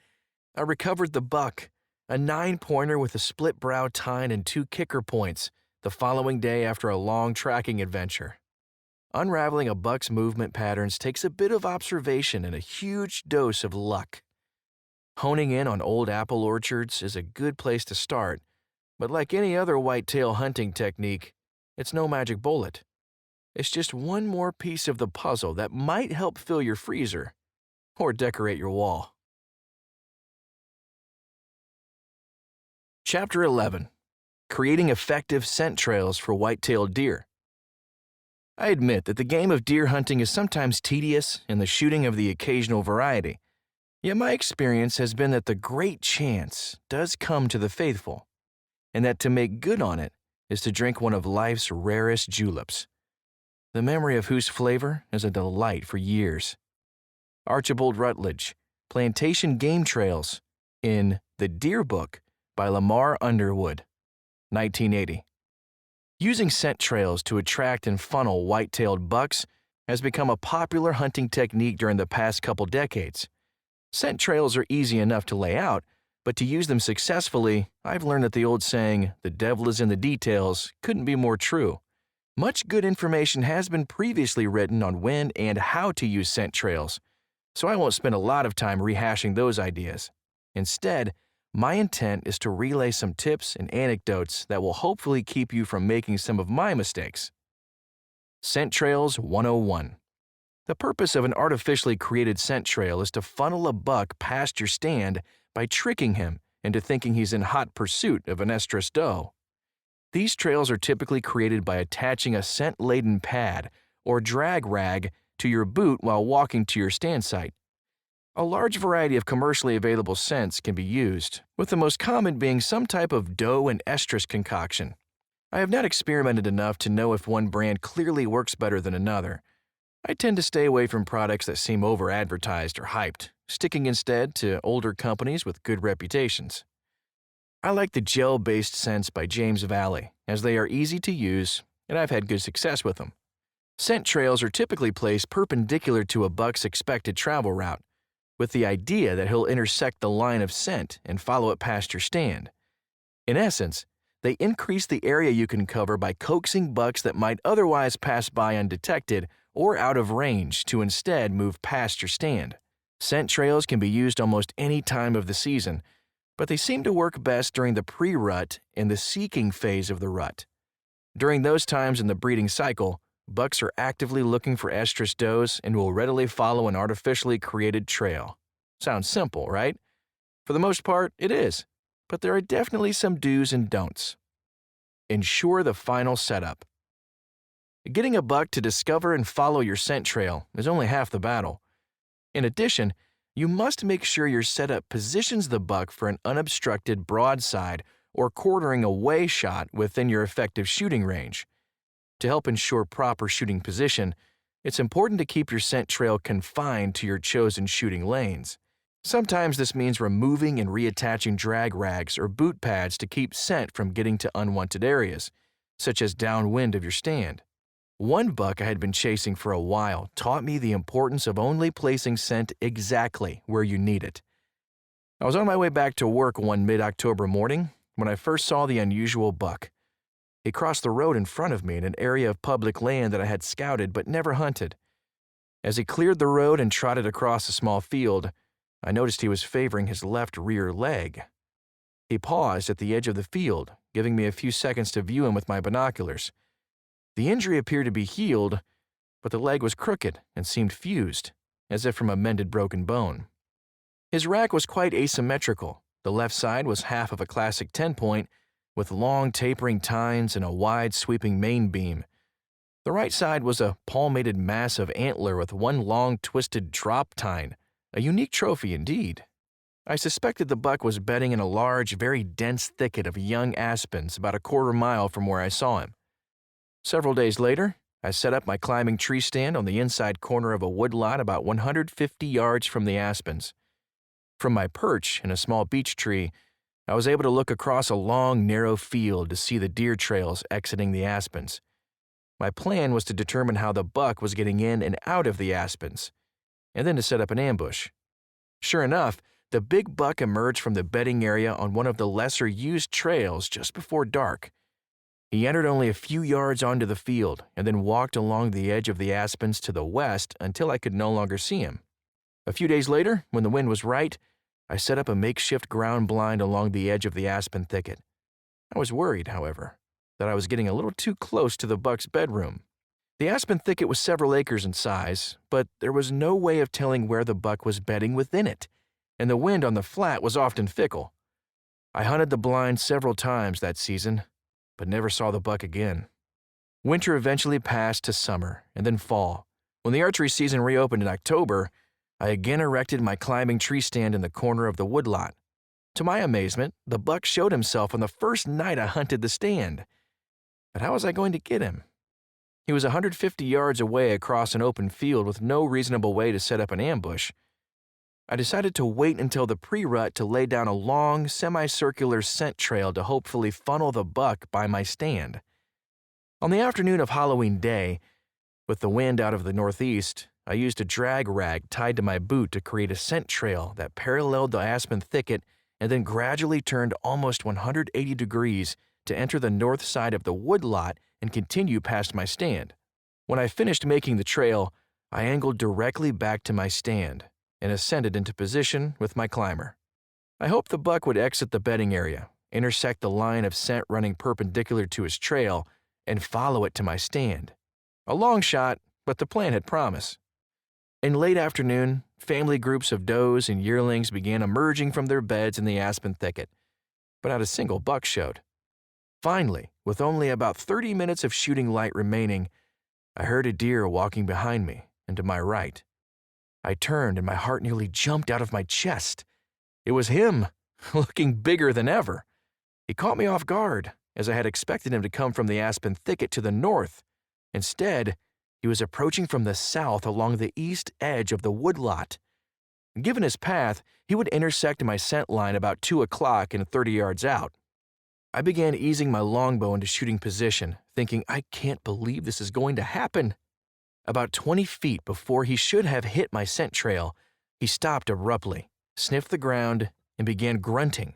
I recovered the buck, a 9-pointer with a split brow tine and 2 kicker points, the following day after a long tracking adventure. Unraveling a buck's movement patterns takes a bit of observation and a huge dose of luck. Honing in on old apple orchards is a good place to start, but like any other whitetail hunting technique, it's no magic bullet. It's just one more piece of the puzzle that might help fill your freezer or decorate your wall. Chapter 11. Creating Effective Scent Trails for White-tailed Deer. I admit that the game of deer hunting is sometimes tedious and the shooting of the occasional variety. Yet my experience has been that the great chance does come to the faithful, and that to make good on it is to drink one of life's rarest juleps, the memory of whose flavor is a delight for years. Archibald Rutledge, Plantation Game Trails, in The Deer Book by Lamar Underwood, 1980. Using scent trails to attract and funnel white-tailed bucks has become a popular hunting technique during the past couple decades. Scent trails are easy enough to lay out, but to use them successfully, I've learned that the old saying, "the devil is in the details," couldn't be more true. Much good information has been previously written on when and how to use scent trails, so I won't spend a lot of time rehashing those ideas. Instead, my intent is to relay some tips and anecdotes that will hopefully keep you from making some of my mistakes. Scent Trails 101. The purpose of an artificially created scent trail is to funnel a buck past your stand by tricking him into thinking he's in hot pursuit of an estrus doe. These trails are typically created by attaching a scent-laden pad or drag rag to your boot while walking to your stand site. A large variety of commercially available scents can be used, with the most common being some type of doe and estrus concoction. I have not experimented enough to know if one brand clearly works better than another. I tend to stay away from products that seem over-advertised or hyped, sticking instead to older companies with good reputations. I like the gel-based scents by James Valley, as they are easy to use, and I've had good success with them. Scent trails are typically placed perpendicular to a buck's expected travel route, with the idea that he'll intersect the line of scent and follow it past your stand. In essence, they increase the area you can cover by coaxing bucks that might otherwise pass by undetected or out of range to instead move past your stand. Scent trails can be used almost any time of the season, but they seem to work best during the pre-rut and the seeking phase of the rut. During those times in the breeding cycle, bucks are actively looking for estrus does and will readily follow an artificially created trail. Sounds simple, right? For the most part, it is, but there are definitely some do's and don'ts. Ensure the final setup. Getting a buck to discover and follow your scent trail is only half the battle. In addition, you must make sure your setup positions the buck for an unobstructed broadside or quartering away shot within your effective shooting range. To help ensure proper shooting position, it's important to keep your scent trail confined to your chosen shooting lanes. Sometimes this means removing and reattaching drag rags or boot pads to keep scent from getting to unwanted areas, such as downwind of your stand. One buck I had been chasing for a while taught me the importance of only placing scent exactly where you need it. I was on my way back to work one mid-October morning when I first saw the unusual buck. He crossed the road in front of me in an area of public land that I had scouted but never hunted. As he cleared the road and trotted across a small field, I noticed he was favoring his left rear leg. He paused at the edge of the field, giving me a few seconds to view him with my binoculars. The injury appeared to be healed, but the leg was crooked and seemed fused, as if from a mended broken bone. His rack was quite asymmetrical. The left side was half of a classic 10-point, with long tapering tines and a wide sweeping main beam. The right side was a palmated mass of antler with one long twisted drop tine, a unique trophy indeed. I suspected the buck was bedding in a large, very dense thicket of young aspens about a quarter mile from where I saw him. Several days later, I set up my climbing tree stand on the inside corner of a woodlot about 150 yards from the aspens. From my perch in a small beech tree, I was able to look across a long, narrow field to see the deer trails exiting the aspens. My plan was to determine how the buck was getting in and out of the aspens, and then to set up an ambush. Sure enough, the big buck emerged from the bedding area on one of the lesser-used trails just before dark. He entered only a few yards onto the field and then walked along the edge of the aspens to the west until I could no longer see him. A few days later, when the wind was right, I set up a makeshift ground blind along the edge of the aspen thicket. I was worried, however, that I was getting a little too close to the buck's bedroom. The aspen thicket was several acres in size, but there was no way of telling where the buck was bedding within it, and the wind on the flat was often fickle. I hunted the blind several times that season, but never saw the buck again. Winter eventually passed to summer and then fall. When the archery season reopened in October, I again erected my climbing tree stand in the corner of the woodlot. To my amazement, the buck showed himself on the first night I hunted the stand. But how was I going to get him? He was 150 yards away across an open field with no reasonable way to set up an ambush. I decided to wait until the pre-rut to lay down a long, semicircular scent trail to hopefully funnel the buck by my stand. On the afternoon of Halloween Day, with the wind out of the northeast, I used a drag rag tied to my boot to create a scent trail that paralleled the aspen thicket and then gradually turned almost 180 degrees to enter the north side of the woodlot and continue past my stand. When I finished making the trail, I angled directly back to my stand and ascended into position with my climber. I hoped the buck would exit the bedding area, intersect the line of scent running perpendicular to his trail, and follow it to my stand. A long shot, but the plan had promise. In late afternoon, family groups of does and yearlings began emerging from their beds in the aspen thicket, but not a single buck showed. Finally, with only about 30 minutes of shooting light remaining, I heard a deer walking behind me and to my right. I turned and my heart nearly jumped out of my chest. It was him, looking bigger than ever. He caught me off guard, as I had expected him to come from the aspen thicket to the north. Instead, he was approaching from the south along the east edge of the woodlot. Given his path, he would intersect my scent line about 2 o'clock and 30 yards out. I began easing my longbow into shooting position, thinking, I can't believe this is going to happen. About 20 feet before he should have hit my scent trail, he stopped abruptly, sniffed the ground, and began grunting.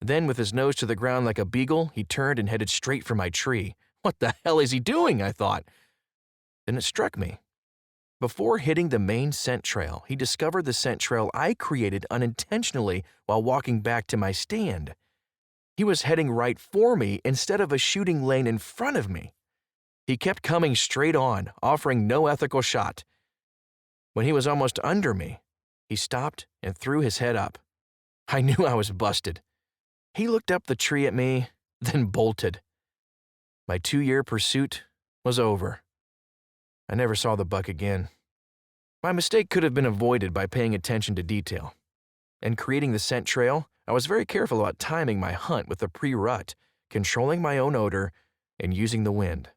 Then, with his nose to the ground like a beagle, he turned and headed straight for my tree. What the hell is he doing? I thought. Then it struck me. Before hitting the main scent trail, he discovered the scent trail I created unintentionally while walking back to my stand. He was heading right for me instead of a shooting lane in front of me. He kept coming straight on, offering no ethical shot. When he was almost under me, he stopped and threw his head up. I knew I was busted. He looked up the tree at me, then bolted. My 2-year pursuit was over. I never saw the buck again. My mistake could have been avoided by paying attention to detail. In creating the scent trail, I was very careful about timing my hunt with the pre-rut, controlling my own odor, and using the wind.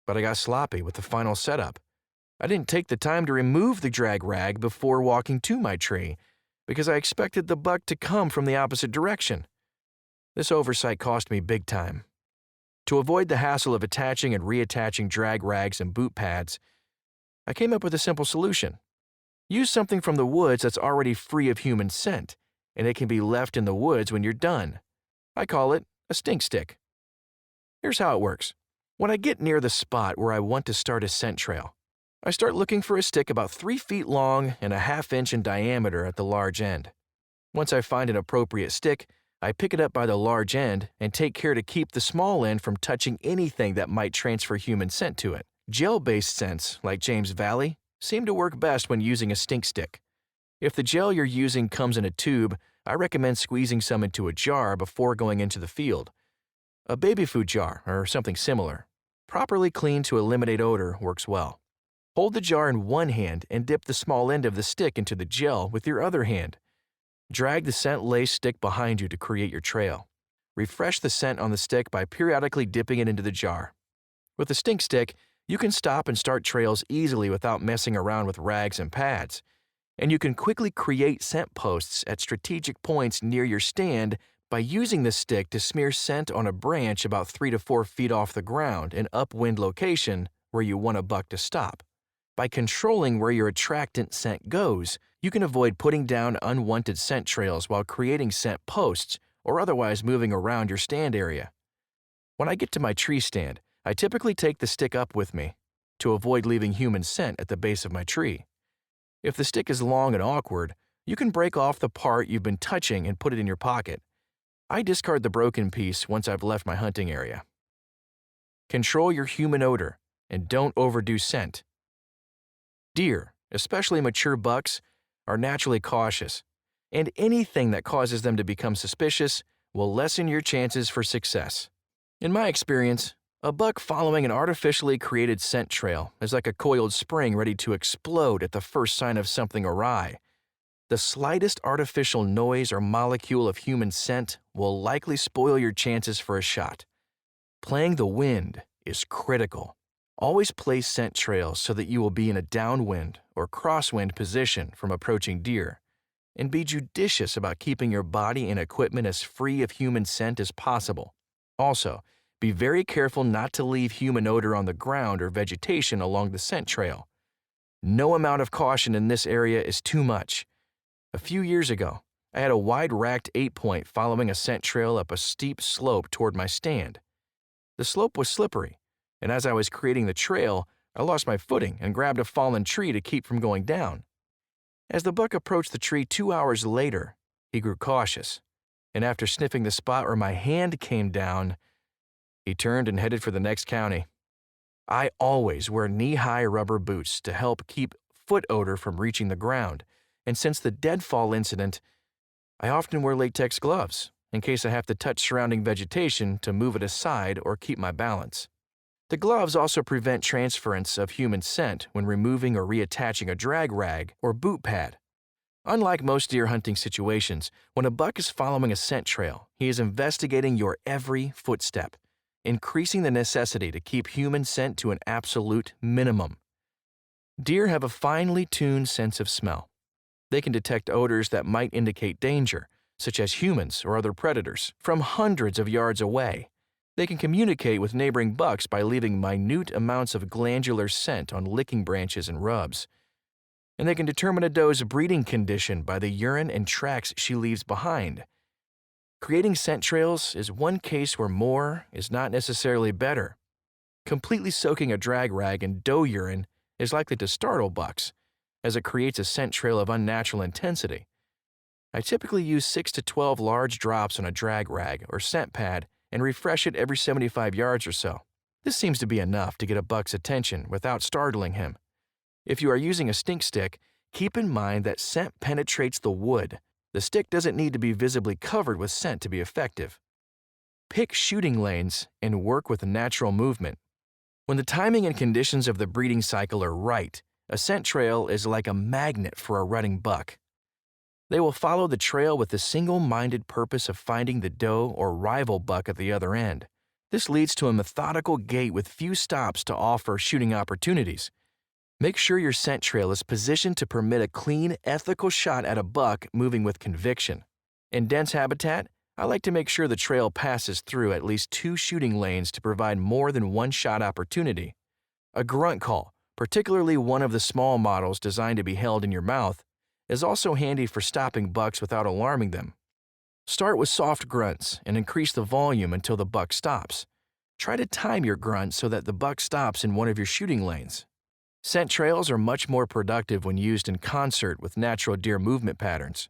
But I got sloppy with the final setup. I didn't take the time to remove the drag rag before walking to my tree, because I expected the buck to come from the opposite direction. This oversight cost me big time. To avoid the hassle of attaching and reattaching drag rags and boot pads, I came up with a simple solution. Use something from the woods that's already free of human scent, and it can be left in the woods when you're done. I call it a stink stick. Here's how it works. When I get near the spot where I want to start a scent trail, I start looking for a stick about 3 feet long and a ½ inch in diameter at the large end. Once I find an appropriate stick, I pick it up by the large end and take care to keep the small end from touching anything that might transfer human scent to it. Gel-based scents, like James Valley, seem to work best when using a stink stick. If the gel you're using comes in a tube, I recommend squeezing some into a jar before going into the field. A baby food jar or something similar, properly cleaned to eliminate odor, works well. Hold the jar in one hand and dip the small end of the stick into the gel with your other hand. Drag the scent-laced stick behind you to create your trail. Refresh the scent on the stick by periodically dipping it into the jar. With a stink stick, you can stop and start trails easily without messing around with rags and pads. And you can quickly create scent posts at strategic points near your stand by using the stick to smear scent on a branch about 3 to 4 feet off the ground in upwind location where you want a buck to stop. By controlling where your attractant scent goes, you can avoid putting down unwanted scent trails while creating scent posts or otherwise moving around your stand area. When I get to my tree stand, I typically take the stick up with me to avoid leaving human scent at the base of my tree. If the stick is long and awkward, you can break off the part you've been touching and put it in your pocket. I discard the broken piece once I've left my hunting area. Control your human odor and don't overdo scent. Deer, especially mature bucks, are naturally cautious, and anything that causes them to become suspicious will lessen your chances for success. In my experience, a buck following an artificially created scent trail is like a coiled spring ready to explode at the first sign of something awry. The slightest artificial noise or molecule of human scent will likely spoil your chances for a shot. Playing the wind is critical. Always place scent trails so that you will be in a downwind or crosswind position from approaching deer. and be judicious about keeping your body and equipment as free of human scent as possible. Also, be very careful not to leave human odor on the ground or vegetation along the scent trail. No amount of caution in this area is too much. A few years ago, I had a wide-racked 8-point following a scent trail up a steep slope toward my stand. The slope was slippery, and as I was creating the trail, I lost my footing and grabbed a fallen tree to keep from going down. As the buck approached the tree 2 hours later, he grew cautious, and after sniffing the spot where my hand came down, he turned and headed for the next county. I always wear knee-high rubber boots to help keep foot odor from reaching the ground, and since the deadfall incident, I often wear latex gloves in case I have to touch surrounding vegetation to move it aside or keep my balance. The gloves also prevent transference of human scent when removing or reattaching a drag rag or boot pad. Unlike most deer hunting situations, when a buck is following a scent trail, he is investigating your every footstep, increasing the necessity to keep human scent to an absolute minimum. Deer have a finely tuned sense of smell. They can detect odors that might indicate danger, such as humans or other predators, from hundreds of yards away. They can communicate with neighboring bucks by leaving minute amounts of glandular scent on licking branches and rubs. And they can determine a doe's breeding condition by the urine and tracks she leaves behind. Creating scent trails is one case where more is not necessarily better. Completely soaking a drag rag in doe urine is likely to startle bucks, as it creates a scent trail of unnatural intensity. I typically use 6 to 12 large drops on a drag rag or scent pad and refresh it every 75 yards or so. This seems to be enough to get a buck's attention without startling him. If you are using a stink stick, keep in mind that scent penetrates the wood. The stick doesn't need to be visibly covered with scent to be effective. Pick shooting lanes and work with natural movement. When the timing and conditions of the breeding cycle are right, a scent trail is like a magnet for a rutting buck. They will follow the trail with the single-minded purpose of finding the doe or rival buck at the other end. This leads to a methodical gait with few stops to offer shooting opportunities. Make sure your scent trail is positioned to permit a clean, ethical shot at a buck moving with conviction. In dense habitat, I like to make sure the trail passes through at least 2 shooting lanes to provide more than one shot opportunity. A grunt call, particularly one of the small models designed to be held in your mouth, is also handy for stopping bucks without alarming them. Start with soft grunts and increase the volume until the buck stops. Try to time your grunt so that the buck stops in one of your shooting lanes. Scent trails are much more productive when used in concert with natural deer movement patterns.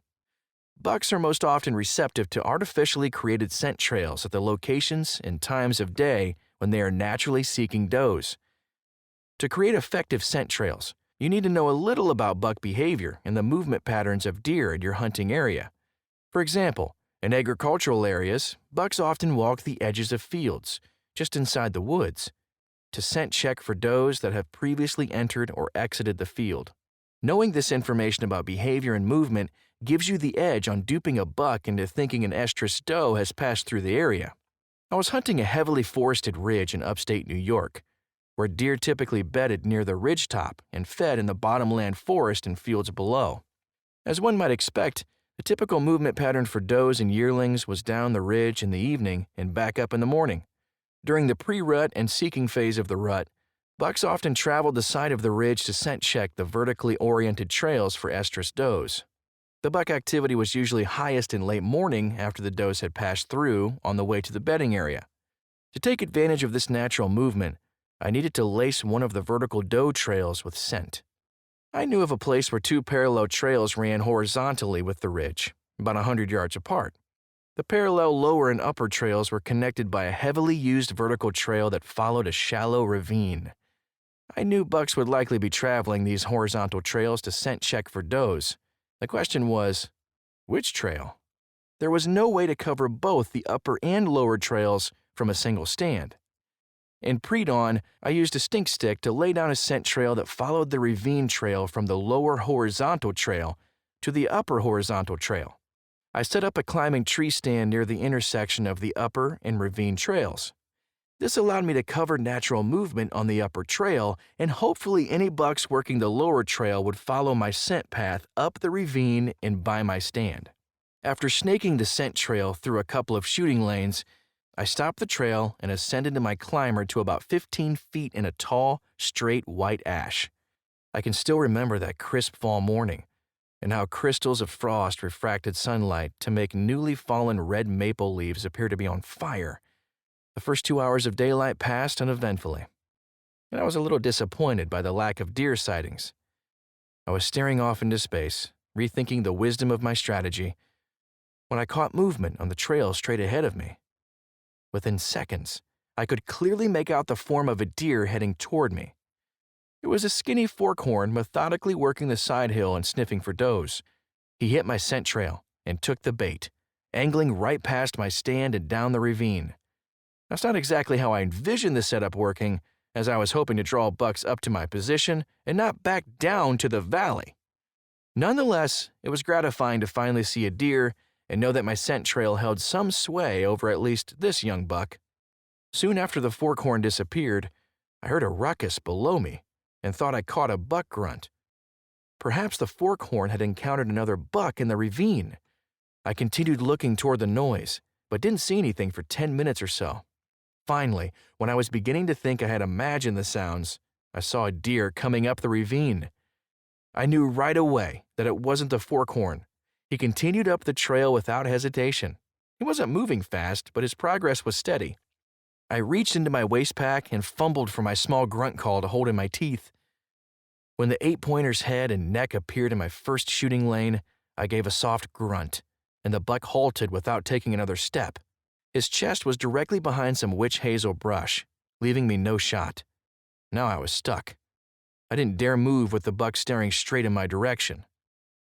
Bucks are most often receptive to artificially created scent trails at the locations and times of day when they are naturally seeking does. To create effective scent trails, you need to know a little about buck behavior and the movement patterns of deer in your hunting area. For example, in agricultural areas, bucks often walk the edges of fields, just inside the woods, to scent check for does that have previously entered or exited the field. Knowing this information about behavior and movement gives you the edge on duping a buck into thinking an estrus doe has passed through the area. I was hunting a heavily forested ridge in upstate New York, where deer typically bedded near the ridgetop and fed in the bottomland forest and fields below. As one might expect, the typical movement pattern for does and yearlings was down the ridge in the evening and back up in the morning. During the pre-rut and seeking phase of the rut, bucks often traveled the side of the ridge to scent check the vertically oriented trails for estrus does. The buck activity was usually highest in late morning after the does had passed through on the way to the bedding area. To take advantage of this natural movement, I needed to lace one of the vertical doe trails with scent. I knew of a place where 2 parallel trails ran horizontally with the ridge, about 100 yards apart. The parallel lower and upper trails were connected by a heavily used vertical trail that followed a shallow ravine. I knew bucks would likely be traveling these horizontal trails to scent check for does. The question was, which trail? There was no way to cover both the upper and lower trails from a single stand. In pre-dawn, I used a stink stick to lay down a scent trail that followed the ravine trail from the lower horizontal trail to the upper horizontal trail. I set up a climbing tree stand near the intersection of the upper and ravine trails. This allowed me to cover natural movement on the upper trail, and hopefully any bucks working the lower trail would follow my scent path up the ravine and by my stand. After snaking the scent trail through a couple of shooting lanes, I stopped the trail and ascended to my climber to about 15 feet in a tall, straight white ash. I can still remember that crisp fall morning, and how crystals of frost refracted sunlight to make newly fallen red maple leaves appear to be on fire. The first 2 hours of daylight passed uneventfully, and I was a little disappointed by the lack of deer sightings. I was staring off into space, rethinking the wisdom of my strategy, when I caught movement on the trail straight ahead of me. Within seconds, I could clearly make out the form of a deer heading toward me. It was a skinny forkhorn methodically working the side hill and sniffing for does. He hit my scent trail and took the bait, angling right past my stand and down the ravine. That's not exactly how I envisioned the setup working, as I was hoping to draw bucks up to my position and not back down to the valley. Nonetheless, it was gratifying to finally see a deer and know that my scent trail held some sway over at least this young buck. Soon after the forkhorn disappeared, I heard a ruckus below me and thought I caught a buck grunt. Perhaps the forkhorn had encountered another buck in the ravine. I continued looking toward the noise, but didn't see anything for 10 minutes or so. Finally, when I was beginning to think I had imagined the sounds, I saw a deer coming up the ravine. I knew right away that it wasn't the forkhorn. He continued up the trail without hesitation. He wasn't moving fast, but his progress was steady. I reached into my waist pack and fumbled for my small grunt call to hold in my teeth. When the 8-pointer's head and neck appeared in my first shooting lane, I gave a soft grunt, and the buck halted without taking another step. His chest was directly behind some witch hazel brush, leaving me no shot. Now I was stuck. I didn't dare move with the buck staring straight in my direction.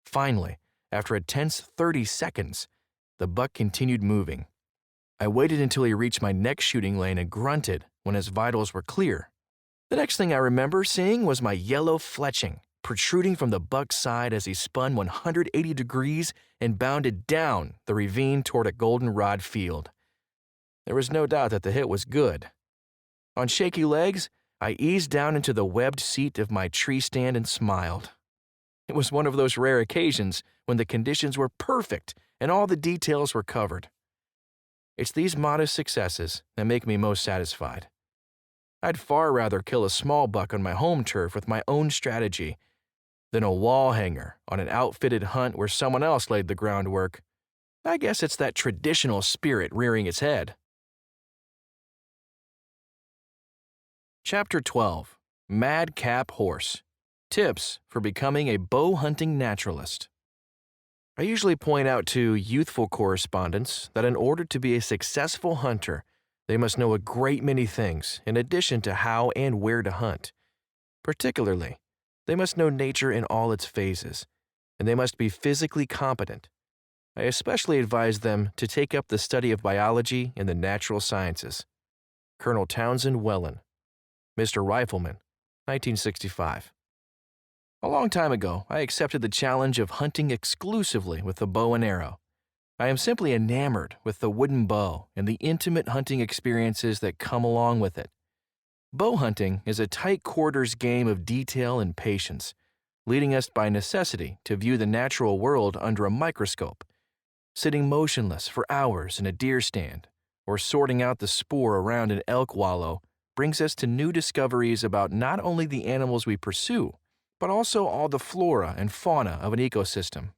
Finally, after a tense 30 seconds, the buck continued moving. I waited until he reached my next shooting lane and grunted when his vitals were clear. The next thing I remember seeing was my yellow fletching protruding from the buck's side as he spun 180 degrees and bounded down the ravine toward a goldenrod field. There was no doubt that the hit was good. On shaky legs, I eased down into the webbed seat of my tree stand and smiled. It was one of those rare occasions when the conditions were perfect and all the details were covered. It's these modest successes that make me most satisfied. I'd far rather kill a small buck on my home turf with my own strategy than a wall hanger on an outfitted hunt where someone else laid the groundwork. I guess it's that traditional spirit rearing its head. Chapter 12. Madcap Horse. Tips for becoming a bow hunting naturalist. I usually point out to youthful correspondents that in order to be a successful hunter, they must know a great many things in addition to how and where to hunt. Particularly, they must know nature in all its phases, and they must be physically competent. I especially advise them to take up the study of biology and the natural sciences. Colonel Townsend Welland, Mr. Rifleman, 1965. A long time ago, I accepted the challenge of hunting exclusively with the bow and arrow. I am simply enamored with the wooden bow and the intimate hunting experiences that come along with it. Bow hunting is a tight quarters game of detail and patience, leading us by necessity to view the natural world under a microscope. Sitting motionless for hours in a deer stand or sorting out the spoor around an elk wallow brings us to new discoveries about not only the animals we pursue, but also all the flora and fauna of an ecosystem.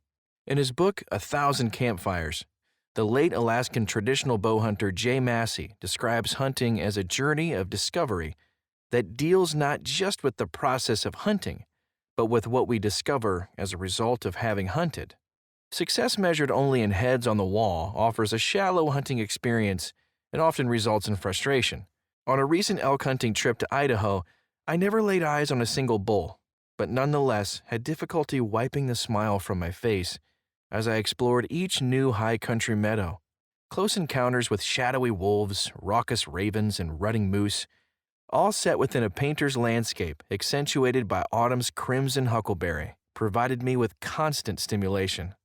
In his book, 1,000 Campfires, the late Alaskan traditional bow hunter J. Massey describes hunting as a journey of discovery that deals not just with the process of hunting, but with what we discover as a result of having hunted. Success measured only in heads on the wall offers a shallow hunting experience and often results in frustration. On a recent elk hunting trip to Idaho, I never laid eyes on a single bull, but nonetheless had difficulty wiping the smile from my face as I explored each new high country meadow. Close encounters with shadowy wolves, raucous ravens, and rutting moose, all set within a painter's landscape accentuated by autumn's crimson huckleberry, provided me with constant stimulation.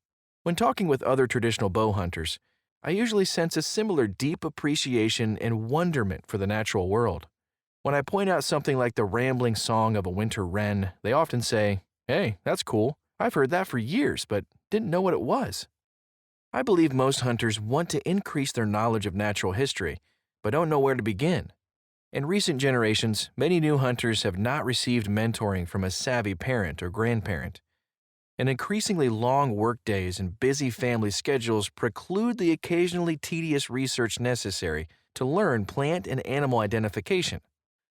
When talking with other traditional bow hunters, I usually sense a similar deep appreciation and wonderment for the natural world. When I point out something like the rambling song of a winter wren, they often say, "Hey, that's cool. I've heard that for years, but didn't know what it was." I believe most hunters want to increase their knowledge of natural history, but don't know where to begin. In recent generations, many new hunters have not received mentoring from a savvy parent or grandparent. And increasingly long workdays and busy family schedules preclude the occasionally tedious research necessary to learn plant and animal identification.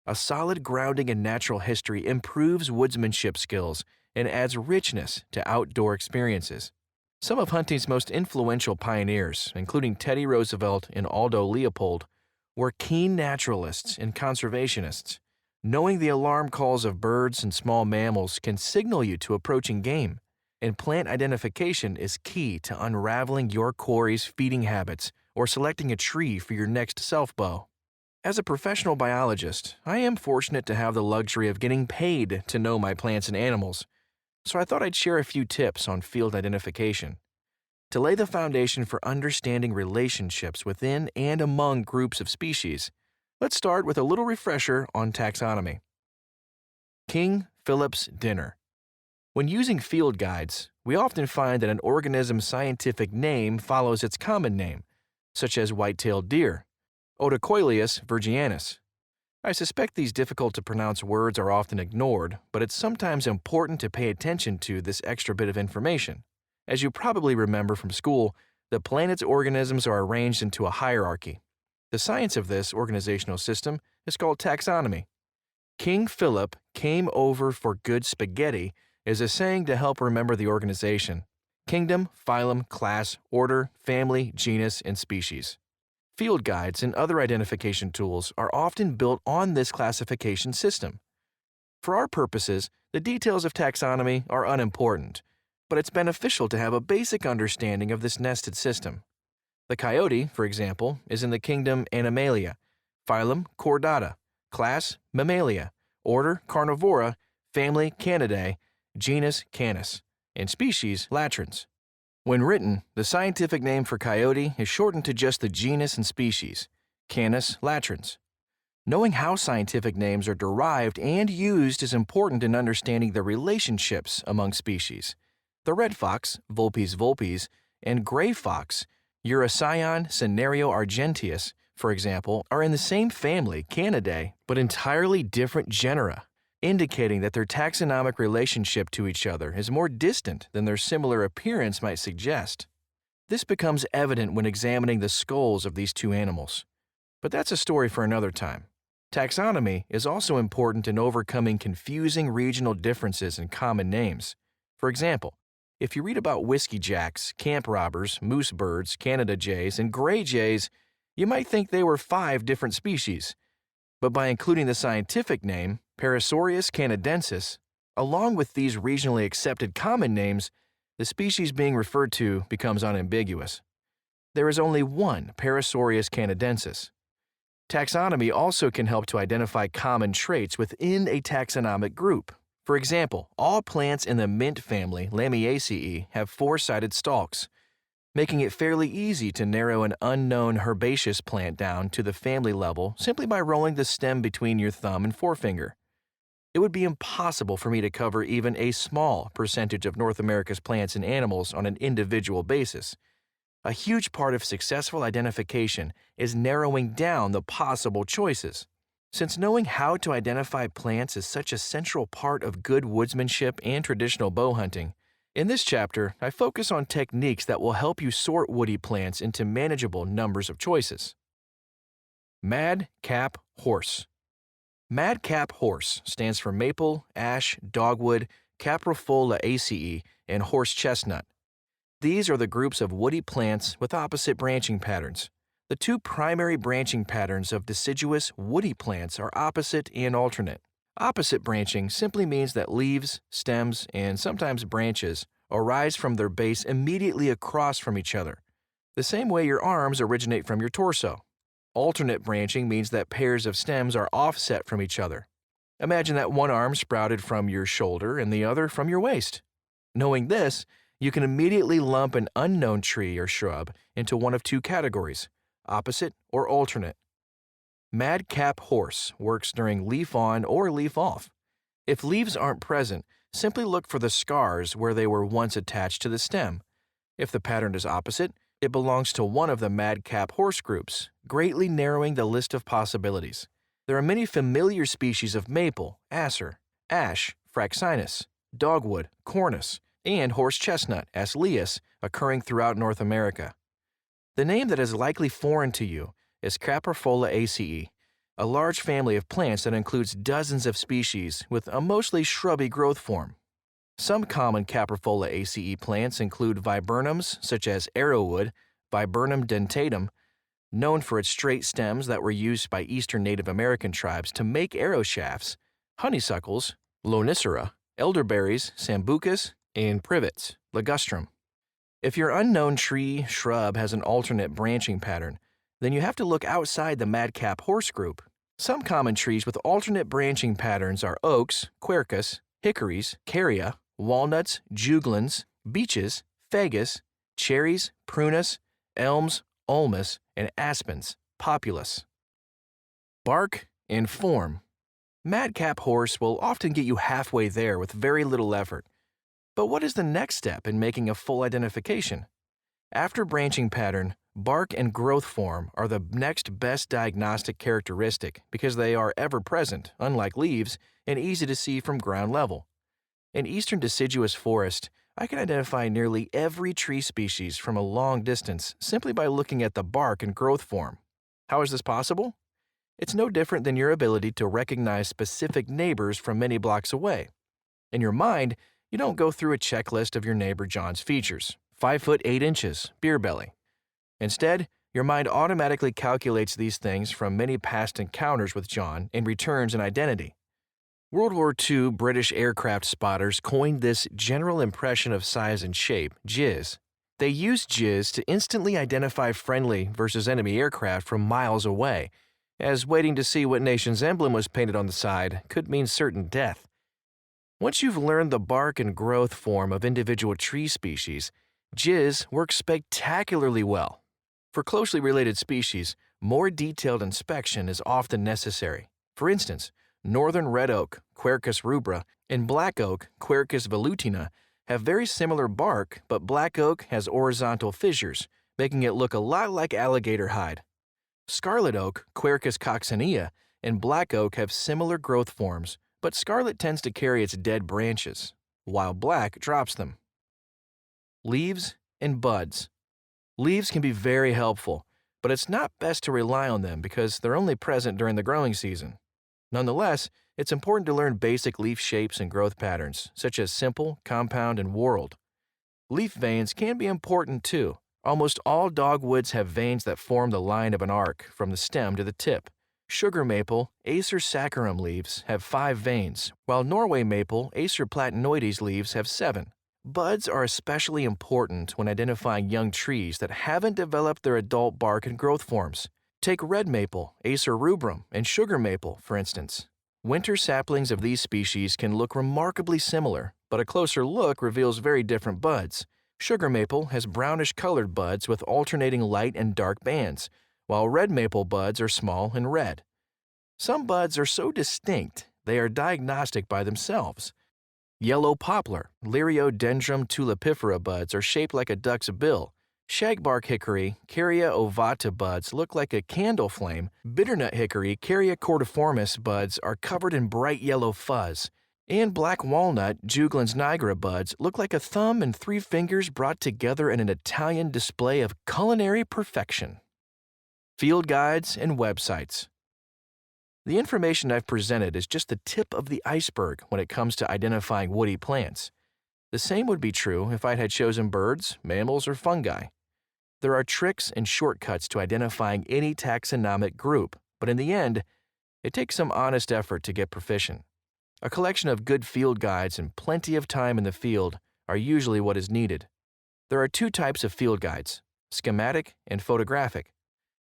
A solid grounding in natural history improves woodsmanship skills and adds richness to outdoor experiences. Some of hunting's most influential pioneers, including Teddy Roosevelt and Aldo Leopold, were keen naturalists and conservationists. Knowing the alarm calls of birds and small mammals can signal you to approaching game, and plant identification is key to unraveling your quarry's feeding habits or selecting a tree for your next self-bow. As a professional biologist, I am fortunate to have the luxury of getting paid to know my plants and animals, so I thought I'd share a few tips on field identification. To lay the foundation for understanding relationships within and among groups of species, let's start with a little refresher on taxonomy. King Philip's dinner. When using field guides, we often find that an organism's scientific name follows its common name, such as white-tailed deer, Odocoileus virgianus. I suspect these difficult-to-pronounce words are often ignored, but it's sometimes important to pay attention to this extra bit of information. As you probably remember from school, the planet's organisms are arranged into a hierarchy. The science of this organizational system is called taxonomy. King Philip came over for good spaghetti is a saying to help remember the organization: kingdom, phylum, class, order, family, genus, and species. Field guides and other identification tools are often built on this classification system. For our purposes, the details of taxonomy are unimportant, but it's beneficial to have a basic understanding of this nested system. The coyote, for example, is in the kingdom Animalia, phylum Chordata, class Mammalia, order Carnivora, family Canidae, genus Canis, and species Latrans. When written, the scientific name for coyote is shortened to just the genus and species, Canis latrans. Knowing how scientific names are derived and used is important in understanding the relationships among species. The red fox, Vulpes vulpes, and gray fox, Urocyon cinerio argenteus, for example, are in the same family, Canidae, but entirely different genera, indicating that their taxonomic relationship to each other is more distant than their similar appearance might suggest. This becomes evident when examining the skulls of these two animals. But that's a story for another time. Taxonomy is also important in overcoming confusing regional differences in common names. For example, if you read about whiskey jacks, camp robbers, moose birds, Canada jays, and gray jays, you might think they were 5 different species. But by including the scientific name, Parasaurus canadensis, along with these regionally accepted common names, the species being referred to becomes unambiguous. There is only one Parasaurus canadensis. Taxonomy also can help to identify common traits within a taxonomic group. For example, all plants in the mint family, Lamiaceae, have 4-sided stalks, making it fairly easy to narrow an unknown herbaceous plant down to the family level simply by rolling the stem between your thumb and forefinger. It would be impossible for me to cover even a small percentage of North America's plants and animals on an individual basis. A huge part of successful identification is narrowing down the possible choices. Since knowing how to identify plants is such a central part of good woodsmanship and traditional bow hunting, in this chapter, I focus on techniques that will help you sort woody plants into manageable numbers of choices. Madcap horse. Madcap horse stands for maple, ash, dogwood, caprifolaceae, and horse chestnut. These are the groups of woody plants with opposite branching patterns. The 2 primary branching patterns of deciduous woody plants are opposite and alternate. Opposite branching simply means that leaves, stems, and sometimes branches arise from their base immediately across from each other, the same way your arms originate from your torso. Alternate branching means that pairs of stems are offset from each other. Imagine that one arm sprouted from your shoulder and the other from your waist. Knowing this, You can immediately lump an unknown tree or shrub into one of two categories, opposite or alternate. Madcap horse works during leaf on or leaf off. If leaves aren't present, simply look for the scars where they were once attached to the stem. If the pattern is opposite, it belongs to one of the madcap horse groups, greatly narrowing the list of possibilities. There are many familiar species of maple, acer, ash, fraxinus, dogwood, cornus, and horse chestnut, Asleus, occurring throughout North America. The name that is likely foreign to you is Caprifolia ace, a large family of plants that includes dozens of species with a mostly shrubby growth form. Some common Caprifolia ace plants include viburnums such as arrowwood, Viburnum dentatum, known for its straight stems that were used by eastern Native American tribes to make arrow shafts, honeysuckles, lonicera, elderberries, sambucus, and privets, ligustrum. If your unknown tree, shrub has an alternate branching pattern, then you have to look outside the madcap horse group. Some common trees with alternate branching patterns are oaks, quercus, hickories, caria, walnuts, juglans, beeches, fagus, cherries, prunus, elms, ulmus, and aspens, populus. Bark and form. Madcap horse will often get you halfway there with very little effort. But what is the next step in making a full identification? After branching pattern, bark and growth form are the next best diagnostic characteristic because they are ever present, unlike leaves, and easy to see from ground level. In eastern deciduous forest, I can identify nearly every tree species from a long distance simply by looking at the bark and growth form. How is this possible? It's no different than your ability to recognize specific neighbors from many blocks away. In your mind, you don't go through a checklist of your neighbor John's features, 5 foot 8 inches, beer belly. Instead, your mind automatically calculates these things from many past encounters with John and returns an identity. World War II British aircraft spotters coined this general impression of size and shape, jizz. They used jizz to instantly identify friendly versus enemy aircraft from miles away, as waiting to see what nation's emblem was painted on the side could mean certain death. Once you've learned the bark and growth form of individual tree species, jizz works spectacularly well. For closely related species, more detailed inspection is often necessary. For instance, northern red oak, Quercus rubra, and black oak, Quercus velutina, have very similar bark, but black oak has horizontal fissures, making it look a lot like alligator hide. Scarlet oak, Quercus coccinea, and black oak have similar growth forms, but scarlet tends to carry its dead branches, while black drops them. Leaves and buds. Leaves can be very helpful, but it's not best to rely on them because they're only present during the growing season. Nonetheless, it's important to learn basic leaf shapes and growth patterns, such as simple, compound, and whorled. Leaf veins can be important too. Almost all dogwoods have veins that form the line of an arc from the stem to the tip. Sugar maple, Acer saccharum leaves have 5 veins, while Norway maple, Acer platinoides leaves have 7. Buds are especially important when identifying young trees that haven't developed their adult bark and growth forms. Take red maple, Acer rubrum, and sugar maple, for instance. Winter saplings of these species can look remarkably similar, but a closer look reveals very different buds. Sugar maple has brownish-colored buds with alternating light and dark bands, while red maple buds are small and red. Some buds are so distinct they are diagnostic by themselves. Yellow poplar, Liriodendron tulipifera buds are shaped like a duck's bill. Shagbark hickory, Caria ovata buds look like a candle flame. Bitternut hickory, Caria cordiformis buds are covered in bright yellow fuzz. And black walnut, Juglans nigra buds look like a thumb and 3 fingers brought together in an Italian display of culinary perfection. Field guides and websites. The information I've presented is just the tip of the iceberg when it comes to identifying woody plants. The same would be true if I had chosen birds, mammals, or fungi. There are tricks and shortcuts to identifying any taxonomic group, but in the end, it takes some honest effort to get proficient. A collection of good field guides and plenty of time in the field are usually what is needed. There are 2 types of field guides, schematic and photographic.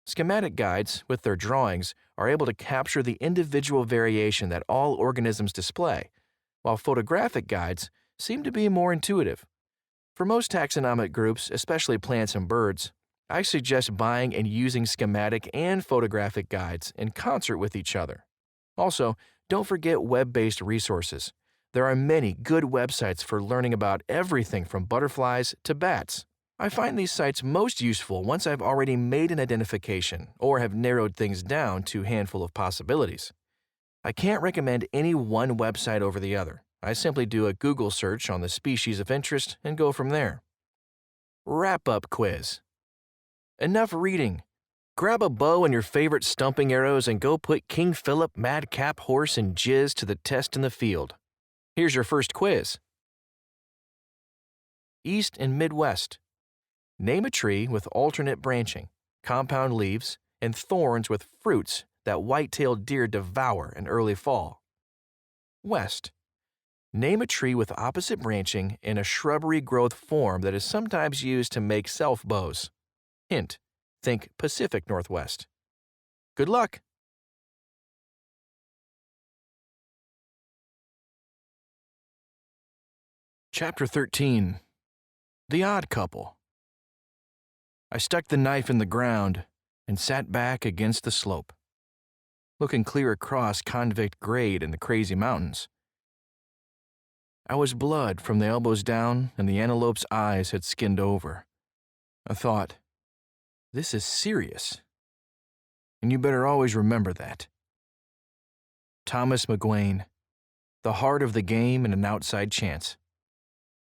Schematic guides, with their drawings, are able to capture the individual variation that all organisms display, while photographic guides seem to be more intuitive. For most taxonomic groups, especially plants and birds, I suggest buying and using schematic and photographic guides in concert with each other. Also, don't forget web-based resources. There are many good websites for learning about everything from butterflies to bats. I find these sites most useful once I've already made an identification or have narrowed things down to a handful of possibilities. I can't recommend any one website over the other. I simply do a Google search on the species of interest and go from there. Wrap-up quiz. Enough reading. Grab a bow and your favorite stumping arrows and go put King Philip, Madcap Horse, and Jizz to the test in the field. Here's your first quiz. East and Midwest. Name a tree with alternate branching, compound leaves, and thorns with fruits that white-tailed deer devour in early fall. West. Name a tree with opposite branching and a shrubbery growth form that is sometimes used to make self-bows. Hint: think Pacific Northwest. Good luck! Chapter 13. The Odd Couple. I stuck the knife in the ground and sat back against the slope, looking clear across Convict Grade and the crazy mountains. I was blood from the elbows down, and the antelope's eyes had skinned over. I thought, this is serious, and you better always remember that. Thomas McGuane, The Heart of the Game and an Outside Chance,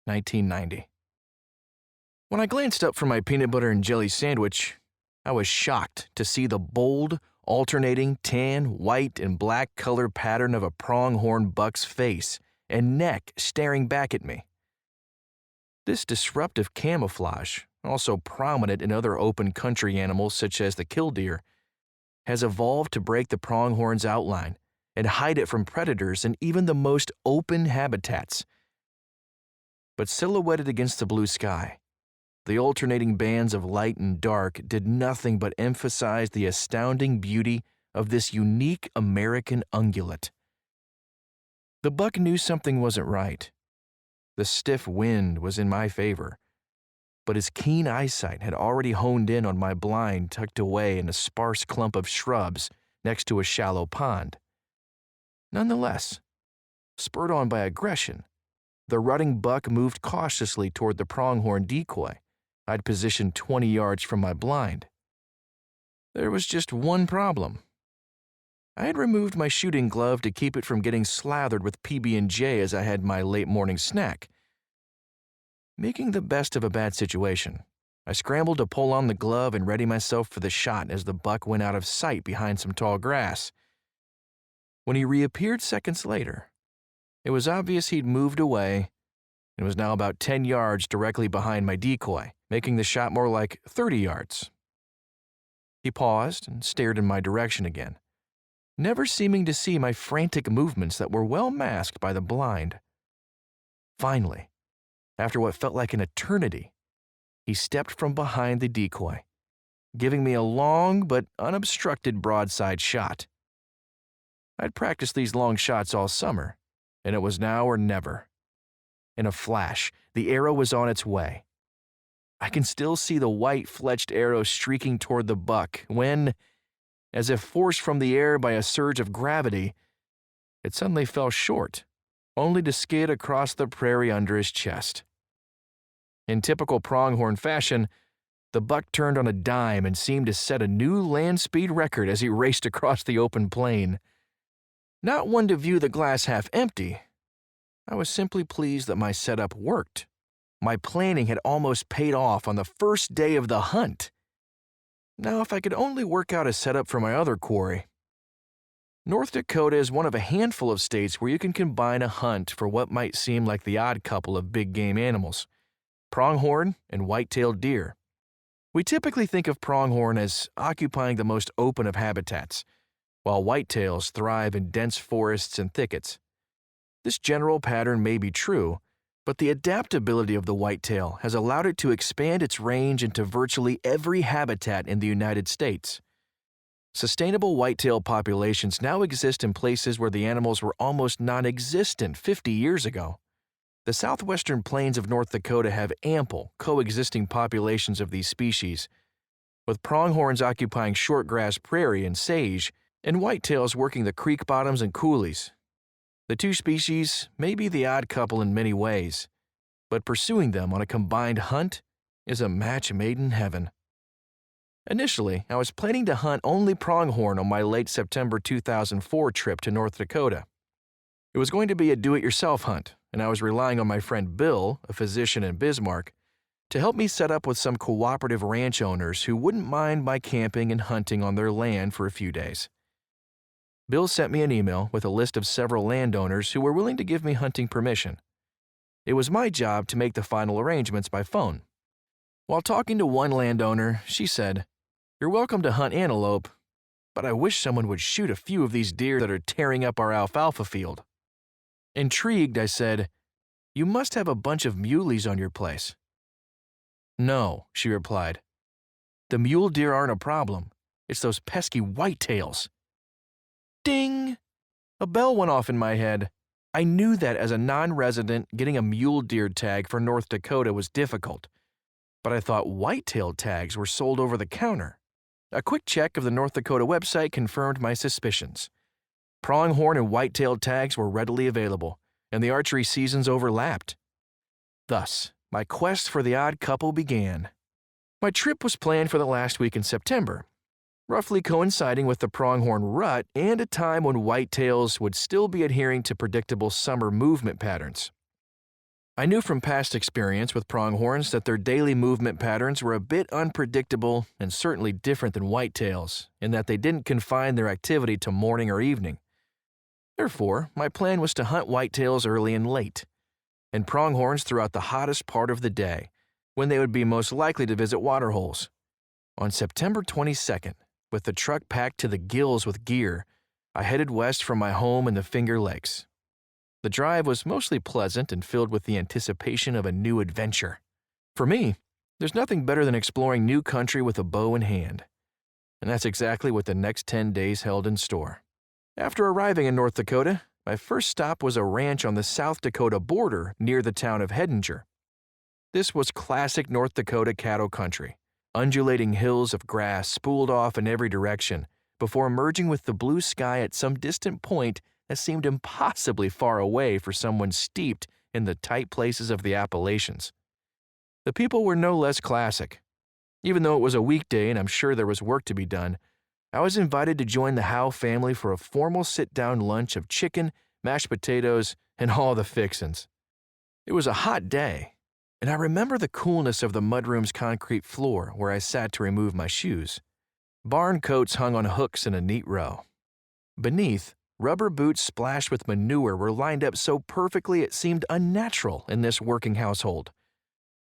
1990. When I glanced up from my peanut butter and jelly sandwich, I was shocked to see the bold, alternating tan, white, and black color pattern of a pronghorn buck's face and neck staring back at me. This disruptive camouflage, also prominent in other open country animals such as the killdeer, has evolved to break the pronghorn's outline and hide it from predators in even the most open habitats. But silhouetted against the blue sky, the alternating bands of light and dark did nothing but emphasize the astounding beauty of this unique American ungulate. The buck knew something wasn't right. The stiff wind was in my favor, but his keen eyesight had already honed in on my blind tucked away in a sparse clump of shrubs next to a shallow pond. Nonetheless, spurred on by aggression, the rutting buck moved cautiously toward the pronghorn decoy I'd positioned 20 yards from my blind. There was just one problem. I had removed my shooting glove to keep it from getting slathered with PB&J as I had my late morning snack. Making the best of a bad situation, I scrambled to pull on the glove and ready myself for the shot as the buck went out of sight behind some tall grass. When he reappeared seconds later, it was obvious he'd moved away and was now about 10 yards directly behind my decoy, making the shot more like 30 yards. He paused and stared in my direction again, never seeming to see my frantic movements that were well masked by the blind. Finally, after what felt like an eternity, he stepped from behind the decoy, giving me a long but unobstructed broadside shot. I'd practiced these long shots all summer, and it was now or never. In a flash, the arrow was on its way. I can still see the white-fletched arrow streaking toward the buck when, as if forced from the air by a surge of gravity, it suddenly fell short, only to skid across the prairie under his chest. In typical pronghorn fashion, the buck turned on a dime and seemed to set a new land speed record as he raced across the open plain. Not one to view the glass half empty, I was simply pleased that my setup worked. My planning had almost paid off on the first day of the hunt. Now, if I could only work out a setup for my other quarry. North Dakota is one of a handful of states where you can combine a hunt for what might seem like the odd couple of big game animals, pronghorn and white-tailed deer. We typically think of pronghorn as occupying the most open of habitats, while whitetails thrive in dense forests and thickets. This general pattern may be true, but the adaptability of the whitetail has allowed it to expand its range into virtually every habitat in the United States. Sustainable whitetail populations now exist in places where the animals were almost non-existent 50 years ago. The southwestern plains of North Dakota have ample coexisting populations of these species, with pronghorns occupying shortgrass prairie and sage, and whitetails working the creek bottoms and coulees. The two species may be the odd couple in many ways, but pursuing them on a combined hunt is a match made in heaven. Initially, I was planning to hunt only pronghorn on my late September 2004 trip to North Dakota. It was going to be a do-it-yourself hunt, and I was relying on my friend Bill, a physician in Bismarck, to help me set up with some cooperative ranch owners who wouldn't mind my camping and hunting on their land for a few days. Bill sent me an email with a list of several landowners who were willing to give me hunting permission. It was my job to make the final arrangements by phone. While talking to one landowner, she said, "You're welcome to hunt antelope, but I wish someone would shoot a few of these deer that are tearing up our alfalfa field." Intrigued, I said, "You must have a bunch of muleys on your place." "No," she replied. "The mule deer aren't a problem. It's those pesky whitetails." Ding! A bell went off in my head. I knew that as a non-resident, getting a mule deer tag for North Dakota was difficult, but I thought whitetail tags were sold over the counter. A quick check of the North Dakota website confirmed my suspicions. Pronghorn and whitetail tags were readily available, and the archery seasons overlapped. Thus, my quest for the odd couple began. My trip was planned for the last week in September, roughly coinciding with the pronghorn rut and a time when whitetails would still be adhering to predictable summer movement patterns. I knew from past experience with pronghorns that their daily movement patterns were a bit unpredictable and certainly different than whitetails, in that they didn't confine their activity to morning or evening. Therefore, my plan was to hunt whitetails early and late, and pronghorns throughout the hottest part of the day, when they would be most likely to visit waterholes. On September 22nd, with the truck packed to the gills with gear, I headed west from my home in the Finger Lakes. The drive was mostly pleasant and filled with the anticipation of a new adventure. For me, there's nothing better than exploring new country with a bow in hand, and that's exactly what the next 10 days held in store. After arriving in North Dakota, my first stop was a ranch on the South Dakota border near the town of Hettinger. This was classic North Dakota cattle country. Undulating hills of grass spooled off in every direction before merging with the blue sky at some distant point that seemed impossibly far away for someone steeped in the tight places of the Appalachians. The people were no less classic. Even though it was a weekday and I'm sure there was work to be done, I was invited to join the Howe family for a formal sit-down lunch of chicken, mashed potatoes, and all the fixins. It was a hot day, and I remember the coolness of the mudroom's concrete floor where I sat to remove my shoes. Barn coats hung on hooks in a neat row. Beneath, rubber boots splashed with manure were lined up so perfectly it seemed unnatural in this working household.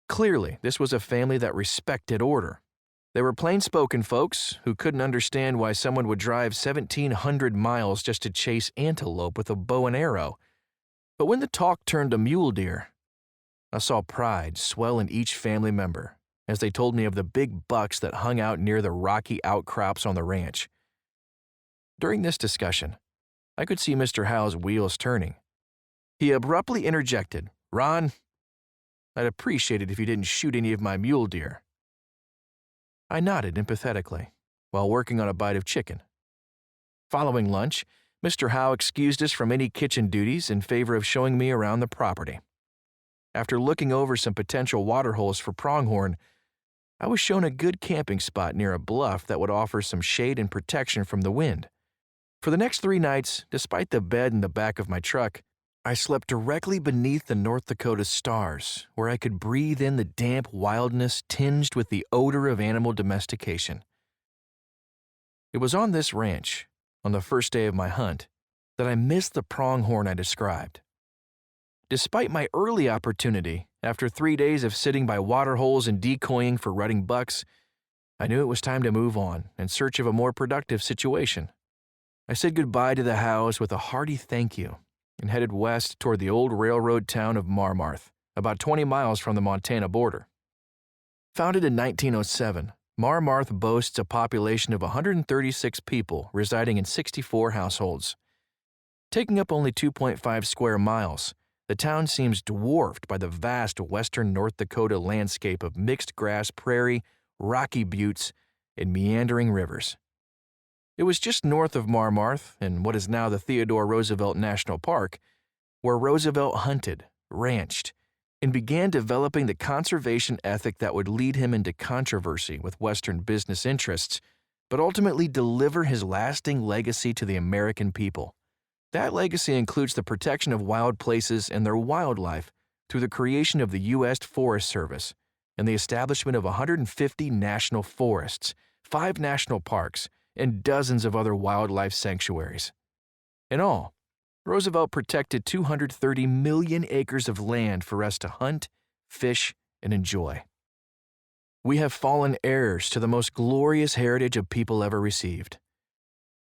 Clearly, this was a family that respected order. They were plain-spoken folks who couldn't understand why someone would drive 1,700 miles just to chase antelope with a bow and arrow. But when the talk turned to mule deer, I saw pride swell in each family member as they told me of the big bucks that hung out near the rocky outcrops on the ranch. During this discussion, I could see Mr. Howe's wheels turning. He abruptly interjected, "Ron, I'd appreciate it if you didn't shoot any of my mule deer." I nodded empathetically while working on a bite of chicken. Following lunch, Mr. Howe excused us from any kitchen duties in favor of showing me around the property. After looking over some potential waterholes for pronghorn, I was shown a good camping spot near a bluff that would offer some shade and protection from the wind. For the next 3 nights, despite the bed in the back of my truck, I slept directly beneath the North Dakota stars, where I could breathe in the damp wildness tinged with the odor of animal domestication. It was on this ranch, on the first day of my hunt, that I missed the pronghorn I described. Despite my early opportunity, after 3 days of sitting by waterholes and decoying for rutting bucks, I knew it was time to move on in search of a more productive situation. I said goodbye to the Howes with a hearty thank you and headed west toward the old railroad town of Marmarth, about 20 miles from the Montana border. Founded in 1907, Marmarth boasts a population of 136 people residing in 64 households. Taking up only 2.5 square miles, The town seems dwarfed by the vast western North Dakota landscape of mixed grass prairie, rocky buttes, and meandering rivers. It was just north of Marmarth, in what is now the Theodore Roosevelt National Park, where Roosevelt hunted, ranched, and began developing the conservation ethic that would lead him into controversy with Western business interests, but ultimately deliver his lasting legacy to the American people. That legacy includes the protection of wild places and their wildlife through the creation of the U.S. Forest Service and the establishment of 150 national forests, 5 national parks, and dozens of other wildlife sanctuaries. In all, Roosevelt protected 230 million acres of land for us to hunt, fish, and enjoy. We have fallen heirs to the most glorious heritage a people ever received.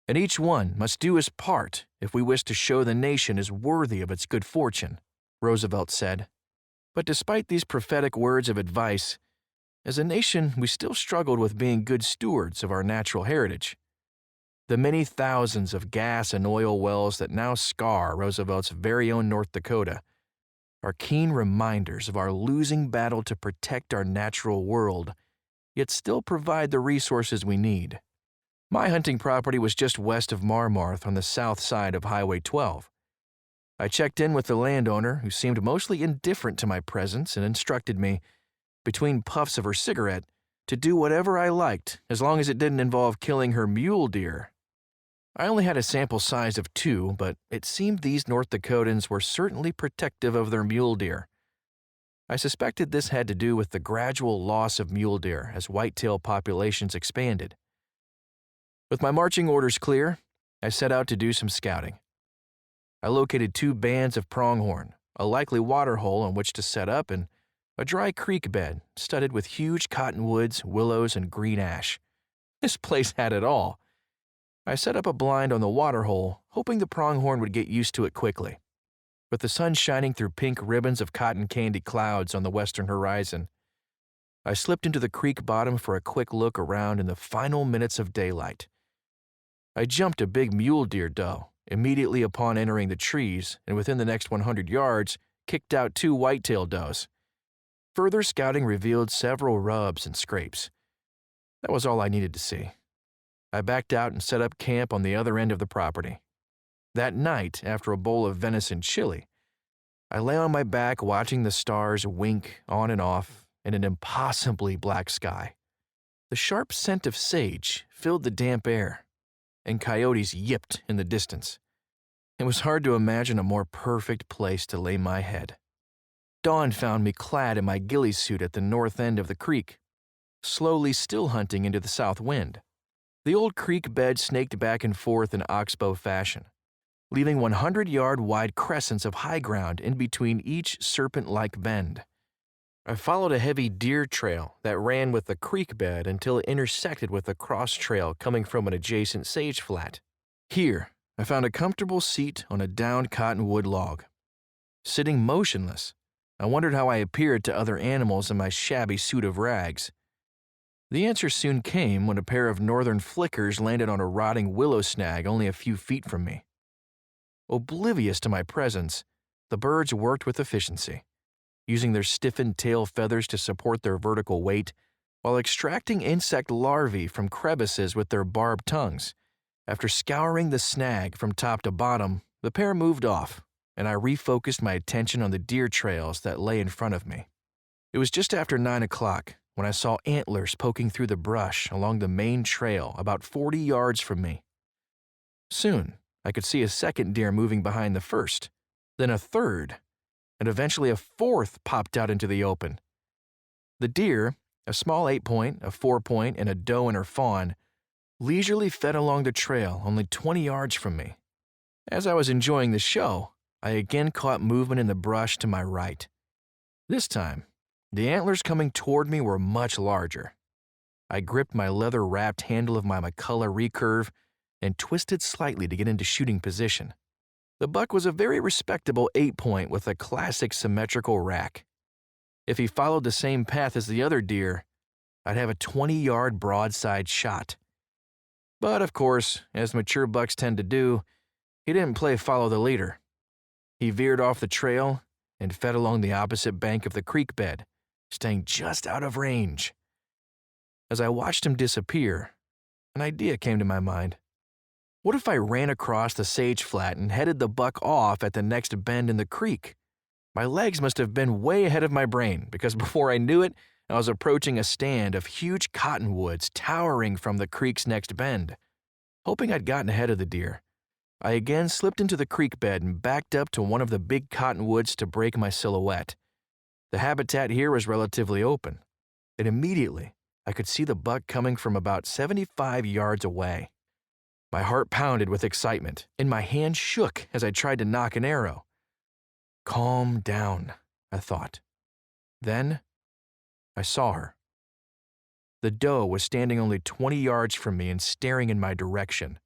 And each one must do his part if we wish to show the nation is worthy of its good fortune, Roosevelt said. But despite these prophetic words of advice, as a nation we still struggled with being good stewards of our natural heritage. The many thousands of gas and oil wells that now scar Roosevelt's very own North Dakota are keen reminders of our losing battle to protect our natural world, yet still provide the resources we need. My hunting property was just west of Marmarth on the south side of Highway 12. I checked in with the landowner, who seemed mostly indifferent to my presence and instructed me, between puffs of her cigarette, to do whatever I liked as long as it didn't involve killing her mule deer. I only had a sample size of 2, but it seemed these North Dakotans were certainly protective of their mule deer. I suspected this had to do with the gradual loss of mule deer as whitetail populations expanded. With my marching orders clear, I set out to do some scouting. I located 2 bands of pronghorn, a likely water hole on which to set up, and a dry creek bed studded with huge cottonwoods, willows, and green ash. This place had it all. I set up a blind on the water hole, hoping the pronghorn would get used to it quickly. With the sun shining through pink ribbons of cotton candy clouds on the western horizon, I slipped into the creek bottom for a quick look around in the final minutes of daylight. I jumped a big mule deer doe immediately upon entering the trees, and within the next 100 yards, kicked out 2 whitetail does. Further scouting revealed several rubs and scrapes. That was all I needed to see. I backed out and set up camp on the other end of the property. That night, after a bowl of venison chili, I lay on my back watching the stars wink on and off in an impossibly black sky. The sharp scent of sage filled the damp air, and coyotes yipped in the distance. It was hard to imagine a more perfect place to lay my head. Dawn found me clad in my ghillie suit at the north end of the creek, slowly still hunting into the south wind. The old creek bed snaked back and forth in oxbow fashion, leaving 100-yard wide crescents of high ground in between each serpent-like bend. I followed a heavy deer trail that ran with the creek bed until it intersected with a cross trail coming from an adjacent sage flat. Here, I found a comfortable seat on a downed cottonwood log. Sitting motionless, I wondered how I appeared to other animals in my shabby suit of rags. The answer soon came when a pair of northern flickers landed on a rotting willow snag only a few feet from me. Oblivious to my presence, the birds worked with efficiency, using their stiffened tail feathers to support their vertical weight, while extracting insect larvae from crevices with their barbed tongues. After scouring the snag from top to bottom, the pair moved off, and I refocused my attention on the deer trails that lay in front of me. It was just after 9 o'clock when I saw antlers poking through the brush along the main trail about 40 yards from me. Soon, I could see a second deer moving behind the first, then a third, and eventually a fourth popped out into the open. The deer, a small 8-point, a 4-point, and a doe and her fawn, leisurely fed along the trail only 20 yards from me. As I was enjoying the show, I again caught movement in the brush to my right. This time, the antlers coming toward me were much larger. I gripped my leather-wrapped handle of my McCullough recurve and twisted slightly to get into shooting position. The buck was a very respectable 8-point with a classic symmetrical rack. If he followed the same path as the other deer, I'd have a 20-yard broadside shot. But of course, as mature bucks tend to do, he didn't play follow the leader. He veered off the trail and fed along the opposite bank of the creek bed, staying just out of range. As I watched him disappear, an idea came to my mind. What if I ran across the sage flat and headed the buck off at the next bend in the creek? My legs must have been way ahead of my brain, because before I knew it, I was approaching a stand of huge cottonwoods towering from the creek's next bend. Hoping I'd gotten ahead of the deer, I again slipped into the creek bed and backed up to one of the big cottonwoods to break my silhouette. The habitat here was relatively open, and immediately I could see the buck coming from about 75 yards away. My heart pounded with excitement, and my hand shook as I tried to nock an arrow. Calm down, I thought. Then I saw her. The doe was standing only 20 yards from me and staring in my direction.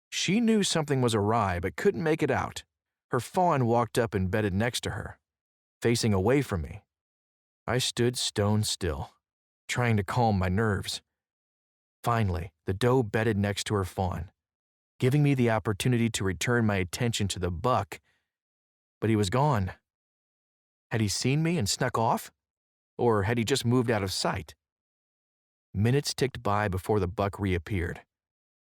She knew something was awry but couldn't make it out. Her fawn walked up and bedded next to her, facing away from me. I stood stone still, trying to calm my nerves. Finally, the doe bedded next to her fawn, giving me the opportunity to return my attention to the buck, but he was gone. Had he seen me and snuck off? Or had he just moved out of sight? Minutes ticked by before the buck reappeared,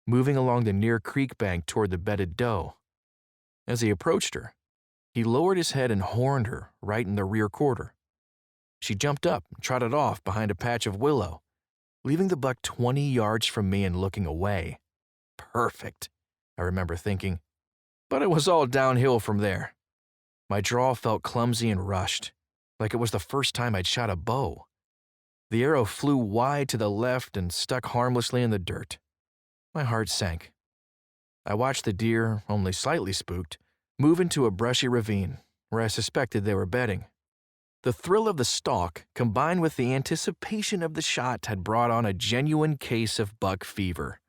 moving along the near creek bank toward the bedded doe. As he approached her, he lowered his head and horned her right in the rear quarter. She jumped up and trotted off behind a patch of willow, leaving the buck 20 yards from me and looking away. Perfect, I remember thinking. But it was all downhill from there. My draw felt clumsy and rushed, like it was the first time I'd shot a bow. The arrow flew wide to the left and stuck harmlessly in the dirt. My heart sank. I watched the deer, only slightly spooked, move into a brushy ravine where I suspected they were bedding. The thrill of the stalk, combined with the anticipation of the shot, had brought on a genuine case of buck fever.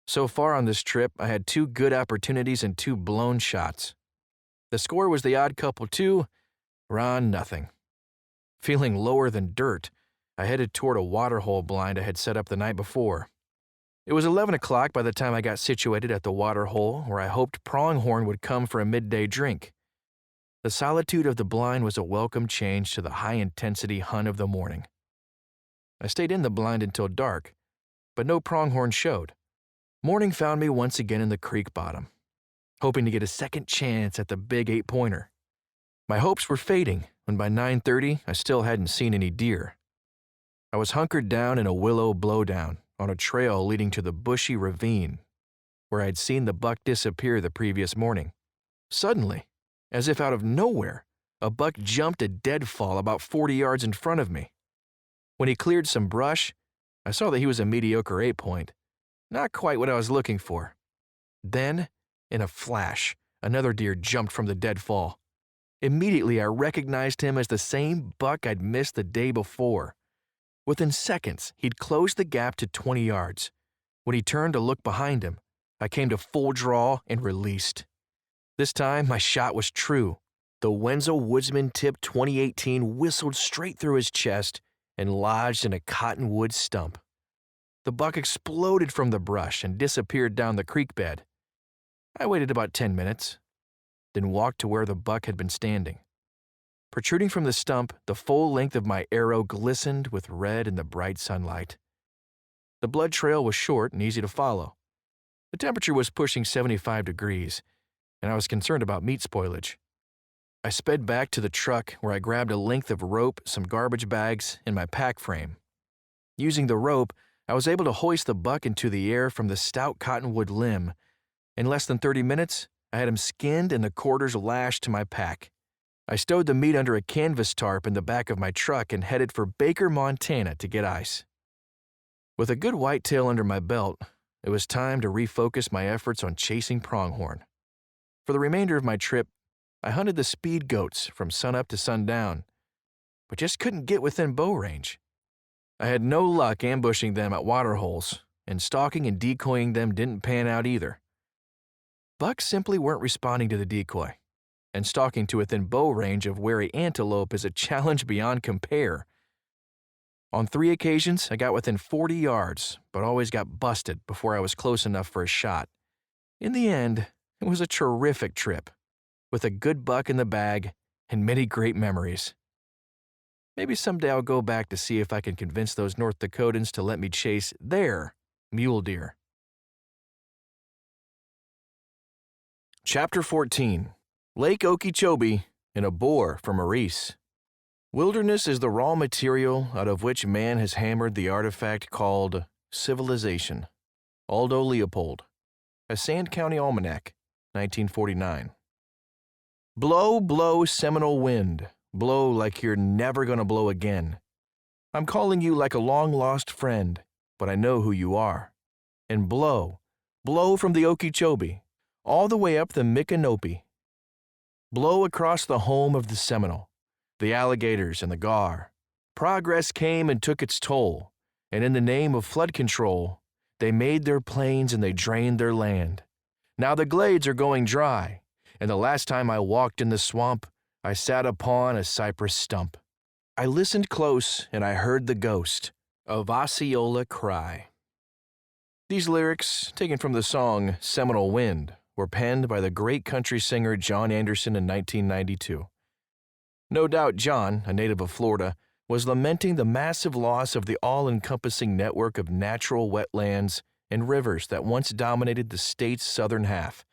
So far on this trip, I had 2 good opportunities and 2 blown shots. The score was the odd couple too, Ron nothing. Feeling lower than dirt, I headed toward a waterhole blind I had set up the night before. It was 11 o'clock by the time I got situated at the waterhole where I hoped Pronghorn would come for a midday drink. The solitude of the blind was a welcome change to the high-intensity hunt of the morning. I stayed in the blind until dark, but no Pronghorn showed. Morning found me once again in the creek bottom, hoping to get a second chance at the big 8-pointer. My hopes were fading when by 9:30 I still hadn't seen any deer. I was hunkered down in a willow blowdown on a trail leading to the bushy ravine where I had seen the buck disappear the previous morning. Suddenly, as if out of nowhere, a buck jumped a deadfall about 40 yards in front of me. When he cleared some brush, I saw that he was a mediocre 8-point, not quite what I was looking for. Then, in a flash, another deer jumped from the deadfall. Immediately, I recognized him as the same buck I'd missed the day before. Within seconds, he'd closed the gap to 20 yards. When he turned to look behind him, I came to full draw and released. This time, my shot was true. The Wenzel Woodsman Tip 2018 whistled straight through his chest and lodged in a cottonwood stump. The buck exploded from the brush and disappeared down the creek bed. I waited about 10 minutes, then walked to where the buck had been standing. Protruding from the stump, the full length of my arrow glistened with red in the bright sunlight. The blood trail was short and easy to follow. The temperature was pushing 75 degrees, and I was concerned about meat spoilage. I sped back to the truck where I grabbed a length of rope, some garbage bags, and my pack frame. Using the rope, I was able to hoist the buck into the air from the stout cottonwood limb. In less than 30 minutes, I had him skinned and the quarters lashed to my pack. I stowed the meat under a canvas tarp in the back of my truck and headed for Baker, Montana to get ice. With a good whitetail under my belt, it was time to refocus my efforts on chasing pronghorn. For the remainder of my trip, I hunted the speed goats from sunup to sundown, but just couldn't get within bow range. I had no luck ambushing them at water holes, and stalking and decoying them didn't pan out either. Bucks simply weren't responding to the decoy, and stalking to within bow range of wary antelope is a challenge beyond compare. On 3 occasions, I got within 40 yards, but always got busted before I was close enough for a shot. In the end, it was a terrific trip, with a good buck in the bag and many great memories. Maybe someday I'll go back to see if I can convince those North Dakotans to let me chase their mule deer. Chapter 14. Lake Okeechobee and a Boar for Maurice. Wilderness is the raw material out of which man has hammered the artifact called civilization. Aldo Leopold. A Sand County Almanac, 1949. Blow, blow, Seminole wind. Blow like you're never gonna blow again. I'm calling you like a long-lost friend, but I know who you are. And blow, blow from the Okeechobee, all the way up the Micanopy. Blow across the home of the Seminole, the alligators and the gar. Progress came and took its toll, and in the name of flood control, they made their plains and they drained their land. Now the glades are going dry, and the last time I walked in the swamp, I sat upon a cypress stump. I listened close, and I heard the ghost of Osceola cry. These lyrics, taken from the song Seminole Wind, were penned by the great country singer John Anderson in 1992. No doubt John, a native of Florida, was lamenting the massive loss of the all-encompassing network of natural wetlands and rivers that once dominated the state's southern half.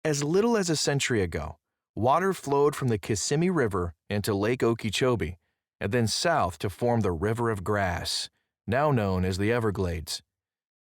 As little as a century ago, water flowed from the Kissimmee River into Lake Okeechobee and then south to form the River of Grass, now known as the Everglades.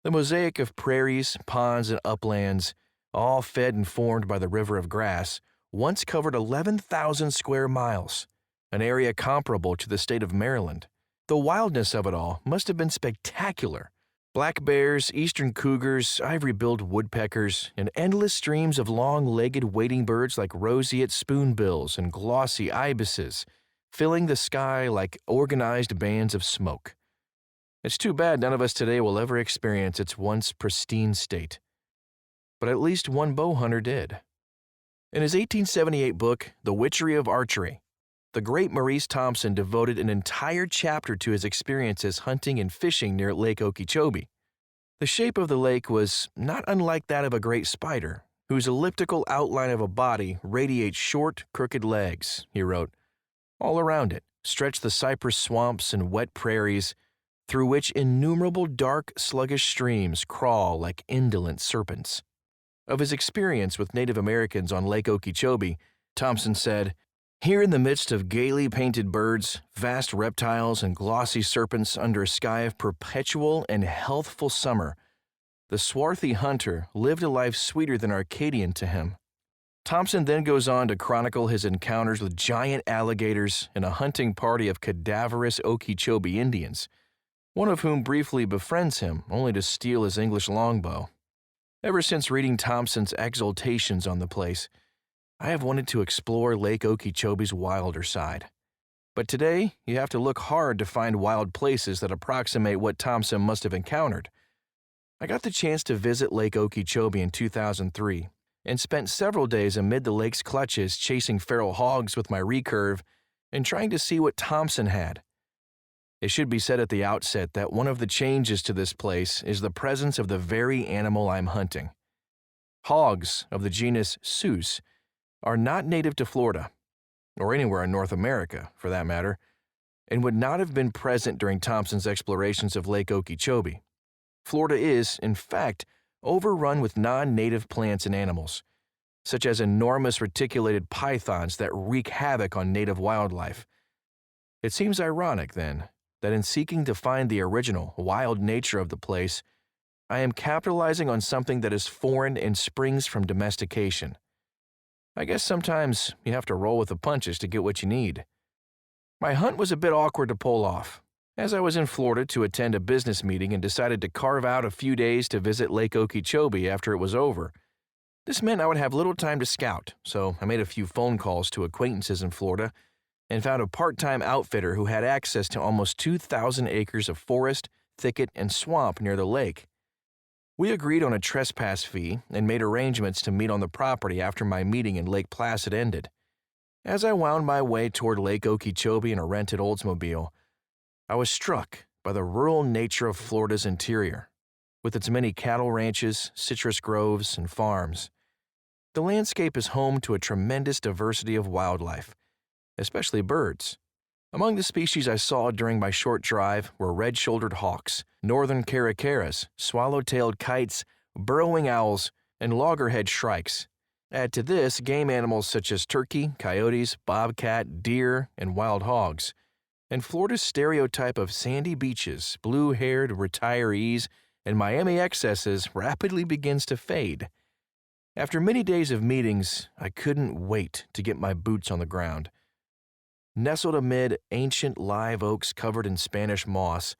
The mosaic of prairies, ponds, and uplands, all fed and formed by the River of Grass, once covered 11,000 square miles, an area comparable to the state of Maryland. The wildness of it all must have been spectacular. Black bears, eastern cougars, ivory-billed woodpeckers, and endless streams of long-legged wading birds like roseate spoonbills and glossy ibises, filling the sky like organized bands of smoke. It's too bad none of us today will ever experience its once pristine state. But at least one bow hunter did. In his 1878 book, The Witchery of Archery, the great Maurice Thompson devoted an entire chapter to his experiences hunting and fishing near Lake Okeechobee. The shape of the lake was not unlike that of a great spider, whose elliptical outline of a body radiates short, crooked legs, he wrote. All around it stretched the cypress swamps and wet prairies, through which innumerable dark, sluggish streams crawl like indolent serpents. Of his experience with Native Americans on Lake Okeechobee, Thompson said, "Here in the midst of gaily painted birds, vast reptiles, and glossy serpents under a sky of perpetual and healthful summer, the swarthy hunter lived a life sweeter than Arcadian to him." Thompson then goes on to chronicle his encounters with giant alligators and a hunting party of cadaverous Okeechobee Indians, one of whom briefly befriends him only to steal his English longbow. Ever since reading Thompson's exultations on the place, I have wanted to explore Lake Okeechobee's wilder side. But today, you have to look hard to find wild places that approximate what Thompson must have encountered. I got the chance to visit Lake Okeechobee in 2003 and spent several days amid the lake's clutches chasing feral hogs with my recurve and trying to see what Thompson had. It should be said at the outset that one of the changes to this place is the presence of the very animal I'm hunting. Hogs of the genus Sus are not native to Florida, or anywhere in North America, for that matter, and would not have been present during Thompson's explorations of Lake Okeechobee. Florida is, in fact, overrun with non-native plants and animals, such as enormous reticulated pythons that wreak havoc on native wildlife. It seems ironic, then, that in seeking to find the original, wild nature of the place, I am capitalizing on something that is foreign and springs from domestication. I guess sometimes you have to roll with the punches to get what you need. My hunt was a bit awkward to pull off, as I was in Florida to attend a business meeting and decided to carve out a few days to visit Lake Okeechobee after it was over. This meant I would have little time to scout, so I made a few phone calls to acquaintances in Florida and found a part-time outfitter who had access to almost 2,000 acres of forest, thicket, and swamp near the lake. We agreed on a trespass fee and made arrangements to meet on the property after my meeting in Lake Placid ended. As I wound my way toward Lake Okeechobee in a rented Oldsmobile, I was struck by the rural nature of Florida's interior, with its many cattle ranches, citrus groves, and farms. The landscape is home to a tremendous diversity of wildlife, especially birds. Among the species I saw during my short drive were red-shouldered hawks, northern caracaras, swallow-tailed kites, burrowing owls, and loggerhead shrikes. Add to this game animals such as turkey, coyotes, bobcat, deer, and wild hogs. And Florida's stereotype of sandy beaches, blue-haired retirees, and Miami excesses rapidly begins to fade. After many days of meetings, I couldn't wait to get my boots on the ground. Nestled amid ancient live oaks covered in Spanish moss,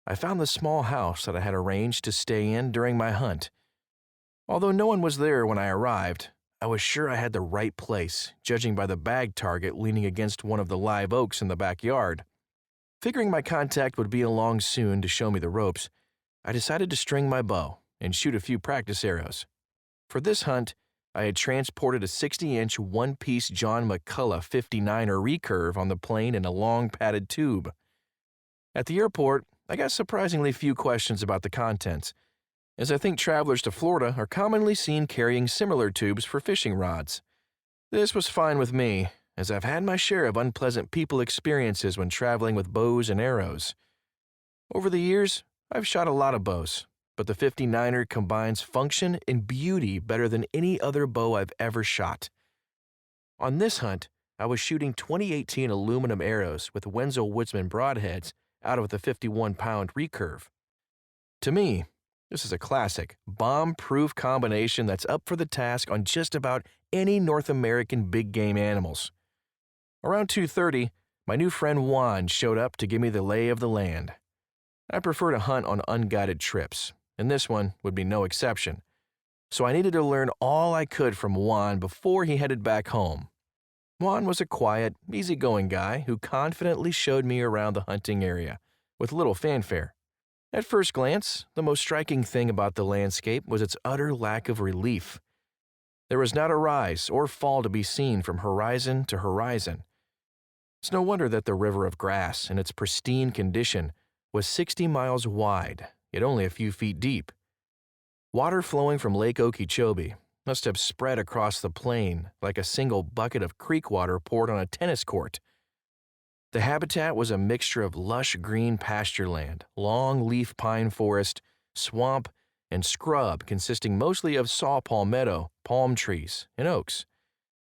I found the small house that I had arranged to stay in during my hunt. Although no one was there when I arrived, I was sure I had the right place, judging by the bag target leaning against one of the live oaks in the backyard. Figuring my contact would be along soon to show me the ropes, I decided to string my bow and shoot a few practice arrows. For this hunt, I had transported a 60-inch one-piece John McCullough 59er recurve on the plane in a long padded tube. At the airport, I got surprisingly few questions about the contents, as I think travelers to Florida are commonly seen carrying similar tubes for fishing rods. This was fine with me, as I've had my share of unpleasant people experiences when traveling with bows and arrows. Over the years, I've shot a lot of bows, but the 59er combines function and beauty better than any other bow I've ever shot. On this hunt, I was shooting 2018 aluminum arrows with Wenzel Woodsman broadheads out of the 51-pound recurve. To me, this is a classic, bomb-proof combination that's up for the task on just about any North American big game animals. Around 2:30, my new friend Juan showed up to give me the lay of the land. I prefer to hunt on unguided trips, and this one would be no exception. So I needed to learn all I could from Juan before he headed back home. Juan was a quiet, easygoing guy who confidently showed me around the hunting area, with little fanfare. At first glance, the most striking thing about the landscape was its utter lack of relief. There was not a rise or fall to be seen from horizon to horizon. It's no wonder that the river of grass, in its pristine condition, was 60 miles wide, yet only a few feet deep. Water flowing from Lake Okeechobee must have spread across the plain like a single bucket of creek water poured on a tennis court. The habitat was a mixture of lush green pasture land, long leaf pine forest, swamp, and scrub consisting mostly of saw palmetto, palm trees, and oaks.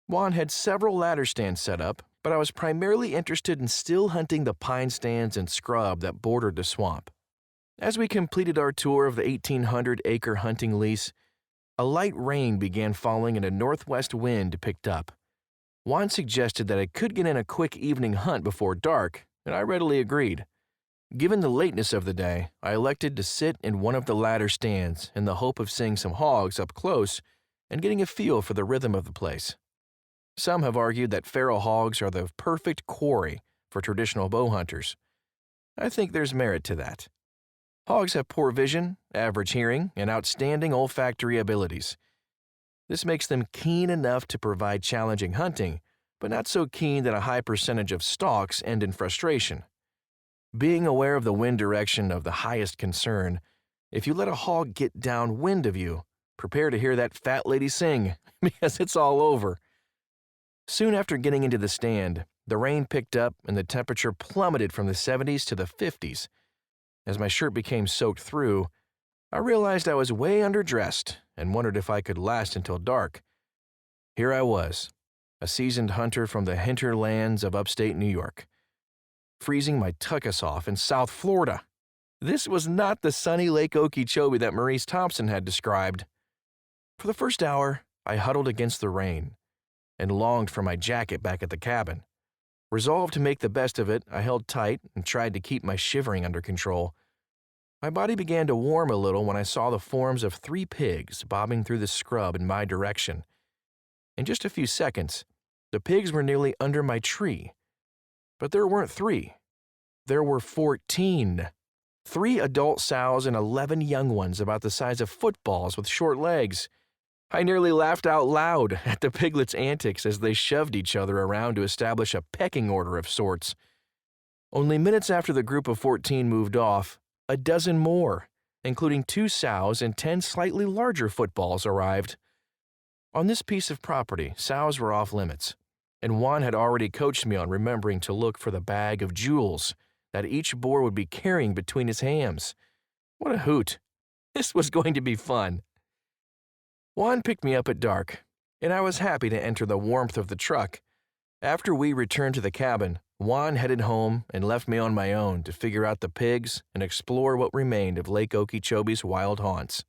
Juan had several ladder stands set up, but I was primarily interested in still hunting the pine stands and scrub that bordered the swamp. As we completed our tour of the 1,800-acre hunting lease, a light rain began falling and a northwest wind picked up. Juan suggested that I could get in a quick evening hunt before dark, and I readily agreed. Given the lateness of the day, I elected to sit in one of the ladder stands in the hope of seeing some hogs up close and getting a feel for the rhythm of the place. Some have argued that feral hogs are the perfect quarry for traditional bow hunters. I think there's merit to that. Hogs have poor vision, average hearing, and outstanding olfactory abilities. This makes them keen enough to provide challenging hunting, but not so keen that a high percentage of stalks end in frustration. Being aware of the wind direction of the highest concern, if you let a hog get downwind of you, prepare to hear that fat lady sing, because it's all over. Soon after getting into the stand, the rain picked up and the temperature plummeted from the 70s to the 50s. As my shirt became soaked through, I realized I was way underdressed and wondered if I could last until dark. Here I was, a seasoned hunter from the hinterlands of upstate New York, freezing my tuchus off in South Florida. This was not the sunny Lake Okeechobee that Maurice Thompson had described. For the first hour, I huddled against the rain and longed for my jacket back at the cabin. Resolved to make the best of it, I held tight and tried to keep my shivering under control. My body began to warm a little when I saw the forms of 3 pigs bobbing through the scrub in my direction. In just a few seconds, the pigs were nearly under my tree. But there weren't 3. There were 14. 3 adult sows and 11 young ones about the size of footballs with short legs. I nearly laughed out loud at the piglets' antics as they shoved each other around to establish a pecking order of sorts. Only minutes after the group of 14 moved off, a dozen more, including 2 sows and 10 slightly larger footballs, arrived. On this piece of property, sows were off limits. and Juan had already coached me on remembering to look for the bag of jewels that each boar would be carrying between his hams. What a hoot. This was going to be fun. Juan picked me up at dark, and I was happy to enter the warmth of the truck. After we returned to the cabin, Juan headed home and left me on my own to figure out the pigs and explore what remained of Lake Okeechobee's wild haunts.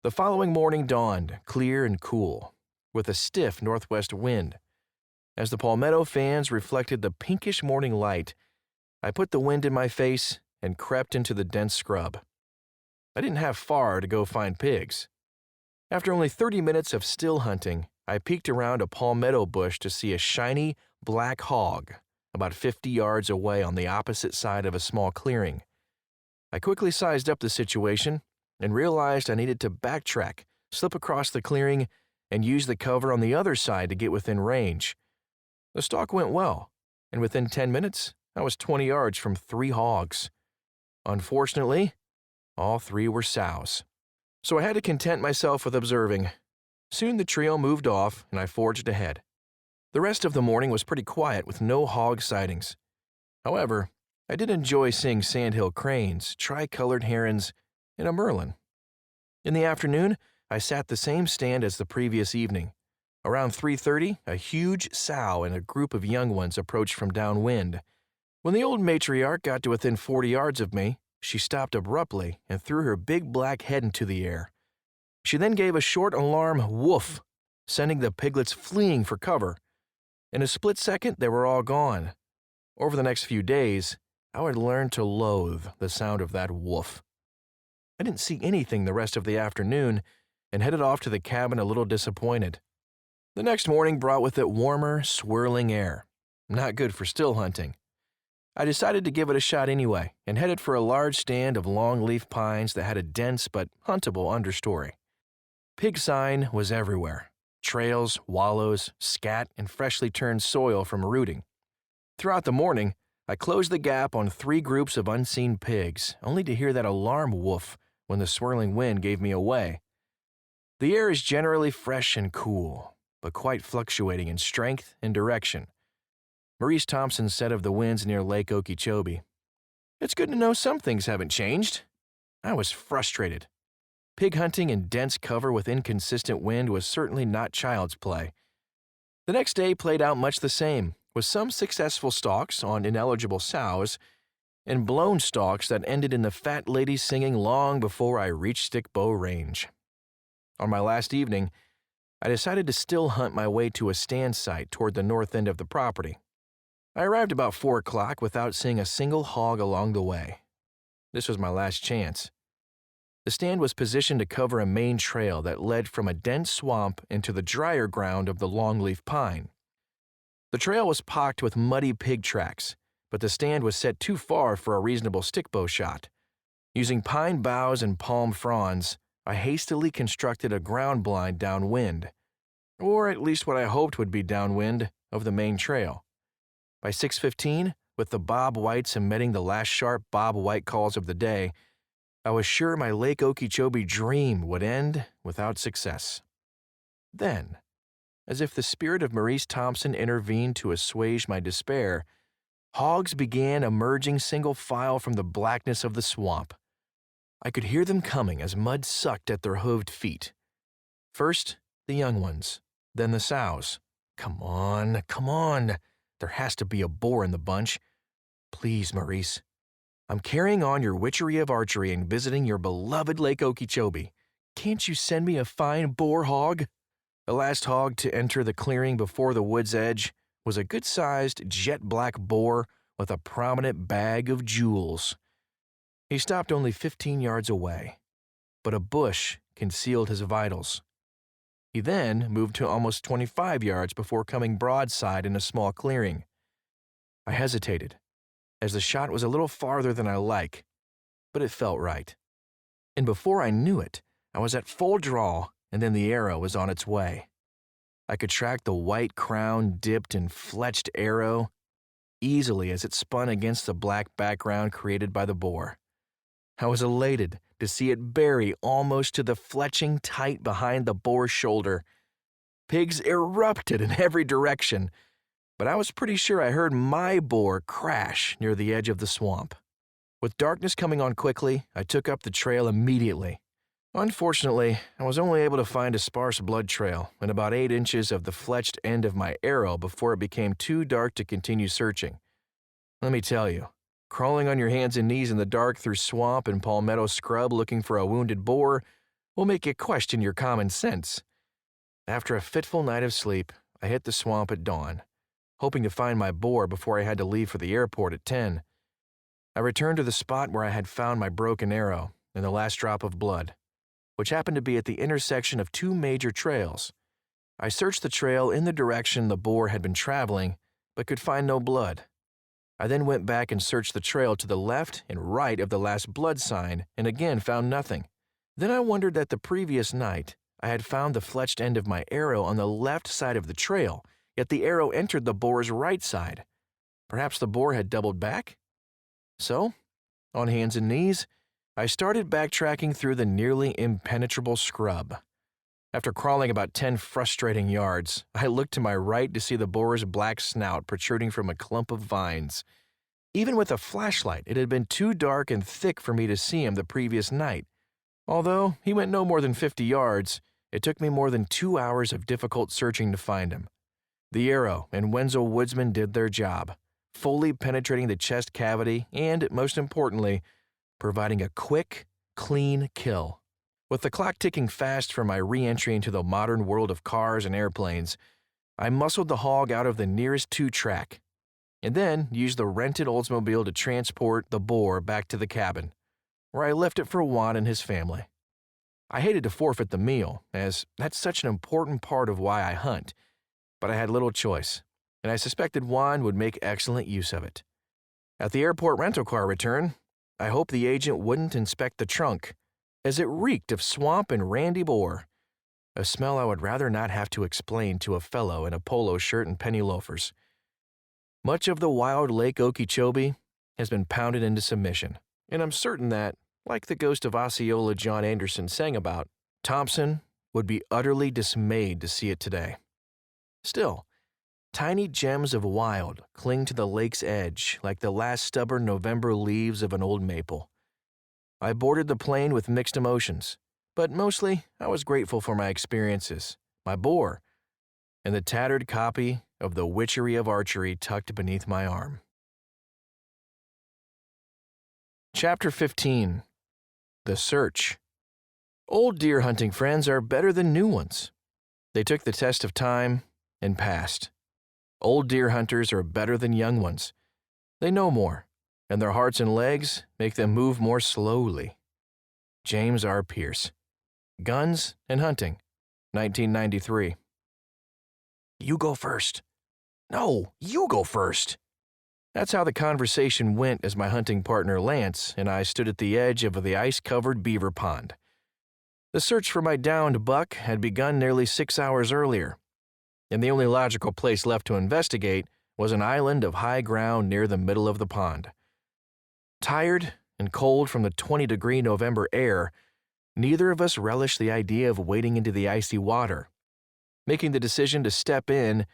The following morning dawned, clear and cool, with a stiff northwest wind. As the palmetto fans reflected the pinkish morning light, I put the wind in my face and crept into the dense scrub. I didn't have far to go find pigs. After only 30 minutes of still hunting, I peeked around a palmetto bush to see a shiny black hog about 50 yards away on the opposite side of a small clearing. I quickly sized up the situation and realized I needed to backtrack, slip across the clearing, and use the cover on the other side to get within range. The stalk went well, and within 10 minutes, I was 20 yards from 3 hogs. Unfortunately, all 3 were sows. So I had to content myself with observing. Soon the trio moved off, and I forged ahead. The rest of the morning was pretty quiet with no hog sightings. However, I did enjoy seeing sandhill cranes, tricolored herons, and a merlin. In the afternoon, I sat the same stand as the previous evening. Around 3:30, a huge sow and a group of young ones approached from downwind. When the old matriarch got to within 40 yards of me, she stopped abruptly and threw her big black head into the air. She then gave a short alarm woof, sending the piglets fleeing for cover. In a split second, they were all gone. Over the next few days, I would learn to loathe the sound of that woof. I didn't see anything the rest of the afternoon and headed off to the cabin a little disappointed. The next morning brought with it warmer, swirling air. Not good for still hunting. I decided to give it a shot anyway and headed for a large stand of longleaf pines that had a dense but huntable understory. Pig sign was everywhere. Trails, wallows, scat, and freshly turned soil from rooting. Throughout the morning, I closed the gap on 3 groups of unseen pigs, only to hear that alarm woof when the swirling wind gave me away. The air is generally fresh and cool, but quite fluctuating in strength and direction. Maurice Thompson said of the winds near Lake Okeechobee, "It's good to know some things haven't changed." I was frustrated. Pig hunting in dense cover with inconsistent wind was certainly not child's play. The next day played out much the same, with some successful stalks on ineligible sows and blown stalks that ended in the fat lady singing long before I reached stick bow range. On my last evening, I decided to still hunt my way to a stand site toward the north end of the property. I arrived about 4 o'clock without seeing a single hog along the way. This was my last chance. The stand was positioned to cover a main trail that led from a dense swamp into the drier ground of the longleaf pine. The trail was pocked with muddy pig tracks, but the stand was set too far for a reasonable stickbow shot. Using pine boughs and palm fronds, I hastily constructed a ground blind downwind, or at least what I hoped would be downwind of the main trail. By 6:15, with the bob whites emitting the last sharp bob white calls of the day, I was sure my Lake Okeechobee dream would end without success. Then, as if the spirit of Maurice Thompson intervened to assuage my despair, hogs began emerging single file from the blackness of the swamp. I could hear them coming as mud sucked at their hooved feet. First, the young ones, then the sows. Come on, come on. There has to be a boar in the bunch. Please, Maurice. I'm carrying on your witchery of archery and visiting your beloved Lake Okeechobee. Can't you send me a fine boar hog? The last hog to enter the clearing before the wood's edge was a good-sized jet-black boar with a prominent bag of jewels. He stopped only 15 yards away, but a bush concealed his vitals. He then moved to almost 25 yards before coming broadside in a small clearing. I hesitated, as the shot was a little farther than I like, but it felt right. And before I knew it, I was at full draw, and then the arrow was on its way. I could track the white crown dipped and fletched arrow easily as it spun against the black background created by the boar. I was elated to see it bury almost to the fletching tight behind the boar's shoulder. Pigs erupted in every direction. but I was pretty sure I heard my boar crash near the edge of the swamp. With darkness coming on quickly, I took up the trail immediately. Unfortunately, I was only able to find a sparse blood trail and about 8 inches of the fletched end of my arrow before it became too dark to continue searching. Let me tell you, crawling on your hands and knees in the dark through swamp and palmetto scrub looking for a wounded boar will make you question your common sense. After a fitful night of sleep, I hit the swamp at dawn, hoping to find my boar before I had to leave for the airport at 10. I returned to the spot where I had found my broken arrow and the last drop of blood, which happened to be at the intersection of 2 major trails. I searched the trail in the direction the boar had been traveling, but could find no blood. I then went back and searched the trail to the left and right of the last blood sign and again found nothing. Then I wondered that the previous night I had found the fletched end of my arrow on the left side of the trail, yet the arrow entered the boar's right side. Perhaps the boar had doubled back? So, on hands and knees, I started backtracking through the nearly impenetrable scrub. After crawling about 10 frustrating yards, I looked to my right to see the boar's black snout protruding from a clump of vines. Even with a flashlight, it had been too dark and thick for me to see him the previous night. Although he went no more than 50 yards, it took me more than 2 hours of difficult searching to find him. The arrow and Wenzel woodsmen did their job, fully penetrating the chest cavity and, most importantly, providing a quick, clean kill. With the clock ticking fast for my re-entry into the modern world of cars and airplanes, I muscled the hog out of the nearest 2-track, and then used the rented Oldsmobile to transport the boar back to the cabin, where I left it for Juan and his family. I hated to forfeit the meal, as that's such an important part of why I hunt, but I had little choice, and I suspected Juan would make excellent use of it. At the airport rental car return, I hoped the agent wouldn't inspect the trunk, as it reeked of swamp and randy boar, a smell I would rather not have to explain to a fellow in a polo shirt and penny loafers. Much of the wild Lake Okeechobee has been pounded into submission, and I'm certain that, like the ghost of Osceola John Anderson sang about, Thompson would be utterly dismayed to see it today. Still, tiny gems of wild cling to the lake's edge like the last stubborn November leaves of an old maple. I boarded the plane with mixed emotions, but mostly I was grateful for my experiences, my boar, and the tattered copy of The Witchery of Archery tucked beneath my arm. Chapter 15. The Search. Old deer hunting friends are better than new ones. They took the test of time and passed. Old deer hunters are better than young ones. They know more, and their hearts and legs make them move more slowly. James R. Pierce. Guns and Hunting, 1993. You go first. No, you go first. That's how the conversation went as my hunting partner Lance and I stood at the edge of the ice-covered beaver pond. The search for my downed buck had begun nearly 6 hours earlier, and the only logical place left to investigate was an island of high ground near the middle of the pond. Tired and cold from the 20-degree November air, neither of us relished the idea of wading into the icy water. Making the decision to step in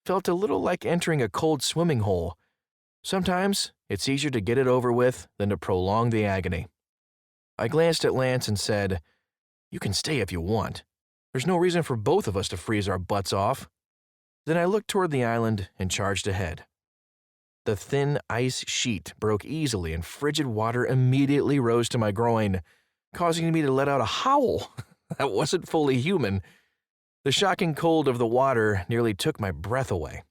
felt a little like entering a cold swimming hole. Sometimes it's easier to get it over with than to prolong the agony. I glanced at Lance and said, "You can stay if you want. There's no reason for both of us to freeze our butts off." Then I looked toward the island and charged ahead. The thin ice sheet broke easily and frigid water immediately rose to my groin, causing me to let out a howl that wasn't fully human. The shocking cold of the water nearly took my breath away.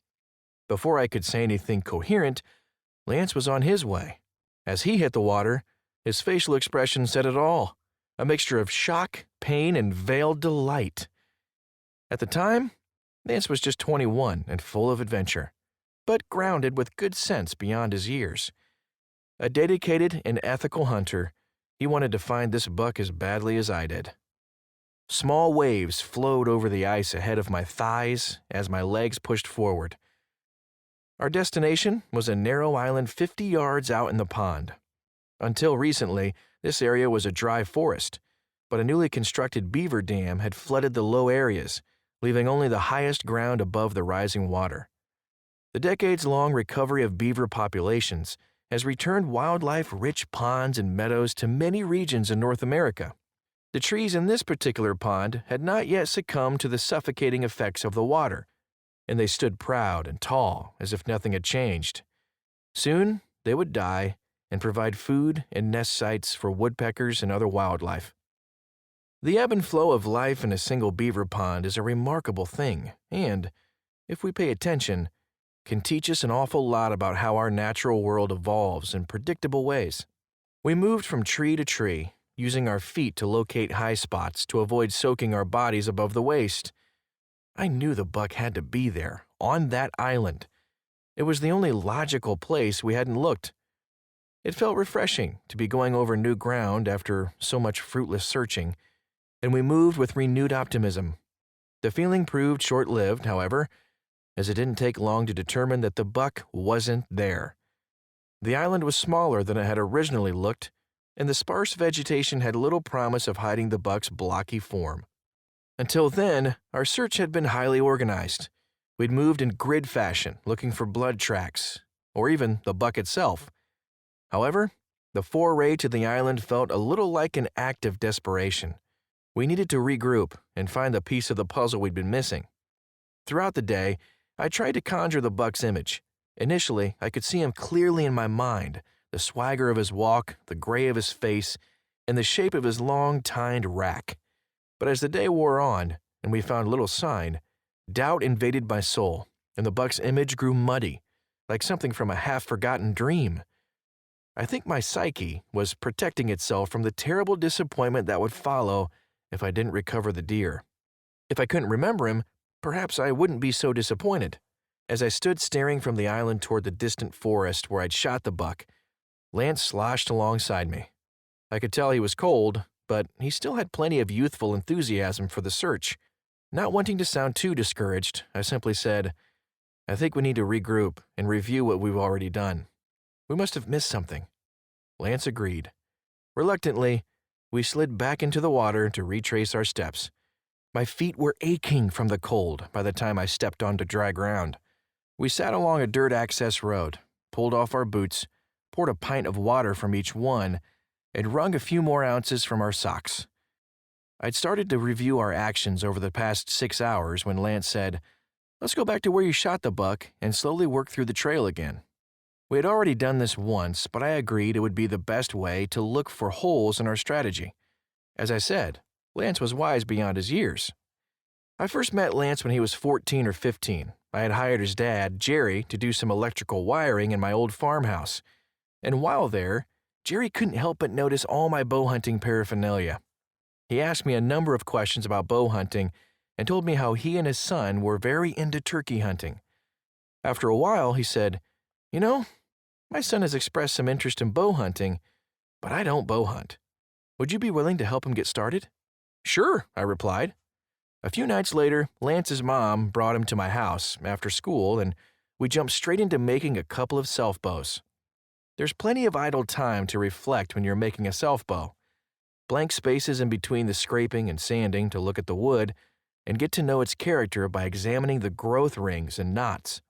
Before I could say anything coherent, Lance was on his way. As he hit the water, his facial expression said it all, a mixture of shock, pain, and veiled delight. At the time, Lance was just 21 and full of adventure, but grounded with good sense beyond his years. A dedicated and ethical hunter, he wanted to find this buck as badly as I did. Small waves flowed over the ice ahead of my thighs as my legs pushed forward. Our destination was a narrow island 50 yards out in the pond. Until recently, this area was a dry forest, but a newly constructed beaver dam had flooded the low areas, leaving only the highest ground above the rising water. The decades-long recovery of beaver populations has returned wildlife-rich ponds and meadows to many regions in North America. The trees in this particular pond had not yet succumbed to the suffocating effects of the water, and they stood proud and tall as if nothing had changed. Soon, they would die and provide food and nest sites for woodpeckers and other wildlife. The ebb and flow of life in a single beaver pond is a remarkable thing, and, if we pay attention, can teach us an awful lot about how our natural world evolves in predictable ways. We moved from tree to tree, using our feet to locate high spots to avoid soaking our bodies above the waist. I knew the buck had to be there, on that island. It was the only logical place we hadn't looked. It felt refreshing to be going over new ground after so much fruitless searching, and we moved with renewed optimism. The feeling proved short-lived, however, as it didn't take long to determine that the buck wasn't there. The island was smaller than it had originally looked, and the sparse vegetation had little promise of hiding the buck's blocky form. Until then, our search had been highly organized. We'd moved in grid fashion, looking for blood tracks, or even the buck itself. However, the foray to the island felt a little like an act of desperation. We needed to regroup and find the piece of the puzzle we'd been missing. Throughout the day, I tried to conjure the buck's image. Initially, I could see him clearly in my mind, the swagger of his walk, the gray of his face, and the shape of his long-tined rack. But as the day wore on, and we found little sign, doubt invaded my soul, and the buck's image grew muddy, like something from a half-forgotten dream. I think my psyche was protecting itself from the terrible disappointment that would follow if I didn't recover the deer. If I couldn't remember him, perhaps I wouldn't be so disappointed. As I stood staring from the island toward the distant forest where I'd shot the buck, Lance sloshed alongside me. I could tell he was cold, but he still had plenty of youthful enthusiasm for the search. Not wanting to sound too discouraged, I simply said, "I think we need to regroup and review what we've already done. We must have missed something." Lance agreed. Reluctantly, we slid back into the water to retrace our steps. My feet were aching from the cold by the time I stepped onto dry ground. We sat along a dirt access road, pulled off our boots, poured a pint of water from each one, and wrung a few more ounces from our socks. I'd started to review our actions over the past 6 hours when Lance said, "Let's go back to where you shot the buck and slowly work through the trail again." We had already done this once, but I agreed it would be the best way to look for holes in our strategy. As I said, Lance was wise beyond his years. I first met Lance when he was 14 or 15. I had hired his dad, Jerry, to do some electrical wiring in my old farmhouse. And while there, Jerry couldn't help but notice all my bow hunting paraphernalia. He asked me a number of questions about bow hunting and told me how he and his son were very into turkey hunting. After a while, he said, "You know, my son has expressed some interest in bow hunting, but I don't bow hunt. Would you be willing to help him get started?" "Sure," I replied. A few nights later, Lance's mom brought him to my house after school, and we jumped straight into making a couple of self-bows. There's plenty of idle time to reflect when you're making a self-bow. Blank spaces in between the scraping and sanding to look at the wood and get to know its character by examining the growth rings and knots.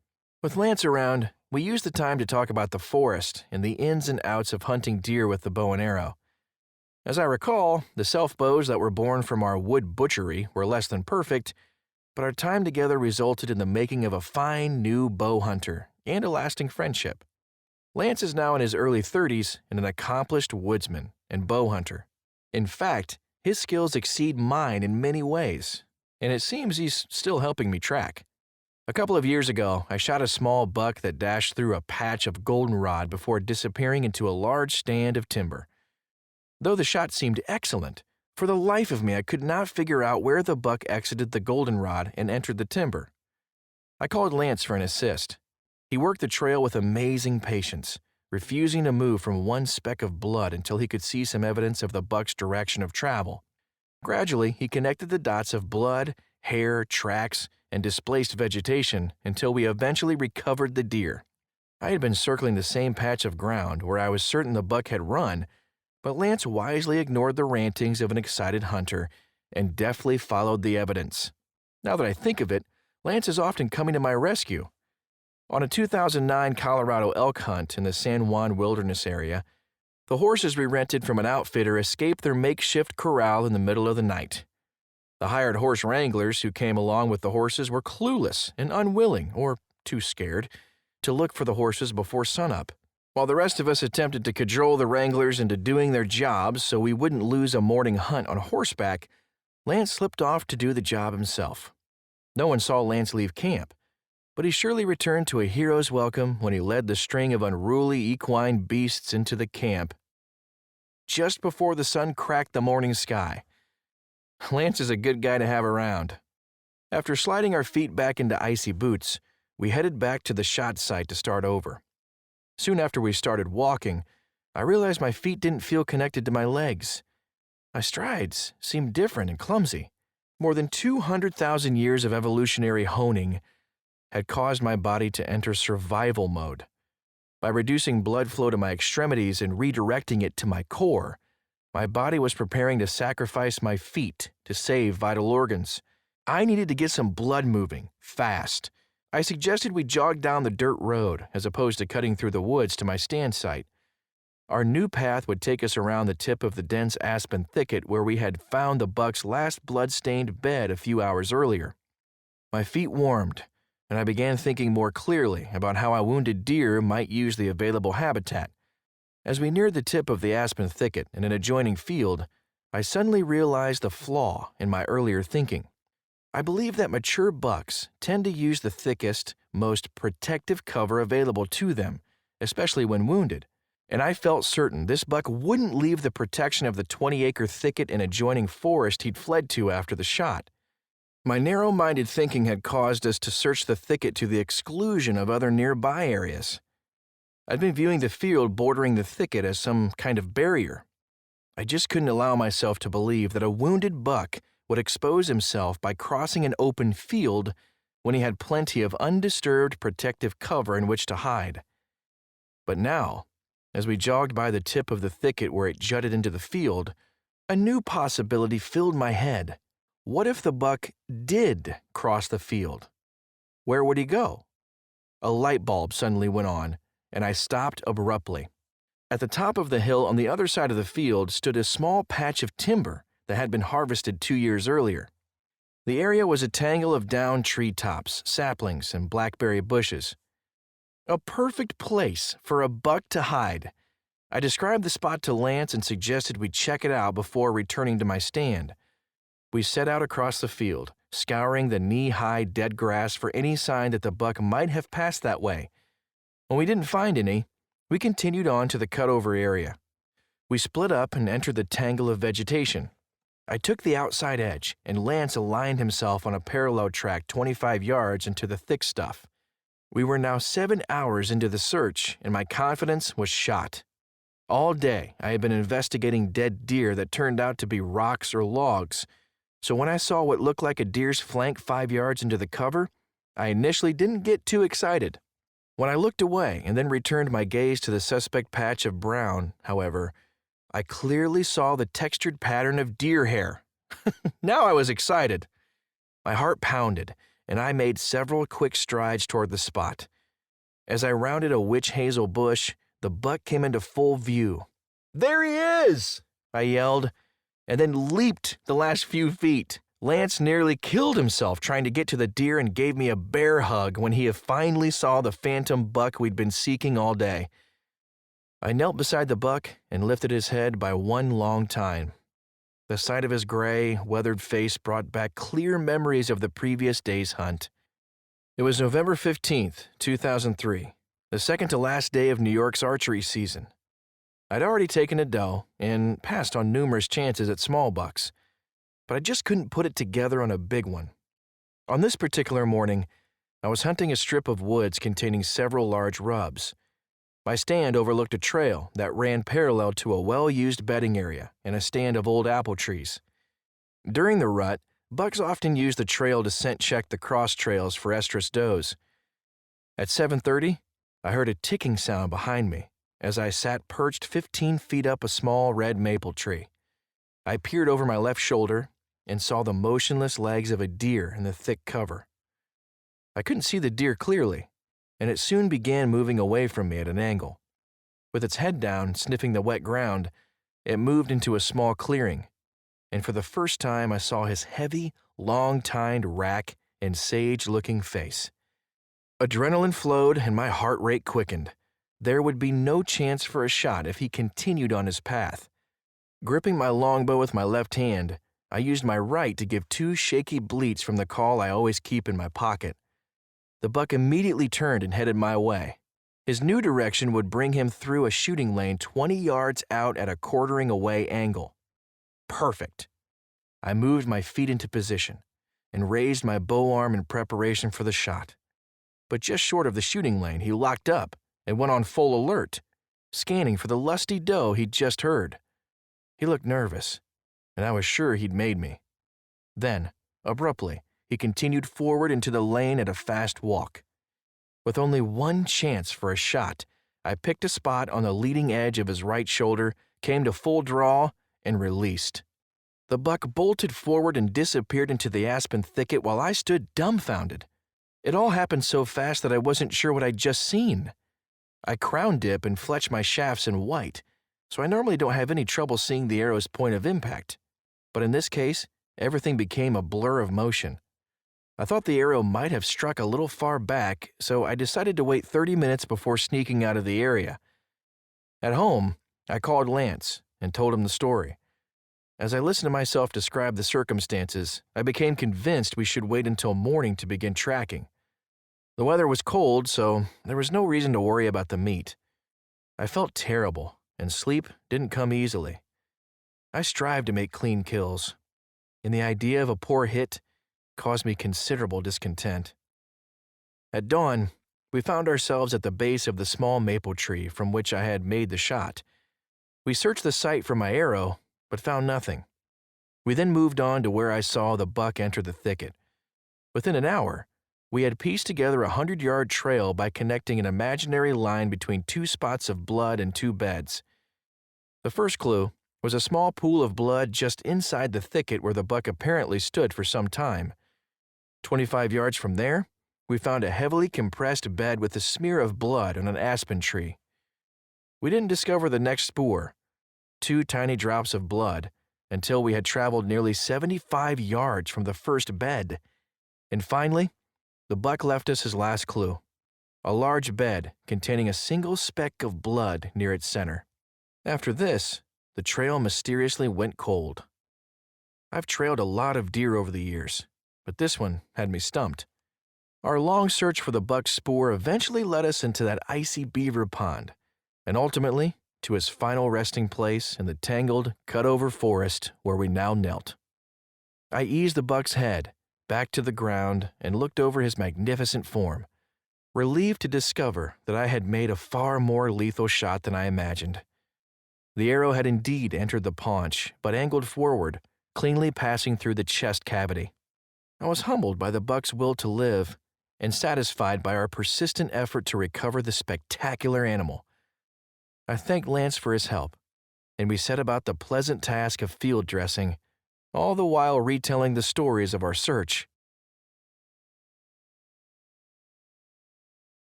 With Lance around, we used the time to talk about the forest and the ins and outs of hunting deer with the bow and arrow. As I recall, the self-bows that were born from our wood butchery were less than perfect, but our time together resulted in the making of a fine new bow hunter and a lasting friendship. Lance is now in his early 30s and an accomplished woodsman and bow hunter. In fact, his skills exceed mine in many ways, and it seems he's still helping me track. A couple of years ago, I shot a small buck that dashed through a patch of goldenrod before disappearing into a large stand of timber. Though the shot seemed excellent, for the life of me I could not figure out where the buck exited the goldenrod and entered the timber. I called Lance for an assist. He worked the trail with amazing patience, refusing to move from one speck of blood until he could see some evidence of the buck's direction of travel. Gradually, he connected the dots of blood, hair, tracks, and displaced vegetation until we eventually recovered the deer. I had been circling the same patch of ground where I was certain the buck had run, but Lance wisely ignored the rantings of an excited hunter and deftly followed the evidence. Now that I think of it, Lance is often coming to my rescue. On a 2009 Colorado elk hunt in the San Juan Wilderness area, the horses we rented from an outfitter escaped their makeshift corral in the middle of the night. The hired horse wranglers who came along with the horses were clueless and unwilling, or too scared, to look for the horses before sunup. While the rest of us attempted to cajole the wranglers into doing their jobs so we wouldn't lose a morning hunt on horseback, Lance slipped off to do the job himself. No one saw Lance leave camp, but he surely returned to a hero's welcome when he led the string of unruly equine beasts into the camp just before the sun cracked the morning sky. Lance is a good guy to have around. After sliding our feet back into icy boots, we headed back to the shot site to start over. Soon after we started walking, I realized my feet didn't feel connected to my legs. My strides seemed different and clumsy. More than 200,000 years of evolutionary honing had caused my body to enter survival mode. By reducing blood flow to my extremities and redirecting it to my core, my body was preparing to sacrifice my feet to save vital organs. I needed to get some blood moving, fast. I suggested we jog down the dirt road as opposed to cutting through the woods to my stand site. Our new path would take us around the tip of the dense aspen thicket where we had found the buck's last blood-stained bed a few hours earlier. My feet warmed, and I began thinking more clearly about how a wounded deer might use the available habitat. As we neared the tip of the aspen thicket in an adjoining field, I suddenly realized a flaw in my earlier thinking. I believe that mature bucks tend to use the thickest, most protective cover available to them, especially when wounded, and I felt certain this buck wouldn't leave the protection of the 20-acre thicket and adjoining forest he'd fled to after the shot. My narrow-minded thinking had caused us to search the thicket to the exclusion of other nearby areas. I'd been viewing the field bordering the thicket as some kind of barrier. I just couldn't allow myself to believe that a wounded buck would expose himself by crossing an open field when he had plenty of undisturbed protective cover in which to hide. But now, as we jogged by the tip of the thicket where it jutted into the field, a new possibility filled my head. What if the buck did cross the field? Where would he go? A light bulb suddenly went on, and I stopped abruptly. At the top of the hill on the other side of the field stood a small patch of timber that had been harvested 2 years earlier. The area was a tangle of downed treetops, saplings, and blackberry bushes. A perfect place for a buck to hide. I described the spot to Lance and suggested we check it out before returning to my stand. We set out across the field, scouring the knee-high dead grass for any sign that the buck might have passed that way. When we didn't find any, we continued on to the cutover area. We split up and entered the tangle of vegetation. I took the outside edge, and Lance aligned himself on a parallel track 25 yards into the thick stuff. We were now 7 hours into the search, and my confidence was shot. All day, I had been investigating dead deer that turned out to be rocks or logs, so when I saw what looked like a deer's flank 5 yards into the cover, I initially didn't get too excited. When I looked away and then returned my gaze to the suspect patch of brown, however, I clearly saw the textured pattern of deer hair. Now I was excited. My heart pounded, and I made several quick strides toward the spot. As I rounded a witch hazel bush, the buck came into full view. "There he is!" I yelled, and then leaped the last few feet. Lance nearly killed himself trying to get to the deer and gave me a bear hug when he finally saw the phantom buck we'd been seeking all day. I knelt beside the buck and lifted his head by one long time. The sight of his gray, weathered face brought back clear memories of the previous day's hunt. It was November 15th, 2003, the second to last day of New York's archery season. I'd already taken a doe and passed on numerous chances at small bucks, but I just couldn't put it together on a big one. On this particular morning, I was hunting a strip of woods containing several large rubs. My stand overlooked a trail that ran parallel to a well-used bedding area and a stand of old apple trees. During the rut, bucks often use the trail to scent check the cross trails for estrus does. At 7:30, I heard a ticking sound behind me as I sat perched 15 feet up a small red maple tree. I peered over my left shoulder and saw the motionless legs of a deer in the thick cover. I couldn't see the deer clearly, and it soon began moving away from me at an angle. With its head down, sniffing the wet ground, it moved into a small clearing, and for the first time I saw his heavy, long-tined rack and sage-looking face. Adrenaline flowed and my heart rate quickened. There would be no chance for a shot if he continued on his path. Gripping my longbow with my left hand, I used my right to give 2 shaky bleats from the call I always keep in my pocket. The buck immediately turned and headed my way. His new direction would bring him through a shooting lane 20 yards out at a quartering away angle. Perfect. I moved my feet into position and raised my bow arm in preparation for the shot. But just short of the shooting lane, he locked up and went on full alert, scanning for the lusty doe he'd just heard. He looked nervous, and I was sure he'd made me. Then, abruptly, he continued forward into the lane at a fast walk. With only one chance for a shot, I picked a spot on the leading edge of his right shoulder, came to full draw, and released. The buck bolted forward and disappeared into the aspen thicket while I stood dumbfounded. It all happened so fast that I wasn't sure what I'd just seen. I crown dip and fletch my shafts in white, so I normally don't have any trouble seeing the arrow's point of impact. But in this case, everything became a blur of motion. I thought the arrow might have struck a little far back, so I decided to wait 30 minutes before sneaking out of the area. At home, I called Lance and told him the story. As I listened to myself describe the circumstances, I became convinced we should wait until morning to begin tracking. The weather was cold, so there was no reason to worry about the meat. I felt terrible, and sleep didn't come easily. I strived to make clean kills, and the idea of a poor hit caused me considerable discontent. At dawn, we found ourselves at the base of the small maple tree from which I had made the shot. We searched the site for my arrow, but found nothing. We then moved on to where I saw the buck enter the thicket. Within an hour, we had pieced together a 100-yard trail by connecting an imaginary line between 2 spots of blood and 2 beds. The first clue was a small pool of blood just inside the thicket where the buck apparently stood for some time. 25 yards from there, we found a heavily compressed bed with a smear of blood on an aspen tree. We didn't discover the next spoor, 2 tiny drops of blood, until we had traveled nearly 75 yards from the first bed. And finally, the buck left us his last clue, a large bed containing a single speck of blood near its center. After this, the trail mysteriously went cold. I've trailed a lot of deer over the years, but this one had me stumped. Our long search for the buck's spoor eventually led us into that icy beaver pond, and ultimately to his final resting place in the tangled, cut-over forest where we now knelt. I eased the buck's head back to the ground and looked over his magnificent form, relieved to discover that I had made a far more lethal shot than I imagined. The arrow had indeed entered the paunch, but angled forward, cleanly passing through the chest cavity. I was humbled by the buck's will to live and satisfied by our persistent effort to recover the spectacular animal. I thanked Lance for his help, and we set about the pleasant task of field dressing, all the while retelling the stories of our search.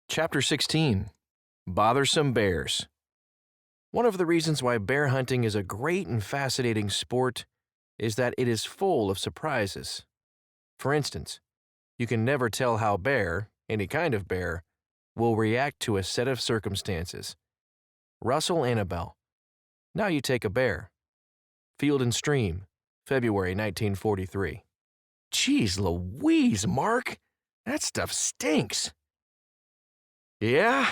Chapter 16. Bothersome Bears. One of the reasons why bear hunting is a great and fascinating sport is that it is full of surprises. For instance, you can never tell how bear, any kind of bear, will react to a set of circumstances. Russell Annabelle. Now you take a bear. Field and Stream, February 1943. Jeez Louise, Mark! That stuff stinks. Yeah,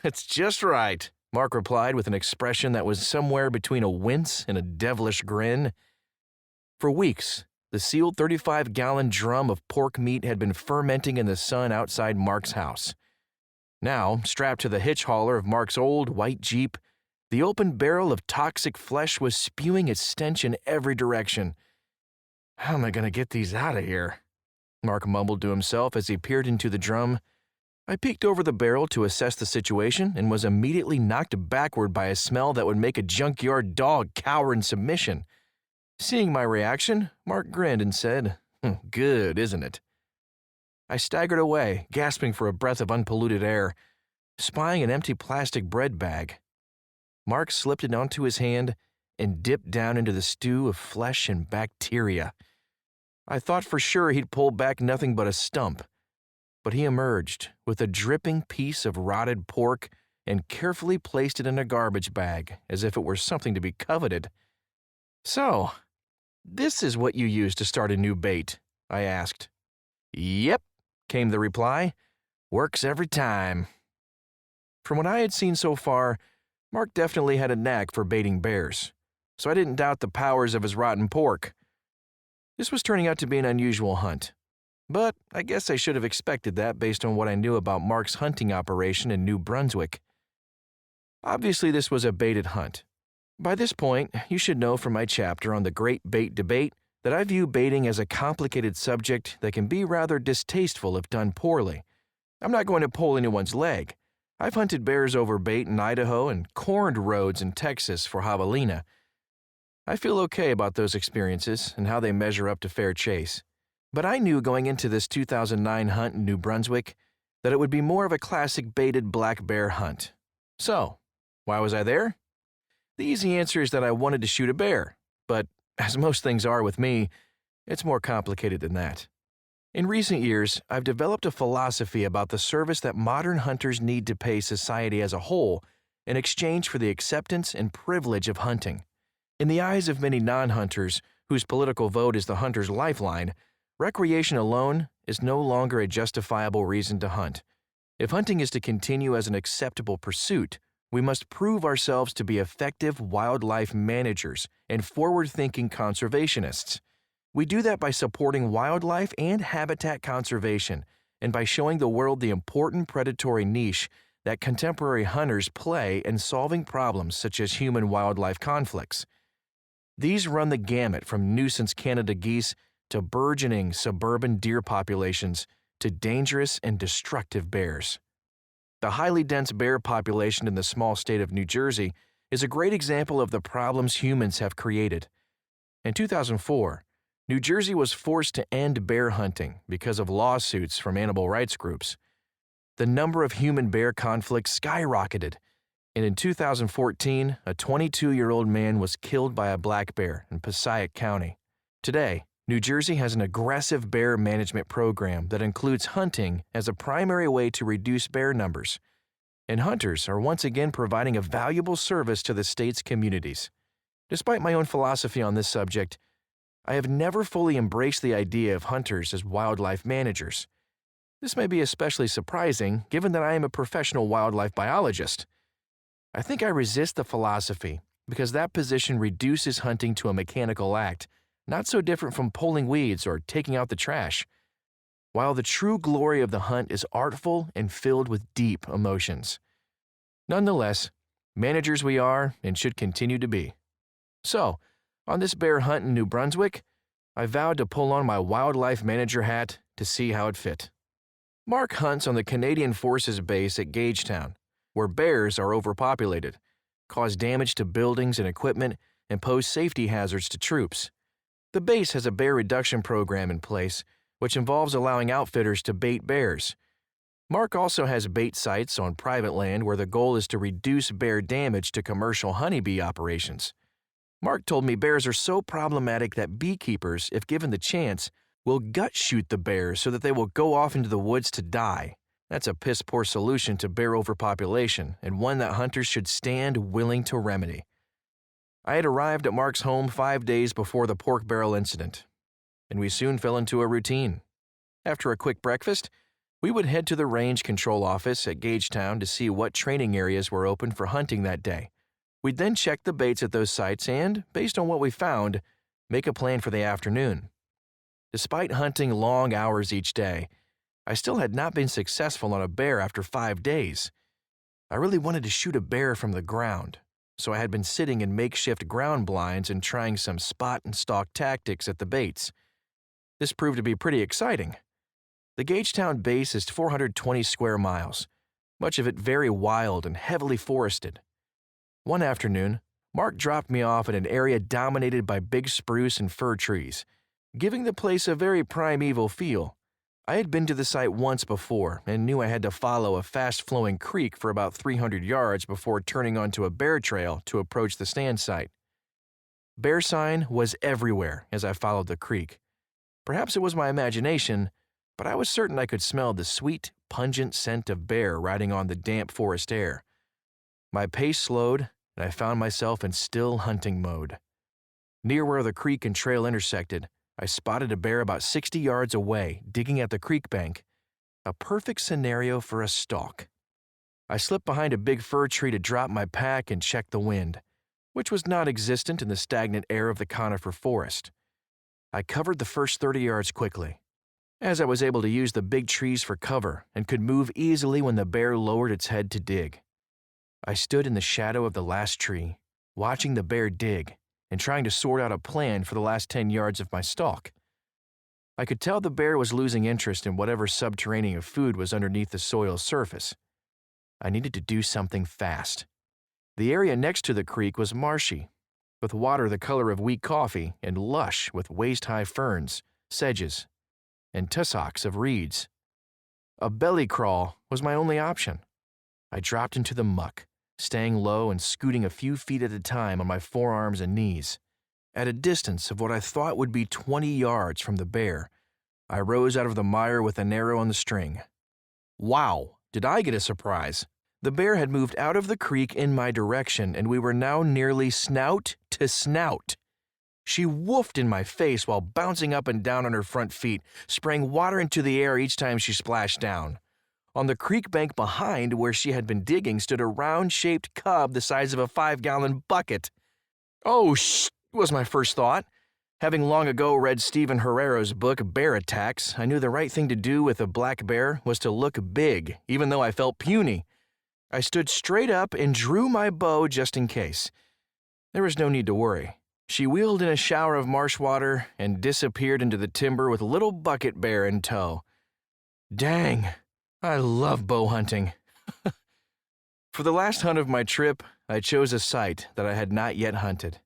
it's just right, Mark replied with an expression that was somewhere between a wince and a devilish grin. For weeks, the sealed 35-gallon drum of pork meat had been fermenting in the sun outside Mark's house. Now, strapped to the hitch hauler of Mark's old white Jeep, the open barrel of toxic flesh was spewing its stench in every direction. How am I going to get these out of here? Mark mumbled to himself as he peered into the drum. I peeked over the barrel to assess the situation and was immediately knocked backward by a smell that would make a junkyard dog cower in submission. Seeing my reaction, Mark grinned and said, "Good, isn't it?" I staggered away, gasping for a breath of unpolluted air, spying an empty plastic bread bag. Mark slipped it onto his hand and dipped down into the stew of flesh and bacteria. I thought for sure he'd pull back nothing but a stump, but he emerged with a dripping piece of rotted pork and carefully placed it in a garbage bag as if it were something to be coveted. "So, this is what you use to start a new bait?" I asked. "Yep," came the reply. "Works every time." From what I had seen so far, Mark definitely had a knack for baiting bears, so I didn't doubt the powers of his rotten pork. This was turning out to be an unusual hunt, but I guess I should have expected that based on what I knew about Mark's hunting operation in New Brunswick. Obviously, this was a baited hunt. By this point, you should know from my chapter on the Great Bait Debate that I view baiting as a complicated subject that can be rather distasteful if done poorly. I'm not going to pull anyone's leg. I've hunted bears over bait in Idaho and corned roads in Texas for javelina. I feel okay about those experiences and how they measure up to fair chase. But I knew going into this 2009 hunt in New Brunswick that it would be more of a classic baited black bear hunt. So, why was I there? The easy answer is that I wanted to shoot a bear, but as most things are with me, it's more complicated than that. In recent years, I've developed a philosophy about the service that modern hunters need to pay society as a whole in exchange for the acceptance and privilege of hunting. In the eyes of many non-hunters, whose political vote is the hunter's lifeline, recreation alone is no longer a justifiable reason to hunt. If hunting is to continue as an acceptable pursuit, we must prove ourselves to be effective wildlife managers and forward-thinking conservationists. We do that by supporting wildlife and habitat conservation and by showing the world the important predatory niche that contemporary hunters play in solving problems such as human-wildlife conflicts. These run the gamut from nuisance Canada geese to burgeoning suburban deer populations to dangerous and destructive bears. The highly dense bear population in the small state of New Jersey is a great example of the problems humans have created. In 2004, New Jersey was forced to end bear hunting because of lawsuits from animal rights groups. The number of human-bear conflicts skyrocketed, and in 2014, a 22-year-old man was killed by a black bear in Passaic County. Today, New Jersey has an aggressive bear management program that includes hunting as a primary way to reduce bear numbers, and hunters are once again providing a valuable service to the state's communities. Despite my own philosophy on this subject, I have never fully embraced the idea of hunters as wildlife managers. This may be especially surprising given that I am a professional wildlife biologist. I think I resist the philosophy because that position reduces hunting to a mechanical act, not so different from pulling weeds or taking out the trash, while the true glory of the hunt is artful and filled with deep emotions. Nonetheless, managers we are and should continue to be. So, on this bear hunt in New Brunswick, I vowed to pull on my wildlife manager hat to see how it fit. Mark hunts on the Canadian Forces base at Gagetown, where bears are overpopulated, cause damage to buildings and equipment, and pose safety hazards to troops. The base has a bear reduction program in place, which involves allowing outfitters to bait bears. Mark also has bait sites on private land where the goal is to reduce bear damage to commercial honeybee operations. Mark told me bears are so problematic that beekeepers, if given the chance, will gut shoot the bears so that they will go off into the woods to die. That's a piss-poor solution to bear overpopulation, and one that hunters should stand willing to remedy. I had arrived at Mark's home 5 days before the pork barrel incident, and we soon fell into a routine. After a quick breakfast, we would head to the range control office at Gagetown to see what training areas were open for hunting that day. We'd then check the baits at those sites and, based on what we found, make a plan for the afternoon. Despite hunting long hours each day, I still had not been successful on a bear after 5 days. I really wanted to shoot a bear from the ground, so I had been sitting in makeshift ground blinds and trying some spot and stalk tactics at the baits. This proved to be pretty exciting. The Gagetown base is 420 square miles, much of it very wild and heavily forested. One afternoon, Mark dropped me off at an area dominated by big spruce and fir trees, giving the place a very primeval feel. I had been to the site once before and knew I had to follow a fast-flowing creek for about 300 yards before turning onto a bear trail to approach the stand site. Bear sign was everywhere as I followed the creek. Perhaps it was my imagination, but I was certain I could smell the sweet, pungent scent of bear riding on the damp forest air. My pace slowed, and I found myself in still hunting mode. Near where the creek and trail intersected, I spotted a bear about 60 yards away, digging at the creek bank. A perfect scenario for a stalk. I slipped behind a big fir tree to drop my pack and check the wind, which was non-existent in the stagnant air of the conifer forest. I covered the first 30 yards quickly, as I was able to use the big trees for cover and could move easily when the bear lowered its head to dig. I stood in the shadow of the last tree, watching the bear dig and trying to sort out a plan for the last 10 yards of my stalk. I could tell the bear was losing interest in whatever subterranean food was underneath the soil's surface. I needed to do something fast. The area next to the creek was marshy, with water the color of weak coffee and lush with waist-high ferns, sedges, and tussocks of reeds. A belly crawl was my only option. I dropped into the muck, staying low and scooting a few feet at a time on my forearms and knees. At a distance of what I thought would be 20 yards from the bear, I rose out of the mire with an arrow on the string. Wow, did I get a surprise! The bear had moved out of the creek in my direction, and we were now nearly snout to snout. She woofed in my face while bouncing up and down on her front feet, spraying water into the air each time she splashed down. On the creek bank behind where she had been digging stood a round-shaped cub the size of a 5-gallon bucket. Oh, was my first thought. Having long ago read Stephen Herrera's book Bear Attacks, I knew the right thing to do with a black bear was to look big, even though I felt puny. I stood straight up and drew my bow just in case. There was no need to worry. She wheeled in a shower of marsh water and disappeared into the timber with a little bucket bear in tow. Dang, I love bow hunting. For the last hunt of my trip, I chose a site that I had not yet hunted.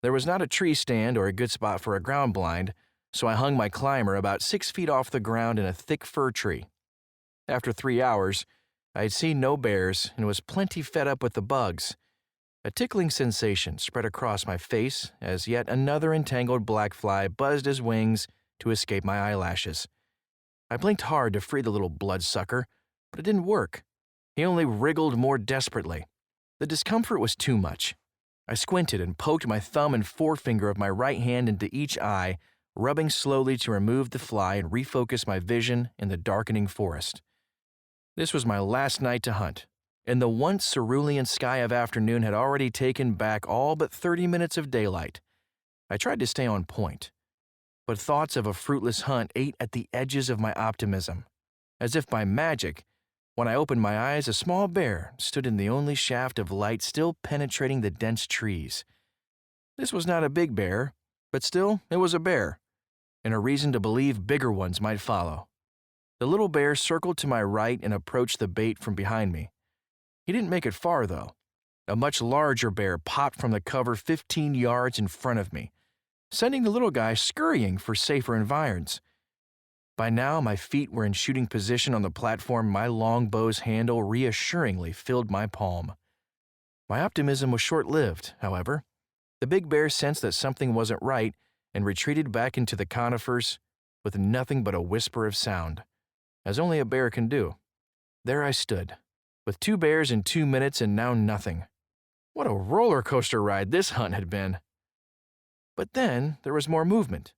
There was not a tree stand or a good spot for a ground blind, so I hung my climber about 6 feet off the ground in a thick fir tree. After 3 hours, I had seen no bears and was plenty fed up with the bugs. A tickling sensation spread across my face as yet another entangled black fly buzzed his wings to escape my eyelashes. I blinked hard to free the little bloodsucker, but it didn't work. He only wriggled more desperately. The discomfort was too much. I squinted and poked my thumb and forefinger of my right hand into each eye, rubbing slowly to remove the fly and refocus my vision in the darkening forest. This was my last night to hunt, and the once cerulean sky of afternoon had already taken back all but 30 minutes of daylight. I tried to stay on point, but thoughts of a fruitless hunt ate at the edges of my optimism. As if by magic, when I opened my eyes, a small bear stood in the only shaft of light still penetrating the dense trees. This was not a big bear, but still it was a bear, and a reason to believe bigger ones might follow. The little bear circled to my right and approached the bait from behind me. He didn't make it far, though. A much larger bear popped from the cover 15 yards in front of me, sending the little guy scurrying for safer environs. By now, my feet were in shooting position on the platform. My longbow's handle reassuringly filled my palm. My optimism was short-lived, however. The big bear sensed that something wasn't right and retreated back into the conifers with nothing but a whisper of sound, as only a bear can do. There I stood, with 2 bears in 2 minutes and now nothing. What a roller coaster ride this hunt had been. But then there was more movement.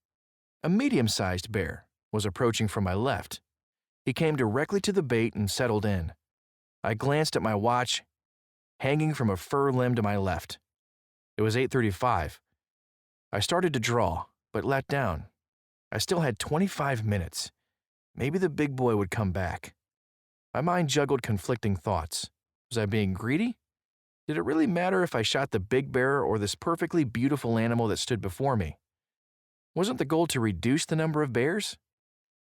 A medium-sized bear was approaching from my left. He came directly to the bait and settled in. I glanced at my watch, hanging from a fir limb to my left. It was 8:35. I started to draw, but let down. I still had 25 minutes. Maybe the big boy would come back. My mind juggled conflicting thoughts. Was I being greedy? Did it really matter if I shot the big bear or this perfectly beautiful animal that stood before me? Wasn't the goal to reduce the number of bears?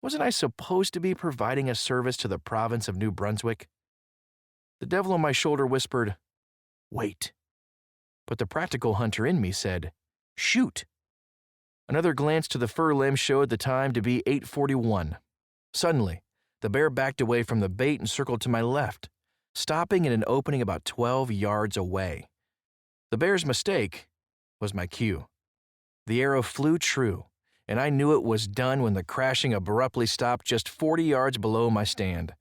Wasn't I supposed to be providing a service to the province of New Brunswick? The devil on my shoulder whispered, "Wait." But the practical hunter in me said, "Shoot." Another glance to the fir limb showed the time to be 8:41. Suddenly, the bear backed away from the bait and circled to my left, stopping in an opening about 12 yards away. The bear's mistake was my cue. The arrow flew true, and I knew it was done when the crashing abruptly stopped just 40 yards below my stand.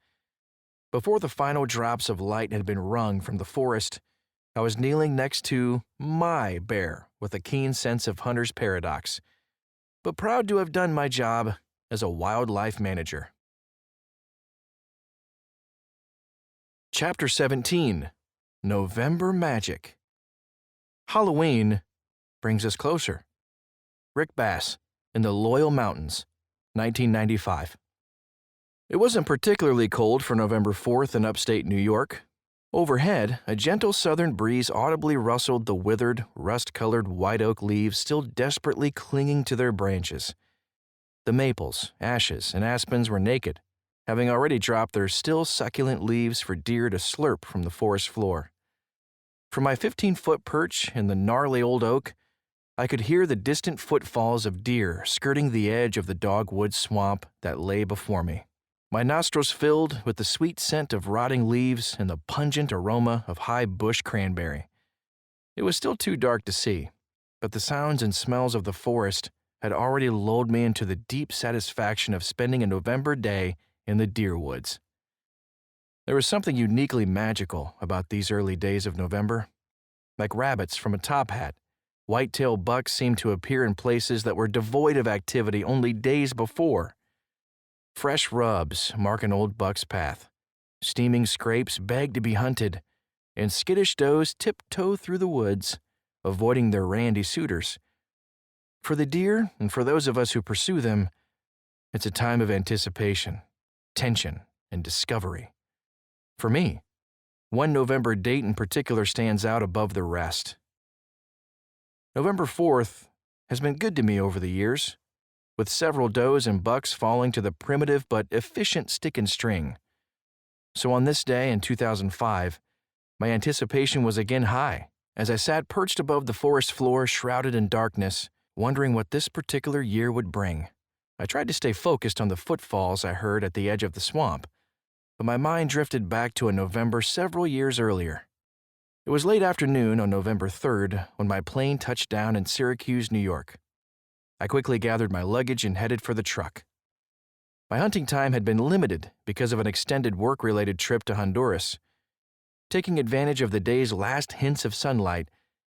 Before the final drops of light had been wrung from the forest, I was kneeling next to my bear with a keen sense of hunter's paradox, but proud to have done my job as a wildlife manager. Chapter 17. November Magic. Halloween brings us closer. Rick Bass, in the Loyal Mountains, 1995. It wasn't particularly cold for November 4th in upstate New York. Overhead, a gentle southern breeze audibly rustled the withered, rust-colored white oak leaves still desperately clinging to their branches. The maples, ashes, and aspens were naked, having already dropped their still succulent leaves for deer to slurp from the forest floor. From my 15-foot perch in the gnarly old oak, I could hear the distant footfalls of deer skirting the edge of the dogwood swamp that lay before me. My nostrils filled with the sweet scent of rotting leaves and the pungent aroma of high bush cranberry. It was still too dark to see, but the sounds and smells of the forest had already lulled me into the deep satisfaction of spending a November day in the deer woods. There was something uniquely magical about these early days of November. Like rabbits from a top hat, white-tailed bucks seemed to appear in places that were devoid of activity only days before. Fresh rubs mark an old buck's path. Steaming scrapes beg to be hunted, and skittish does tiptoe through the woods, avoiding their randy suitors. For the deer, and for those of us who pursue them, it's a time of anticipation, tension, and discovery. For me, one November date in particular stands out above the rest. November 4th has been good to me over the years, with several does and bucks falling to the primitive but efficient stick and string. So on this day in 2005, my anticipation was again high as I sat perched above the forest floor shrouded in darkness, wondering what this particular year would bring. I tried to stay focused on the footfalls I heard at the edge of the swamp, but my mind drifted back to a November several years earlier. It was late afternoon on November 3rd when my plane touched down in Syracuse, New York. I quickly gathered my luggage and headed for the truck. My hunting time had been limited because of an extended work-related trip to Honduras. Taking advantage of the day's last hints of sunlight,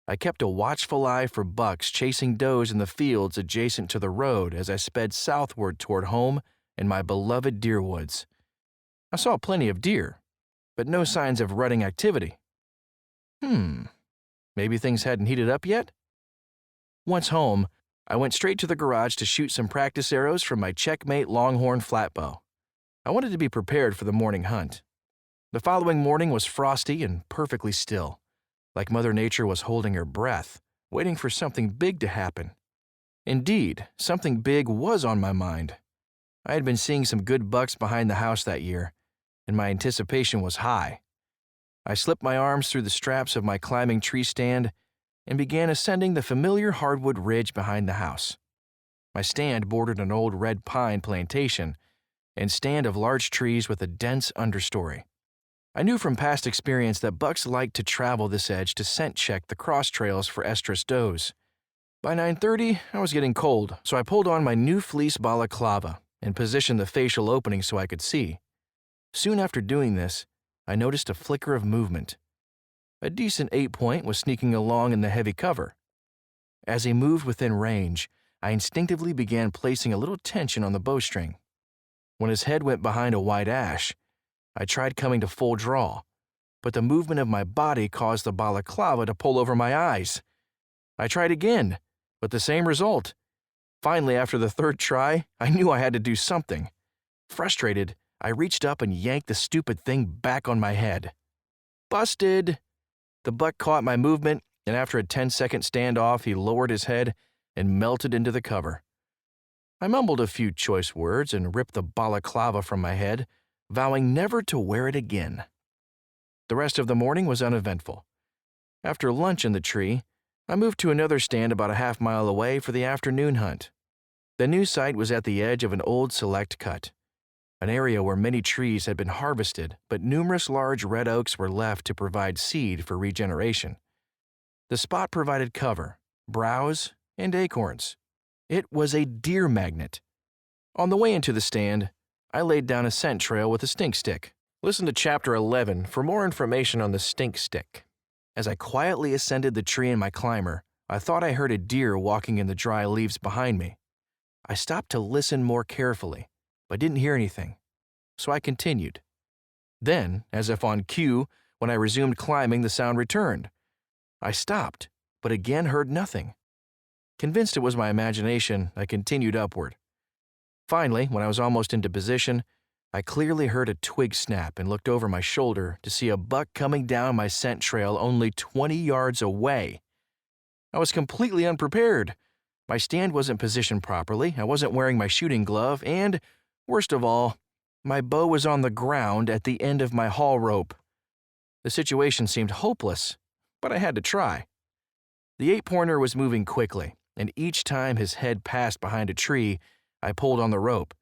I kept a watchful eye for bucks chasing does in the fields adjacent to the road as I sped southward toward home and my beloved deer woods. I saw plenty of deer, but no signs of rutting activity. Maybe things hadn't heated up yet? Once home, I went straight to the garage to shoot some practice arrows from my Checkmate Longhorn flatbow. I wanted to be prepared for the morning hunt. The following morning was frosty and perfectly still, like Mother Nature was holding her breath, waiting for something big to happen. Indeed, something big was on my mind. I had been seeing some good bucks behind the house that year, and my anticipation was high. I slipped my arms through the straps of my climbing tree stand and began ascending the familiar hardwood ridge behind the house. My stand bordered an old red pine plantation and stand of large trees with a dense understory. I knew from past experience that bucks liked to travel this edge to scent check the cross trails for estrus does. By 9:30, I was getting cold, so I pulled on my new fleece balaclava and positioned the facial opening so I could see. Soon after doing this, I noticed a flicker of movement. A decent 8-point was sneaking along in the heavy cover. As he moved within range, I instinctively began placing a little tension on the bowstring. When his head went behind a white ash, I tried coming to full draw, but the movement of my body caused the balaclava to pull over my eyes. I tried again, but the same result. Finally, after the third try, I knew I had to do something. Frustrated, I reached up and yanked the stupid thing back on my head. Busted! The buck caught my movement, and after a 10-second standoff, he lowered his head and melted into the cover. I mumbled a few choice words and ripped the balaclava from my head, vowing never to wear it again. The rest of the morning was uneventful. After lunch in the tree, I moved to another stand about a half-mile away for the afternoon hunt. The new site was at the edge of an old select cut. an area where many trees had been harvested, but numerous large red oaks were left to provide seed for regeneration. The spot provided cover, browse, and acorns. It was a deer magnet. On the way into the stand, I laid down a scent trail with a stink stick. Listen to Chapter 11 for more information on the stink stick. As I quietly ascended the tree in my climber, I thought I heard a deer walking in the dry leaves behind me. I stopped to listen more carefully, but didn't hear anything, so I continued. Then, as if on cue, when I resumed climbing, the sound returned. I stopped, but again heard nothing. Convinced it was my imagination, I continued upward. Finally, when I was almost into position, I clearly heard a twig snap and looked over my shoulder to see a buck coming down my scent trail only 20 yards away. I was completely unprepared. My stand wasn't positioned properly, I wasn't wearing my shooting glove, and, worst of all, my bow was on the ground at the end of my haul rope. The situation seemed hopeless, but I had to try. The 8-pointer was moving quickly, and each time his head passed behind a tree, I pulled on the rope.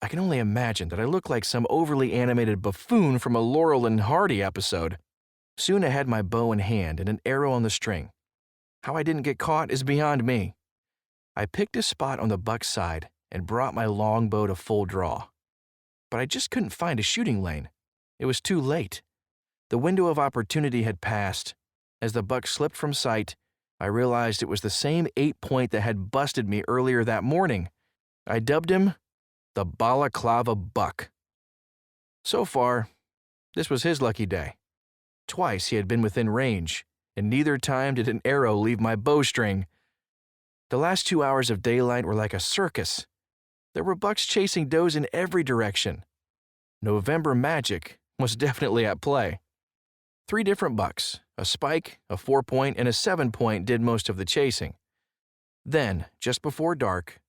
I can only imagine that I looked like some overly animated buffoon from a Laurel and Hardy episode. Soon I had my bow in hand and an arrow on the string. How I didn't get caught is beyond me. I picked a spot on the buck's side and brought my longbow to full draw. But I just couldn't find a shooting lane. It was too late. The window of opportunity had passed. As the buck slipped from sight, I realized it was the same 8-point that had busted me earlier that morning. I dubbed him the Balaclava Buck. So far, this was his lucky day. Twice he had been within range, and neither time did an arrow leave my bowstring. The last 2 hours of daylight were like a circus. There were bucks chasing does in every direction. November magic was definitely at play. 3 different bucks, a spike, a 4-point, and a 7-point did most of the chasing. Then, just before dark,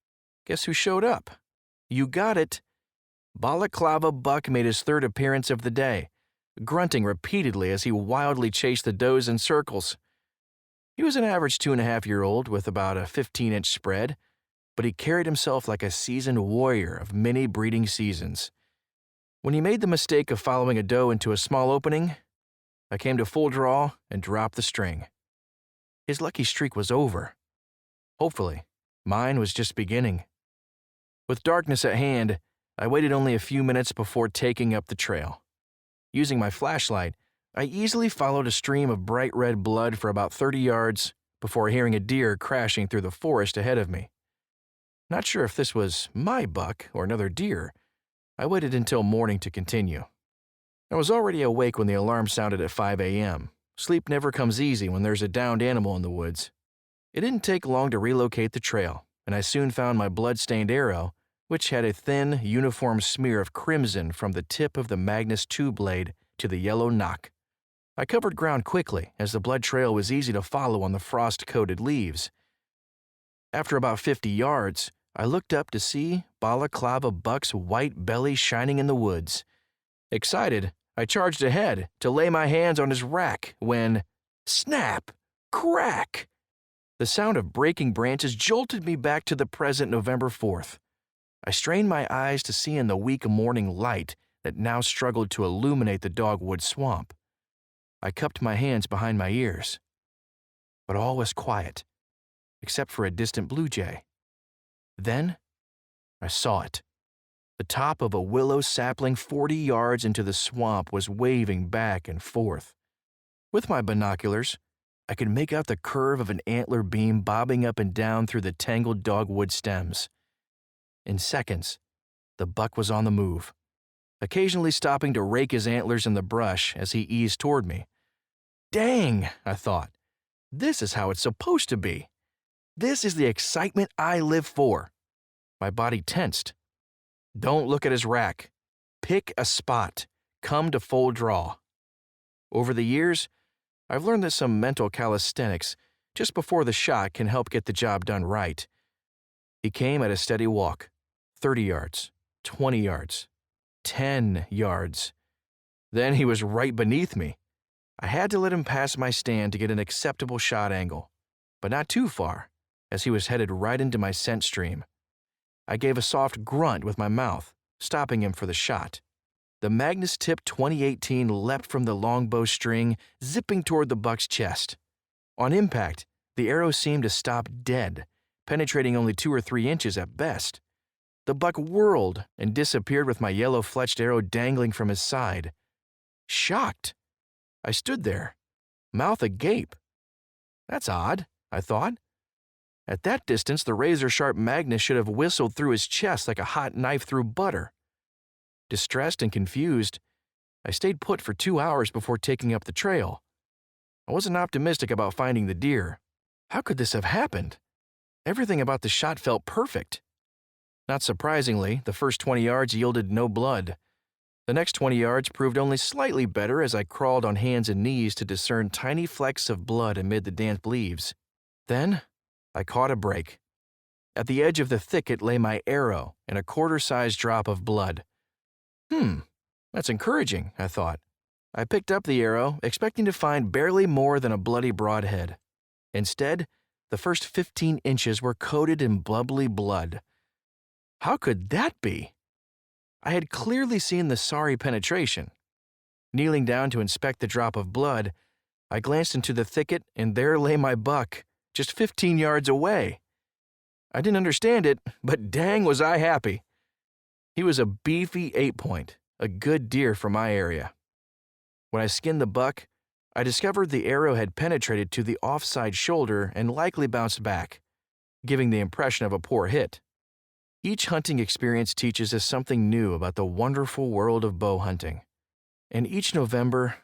guess who showed up? You got it. Balaclava Buck made his 3rd appearance of the day, grunting repeatedly as he wildly chased the does in circles. He was an average 2.5-year-old with about a 15-inch spread, but he carried himself like a seasoned warrior of many breeding seasons. When he made the mistake of following a doe into a small opening, I came to full draw and dropped the string. His lucky streak was over. Hopefully, mine was just beginning. With darkness at hand, I waited only a few minutes before taking up the trail. Using my flashlight, I easily followed a stream of bright red blood for about 30 yards before hearing a deer crashing through the forest ahead of me. Not sure if this was my buck or another deer, I waited until morning to continue. I was already awake when the alarm sounded at 5 a.m. Sleep never comes easy when there's a downed animal in the woods. It didn't take long to relocate the trail, and I soon found my blood-stained arrow, which had a thin, uniform smear of crimson from the tip of the Magnus 2 blade to the yellow nock. I covered ground quickly, as the blood trail was easy to follow on the frost-coated leaves. After about 50 yards, I looked up to see Balaclava Buck's white belly shining in the woods. Excited, I charged ahead to lay my hands on his rack when, snap, crack! The sound of breaking branches jolted me back to the present November 4th. I strained my eyes to see in the weak morning light that now struggled to illuminate the dogwood swamp. I cupped my hands behind my ears. But all was quiet, except for a distant blue jay. Then, I saw it. The top of a willow sapling 40 yards into the swamp was waving back and forth. With my binoculars, I could make out the curve of an antler beam bobbing up and down through the tangled dogwood stems. In seconds, the buck was on the move, occasionally stopping to rake his antlers in the brush as he eased toward me. Dang, I thought. This is how it's supposed to be. This is the excitement I live for. My body tensed. Don't look at his rack. Pick a spot. Come to full draw. Over the years, I've learned that some mental calisthenics just before the shot can help get the job done right. He came at a steady walk. 30 yards, 20 yards, 10 yards. Then he was right beneath me. I had to let him pass my stand to get an acceptable shot angle, but not too far, as he was headed right into my scent stream. I gave a soft grunt with my mouth, stopping him for the shot. The Magnus Tip 2018 leapt from the longbow string, zipping toward the buck's chest. On impact, the arrow seemed to stop dead, penetrating only 2 or 3 inches at best. The buck whirled and disappeared with my yellow-fletched arrow dangling from his side. Shocked, I stood there, mouth agape. That's odd, I thought. At that distance, the razor-sharp Magnus should have whistled through his chest like a hot knife through butter. Distressed and confused, I stayed put for 2 hours before taking up the trail. I wasn't optimistic about finding the deer. How could this have happened? Everything about the shot felt perfect. Not surprisingly, the first 20 yards yielded no blood. The next 20 yards proved only slightly better as I crawled on hands and knees to discern tiny flecks of blood amid the damp leaves. Then, I caught a break. At the edge of the thicket lay my arrow and a quarter-sized drop of blood. That's encouraging, I thought. I picked up the arrow, expecting to find barely more than a bloody broadhead. Instead, the first 15 inches were coated in bubbly blood. How could that be? I had clearly seen the sorry penetration. Kneeling down to inspect the drop of blood, I glanced into the thicket, and there lay my buck, just 15 yards away. I didn't understand it, but dang was I happy. He was a beefy 8-point, a good deer for my area. When I skinned the buck, I discovered the arrow had penetrated to the offside shoulder and likely bounced back, giving the impression of a poor hit. Each hunting experience teaches us something new about the wonderful world of bow hunting. And each November,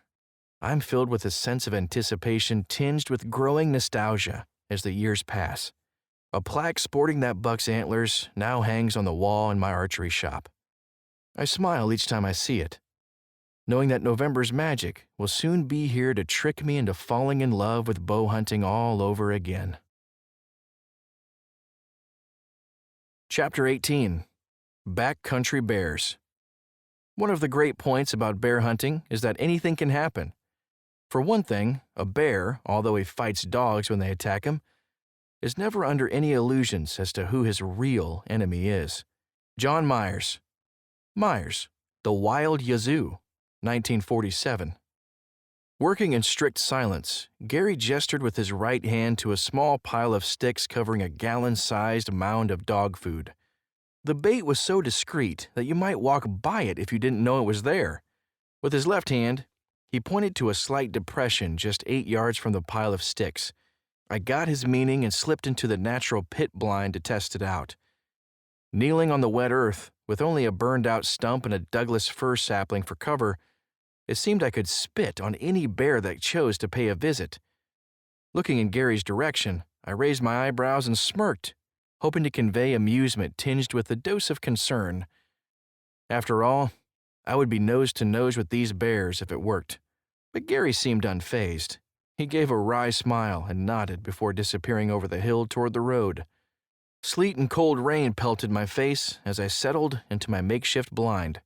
I'm filled with a sense of anticipation tinged with growing nostalgia as the years pass. A plaque sporting that buck's antlers now hangs on the wall in my archery shop. I smile each time I see it, knowing that November's magic will soon be here to trick me into falling in love with bow hunting all over again. Chapter 18. Backcountry Bears. One of the great points about bear hunting is that anything can happen. For one thing, a bear, although he fights dogs when they attack him, is never under any illusions as to who his real enemy is. John Myers. Myers, The Wild Yazoo, 1947. Working in strict silence, Gary gestured with his right hand to a small pile of sticks covering a gallon-sized mound of dog food. The bait was so discreet that you might walk by it if you didn't know it was there. With his left hand, he pointed to a slight depression just 8 yards from the pile of sticks. I got his meaning and slipped into the natural pit blind to test it out. Kneeling on the wet earth, with only a burned-out stump and a Douglas fir sapling for cover, it seemed I could spit on any bear that chose to pay a visit. Looking in Gary's direction, I raised my eyebrows and smirked, hoping to convey amusement tinged with a dose of concern. After all, I would be nose to nose with these bears if it worked. But Gary seemed unfazed. He gave a wry smile and nodded before disappearing over the hill toward the road. Sleet and cold rain pelted my face as I settled into my makeshift blind.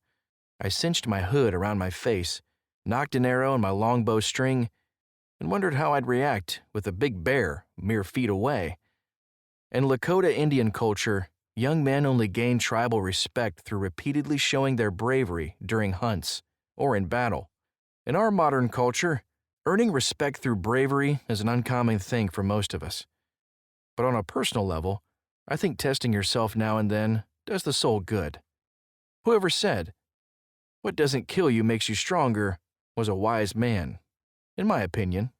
I cinched my hood around my face, knocked an arrow in my longbow string, and wondered how I'd react with a big bear mere feet away. In Lakota Indian culture, young men only gain tribal respect through repeatedly showing their bravery during hunts or in battle. In our modern culture, earning respect through bravery is an uncommon thing for most of us. But on a personal level, I think testing yourself now and then does the soul good. Whoever said, "What doesn't kill you makes you stronger," was a wise man, in my opinion.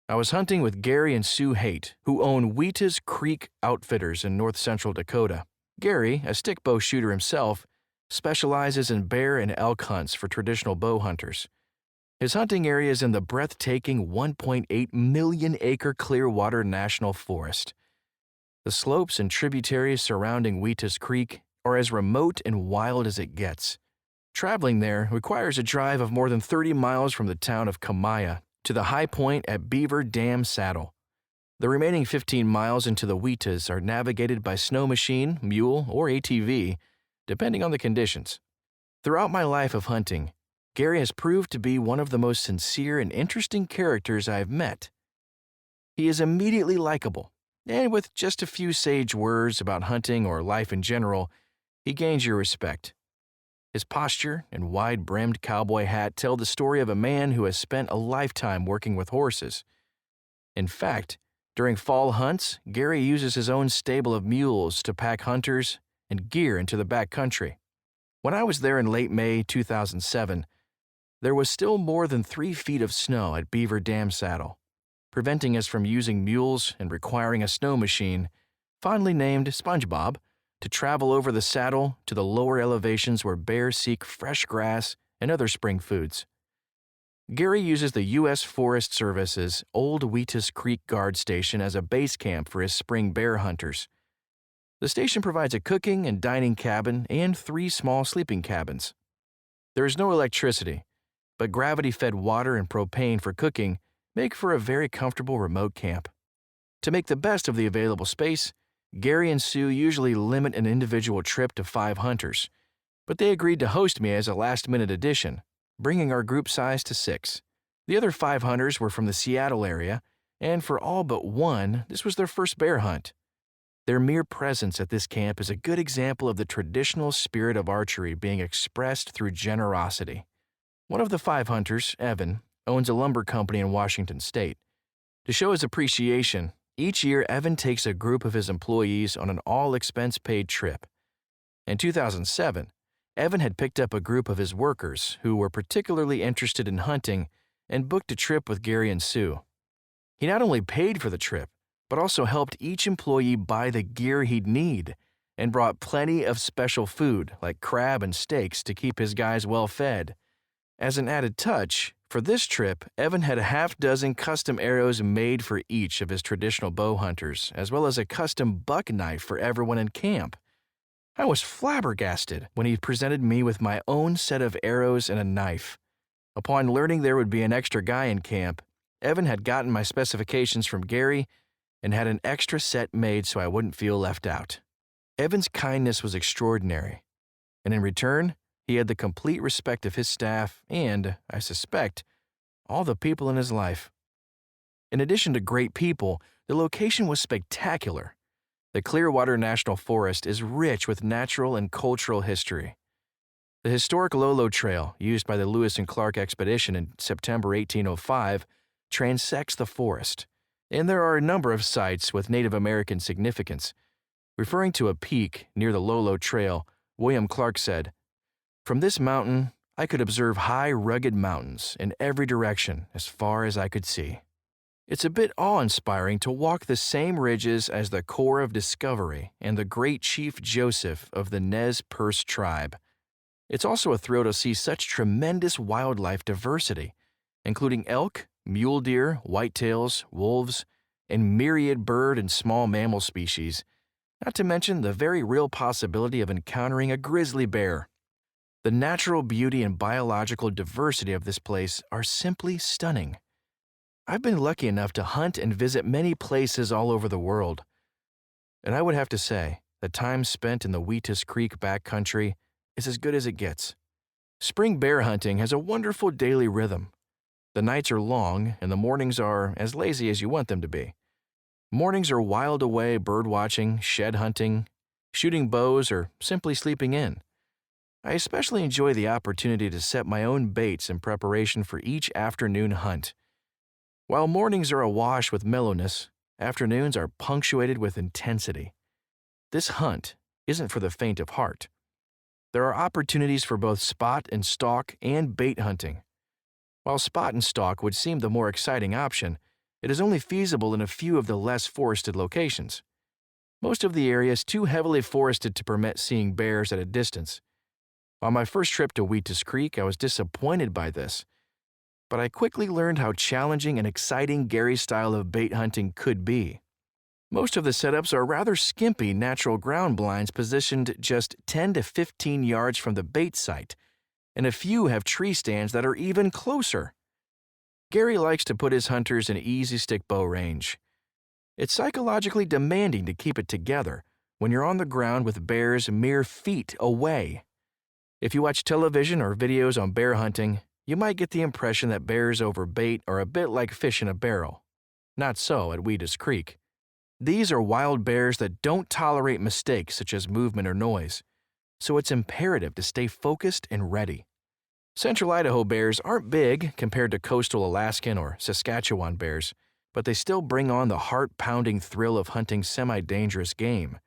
I was hunting with Gary and Sue Haight, who own Wheatas Creek Outfitters in north-central Dakota. Gary, a stick bow shooter himself, specializes in bear and elk hunts for traditional bow hunters. His hunting area is in the breathtaking 1.8 million-acre Clearwater National Forest. The slopes and tributaries surrounding Wheatas Creek are as remote and wild as it gets. Traveling there requires a drive of more than 30 miles from the town of Kamaya to the high point at Beaver Dam Saddle. The remaining 15 miles into the Wheatas are navigated by snow machine, mule, or ATV, depending on the conditions. Throughout my life of hunting, Gary has proved to be one of the most sincere and interesting characters I have met. He is immediately likable, and with just a few sage words about hunting or life in general, he gains your respect. His posture and wide-brimmed cowboy hat tell the story of a man who has spent a lifetime working with horses. In fact, during fall hunts, Gary uses his own stable of mules to pack hunters and gear into the backcountry. When I was there in late May 2007, there was still more than 3 feet of snow at Beaver Dam Saddle, preventing us from using mules and requiring a snow machine, fondly named SpongeBob, to travel over the saddle to the lower elevations where bears seek fresh grass and other spring foods. Gary uses the U.S. Forest Service's Old Wheatus Creek Guard Station as a base camp for his spring bear hunters. The station provides a cooking and dining cabin and 3 small sleeping cabins. There is no electricity, but gravity-fed water and propane for cooking make for a very comfortable remote camp. To make the best of the available space, Gary and Sue usually limit an individual trip to 5 hunters, but they agreed to host me as a last-minute addition, bringing our group size to 6. The other 5 hunters were from the Seattle area, and for all but one, this was their first bear hunt. Their mere presence at this camp is a good example of the traditional spirit of archery being expressed through generosity. One of the 5 hunters, Evan, owns a lumber company in Washington State. To show his appreciation, each year Evan takes a group of his employees on an all-expense-paid trip. In 2007, Evan had picked up a group of his workers who were particularly interested in hunting and booked a trip with Gary and Sue. He not only paid for the trip, but also helped each employee buy the gear he'd need and brought plenty of special food like crab and steaks to keep his guys well fed. As an added touch, for this trip, Evan had a half-dozen custom arrows made for each of his traditional bow hunters, as well as a custom buck knife for everyone in camp. I was flabbergasted when he presented me with my own set of arrows and a knife. Upon learning there would be an extra guy in camp, Evan had gotten my specifications from Gary and had an extra set made so I wouldn't feel left out. Evan's kindness was extraordinary, and in return, he had the complete respect of his staff and, I suspect, all the people in his life. In addition to great people, the location was spectacular. The Clearwater National Forest is rich with natural and cultural history. The historic Lolo Trail, used by the Lewis and Clark expedition in September 1805, transects the forest, and there are a number of sites with Native American significance. Referring to a peak near the Lolo Trail, William Clark said, "From this mountain, I could observe high, rugged mountains in every direction as far as I could see." It's a bit awe-inspiring to walk the same ridges as the Corps of Discovery and the great Chief Joseph of the Nez Perce tribe. It's also a thrill to see such tremendous wildlife diversity, including elk, mule deer, whitetails, wolves, and myriad bird and small mammal species, not to mention the very real possibility of encountering a grizzly bear. The natural beauty and biological diversity of this place are simply stunning. I've been lucky enough to hunt and visit many places all over the world, and I would have to say that time spent in the Wheatus Creek backcountry is as good as it gets. Spring bear hunting has a wonderful daily rhythm. The nights are long, and the mornings are as lazy as you want them to be. Mornings are whiled away bird watching, shed hunting, shooting bows, or simply sleeping in. I especially enjoy the opportunity to set my own baits in preparation for each afternoon hunt. While mornings are awash with mellowness, afternoons are punctuated with intensity. This hunt isn't for the faint of heart. There are opportunities for both spot and stalk and bait hunting. While spot and stalk would seem the more exciting option, it is only feasible in a few of the less forested locations. Most of the area is too heavily forested to permit seeing bears at a distance. On my first trip to Wheatus Creek, I was disappointed by this, but I quickly learned how challenging and exciting Gary's style of bait hunting could be. Most of the setups are rather skimpy natural ground blinds positioned just 10 to 15 yards from the bait site, and a few have tree stands that are even closer. Gary likes to put his hunters in easy stick bow range. It's psychologically demanding to keep it together when you're on the ground with bears mere feet away. If you watch television or videos on bear hunting, you might get the impression that bears over bait are a bit like fish in a barrel. Not so at Wheatus Creek. These are wild bears that don't tolerate mistakes such as movement or noise. so it's imperative to stay focused and ready. Central Idaho bears aren't big compared to coastal Alaskan or Saskatchewan bears, but they still bring on the heart-pounding thrill of hunting semi-dangerous game.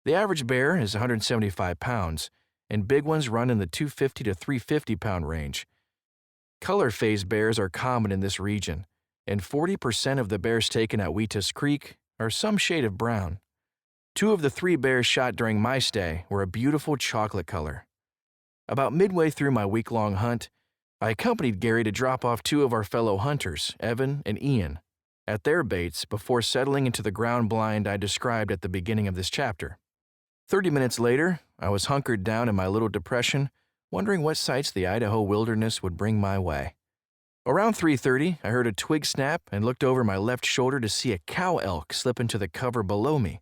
The average bear is 175 pounds, and big ones run in the 250 to 350 pound range. Color phase bears are common in this region, and 40% of the bears taken at Wheatus Creek are some shade of brown. 2 of the 3 bears shot during my stay were a beautiful chocolate color. About midway through my week-long hunt, I accompanied Gary to drop off 2 of our fellow hunters, Evan and Ian, at their baits before settling into the ground blind I described at the beginning of this chapter. 30 minutes later, I was hunkered down in my little depression, wondering what sights the Idaho wilderness would bring my way. Around 3:30, I heard a twig snap and looked over my left shoulder to see a cow elk slip into the cover below me.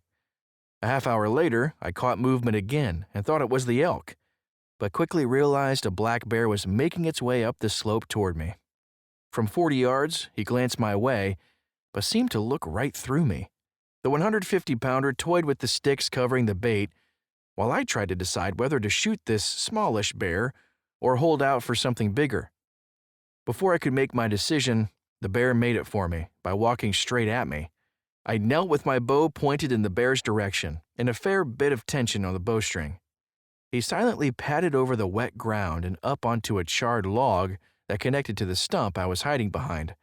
A half hour later, I caught movement again and thought it was the elk, but quickly realized a black bear was making its way up the slope toward me. From 40 yards, he glanced my way, but seemed to look right through me. The 150-pounder toyed with the sticks covering the bait, while I tried to decide whether to shoot this smallish bear or hold out for something bigger. Before I could make my decision, the bear made it for me by walking straight at me. I knelt with my bow pointed in the bear's direction and a fair bit of tension on the bowstring. He silently padded over the wet ground and up onto a charred log that connected to the stump I was hiding behind.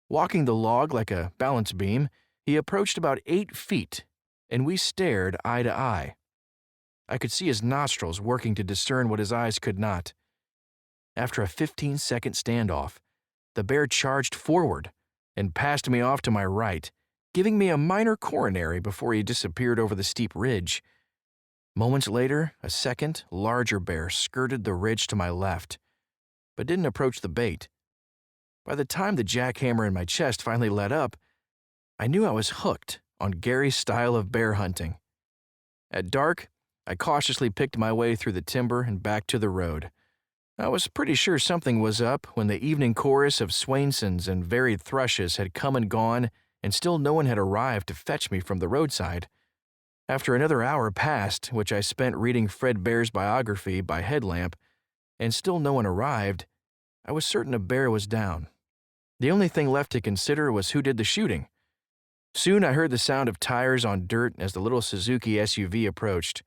Walking the log like a balance beam, he approached about 8 feet, and we stared eye to eye. I could see his nostrils working to discern what his eyes could not. After a 15-second standoff, the bear charged forward and passed me off to my right, giving me a minor coronary before he disappeared over the steep ridge. Moments later, a second, larger bear skirted the ridge to my left, but didn't approach the bait. By the time the jackhammer in my chest finally let up, I knew I was hooked on Gary's style of bear hunting. At dark, I cautiously picked my way through the timber and back to the road. I was pretty sure something was up when the evening chorus of Swainsons and varied thrushes had come and gone, and still no one had arrived to fetch me from the roadside. After another hour passed, which I spent reading Fred Bear's biography by headlamp, and still no one arrived, I was certain a bear was down. The only thing left to consider was who did the shooting. Soon I heard the sound of tires on dirt as the little Suzuki SUV approached.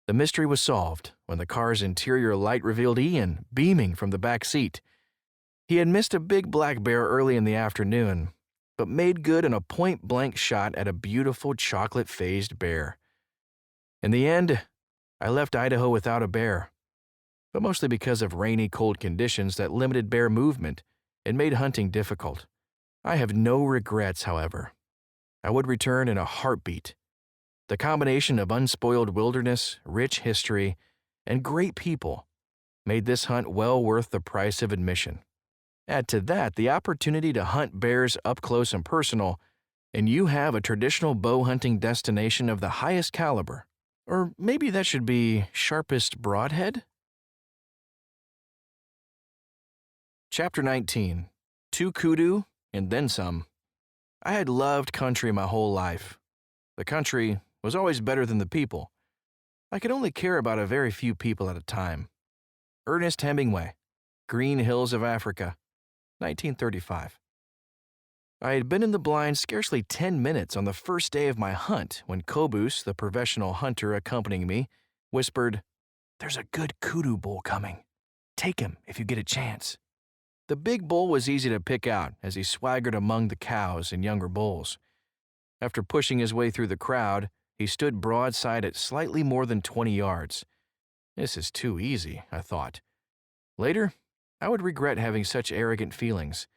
The mystery was solved when the car's interior light revealed Ian beaming from the back seat. He had missed a big black bear early in the afternoon, but made good on a point-blank shot at a beautiful chocolate-phased bear. In the end, I left Idaho without a bear, but mostly because of rainy, cold conditions that limited bear movement and made hunting difficult. I have no regrets, however. I would return in a heartbeat. The combination of unspoiled wilderness, rich history, and great people made this hunt well worth the price of admission. Add to that the opportunity to hunt bears up close and personal, and you have a traditional bow hunting destination of the highest caliber. Or maybe that should be sharpest broadhead? Chapter 19. To Kudu and then some. I had loved country my whole life. The country was always better than the people. I could only care about a very few people at a time. Ernest Hemingway, Green Hills of Africa, 1935. I had been in the blind scarcely 10 minutes on the first day of my hunt when Kobus, the professional hunter accompanying me, whispered, "There's a good kudu bull coming. Take him if you get a chance." The big bull was easy to pick out as he swaggered among the cows and younger bulls. After pushing his way through the crowd, he stood broadside at slightly more than 20 yards. This is too easy, I thought. Later, I would regret having such arrogant feelings.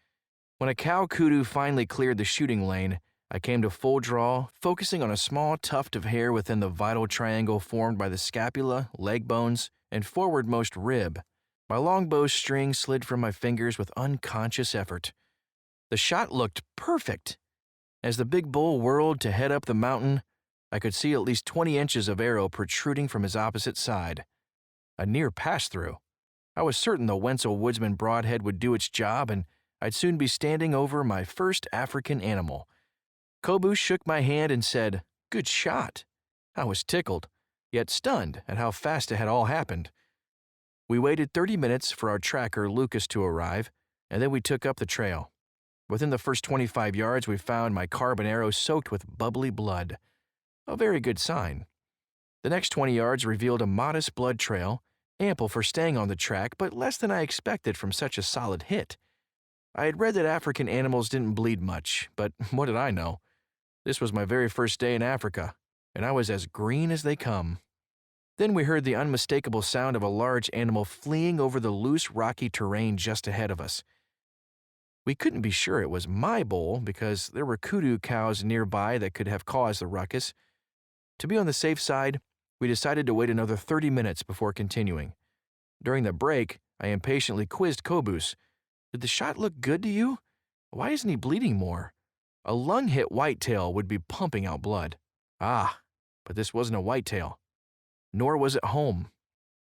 When a cow kudu finally cleared the shooting lane, I came to full draw, focusing on a small tuft of hair within the vital triangle formed by the scapula, leg bones, and forwardmost rib. My longbow string slid from my fingers with unconscious effort. The shot looked perfect. As the big bull whirled to head up the mountain, I could see at least 20 inches of arrow protruding from his opposite side. A near pass-through. I was certain the Wenzel Woodsman broadhead would do its job, and I'd soon be standing over my first African animal. Kobus shook my hand and said, "Good shot." I was tickled. yet stunned at how fast it had all happened. We waited 30 minutes for our tracker, Lucas, to arrive, and then we took up the trail. Within the first 25 yards, we found my carbon arrow soaked with bubbly blood. A very good sign. The next 20 yards revealed a modest blood trail, ample for staying on the track, but less than I expected from such a solid hit. I had read that African animals didn't bleed much, but what did I know? This was my very first day in Africa, and I was as green as they come. Then we heard the unmistakable sound of a large animal fleeing over the loose, rocky terrain just ahead of us. We couldn't be sure it was my bull because there were kudu cows nearby that could have caused the ruckus. To be on the safe side, we decided to wait another 30 minutes before continuing. During the break, I impatiently quizzed Kobus. "Did the shot look good to you? Why isn't he bleeding more? A lung-hit whitetail would be pumping out blood." Ah, but this wasn't a whitetail. Nor was it home,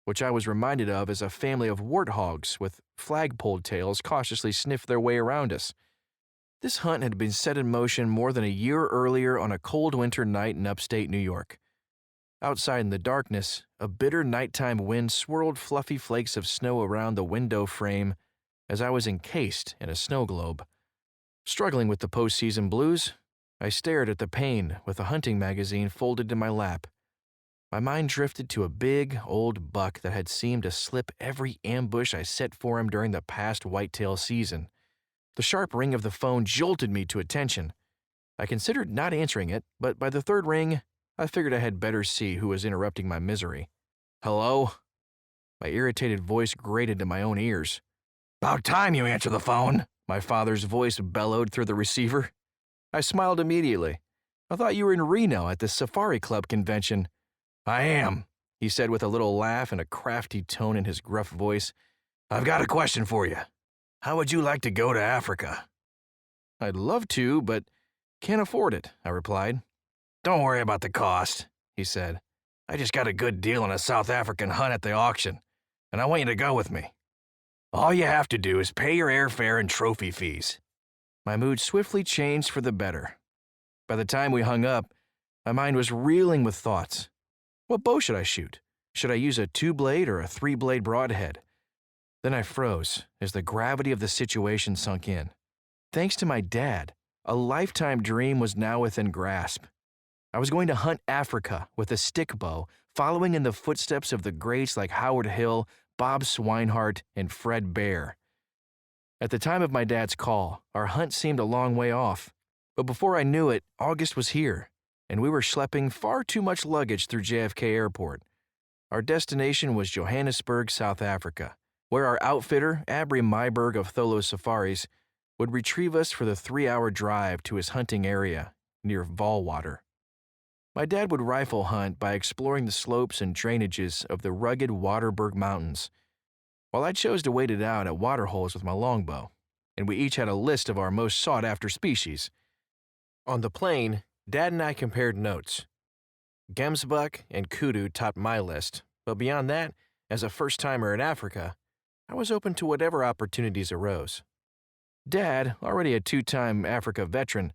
which I was reminded of as a family of warthogs with flagpole tails cautiously sniffed their way around us. This hunt had been set in motion more than a year earlier on a cold winter night in upstate New York. Outside in the darkness, a bitter nighttime wind swirled fluffy flakes of snow around the window frame as I was encased in a snow globe. Struggling with the postseason blues, I stared at the pane with a hunting magazine folded in my lap. My mind drifted to a big, old buck that had seemed to slip every ambush I set for him during the past whitetail season. The sharp ring of the phone jolted me to attention. I considered not answering it, but by the third ring, I figured I had better see who was interrupting my misery. "Hello?" My irritated voice grated to my own ears. "About time you answer the phone," my father's voice bellowed through the receiver. I smiled immediately. "I thought you were in Reno at the Safari Club convention." "I am," he said with a little laugh and a crafty tone in his gruff voice. "I've got a question for you. How would you like to go to Africa?" "I'd love to, but can't afford it," I replied. "Don't worry about the cost," he said. "I just got a good deal on a South African hunt at the auction, and I want you to go with me. All you have to do is pay your airfare and trophy fees." My mood swiftly changed for the better. By the time we hung up, my mind was reeling with thoughts. What bow should I shoot? Should I use a 2-blade or a 3-blade broadhead? Then I froze as the gravity of the situation sunk in. Thanks to my dad, a lifetime dream was now within grasp. I was going to hunt Africa with a stick bow, following in the footsteps of the greats like Howard Hill, Bob Swinehart, and Fred Bear. At the time of my dad's call, our hunt seemed a long way off, but before I knew it, August was here, and we were schlepping far too much luggage through JFK Airport. Our destination was Johannesburg, South Africa, where our outfitter, Abri Myberg of Tholo Safaris, would retrieve us for the 3-hour drive to his hunting area near Volwater. My dad would rifle hunt by exploring the slopes and drainages of the rugged Waterberg Mountains, while I chose to wait it out at waterholes with my longbow, and we each had a list of our most sought-after species. On the plane, Dad and I compared notes. Gemsbuck and kudu topped my list, but beyond that, as a first-timer in Africa, I was open to whatever opportunities arose. Dad, already a 2-time Africa veteran,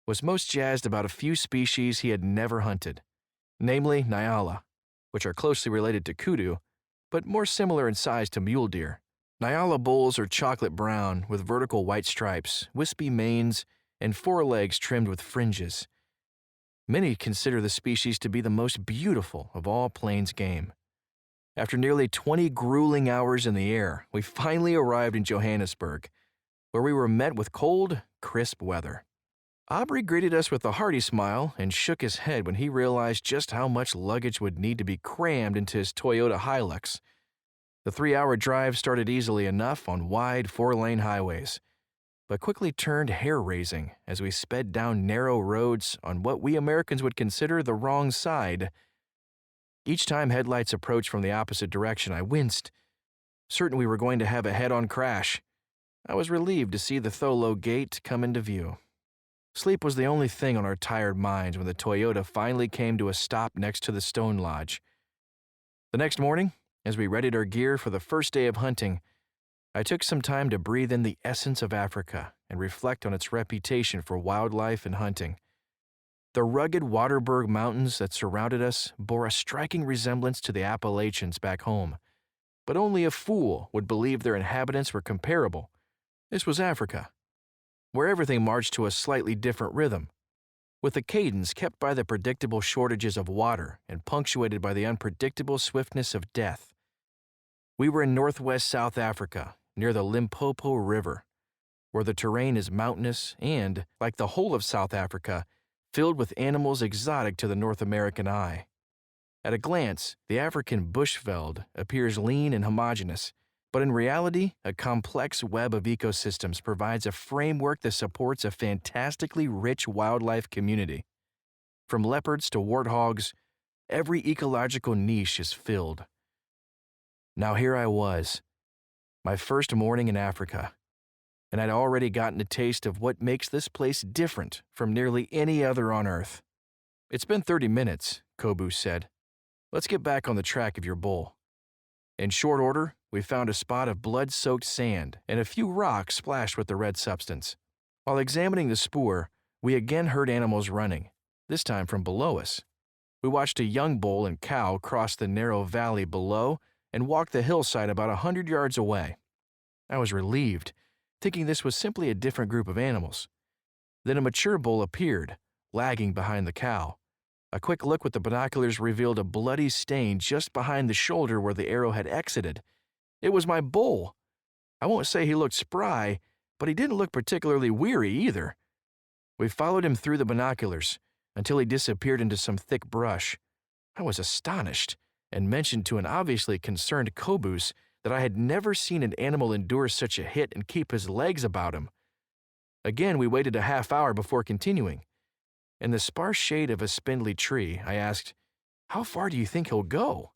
was most jazzed about a few species he had never hunted, namely Nyala, which are closely related to kudu, but more similar in size to mule deer. Nyala bulls are chocolate brown with vertical white stripes, wispy manes, and forelegs trimmed with fringes. Many consider the species to be the most beautiful of all plains game. After nearly 20 grueling hours in the air, we finally arrived in Johannesburg, where we were met with cold, crisp weather. Aubrey greeted us with a hearty smile and shook his head when he realized just how much luggage would need to be crammed into his Toyota Hilux. The 3-hour drive started easily enough on wide 4-lane highways, but quickly turned hair-raising as we sped down narrow roads on what we Americans would consider the wrong side. Each time headlights approached from the opposite direction, I winced, certain we were going to have a head-on crash. I was relieved to see the Tholo gate come into view. Sleep was the only thing on our tired minds when the Toyota finally came to a stop next to the Stone Lodge. The next morning, as we readied our gear for the first day of hunting, I took some time to breathe in the essence of Africa and reflect on its reputation for wildlife and hunting. The rugged Waterberg Mountains that surrounded us bore a striking resemblance to the Appalachians back home, but only a fool would believe their inhabitants were comparable. This was Africa, where everything marched to a slightly different rhythm, with a cadence kept by the predictable shortages of water and punctuated by the unpredictable swiftness of death. We were in northwest South Africa, near the Limpopo River, where the terrain is mountainous and, like the whole of South Africa, filled with animals exotic to the North American eye. At a glance, the African bushveld appears lean and homogeneous, but in reality, a complex web of ecosystems provides a framework that supports a fantastically rich wildlife community. From leopards to warthogs, every ecological niche is filled. Now here I was, my first morning in Africa, and I'd already gotten a taste of what makes this place different from nearly any other on Earth. "It's been 30 minutes, Kobu said. "Let's get back on the track of your bull." In short order, we found a spot of blood-soaked sand and a few rocks splashed with the red substance. While examining the spoor, we again heard animals running, this time from below us. We watched a young bull and cow cross the narrow valley below and walk the hillside about 100 yards away. I was relieved, thinking this was simply a different group of animals. Then a mature bull appeared, lagging behind the cow. A quick look with the binoculars revealed a bloody stain just behind the shoulder where the arrow had exited. It was my bull. I won't say he looked spry, but he didn't look particularly weary either. We followed him through the binoculars until he disappeared into some thick brush. I was astonished and mentioned to an obviously concerned Kobus that I had never seen an animal endure such a hit and keep his legs about him. Again, we waited a half hour before continuing. In the sparse shade of a spindly tree, I asked, "How far do you think he'll go?"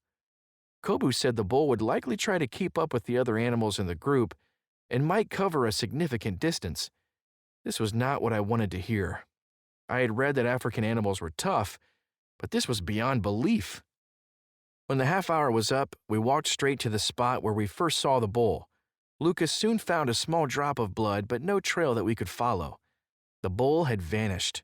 Kobu said the bull would likely try to keep up with the other animals in the group and might cover a significant distance. This was not what I wanted to hear. I had read that African animals were tough, but this was beyond belief. When the half hour was up, we walked straight to the spot where we first saw the bull. Lucas soon found a small drop of blood, but no trail that we could follow. The bull had vanished.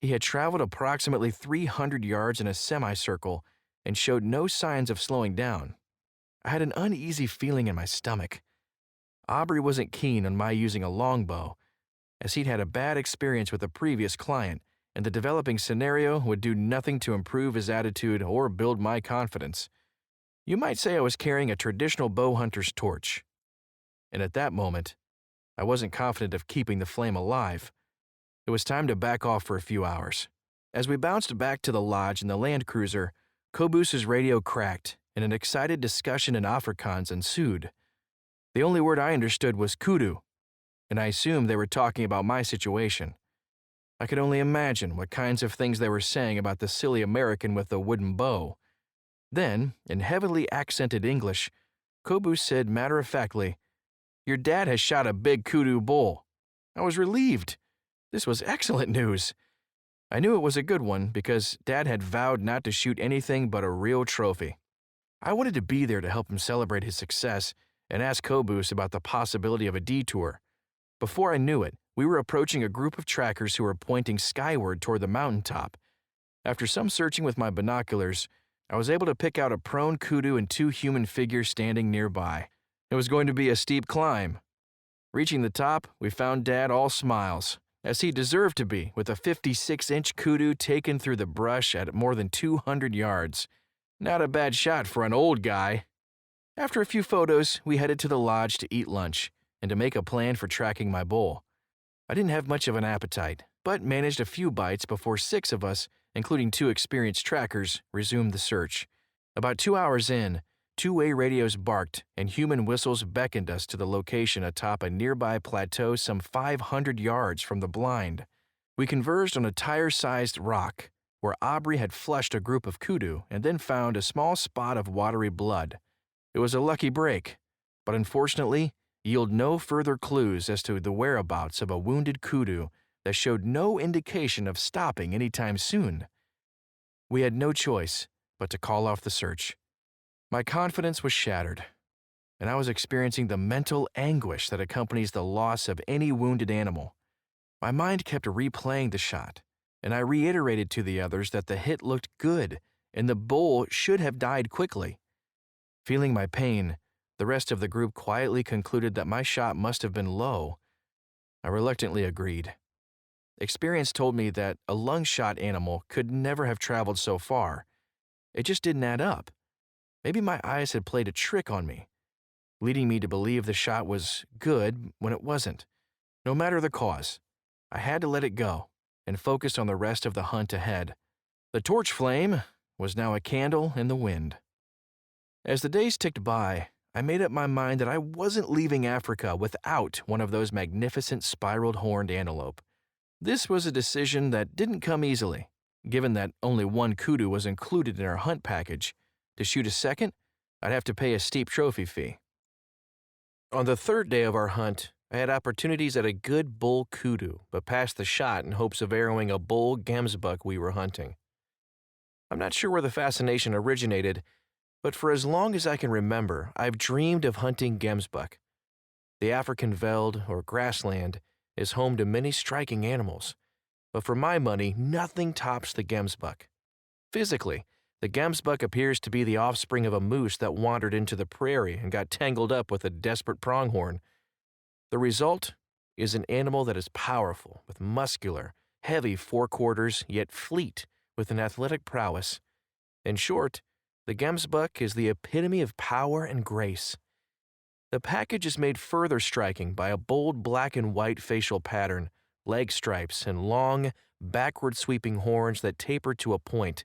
He had traveled approximately 300 yards in a semicircle and showed no signs of slowing down. I had an uneasy feeling in my stomach. Aubrey wasn't keen on my using a longbow, as he'd had a bad experience with a previous client, and the developing scenario would do nothing to improve his attitude or build my confidence. You might say I was carrying a traditional bowhunter's torch. And at that moment, I wasn't confident of keeping the flame alive. It was time to back off for a few hours. As we bounced back to the lodge in the Land Cruiser, Kobus's radio cracked, and an excited discussion in Afrikaans ensued. The only word I understood was kudu, and I assumed they were talking about my situation. I could only imagine what kinds of things they were saying about the silly American with the wooden bow. Then, in heavily accented English, Kobu said matter-of-factly, "Your dad has shot a big kudu bull." I was relieved. This was excellent news. I knew it was a good one because Dad had vowed not to shoot anything but a real trophy. I wanted to be there to help him celebrate his success and ask Kobus about the possibility of a detour. Before I knew it, we were approaching a group of trackers who were pointing skyward toward the mountaintop. After some searching with my binoculars, I was able to pick out a prone kudu and 2 human figures standing nearby. It was going to be a steep climb. Reaching the top, we found Dad all smiles, as he deserved to be, with a 56-inch kudu taken through the brush at more than 200 yards. Not a bad shot for an old guy. After a few photos, we headed to the lodge to eat lunch and to make a plan for tracking my bull. I didn't have much of an appetite, but managed a few bites before 6 of us, including 2 experienced trackers, resumed the search. About 2 hours in, 2-way radios barked and human whistles beckoned us to the location atop a nearby plateau some 500 yards from the blind. We converged on a tire-sized rock, where Aubrey had flushed a group of kudu and then found a small spot of watery blood. It was a lucky break, but unfortunately yielded no further clues as to the whereabouts of a wounded kudu that showed no indication of stopping anytime soon. We had no choice but to call off the search. My confidence was shattered, and I was experiencing the mental anguish that accompanies the loss of any wounded animal. My mind kept replaying the shot and I reiterated to the others that the hit looked good and the bull should have died quickly. Feeling my pain, the rest of the group quietly concluded that my shot must have been low. I reluctantly agreed. Experience told me that a lung-shot animal could never have traveled so far. It just didn't add up. Maybe my eyes had played a trick on me, leading me to believe the shot was good when it wasn't. No matter the cause, I had to let it go and focus on the rest of the hunt ahead. The torch flame was now a candle in the wind. As the days ticked by, I made up my mind that I wasn't leaving Africa without one of those magnificent spiraled horned antelope. This was a decision that didn't come easily, given that only one kudu was included in our hunt package. To shoot a second, I'd have to pay a steep trophy fee. On the third day of our hunt, I had opportunities at a good bull kudu, but passed the shot in hopes of arrowing a bull gemsbuck we were hunting. I'm not sure where the fascination originated, but for as long as I can remember, I've dreamed of hunting gemsbuck. The African veld, or grassland, is home to many striking animals, but for my money, nothing tops the gemsbuck. Physically, the gemsbuck appears to be the offspring of a moose that wandered into the prairie and got tangled up with a desperate pronghorn. The result is an animal that is powerful, with muscular, heavy forequarters, yet fleet, with an athletic prowess. In short, the gemsbuck is the epitome of power and grace. The package is made further striking by a bold black and white facial pattern, leg stripes, and long, backward-sweeping horns that taper to a point.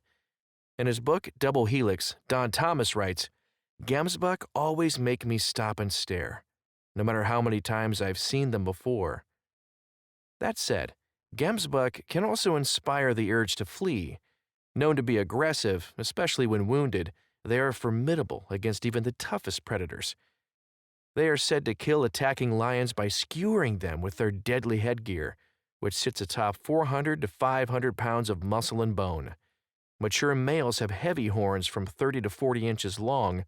In his book, Double Helix, Don Thomas writes, "Gemsbuck always make me stop and stare, no matter how many times I've seen them before." That said, gemsbuck can also inspire the urge to flee. Known to be aggressive, especially when wounded, they are formidable against even the toughest predators. They are said to kill attacking lions by skewering them with their deadly headgear, which sits atop 400 to 500 pounds of muscle and bone. Mature males have heavy horns from 30 to 40 inches long,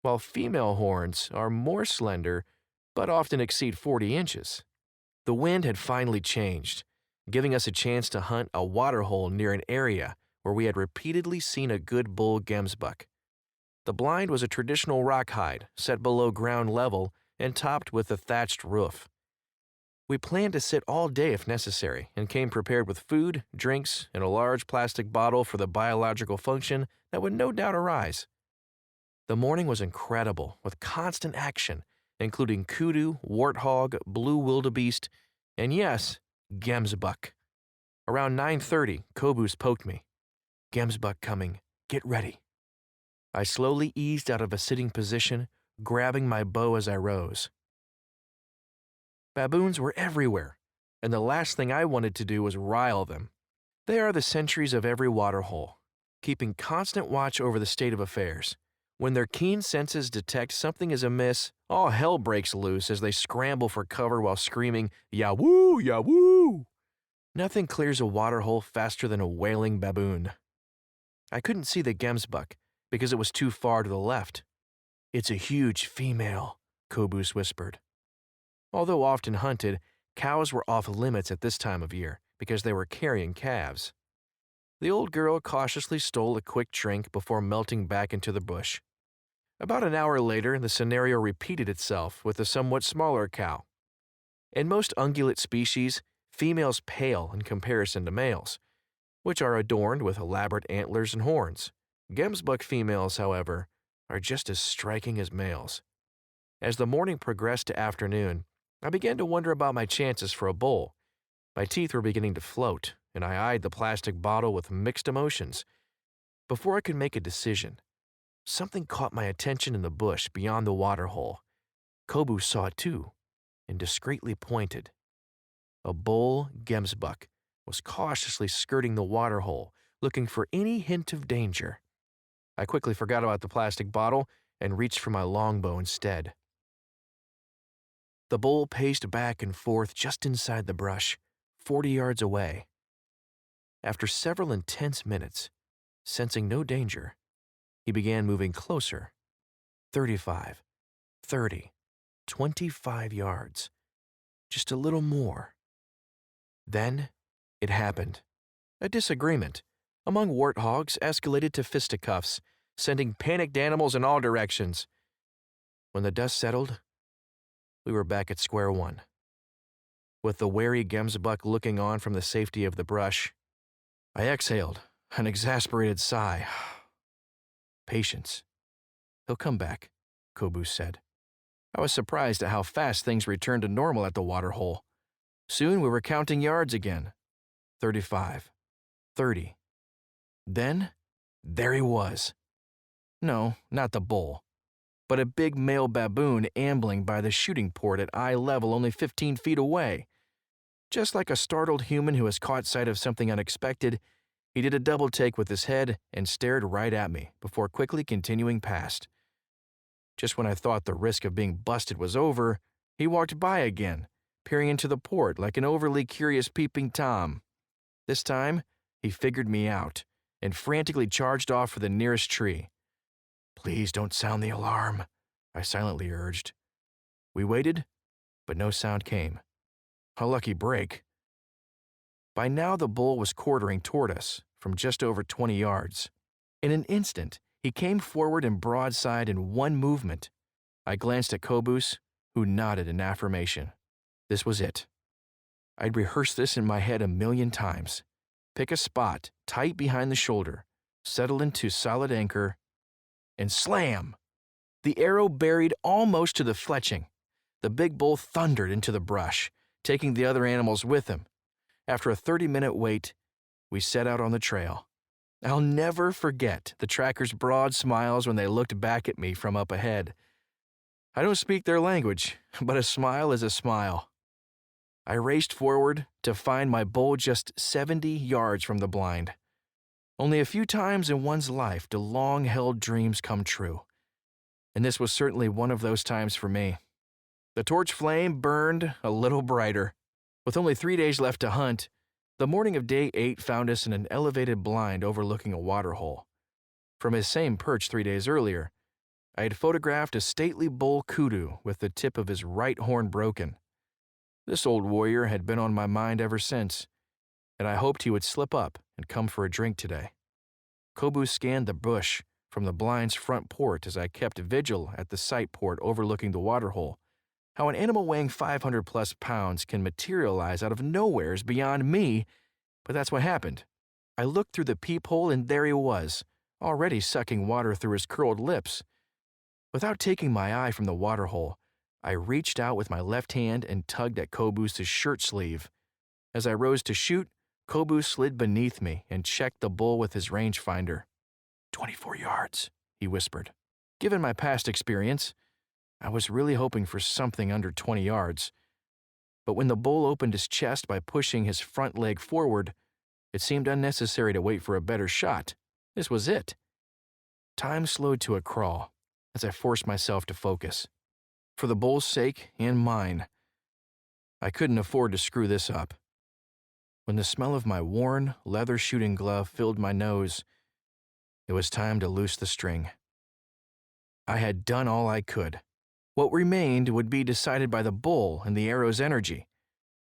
while female horns are more slender but often exceed 40 inches. The wind had finally changed, giving us a chance to hunt a waterhole near an area where we had repeatedly seen a good bull gemsbuck. The blind was a traditional rock hide set below ground level and topped with a thatched roof. We planned to sit all day if necessary and came prepared with food, drinks, and a large plastic bottle for the biological function that would no doubt arise. The morning was incredible, with constant action, including kudu, warthog, blue wildebeest, and yes, gemsbuck. Around 9:30, Kobus poked me. "Gemsbuck coming. Get ready." I slowly eased out of a sitting position, grabbing my bow as I rose. Baboons were everywhere, and the last thing I wanted to do was rile them. They are the sentries of every waterhole, keeping constant watch over the state of affairs. When their keen senses detect something is amiss, all hell breaks loose as they scramble for cover while screaming, "Yahwoo! Yahwoo!" Nothing clears a waterhole faster than a wailing baboon. I couldn't see the gemsbuck because it was too far to the left. "It's a huge female," Kobus whispered. Although often hunted, cows were off limits at this time of year because they were carrying calves. The old girl cautiously stole a quick drink before melting back into the bush. About an hour later, the scenario repeated itself with a somewhat smaller cow. In most ungulate species, females pale in comparison to males, which are adorned with elaborate antlers and horns. Gemsbuck females, however, are just as striking as males. As the morning progressed to afternoon, I began to wonder about my chances for a bull. My teeth were beginning to float, and I eyed the plastic bottle with mixed emotions. Before I could make a decision, something caught my attention in the bush beyond the waterhole. Kobus saw it too, and discreetly pointed. A bull gemsbuck was cautiously skirting the waterhole, looking for any hint of danger. I quickly forgot about the plastic bottle and reached for my longbow instead. The bull paced back and forth just inside the brush, 40 yards away. After several intense minutes, sensing no danger, he began moving closer. 35, 30, 25 yards. Just a little more. Then it happened. A disagreement among warthogs escalated to fisticuffs, sending panicked animals in all directions. When the dust settled, we were back at square one. With the wary gemsbuck looking on from the safety of the brush, I exhaled an exasperated sigh. Patience. He'll come back, Kobus said. I was surprised at how fast things returned to normal at the waterhole. Soon we were counting yards again. 35. 30. Then, there he was. No, not the bull, but a big male baboon ambling by the shooting port at eye level only 15 feet away. Just like a startled human who has caught sight of something unexpected, he did a double take with his head and stared right at me before quickly continuing past. Just when I thought the risk of being busted was over, he walked by again, peering into the port like an overly curious peeping Tom. This time, he figured me out and frantically charged off for the nearest tree. Please don't sound the alarm, I silently urged. We waited, but no sound came. A lucky break. By now the bull was quartering toward us from just over 20 yards. In an instant, he came forward and broadside in one movement. I glanced at Kobus, who nodded in affirmation. This was it. I'd rehearsed this in my head a million times. Pick a spot tight behind the shoulder, settle into solid anchor, and slam! The arrow buried almost to the fletching. The big bull thundered into the brush, taking the other animals with him. After a 30-minute wait, we set out on the trail. I'll never forget the trackers' broad smiles when they looked back at me from up ahead. I don't speak their language, but a smile is a smile. I raced forward to find my bull just 70 yards from the blind. Only a few times in one's life do long-held dreams come true, and this was certainly one of those times for me. The torch flame burned a little brighter. With only 3 days left to hunt, the morning of day 8 found us in an elevated blind overlooking a waterhole. From his same perch 3 days earlier, I had photographed a stately bull kudu with the tip of his right horn broken. This old warrior had been on my mind ever since, and I hoped he would slip up and come for a drink today. Kobus scanned the bush from the blind's front port as I kept vigil at the sight port overlooking the waterhole. How an animal weighing 500-plus pounds can materialize out of nowhere is beyond me, but that's what happened. I looked through the peephole and there he was, already sucking water through his curled lips. Without taking my eye from the waterhole, I reached out with my left hand and tugged at Kobus's shirt sleeve. As I rose to shoot, Kobus slid beneath me and checked the bull with his rangefinder. 24 yards, he whispered. Given my past experience, I was really hoping for something under 20 yards. But when the bull opened his chest by pushing his front leg forward, it seemed unnecessary to wait for a better shot. This was it. Time slowed to a crawl as I forced myself to focus. For the bull's sake and mine, I couldn't afford to screw this up. When the smell of my worn, leather shooting glove filled my nose, it was time to loose the string. I had done all I could. What remained would be decided by the bull and the arrow's energy.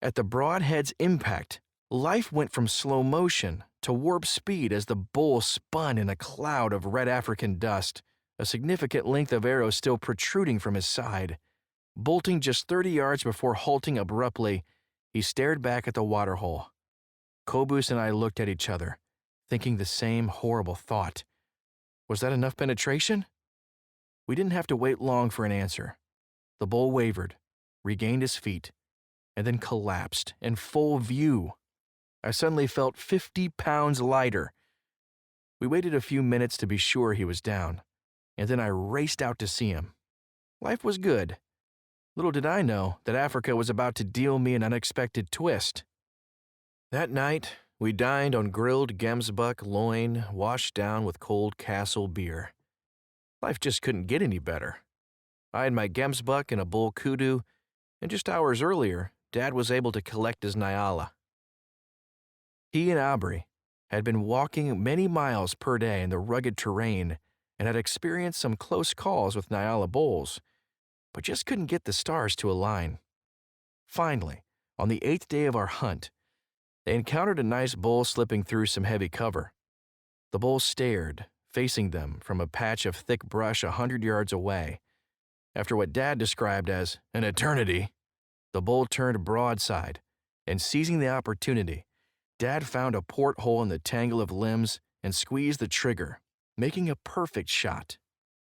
At the broadhead's impact, life went from slow motion to warp speed as the bull spun in a cloud of red African dust, a significant length of arrow still protruding from his side. Bolting just 30 yards before halting abruptly, he stared back at the waterhole. Kobus and I looked at each other, thinking the same horrible thought. Was that enough penetration? We didn't have to wait long for an answer. The bull wavered, regained his feet, and then collapsed in full view. I suddenly felt 50 pounds lighter. We waited a few minutes to be sure he was down, and then I raced out to see him. Life was good. Little did I know that Africa was about to deal me an unexpected twist. That night, we dined on grilled gemsbuck loin washed down with cold Castle beer. Life just couldn't get any better. I had my gemsbuck and a bull kudu, and just hours earlier, Dad was able to collect his Nyala. He and Aubrey had been walking many miles per day in the rugged terrain and had experienced some close calls with Nyala bulls, but just couldn't get the stars to align. Finally, on the 8th day of our hunt, They encountered a nice bull slipping through some heavy cover. The bull stared, facing them from a patch of thick brush 100 yards away. After what Dad described as an eternity, the bull turned broadside, and seizing the opportunity, Dad found a porthole in the tangle of limbs and squeezed the trigger, making a perfect shot.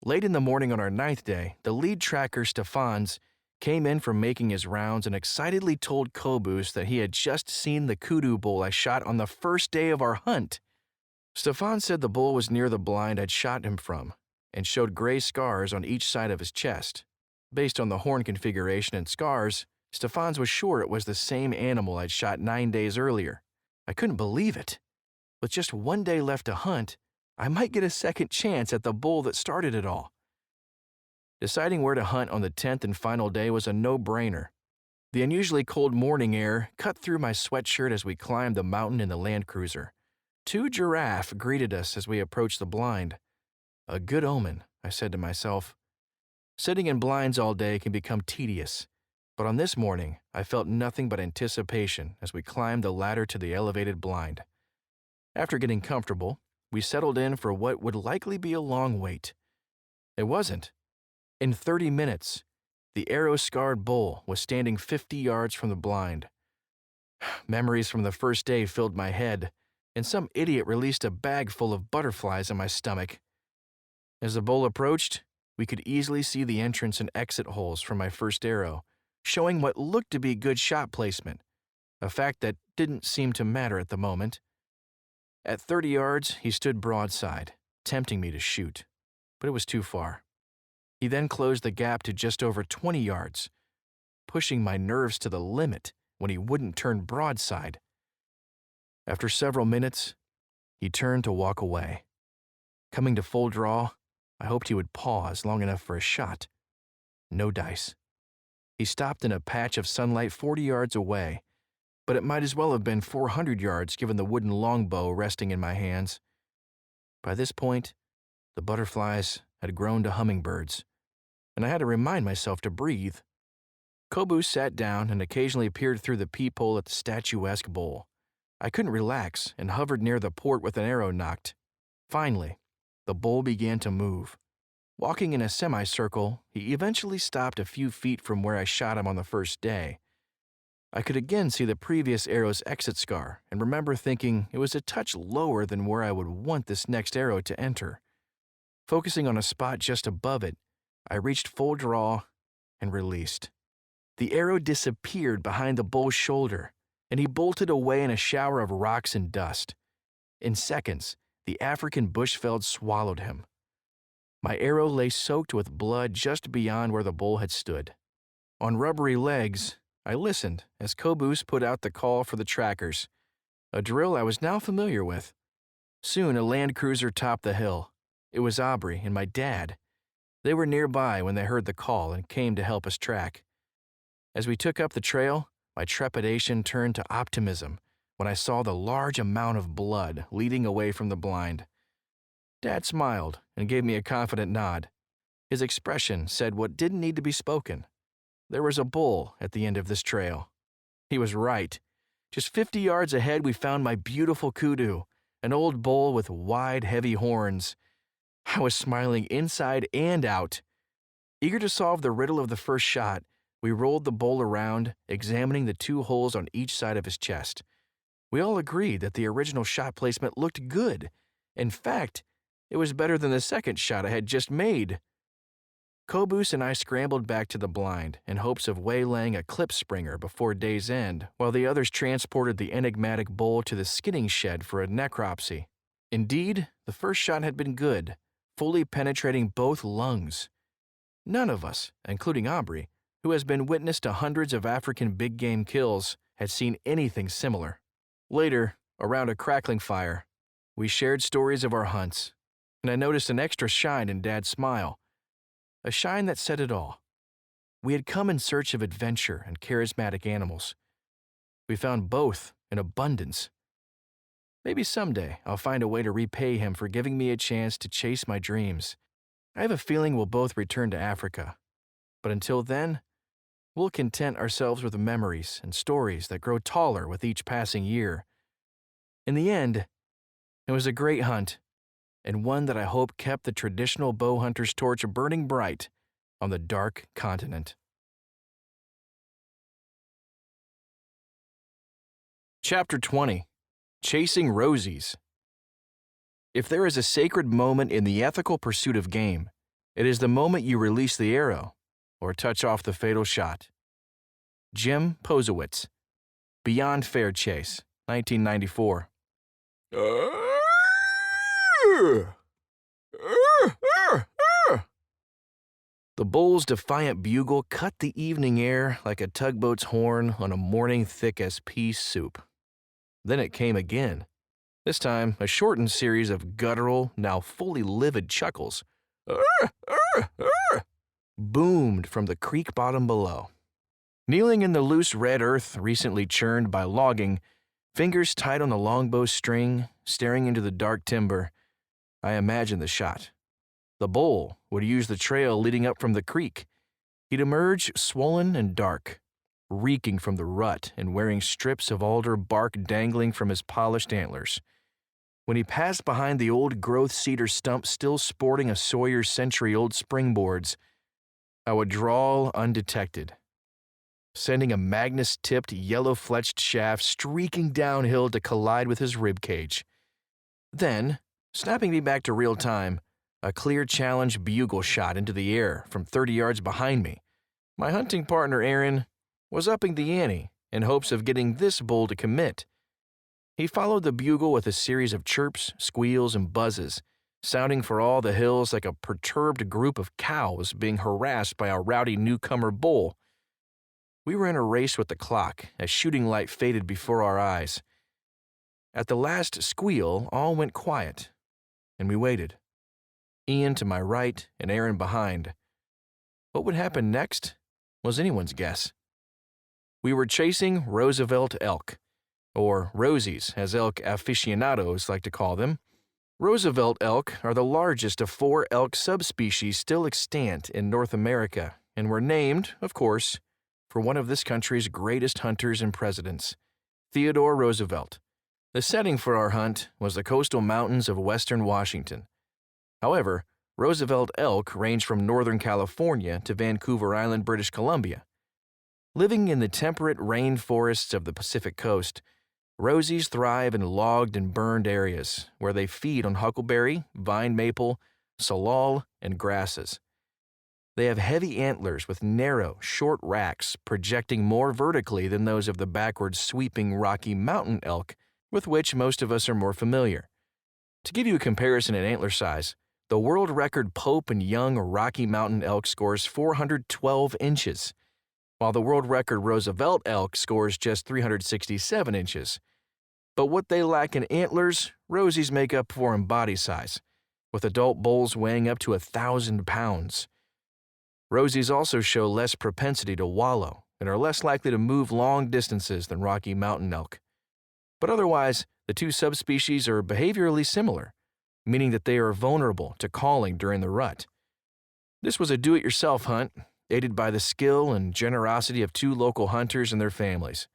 Late in the morning on our 9th day, the lead tracker, Stefans, came in from making his rounds and excitedly told Kobus that he had just seen the kudu bull I shot on the first day of our hunt. Stefan said the bull was near the blind I'd shot him from and showed gray scars on each side of his chest. Based on the horn configuration and scars, Stefans was sure it was the same animal I'd shot 9 days earlier. I couldn't believe it. With just 1 day left to hunt, I might get a second chance at the bull that started it all. Deciding where to hunt on the 10th and final day was a no-brainer. The unusually cold morning air cut through my sweatshirt as we climbed the mountain in the Land Cruiser. 2 giraffe greeted us as we approached the blind. A good omen, I said to myself. Sitting in blinds all day can become tedious, but on this morning I felt nothing but anticipation as we climbed the ladder to the elevated blind. After getting comfortable, we settled in for what would likely be a long wait. It wasn't. In 30 minutes, the arrow-scarred bull was standing 50 yards from the blind. Memories from the first day filled my head, and some idiot released a bag full of butterflies in my stomach. As the bull approached, we could easily see the entrance and exit holes from my first arrow, showing what looked to be good shot placement, a fact that didn't seem to matter at the moment. At 30 yards, he stood broadside, tempting me to shoot, but it was too far. He then closed the gap to just over 20 yards, pushing my nerves to the limit when he wouldn't turn broadside. After several minutes, he turned to walk away. Coming to full draw, I hoped he would pause long enough for a shot. No dice. He stopped in a patch of sunlight 40 yards away, but it might as well have been 400 yards given the wooden longbow resting in my hands. By this point, the butterflies had grown to hummingbirds, and I had to remind myself to breathe. Kobus sat down and occasionally peered through the peephole at the statuesque bull. I couldn't relax and hovered near the port with an arrow nocked. Finally, the bull began to move. Walking in a semicircle, he eventually stopped a few feet from where I shot him on the first day. I could again see the previous arrow's exit scar and remember thinking it was a touch lower than where I would want this next arrow to enter. Focusing on a spot just above it, I reached full draw and released. The arrow disappeared behind the bull's shoulder, and he bolted away in a shower of rocks and dust. In seconds, the African bushveld swallowed him. My arrow lay soaked with blood just beyond where the bull had stood. On rubbery legs, I listened as Kobus put out the call for the trackers, a drill I was now familiar with. Soon a Land Cruiser topped the hill. It was Aubrey and my dad. They were nearby when they heard the call and came to help us track. As we took up the trail, my trepidation turned to optimism when I saw the large amount of blood leading away from the blind. Dad smiled and gave me a confident nod. His expression said what didn't need to be spoken. There was a bull at the end of this trail. He was right. Just 50 yards ahead, we found my beautiful kudu, an old bull with wide, heavy horns. I was smiling inside and out. Eager to solve the riddle of the first shot, we rolled the bull around, examining the 2 holes on each side of his chest. We all agreed that the original shot placement looked good. In fact, it was better than the second shot I had just made. Kobus and I scrambled back to the blind in hopes of waylaying a clip springer before day's end, while the others transported the enigmatic bull to the skinning shed for a necropsy. Indeed, the first shot had been good, fully penetrating both lungs. None of us, including Aubrey, who has been witness to hundreds of African big game kills, had seen anything similar. Later, around a crackling fire, we shared stories of our hunts, and I noticed an extra shine in Dad's smile. A shine that said it all. We had come in search of adventure and charismatic animals. We found both in abundance. Maybe someday I'll find a way to repay him for giving me a chance to chase my dreams. I have a feeling we'll both return to Africa. But until then, we'll content ourselves with memories and stories that grow taller with each passing year. In the end, it was a great hunt, and one that I hope kept the traditional bow hunter's torch burning bright on the dark continent. Chapter 20. Chasing Rosies. If there is a sacred moment in the ethical pursuit of game, it is the moment you release the arrow or touch off the fatal shot. Jim Posewitz, Beyond Fair Chase, 1994. The bull's defiant bugle cut the evening air like a tugboat's horn on a morning thick as pea soup. Then it came again, this time a shortened series of guttural, now fully livid chuckles, boomed from the creek bottom below. Kneeling in the loose red earth recently churned by logging, fingers tight on the longbow string, staring into the dark timber, I imagined the shot. The bull would use the trail leading up from the creek. He'd emerge swollen and dark, reeking from the rut and wearing strips of alder bark dangling from his polished antlers. When he passed behind the old-growth cedar stump still sporting a Sawyer's century-old springboards, I would drawl undetected, sending a Magnus-tipped, yellow-fletched shaft streaking downhill to collide with his ribcage. Then, snapping me back to real time, a clear challenge bugle shot into the air from 30 yards behind me. My hunting partner, Aaron, was upping the ante in hopes of getting this bull to commit. He followed the bugle with a series of chirps, squeals, and buzzes, sounding for all the hills like a perturbed group of cows being harassed by a rowdy newcomer bull. We were in a race with the clock as shooting light faded before our eyes. At the last squeal, all went quiet, and we waited. Ian to my right and Aaron behind. What would happen next was anyone's guess. We were chasing Roosevelt elk, or Rosies, as elk aficionados like to call them. Roosevelt elk are the largest of 4 elk subspecies still extant in North America, and were named, of course, for one of this country's greatest hunters and presidents, Theodore Roosevelt. The setting for our hunt was the coastal mountains of western Washington. However, Roosevelt elk range from northern California to Vancouver Island, British Columbia. Living in the temperate rainforests of the Pacific coast, Rosies thrive in logged and burned areas where they feed on huckleberry, vine maple, salal, and grasses. They have heavy antlers with narrow, short racks projecting more vertically than those of the backward sweeping Rocky Mountain elk with which most of us are more familiar. To give you a comparison in antler size, the world record Pope and Young Rocky Mountain elk scores 412 inches, while the world record Roosevelt elk scores just 367 inches. But what they lack in antlers, Rosies make up for in body size, with adult bulls weighing up to 1,000 pounds. Rosies also show less propensity to wallow and are less likely to move long distances than Rocky Mountain elk. But otherwise, the two subspecies are behaviorally similar, meaning that they are vulnerable to calling during the rut. This was a do-it-yourself hunt, aided by the skill and generosity of 2 local hunters and their families.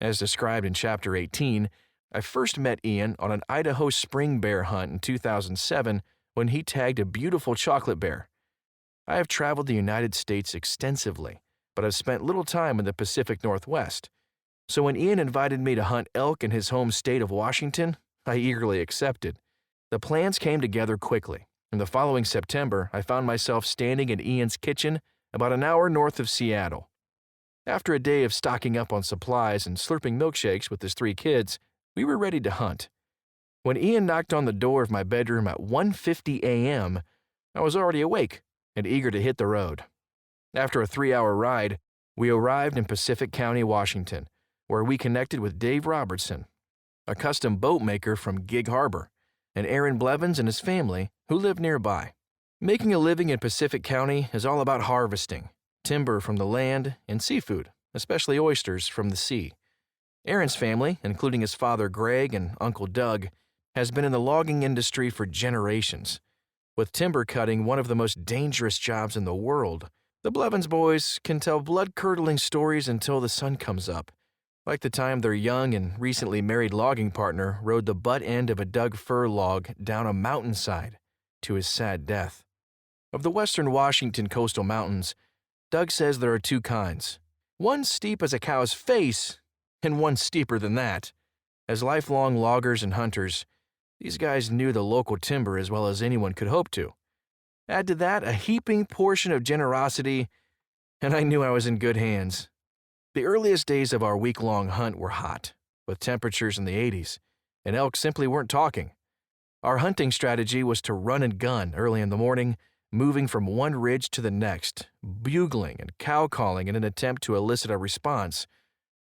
As described in Chapter 18, I first met Ian on an Idaho spring bear hunt in 2007 when he tagged a beautiful chocolate bear. I have traveled the United States extensively, but have spent little time in the Pacific Northwest. So when Ian invited me to hunt elk in his home state of Washington, I eagerly accepted. The plans came together quickly, and the following September, I found myself standing in Ian's kitchen about an hour north of Seattle. After a day of stocking up on supplies and slurping milkshakes with his 3 kids, we were ready to hunt. When Ian knocked on the door of my bedroom at 1:50 a.m., I was already awake and eager to hit the road. After a 3-hour ride, we arrived in Pacific County, Washington, where we connected with Dave Robertson, a custom boat maker from Gig Harbor, and Aaron Blevins and his family, who live nearby. Making a living in Pacific County is all about harvesting, timber from the land, and seafood, especially oysters from the sea. Aaron's family, including his father Greg and Uncle Doug, has been in the logging industry for generations. With timber cutting one of the most dangerous jobs in the world, the Blevins boys can tell blood-curdling stories until the sun comes up. like the time their young and recently married logging partner rode the butt end of a dug fir log down a mountainside to his sad death. Of the western Washington coastal mountains, Doug says there are two kinds, one steep as a cow's face and one steeper than that. As lifelong loggers and hunters, these guys knew the local timber as well as anyone could hope to. Add to that a heaping portion of generosity, and I knew I was in good hands. The earliest days of our week-long hunt were hot, with temperatures in the 80s, and elk simply weren't talking. Our hunting strategy was to run and gun early in the morning, moving from one ridge to the next, bugling and cow-calling in an attempt to elicit a response,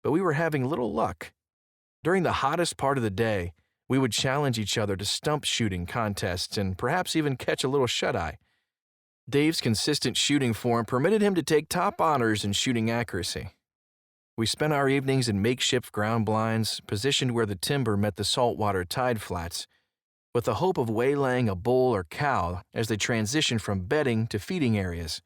but we were having little luck. During the hottest part of the day, we would challenge each other to stump shooting contests and perhaps even catch a little shut-eye. Dave's consistent shooting form permitted him to take top honors in shooting accuracy. We spent our evenings in makeshift ground blinds positioned where the timber met the saltwater tide flats, with the hope of waylaying a bull or cow as they transitioned from bedding to feeding areas.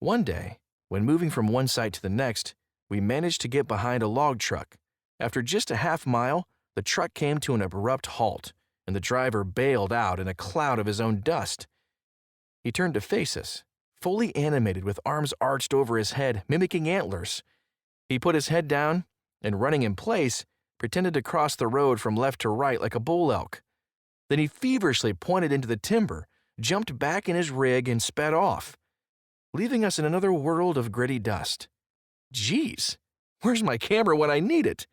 One day, when moving from one site to the next, we managed to get behind a log truck. After just a half mile, the truck came to an abrupt halt, and the driver bailed out in a cloud of his own dust. He turned to face us, fully animated with arms arched over his head, mimicking antlers. He put his head down and, running in place, pretended to cross the road from left to right like a bull elk. Then he feverishly pointed into the timber, jumped back in his rig, and sped off, leaving us in another world of gritty dust. Geez, where's my camera when I need it?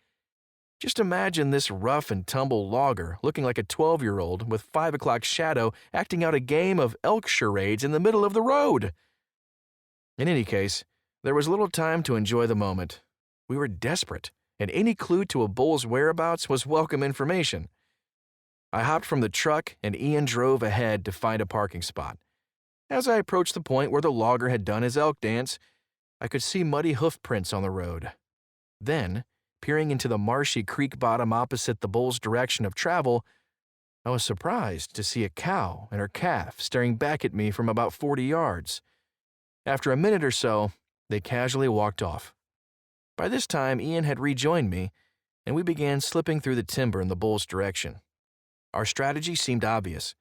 Just imagine this rough and tumble logger looking like a 12-year-old with 5 o'clock shadow acting out a game of elk charades in the middle of the road. In any case, there was little time to enjoy the moment. We were desperate, and any clue to a bull's whereabouts was welcome information. I hopped from the truck, and Ian drove ahead to find a parking spot. As I approached the point where the logger had done his elk dance, I could see muddy hoof prints on the road. Then, peering into the marshy creek bottom opposite the bull's direction of travel, I was surprised to see a cow and her calf staring back at me from about 40 yards. After a minute or so, they casually walked off. By this time, Ian had rejoined me, and we began slipping through the timber in the bull's direction. Our strategy seemed obvious.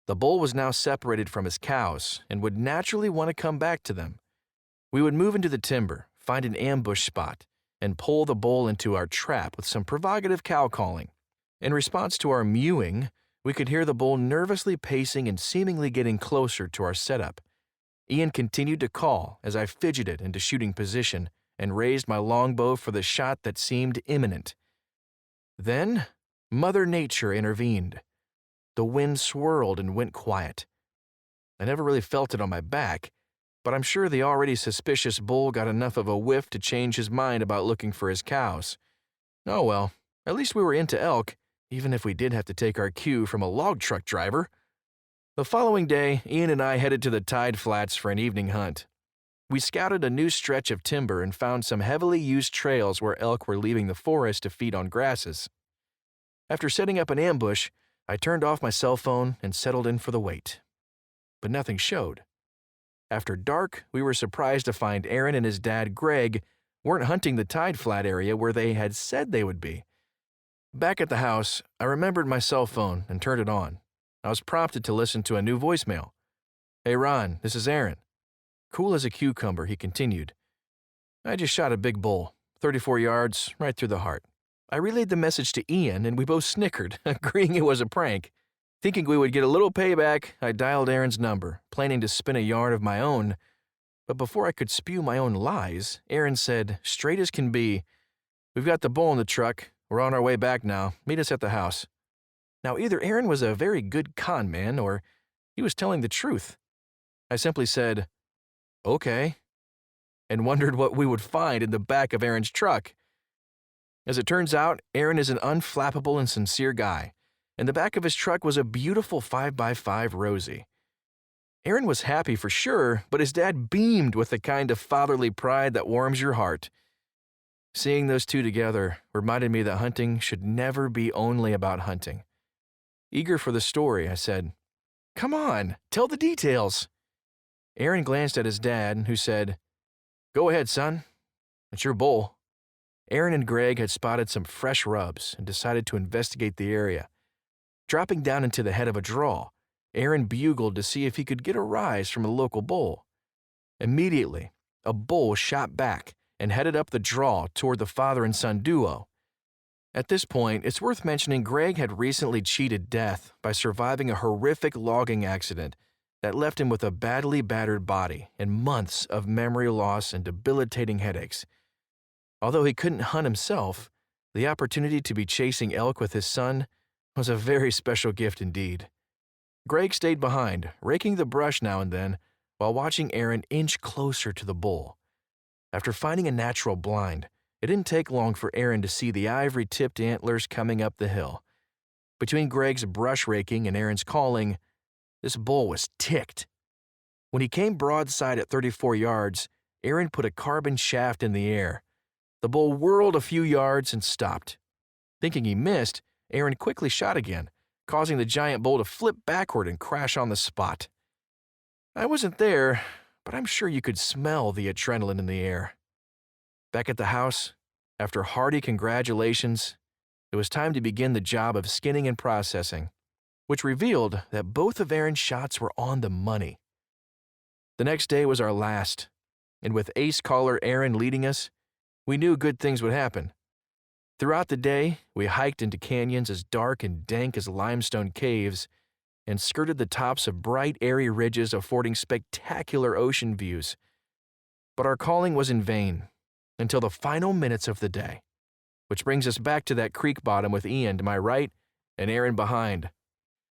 The bull was now separated from his cows and would naturally want to come back to them. We would move into the timber, find an ambush spot, and pull the bull into our trap with some provocative cow calling. In response to our mewing, we could hear the bull nervously pacing and seemingly getting closer to our setup. Ian continued to call as I fidgeted into shooting position and raised my longbow for the shot that seemed imminent. Then, Mother Nature intervened. The wind swirled and went quiet. I never really felt it on my back, but I'm sure the already suspicious bull got enough of a whiff to change his mind about looking for his cows. Oh well, at least we were into elk, even if we did have to take our cue from a log truck driver. The following day, Ian and I headed to the tide flats for an evening hunt. We scouted a new stretch of timber and found some heavily used trails where elk were leaving the forest to feed on grasses. After setting up an ambush, I turned off my cell phone and settled in for the wait. But nothing showed. After dark, we were surprised to find Aaron and his dad, Greg, weren't hunting the tide flat area where they had said they would be. Back at the house, I remembered my cell phone and turned it on. I was prompted to listen to a new voicemail. "Hey Ron, this is Aaron." Cool as a cucumber, he continued. "I just shot a big bull, 34 yards, right through the heart." I relayed the message to Ian, and we both snickered, agreeing it was a prank. Thinking we would get a little payback, I dialed Aaron's number, planning to spin a yarn of my own. But before I could spew my own lies, Aaron said, straight as can be, "We've got the bull in the truck. We're on our way back now. Meet us at the house." Now, either Aaron was a very good con man, or he was telling the truth. I simply said, "Okay," and wondered what we would find in the back of Aaron's truck. As it turns out, Aaron is an unflappable and sincere guy, and the back of his truck was a beautiful 5x5 Rosie. Aaron was happy for sure, but his dad beamed with the kind of fatherly pride that warms your heart. Seeing those two together reminded me that hunting should never be only about hunting. Eager for the story, I said, "Come on, tell the details." Aaron glanced at his dad, who said, "Go ahead, son. It's your bull." Aaron and Greg had spotted some fresh rubs and decided to investigate the area. Dropping down into the head of a draw, Aaron bugled to see if he could get a rise from a local bull. Immediately, a bull shot back and headed up the draw toward the father and son duo. At this point, it's worth mentioning Greg had recently cheated death by surviving a horrific logging accident that left him with a badly battered body and months of memory loss and debilitating headaches. Although he couldn't hunt himself, the opportunity to be chasing elk with his son was a very special gift indeed. Greg stayed behind, raking the brush now and then, while watching Aaron inch closer to the bull. After finding a natural blind, it didn't take long for Aaron to see the ivory-tipped antlers coming up the hill. Between Greg's brush raking and Aaron's calling, this bull was ticked. When he came broadside at 34 yards, Aaron put a carbon shaft in the air. The bull whirled a few yards and stopped. Thinking he missed, Aaron quickly shot again, causing the giant bull to flip backward and crash on the spot. I wasn't there, but I'm sure you could smell the adrenaline in the air. Back at the house, after hearty congratulations, it was time to begin the job of skinning and processing, which revealed that both of Aaron's shots were on the money. The next day was our last, and with ace caller Aaron leading us, we knew good things would happen. Throughout the day, we hiked into canyons as dark and dank as limestone caves and skirted the tops of bright, airy ridges affording spectacular ocean views. But our calling was in vain until the final minutes of the day, which brings us back to that creek bottom with Ian to my right and Aaron behind.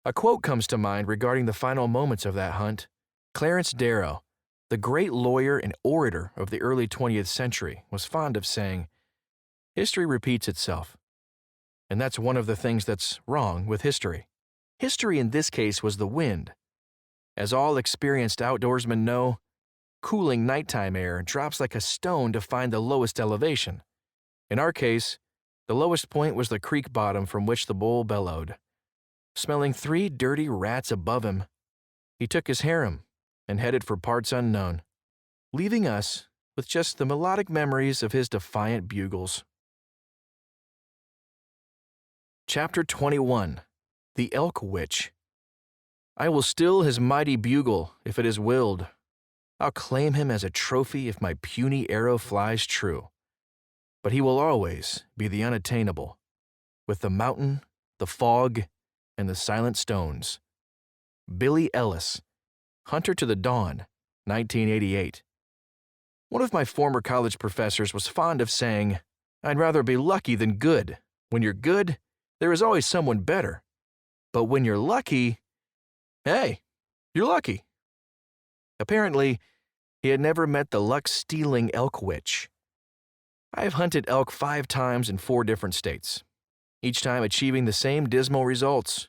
A quote comes to mind regarding the final moments of that hunt. Clarence Darrow, the great lawyer and orator of the early 20th century, was fond of saying, "History repeats itself." And that's one of the things that's wrong with history. History in this case was the wind. As all experienced outdoorsmen know, cooling nighttime air drops like a stone to find the lowest elevation. In our case, the lowest point was the creek bottom from which the bull bellowed. Smelling 3 dirty rats above him, he took his harem and headed for parts unknown, leaving us with just the melodic memories of his defiant bugles. Chapter 21. The Elk Witch. I will still his mighty bugle if it is willed. I'll claim him as a trophy if my puny arrow flies true. But he will always be the unattainable, with the mountain, the fog, and the silent stones. Billy Ellis, Hunter to the Dawn, 1988. One of my former college professors was fond of saying, "I'd rather be lucky than good. When you're good, there is always someone better. But when you're lucky, hey, you're lucky." Apparently, he had never met the luck-stealing elk witch. I have hunted elk 5 times in 4 different states, each time achieving the same dismal results.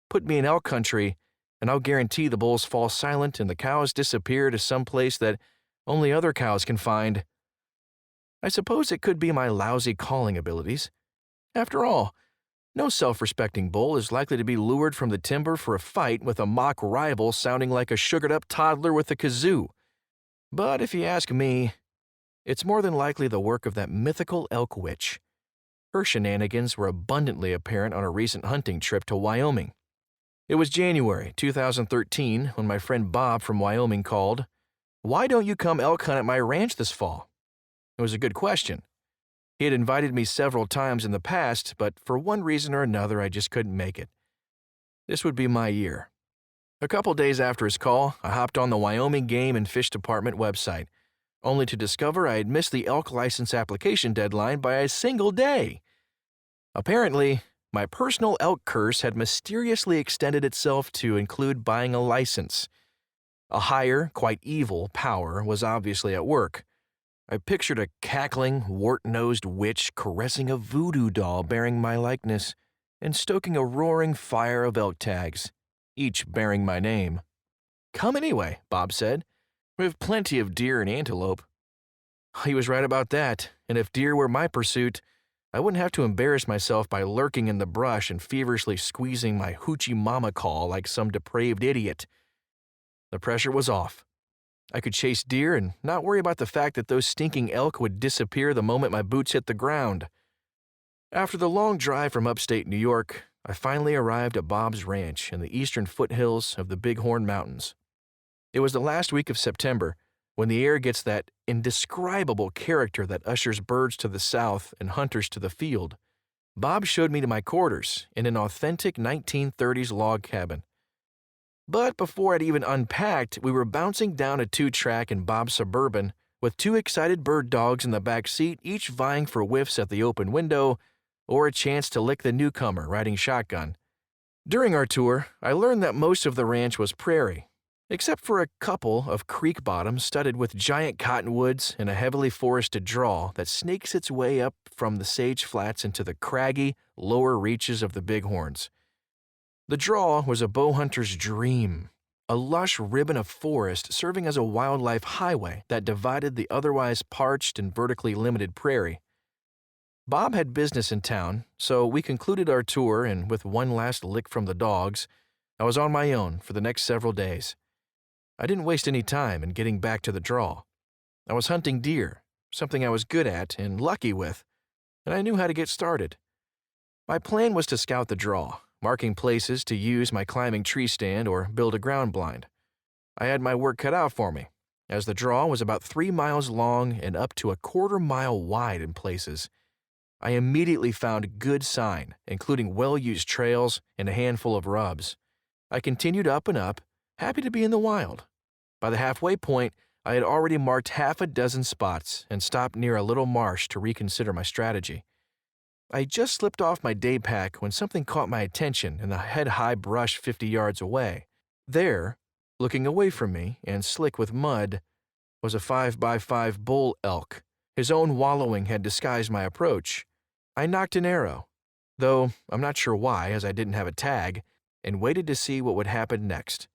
Put me in elk country, and I'll guarantee the bulls fall silent and the cows disappear to some place that only other cows can find. I suppose it could be my lousy calling abilities. After all, no self-respecting bull is likely to be lured from the timber for a fight with a mock rival sounding like a sugared-up toddler with a kazoo. But if you ask me, it's more than likely the work of that mythical elk witch. Her shenanigans were abundantly apparent on a recent hunting trip to Wyoming. It was January 2013 when my friend Bob from Wyoming called. "Why don't you come elk hunt at my ranch this fall?" It was a good question. He had invited me several times in the past, but for one reason or another I just couldn't make it. This would be my year. A couple days after his call, I hopped on the Wyoming Game and Fish Department website, only to discover I had missed the elk license application deadline by a single day. Apparently, my personal elk curse had mysteriously extended itself to include buying a license. A higher, quite evil power was obviously at work. I pictured a cackling, wart-nosed witch caressing a voodoo doll bearing my likeness and stoking a roaring fire of elk tags, each bearing my name. "Come anyway," Bob said. "We have plenty of deer and antelope." He was right about that, and if deer were my pursuit, I wouldn't have to embarrass myself by lurking in the brush and feverishly squeezing my hoochie mama call like some depraved idiot. The pressure was off. I could chase deer and not worry about the fact that those stinking elk would disappear the moment my boots hit the ground. After the long drive from upstate New York, I finally arrived at Bob's Ranch in the eastern foothills of the Bighorn Mountains. It was the last week of September, when the air gets that indescribable character that ushers birds to the south and hunters to the field. Bob showed me to my quarters in an authentic 1930s log cabin. But before I'd even unpacked, we were bouncing down a 2-track in Bob's Suburban with 2 excited bird dogs in the back seat, each vying for whiffs at the open window or a chance to lick the newcomer riding shotgun. During our tour, I learned that most of the ranch was prairie, except for a couple of creek bottoms studded with giant cottonwoods and a heavily forested draw that snakes its way up from the sage flats into the craggy, lower reaches of the Bighorns. The draw was a bowhunter's dream, a lush ribbon of forest serving as a wildlife highway that divided the otherwise parched and vertically limited prairie. Bob had business in town, so we concluded our tour, and with one last lick from the dogs, I was on my own for the next several days. I didn't waste any time in getting back to the draw. I was hunting deer, something I was good at and lucky with, and I knew how to get started. My plan was to scout the draw, marking places to use my climbing tree stand or build a ground blind. I had my work cut out for me, as the draw was about 3 miles long and up to a 1/4 mile wide in places. I immediately found good sign, including well-used trails and a handful of rubs. I continued up and up, happy to be in the wild. By the halfway point, I had already marked 6 spots and stopped near a little marsh to reconsider my strategy. I just slipped off my day pack when something caught my attention in the head-high brush 50 yards away. There, looking away from me and slick with mud, was a 5x5 bull elk. His own wallowing had disguised my approach. I nocked an arrow, though I'm not sure why, as I didn't have a tag, and waited to see what would happen next.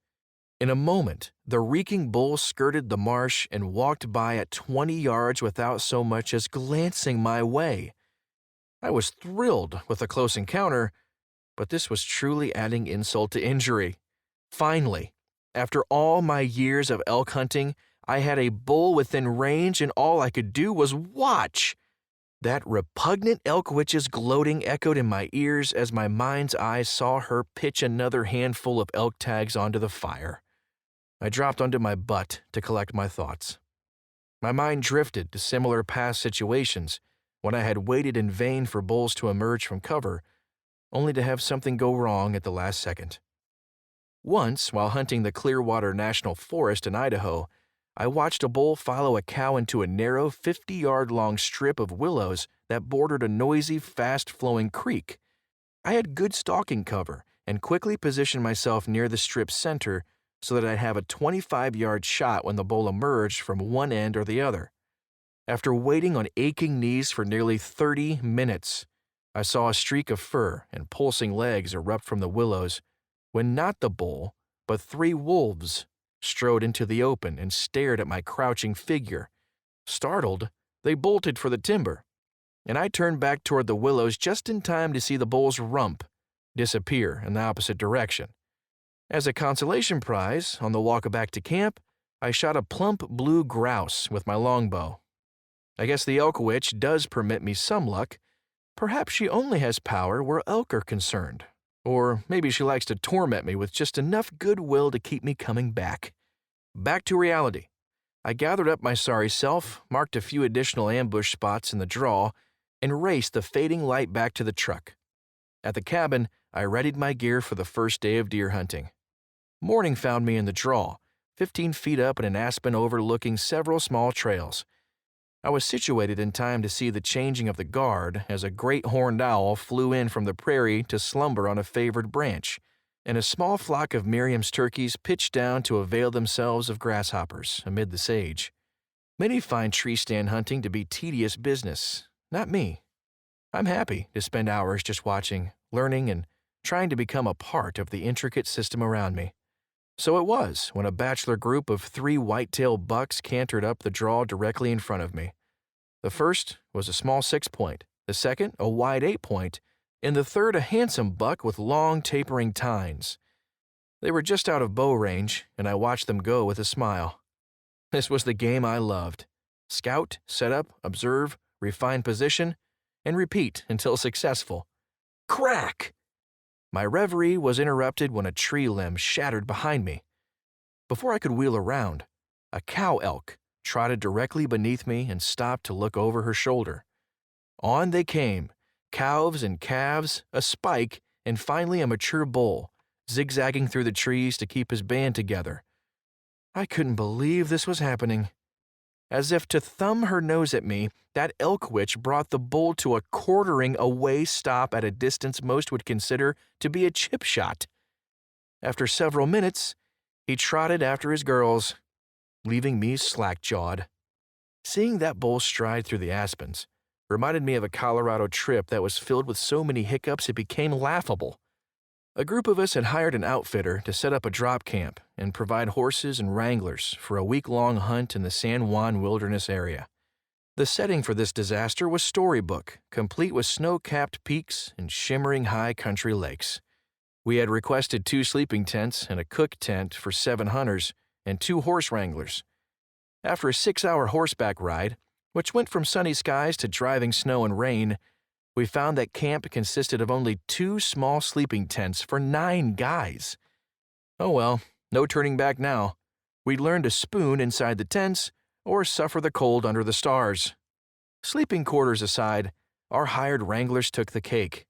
In a moment, the reeking bull skirted the marsh and walked by at 20 yards without so much as glancing my way. I was thrilled with a close encounter, but this was truly adding insult to injury. Finally, after all my years of elk hunting, I had a bull within range, and all I could do was watch. That repugnant elk witch's gloating echoed in my ears as my mind's eye saw her pitch another handful of elk tags onto the fire. I dropped onto my butt to collect my thoughts. My mind drifted to similar past situations when I had waited in vain for bulls to emerge from cover, only to have something go wrong at the last second. Once, while hunting the Clearwater National Forest in Idaho, I watched a bull follow a cow into a narrow 50-yard-long strip of willows that bordered a noisy, fast-flowing creek. I had good stalking cover and quickly positioned myself near the strip's center so that I'd have a 25-yard shot when the bull emerged from one end or the other. After waiting on aching knees for nearly 30 minutes, I saw a streak of fur and pulsing legs erupt from the willows when not the bull, but 3 wolves strode into the open and stared at my crouching figure. Startled, they bolted for the timber, and I turned back toward the willows just in time to see the bull's rump disappear in the opposite direction. As a consolation prize, on the walk back to camp, I shot a plump blue grouse with my longbow. I guess the elk witch does permit me some luck. Perhaps she only has power where elk are concerned. Or maybe she likes to torment me with just enough goodwill to keep me coming back. Back to reality. I gathered up my sorry self, marked a few additional ambush spots in the draw, and raced the fading light back to the truck. At the cabin, I readied my gear for the first day of deer hunting. Morning found me in the draw, 15 feet up in an aspen overlooking several small trails. I was situated in time to see the changing of the guard as a great horned owl flew in from the prairie to slumber on a favored branch, and a small flock of Miriam's turkeys pitched down to avail themselves of grasshoppers amid the sage. Many find tree stand hunting to be tedious business. Not me. I'm happy to spend hours just watching, learning, and trying to become a part of the intricate system around me. So it was when a bachelor group of 3 white-tailed bucks cantered up the draw directly in front of me. The first was a small 6-point, the second a wide 8-point, and the third a handsome buck with long tapering tines. They were just out of bow range, and I watched them go with a smile. This was the game I loved. Scout, set up, observe, refine position, and repeat until successful. Crack! My reverie was interrupted when a tree limb shattered behind me. Before I could wheel around, a cow elk trotted directly beneath me and stopped to look over her shoulder. On they came, calves and calves, a spike, and finally a mature bull, zigzagging through the trees to keep his band together. I couldn't believe this was happening. As if to thumb her nose at me, that elk witch brought the bull to a quartering away stop at a distance most would consider to be a chip shot. After several minutes, he trotted after his girls, leaving me slack-jawed. Seeing that bull stride through the aspens reminded me of a Colorado trip that was filled with so many hiccups it became laughable. A group of us had hired an outfitter to set up a drop camp and provide horses and wranglers for a week-long hunt in the San Juan Wilderness area. The setting for this disaster was storybook, complete with snow-capped peaks and shimmering high country lakes. We had requested 2 sleeping tents and a cook tent for 7 hunters and 2 horse wranglers. After a 6-hour horseback ride, which went from sunny skies to driving snow and rain, we found that camp consisted of only 2 small sleeping tents for 9 guys. Oh well, no turning back now. We'd learn to spoon inside the tents or suffer the cold under the stars. Sleeping quarters aside, our hired wranglers took the cake.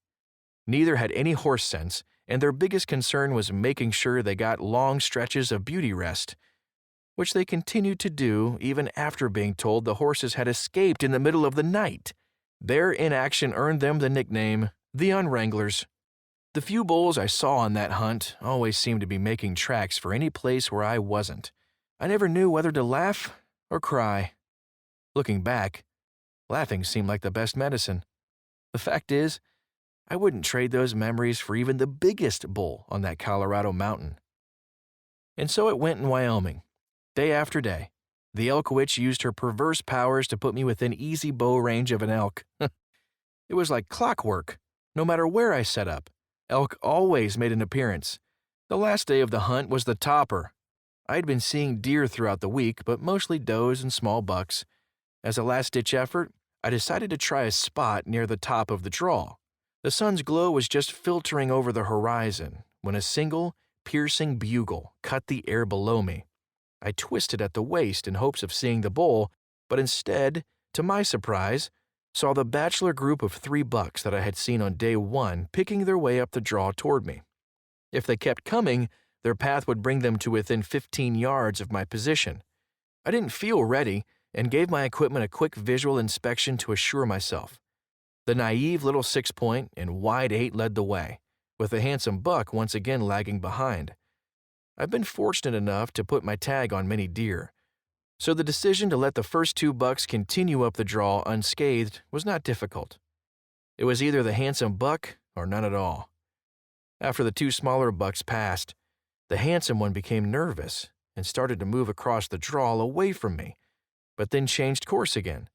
Neither had any horse sense, and their biggest concern was making sure they got long stretches of beauty rest, which they continued to do even after being told the horses had escaped in the middle of the night. Their inaction earned them the nickname, the Unwranglers. The few bulls I saw on that hunt always seemed to be making tracks for any place where I wasn't. I never knew whether to laugh or cry. Looking back, laughing seemed like the best medicine. The fact is, I wouldn't trade those memories for even the biggest bull on that Colorado mountain. And so it went in Wyoming. Day after day, the elk witch used her perverse powers to put me within easy bow range of an elk. It was like clockwork. No matter where I set up, elk always made an appearance. The last day of the hunt was the topper. I'd been seeing deer throughout the week, but mostly does and small bucks. As a last-ditch effort, I decided to try a spot near the top of the draw. The sun's glow was just filtering over the horizon when a single, piercing bugle cut the air below me. I twisted at the waist in hopes of seeing the bull, but instead, to my surprise, saw the bachelor group of 3 bucks that I had seen on day 1 picking their way up the draw toward me. If they kept coming, their path would bring them to within 15 yards of my position. I didn't feel ready and gave my equipment a quick visual inspection to assure myself. The naive little 6-point and wide 8 led the way, with the handsome buck once again lagging behind. I've been fortunate enough to put my tag on many deer, so the decision to let the first 2 bucks continue up the draw unscathed was not difficult. It was either the handsome buck or none at all. After the 2 smaller bucks passed, the handsome one became nervous and started to move across the draw away from me, but then changed course again,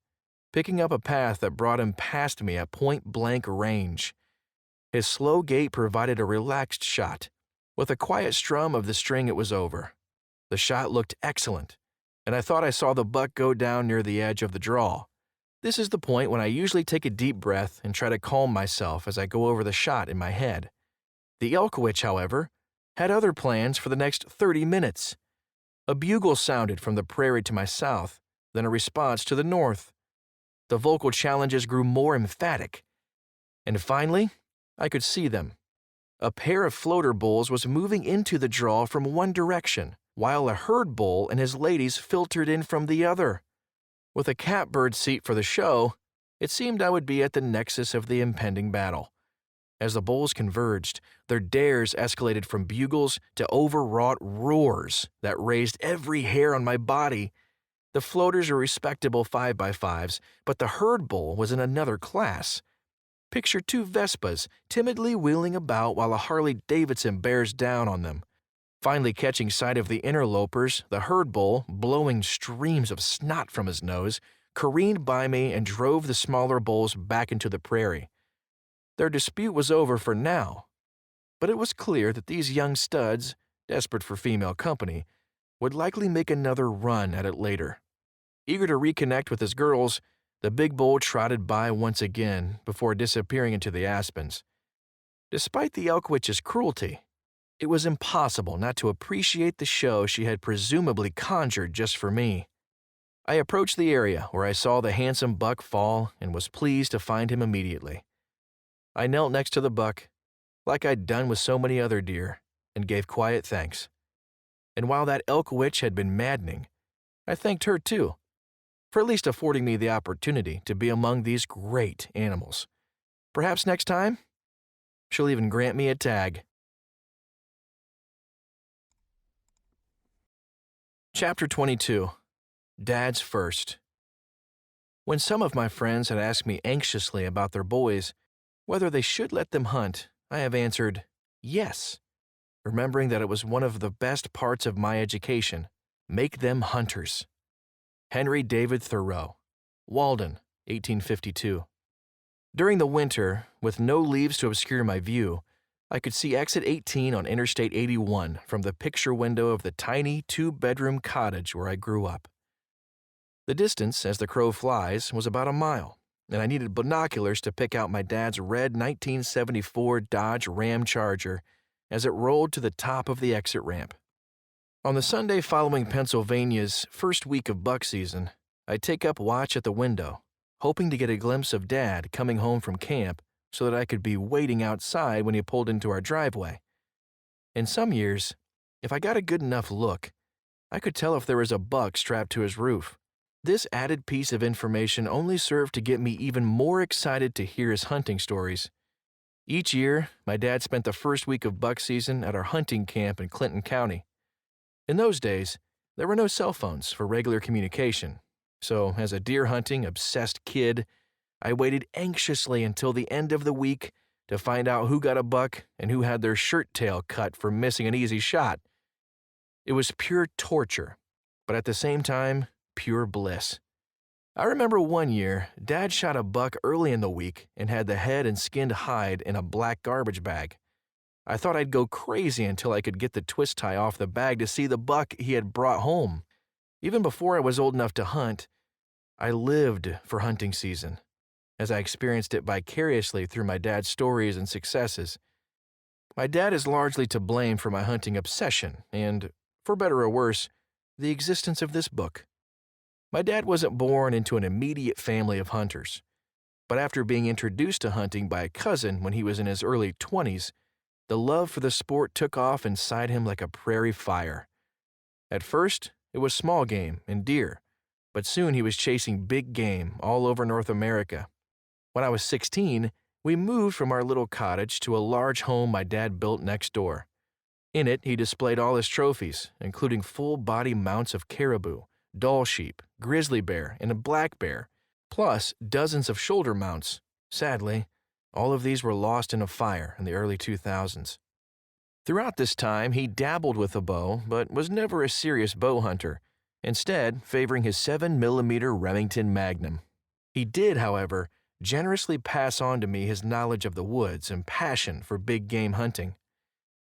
picking up a path that brought him past me at point-blank range. His slow gait provided a relaxed shot. With a quiet strum of the string, it was over. The shot looked excellent, and I thought I saw the buck go down near the edge of the draw. This is the point when I usually take a deep breath and try to calm myself as I go over the shot in my head. The elk witch, however, had other plans for the next 30 minutes. A bugle sounded from the prairie to my south, then a response to the north. The vocal challenges grew more emphatic, and finally, I could see them. A pair of floater bulls was moving into the draw from one direction, while a herd bull and his ladies filtered in from the other. With a catbird seat for the show, it seemed I would be at the nexus of the impending battle. As the bulls converged, their dares escalated from bugles to overwrought roars that raised every hair on my body. The floaters are respectable 5x5s, but the herd bull was in another class. Picture 2 Vespas timidly wheeling about while a Harley-Davidson bears down on them. Finally catching sight of the interlopers, the herd bull, blowing streams of snot from his nose, careened by me and drove the smaller bulls back into the prairie. Their dispute was over for now, but it was clear that these young studs, desperate for female company, would likely make another run at it later. Eager to reconnect with his girls, the big bull trotted by once again before disappearing into the aspens. Despite the elk witch's cruelty, it was impossible not to appreciate the show she had presumably conjured just for me. I approached the area where I saw the handsome buck fall and was pleased to find him immediately. I knelt next to the buck, like I'd done with so many other deer, and gave quiet thanks. And while that elk witch had been maddening, I thanked her too, for at least affording me the opportunity to be among these great animals. Perhaps next time, she'll even grant me a tag. Chapter 22. Dad's First. When some of my friends had asked me anxiously about their boys, whether they should let them hunt, I have answered, yes, remembering that it was one of the best parts of my education. Make them hunters. Henry David Thoreau, Walden, 1852. During the winter, with no leaves to obscure my view, I could see exit 18 on Interstate 81 from the picture window of the tiny two-bedroom cottage where I grew up. The distance, as the crow flies, was about a mile, and I needed binoculars to pick out my dad's red 1974 Dodge Ram Charger as it rolled to the top of the exit ramp. On the Sunday following Pennsylvania's first week of buck season, I'd take up watch at the window, hoping to get a glimpse of Dad coming home from camp so that I could be waiting outside when he pulled into our driveway. In some years, if I got a good enough look, I could tell if there was a buck strapped to his roof. This added piece of information only served to get me even more excited to hear his hunting stories. Each year, my dad spent the first week of buck season at our hunting camp in Clinton County. In those days, there were no cell phones for regular communication, so as a deer hunting obsessed kid, I waited anxiously until the end of the week to find out who got a buck and who had their shirt tail cut for missing an easy shot. It was pure torture, but at the same time, pure bliss. I remember one year, Dad shot a buck early in the week and had the head and skinned hide in a black garbage bag. I thought I'd go crazy until I could get the twist tie off the bag to see the buck he had brought home. Even before I was old enough to hunt, I lived for hunting season, as I experienced it vicariously through my dad's stories and successes. My dad is largely to blame for my hunting obsession and, for better or worse, the existence of this book. My dad wasn't born into an immediate family of hunters, but after being introduced to hunting by a cousin when he was in his early 20s, the love for the sport took off inside him like a prairie fire. At first, it was small game and deer, but soon he was chasing big game all over North America. When I was 16, we moved from our little cottage to a large home my dad built next door. In it, he displayed all his trophies, including full-body mounts of caribou, Dall sheep, grizzly bear, and a black bear, plus dozens of shoulder mounts. Sadly, all of these were lost in a fire in the early 2000s. Throughout this time, he dabbled with a bow, but was never a serious bow hunter, instead favoring his 7mm Remington Magnum. He did, however, generously pass on to me his knowledge of the woods and passion for big game hunting.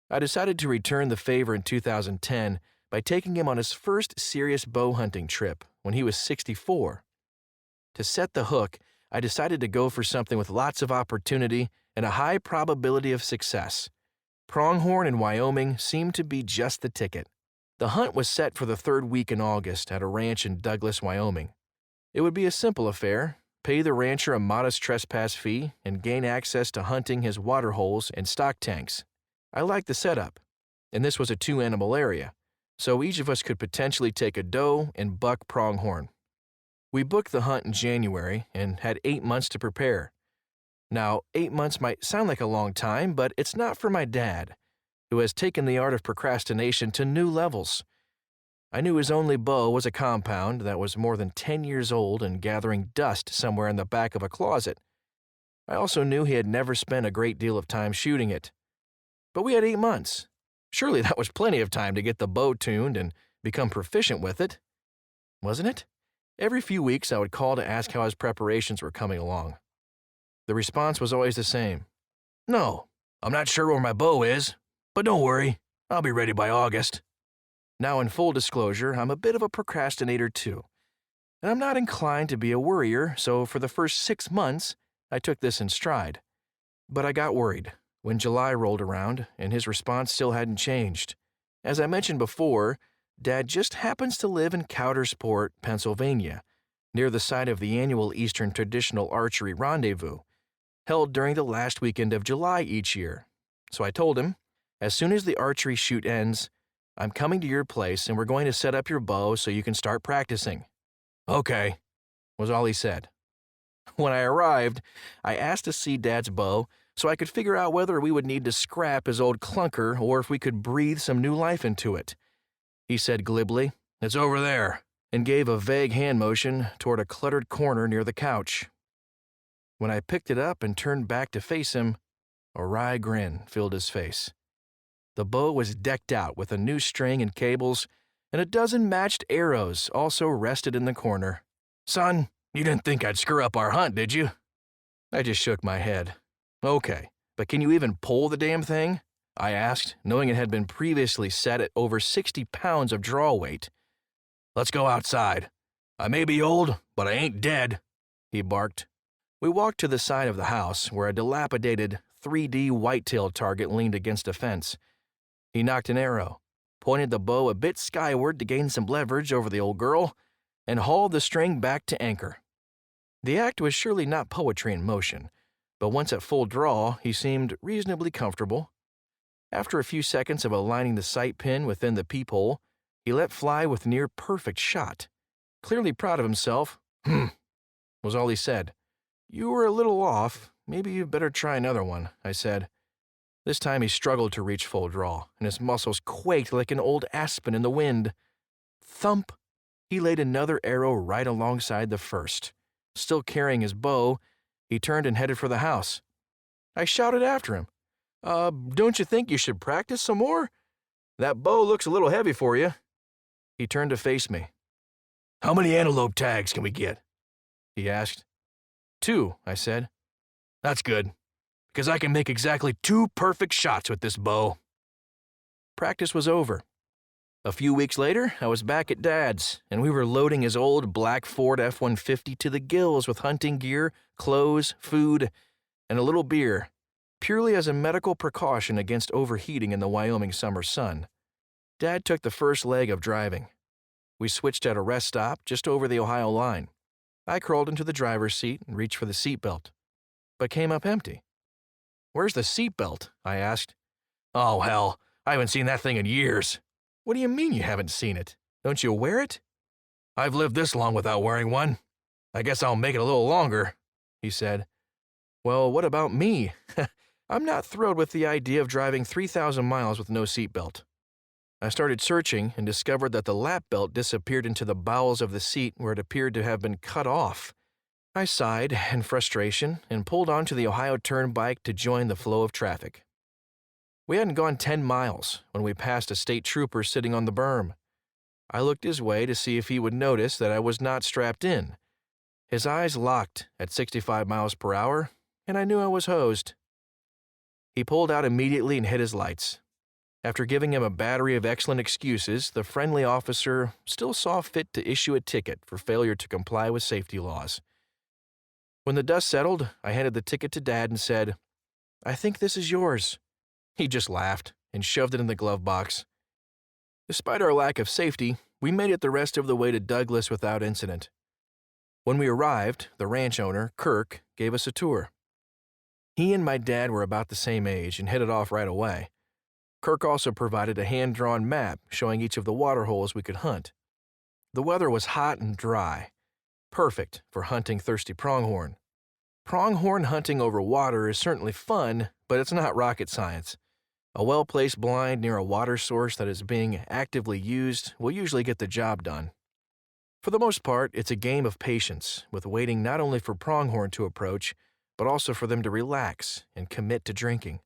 I decided to return the favor in 2010 by taking him on his first serious bow hunting trip when he was 64. To set the hook, I decided to go for something with lots of opportunity and a high probability of success. Pronghorn in Wyoming seemed to be just the ticket. The hunt was set for the third week in August at a ranch in Douglas, Wyoming. It would be a simple affair, pay the rancher a modest trespass fee, and gain access to hunting his water holes and stock tanks. I liked the setup, and this was a two-animal area, so each of us could potentially take a doe and buck pronghorn. We booked the hunt in January and had 8 months to prepare. Now, 8 months might sound like a long time, but it's not for my dad, who has taken the art of procrastination to new levels. I knew his only bow was a compound that was more than 10 years old and gathering dust somewhere in the back of a closet. I also knew he had never spent a great deal of time shooting it. But we had 8 months. Surely that was plenty of time to get the bow tuned and become proficient with it. Wasn't it? Every few weeks I would call to ask how his preparations were coming along. The response was always the same. "No, I'm not sure where my bow is, but don't worry, I'll be ready by August." Now, in full disclosure, I'm a bit of a procrastinator too, and I'm not inclined to be a worrier, so for the first 6 months, I took this in stride. But I got worried when July rolled around and his response still hadn't changed. As I mentioned before, Dad just happens to live in Coudersport, Pennsylvania, near the site of the annual Eastern Traditional Archery Rendezvous, held during the last weekend of July each year. So I told him, as soon as the archery shoot ends, I'm coming to your place and we're going to set up your bow so you can start practicing. Okay, was all he said. When I arrived, I asked to see Dad's bow so I could figure out whether we would need to scrap his old clunker or if we could breathe some new life into it. He said glibly, "It's over there," and gave a vague hand motion toward a cluttered corner near the couch. When I picked it up and turned back to face him, a wry grin filled his face. The bow was decked out with a new string and cables, and a dozen matched arrows also rested in the corner. "Son, you didn't think I'd screw up our hunt, did you?" I just shook my head. "Okay, but can you even pull the damn thing?" I asked, knowing it had been previously set at over 60 pounds of draw weight. "Let's go outside. I may be old, but I ain't dead," he barked. We walked to the side of the house where a dilapidated 3D whitetail target leaned against a fence. He knocked an arrow, pointed the bow a bit skyward to gain some leverage over the old girl, and hauled the string back to anchor. The act was surely not poetry in motion, but once at full draw, he seemed reasonably comfortable. After a few seconds of aligning the sight pin within the peephole, he let fly with near-perfect shot. Clearly proud of himself, was all he said. "You were a little off. Maybe you'd better try another one," I said. This time he struggled to reach full draw, and his muscles quaked like an old aspen in the wind. Thump! He laid another arrow right alongside the first. Still carrying his bow, he turned and headed for the house. I shouted after him, "Don't you think you should practice some more? That bow looks a little heavy for you." He turned to face me. "How many antelope tags can we get?" he asked. "2, I said. "That's good, because I can make exactly 2 perfect shots with this bow." Practice was over. A few weeks later, I was back at Dad's, and we were loading his old black Ford F-150 to the gills with hunting gear, clothes, food, and a little beer, purely as a medical precaution against overheating in the Wyoming summer sun. Dad took the first leg of driving. We switched at a rest stop just over the Ohio line. I crawled into the driver's seat and reached for the seatbelt, but came up empty. "Where's the seatbelt?" I asked. "Oh, hell, I haven't seen that thing in years." "What do you mean you haven't seen it? Don't you wear it?" "I've lived this long without wearing one. I guess I'll make it a little longer," he said. "Well, what about me? I'm not thrilled with the idea of driving 3,000 miles with no seatbelt." I started searching and discovered that the lap belt disappeared into the bowels of the seat where it appeared to have been cut off. I sighed in frustration and pulled onto the Ohio Turnpike to join the flow of traffic. We hadn't gone 10 miles when we passed a state trooper sitting on the berm. I looked his way to see if he would notice that I was not strapped in. His eyes locked at 65 miles per hour, and I knew I was hosed. He pulled out immediately and hit his lights. After giving him a battery of excellent excuses, the friendly officer still saw fit to issue a ticket for failure to comply with safety laws. When the dust settled, I handed the ticket to Dad and said, "I think this is yours." He just laughed and shoved it in the glove box. Despite our lack of safety, we made it the rest of the way to Douglas without incident. When we arrived, the ranch owner, Kirk, gave us a tour. He and my dad were about the same age and hit it off right away. Kirk also provided a hand-drawn map showing each of the water holes we could hunt. The weather was hot and dry, perfect for hunting thirsty pronghorn. Pronghorn hunting over water is certainly fun, but it's not rocket science. A well-placed blind near a water source that is being actively used will usually get the job done. For the most part, it's a game of patience, with waiting not only for pronghorn to approach, but also for them to relax and commit to drinking.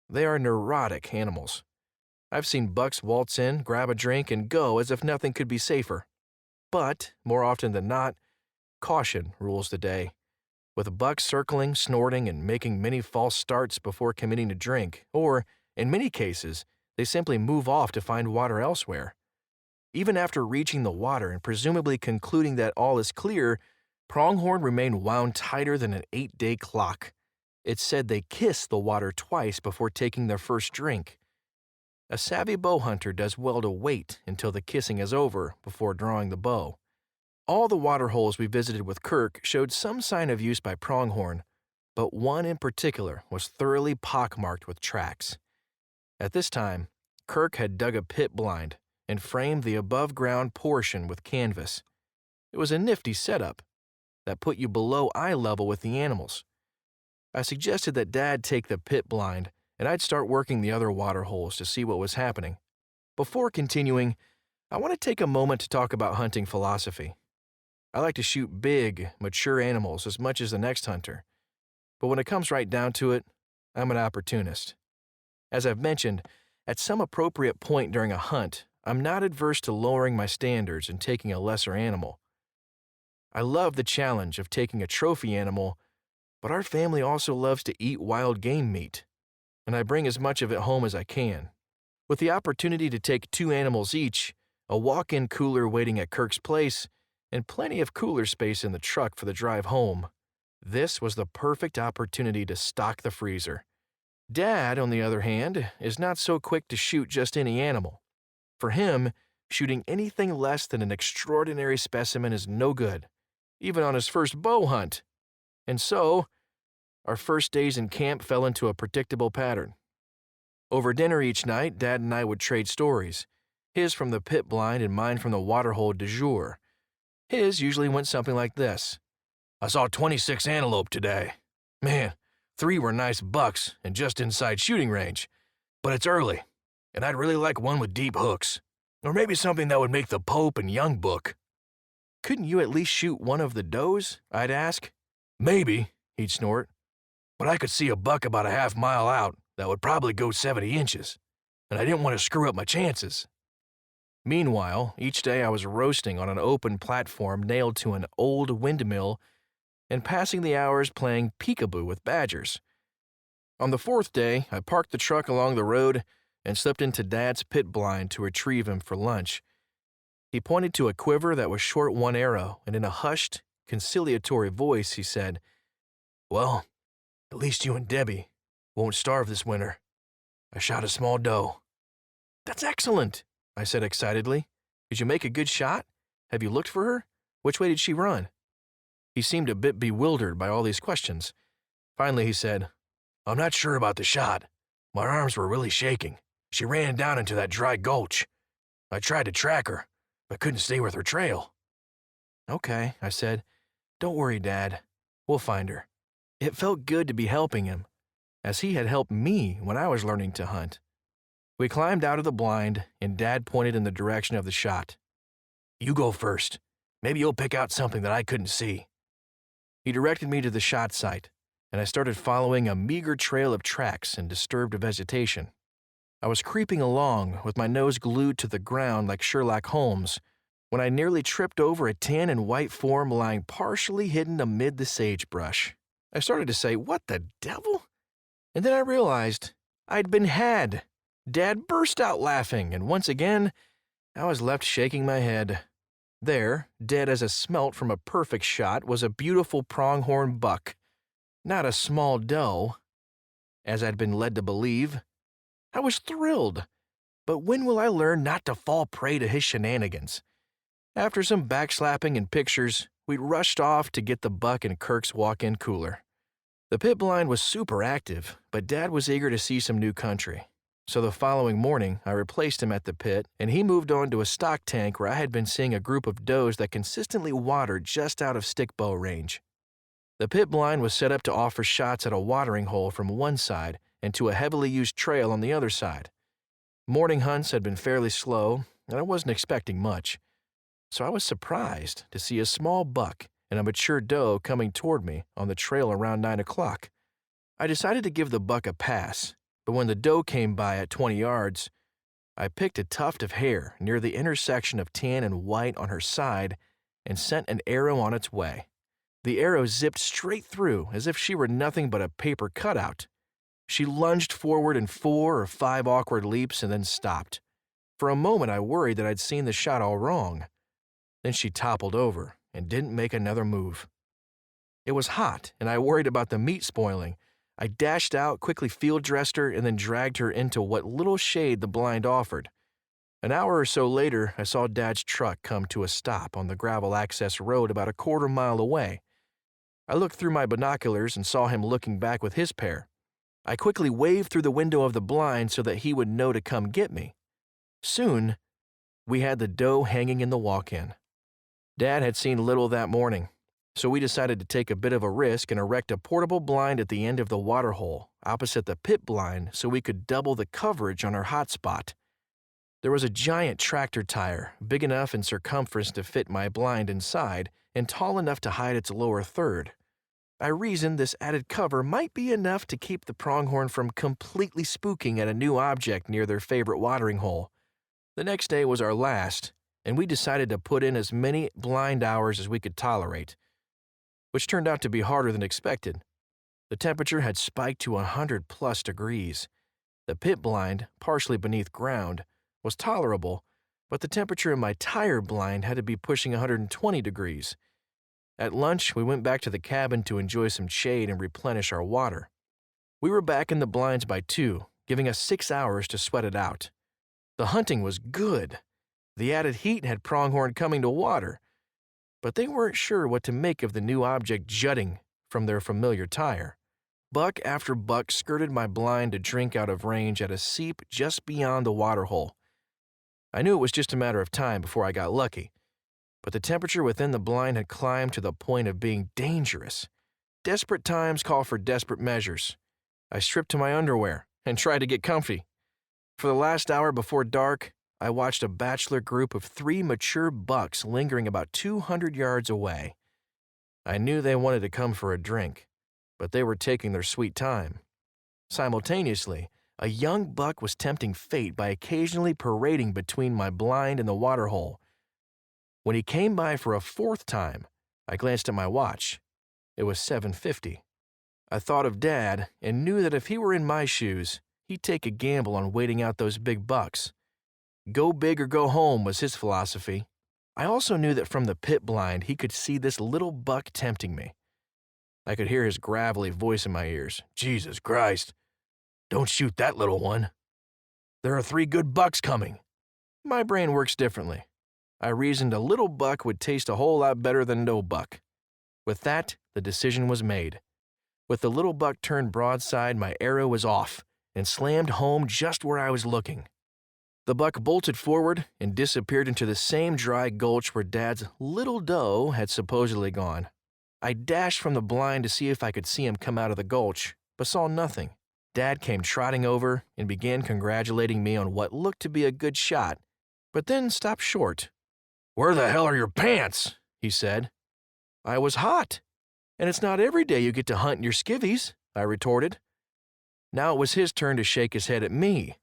They are neurotic animals. I've seen bucks waltz in, grab a drink, and go as if nothing could be safer. But, more often than not, caution rules the day, with bucks circling, snorting, and making many false starts before committing to drink, or, in many cases, they simply move off to find water elsewhere. Even after reaching the water and presumably concluding that all is clear, pronghorn remained wound tighter than an 8-day clock. It's said they kiss the water twice before taking their first drink. A savvy bow hunter does well to wait until the kissing is over before drawing the bow. All the water holes we visited with Kirk showed some sign of use by pronghorn, but one in particular was thoroughly pockmarked with tracks. At this time, Kirk had dug a pit blind and framed the above-ground portion with canvas. It was a nifty setup that put you below eye level with the animals. I suggested that Dad take the pit blind and I'd start working the other water holes to see what was happening. Before continuing, I want to take a moment to talk about hunting philosophy. I like to shoot big, mature animals as much as the next hunter, but when it comes right down to it, I'm an opportunist. As I've mentioned, at some appropriate point during a hunt, I'm not adverse to lowering my standards and taking a lesser animal. I love the challenge of taking a trophy animal, but our family also loves to eat wild game meat, and I bring as much of it home as I can. With the opportunity to take 2 animals each, a walk-in cooler waiting at Kirk's place, and plenty of cooler space in the truck for the drive home, this was the perfect opportunity to stock the freezer. Dad, on the other hand, is not so quick to shoot just any animal. For him, shooting anything less than an extraordinary specimen is no good, even on his first bow hunt. And so, our first days in camp fell into a predictable pattern. Over dinner each night, Dad and I would trade stories, his from the pit blind and mine from the waterhole du jour. His usually went something like this. I saw 26 antelope today. Man, 3 were nice bucks and just inside shooting range. But it's early, and I'd really like one with deep hooks. Or maybe something that would make the Pope and Young book. Couldn't you at least shoot one of the does? I'd ask. Maybe, he'd snort. But I could see a buck about a half mile out that would probably go 70 inches, and I didn't want to screw up my chances. Meanwhile, each day I was roasting on an open platform nailed to an old windmill and passing the hours playing peekaboo with badgers. On the 4th day, I parked the truck along the road and slipped into Dad's pit blind to retrieve him for lunch. He pointed to a quiver that was short 1 arrow, and in a hushed, conciliatory voice he said, "Well, at least you and Debbie won't starve this winter. I shot a small doe." "That's excellent," I said excitedly. "Did you make a good shot? Have you looked for her? Which way did she run?" He seemed a bit bewildered by all these questions. Finally he said, "I'm not sure about the shot. My arms were really shaking. She ran down into that dry gulch. I tried to track her, but couldn't stay with her trail." "Okay," I said. "Don't worry, Dad. We'll find her." It felt good to be helping him, as he had helped me when I was learning to hunt. We climbed out of the blind, and Dad pointed in the direction of the shot. "You go first. Maybe you'll pick out something that I couldn't see." He directed me to the shot site, and I started following a meager trail of tracks and disturbed vegetation. I was creeping along with my nose glued to the ground like Sherlock Holmes when I nearly tripped over a tan and white form lying partially hidden amid the sagebrush. I started to say, "What the devil?" And then I realized I'd been had. Dad burst out laughing, and once again, I was left shaking my head. There, dead as a smelt from a perfect shot, was a beautiful pronghorn buck. Not a small doe, as I'd been led to believe. I was thrilled, but when will I learn not to fall prey to his shenanigans? After some backslapping and pictures, we rushed off to get the buck in Kirk's walk-in cooler. The pit blind was super active, but Dad was eager to see some new country. So the following morning, I replaced him at the pit, and he moved on to a stock tank where I had been seeing a group of does that consistently watered just out of stick bow range. The pit blind was set up to offer shots at a watering hole from one side and to a heavily used trail on the other side. Morning hunts had been fairly slow, and I wasn't expecting much. So I was surprised to see a small buck and a mature doe coming toward me on the trail around 9 o'clock. I decided to give the buck a pass, but when the doe came by at 20 yards, I picked a tuft of hair near the intersection of tan and white on her side and sent an arrow on its way. The arrow zipped straight through as if she were nothing but a paper cutout. She lunged forward in 4 or 5 awkward leaps and then stopped. For a moment, I worried that I'd seen the shot all wrong. Then she toppled over and didn't make another move. It was hot, and I worried about the meat spoiling. I dashed out, quickly field dressed her, and then dragged her into what little shade the blind offered. An hour or so later, I saw Dad's truck come to a stop on the gravel access road about a quarter-mile away. I looked through my binoculars and saw him looking back with his pair. I quickly waved through the window of the blind so that he would know to come get me. Soon, we had the doe hanging in the walk-in. Dad had seen little that morning, so we decided to take a bit of a risk and erect a portable blind at the end of the water hole, opposite the pit blind, so we could double the coverage on our hot spot. There was a giant tractor tire, big enough in circumference to fit my blind inside, and tall enough to hide its lower third. I reasoned this added cover might be enough to keep the pronghorn from completely spooking at a new object near their favorite watering hole. The next day was our last, and we decided to put in as many blind hours as we could tolerate, which turned out to be harder than expected. The temperature had spiked to 100+ degrees. The pit blind, partially beneath ground, was tolerable, but the temperature in my tire blind had to be pushing 120 degrees. At lunch, we went back to the cabin to enjoy some shade and replenish our water. We were back in the blinds by 2, giving us 6 hours to sweat it out. The hunting was good. The added heat had pronghorn coming to water, but they weren't sure what to make of the new object jutting from their familiar tire. Buck after buck skirted my blind to drink out of range at a seep just beyond the water hole. I knew it was just a matter of time before I got lucky, but the temperature within the blind had climbed to the point of being dangerous. Desperate times call for desperate measures. I stripped to my underwear and tried to get comfy. For the last hour before dark, I watched a bachelor group of 3 mature bucks lingering about 200 yards away. I knew they wanted to come for a drink, but they were taking their sweet time. Simultaneously, a young buck was tempting fate by occasionally parading between my blind and the water hole. When he came by for a 4th time, I glanced at my watch. It was 7:50. I thought of Dad and knew that if he were in my shoes, he'd take a gamble on waiting out those big bucks. Go big or go home was his philosophy. I also knew that from the pit blind he could see this little buck tempting me. I could hear his gravelly voice in my ears. Jesus Christ, don't shoot that little one. There are 3 good bucks coming. My brain works differently. I reasoned a little buck would taste a whole lot better than no buck. With that, the decision was made. With the little buck turned broadside, my arrow was off and slammed home just where I was looking. The buck bolted forward and disappeared into the same dry gulch where Dad's little doe had supposedly gone. I dashed from the blind to see if I could see him come out of the gulch, but saw nothing. Dad came trotting over and began congratulating me on what looked to be a good shot, but then stopped short. "Where the hell are your pants?" he said. "I was hot, and it's not every day you get to hunt in your skivvies," I retorted. Now it was his turn to shake his head at me.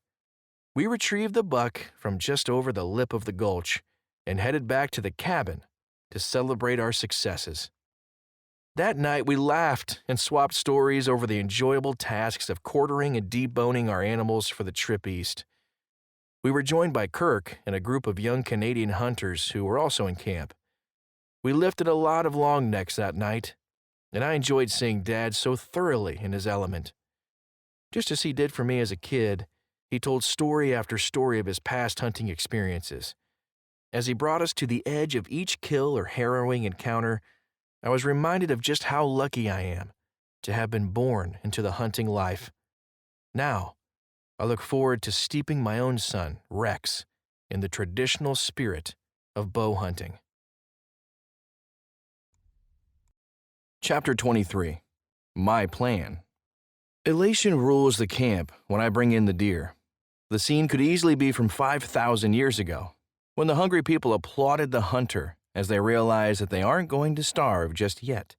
We retrieved the buck from just over the lip of the gulch and headed back to the cabin to celebrate our successes. That night we laughed and swapped stories over the enjoyable tasks of quartering and deboning our animals for the trip east. We were joined by Kirk and a group of young Canadian hunters who were also in camp. We lifted a lot of long necks that night, and I enjoyed seeing Dad so thoroughly in his element. Just as he did for me as a kid, he told story after story of his past hunting experiences. As he brought us to the edge of each kill or harrowing encounter, I was reminded of just how lucky I am to have been born into the hunting life. Now, I look forward to steeping my own son, Rex, in the traditional spirit of bow hunting. Chapter 23. My Plan. Elation rules the camp when I bring in the deer. The scene could easily be from 5,000 years ago, when the hungry people applauded the hunter as they realize that they aren't going to starve just yet.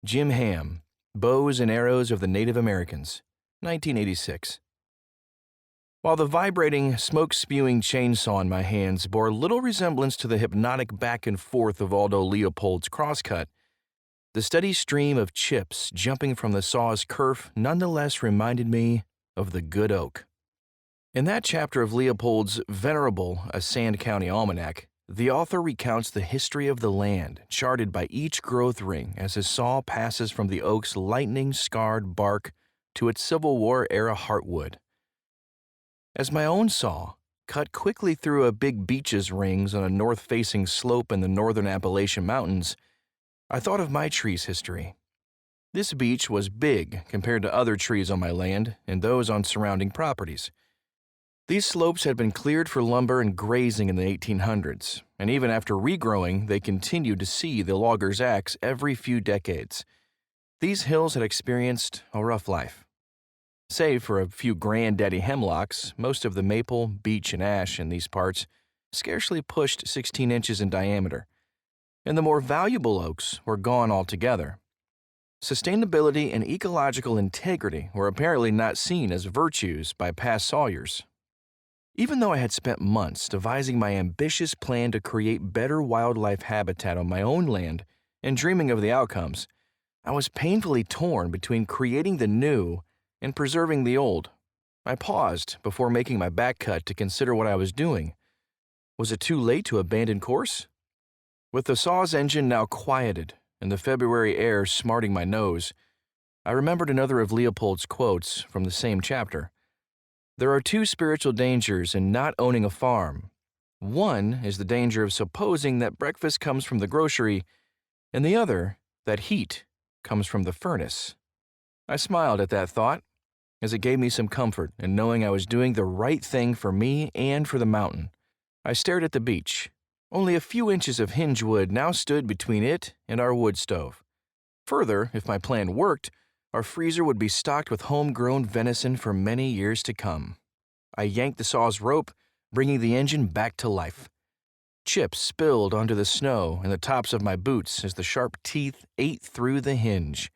Jim Ham, Bows and Arrows of the Native Americans, 1986. While the vibrating, smoke-spewing chainsaw in my hands bore little resemblance to the hypnotic back and forth of Aldo Leopold's crosscut, the steady stream of chips jumping from the saw's kerf nonetheless reminded me of the good oak. In that chapter of Leopold's venerable A Sand County Almanac, the author recounts the history of the land, charted by each growth ring as his saw passes from the oak's lightning-scarred bark to its Civil War-era heartwood. As my own saw cut quickly through a big beech's rings on a north-facing slope in the northern Appalachian Mountains, I thought of my tree's history. This beech was big compared to other trees on my land and those on surrounding properties. These slopes had been cleared for lumber and grazing in the 1800s, and even after regrowing, they continued to see the logger's axe every few decades. These hills had experienced a rough life. Save for a few granddaddy hemlocks, most of the maple, beech, and ash in these parts scarcely pushed 16 inches in diameter, and the more valuable oaks were gone altogether. Sustainability and ecological integrity were apparently not seen as virtues by past sawyers. Even though I had spent months devising my ambitious plan to create better wildlife habitat on my own land and dreaming of the outcomes, I was painfully torn between creating the new and preserving the old. I paused before making my back cut to consider what I was doing. Was it too late to abandon course? With the saw's engine now quieted and the February air smarting my nose, I remembered another of Leopold's quotes from the same chapter. There are two spiritual dangers in not owning a farm. One is the danger of supposing that breakfast comes from the grocery, and the other, that heat comes from the furnace. I smiled at that thought, as it gave me some comfort in knowing I was doing the right thing for me and for the mountain. I stared at the beech. Only a few inches of hinge wood now stood between it and our wood stove. Further, if my plan worked, our freezer would be stocked with homegrown venison for many years to come. I yanked the saw's rope, bringing the engine back to life. Chips spilled onto the snow and the tops of my boots as the sharp teeth ate through the hinge.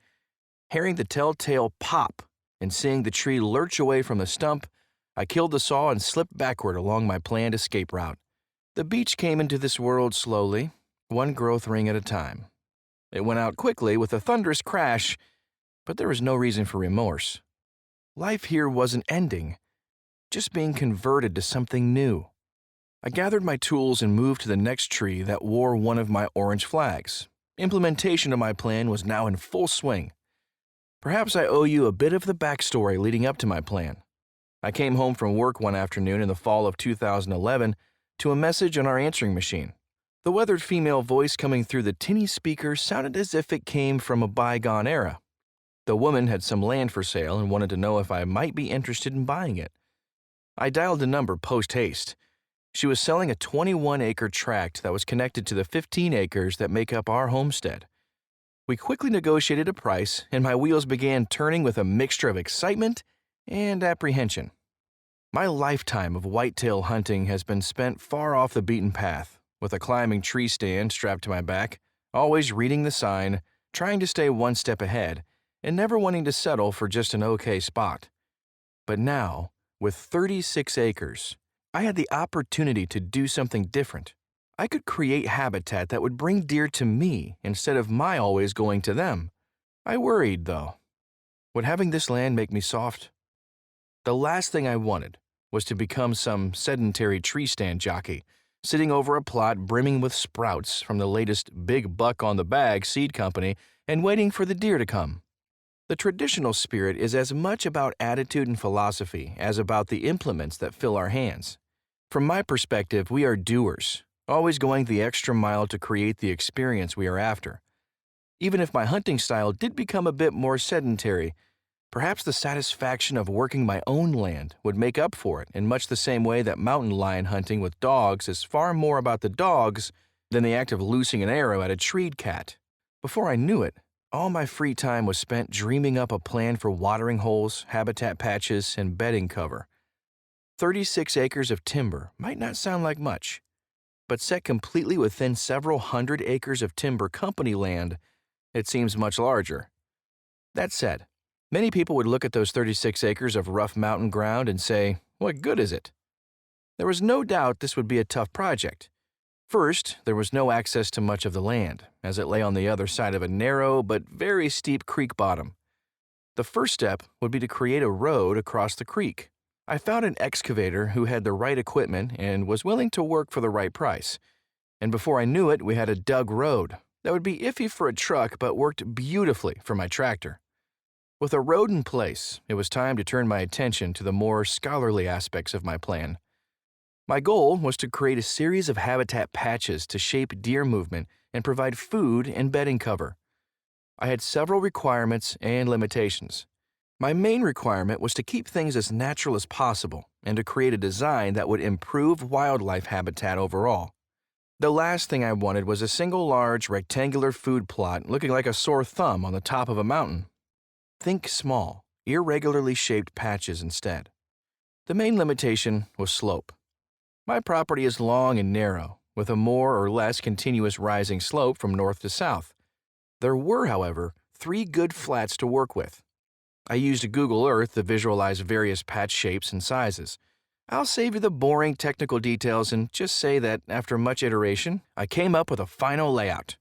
Hearing the telltale pop and seeing the tree lurch away from the stump, I killed the saw and slipped backward along my planned escape route. The beech came into this world slowly, one growth ring at a time. It went out quickly with a thunderous crash, but there was no reason for remorse. Life here wasn't ending, just being converted to something new. I gathered my tools and moved to the next tree that wore one of my orange flags. Implementation of my plan was now in full swing. Perhaps I owe you a bit of the backstory leading up to my plan. I came home from work one afternoon in the fall of 2011 to a message on our answering machine. The weathered female voice coming through the tinny speaker sounded as if it came from a bygone era. The woman had some land for sale and wanted to know if I might be interested in buying it. I dialed the number post-haste. She was selling a 21-acre tract that was connected to the 15 acres that make up our homestead. We quickly negotiated a price, and my wheels began turning with a mixture of excitement and apprehension. My lifetime of whitetail hunting has been spent far off the beaten path, with a climbing tree stand strapped to my back, always reading the sign, trying to stay one step ahead, and never wanting to settle for just an okay spot. But now, with 36 acres, I had the opportunity to do something different. I could create habitat that would bring deer to me instead of my always going to them. I worried, though. Would having this land make me soft? The last thing I wanted was to become some sedentary tree stand jockey, sitting over a plot brimming with sprouts from the latest big buck on the bag seed company and waiting for the deer to come. The traditional spirit is as much about attitude and philosophy as about the implements that fill our hands. From my perspective, we are doers, always going the extra mile to create the experience we are after. Even if my hunting style did become a bit more sedentary, perhaps the satisfaction of working my own land would make up for it in much the same way that mountain lion hunting with dogs is far more about the dogs than the act of loosing an arrow at a treed cat. Before I knew it, all my free time was spent dreaming up a plan for watering holes, habitat patches, and bedding cover. 36 acres of timber might not sound like much, but set completely within several hundred acres of timber company land, it seems much larger. That said, many people would look at those 36 acres of rough mountain ground and say, what good is it? There was no doubt this would be a tough project. First, there was no access to much of the land, as it lay on the other side of a narrow but very steep creek bottom. The first step would be to create a road across the creek. I found an excavator who had the right equipment and was willing to work for the right price. And before I knew it, we had a dug road that would be iffy for a truck but worked beautifully for my tractor. With a road in place, it was time to turn my attention to the more scholarly aspects of my plan. My goal was to create a series of habitat patches to shape deer movement and provide food and bedding cover. I had several requirements and limitations. My main requirement was to keep things as natural as possible and to create a design that would improve wildlife habitat overall. The last thing I wanted was a single large rectangular food plot looking like a sore thumb on the top of a mountain. Think small, irregularly shaped patches instead. The main limitation was slope. My property is long and narrow, with a more or less continuous rising slope from north to south. There were, however, 3 good flats to work with. I used Google Earth to visualize various patch shapes and sizes. I'll save you the boring technical details and just say that after much iteration, I came up with a final layout.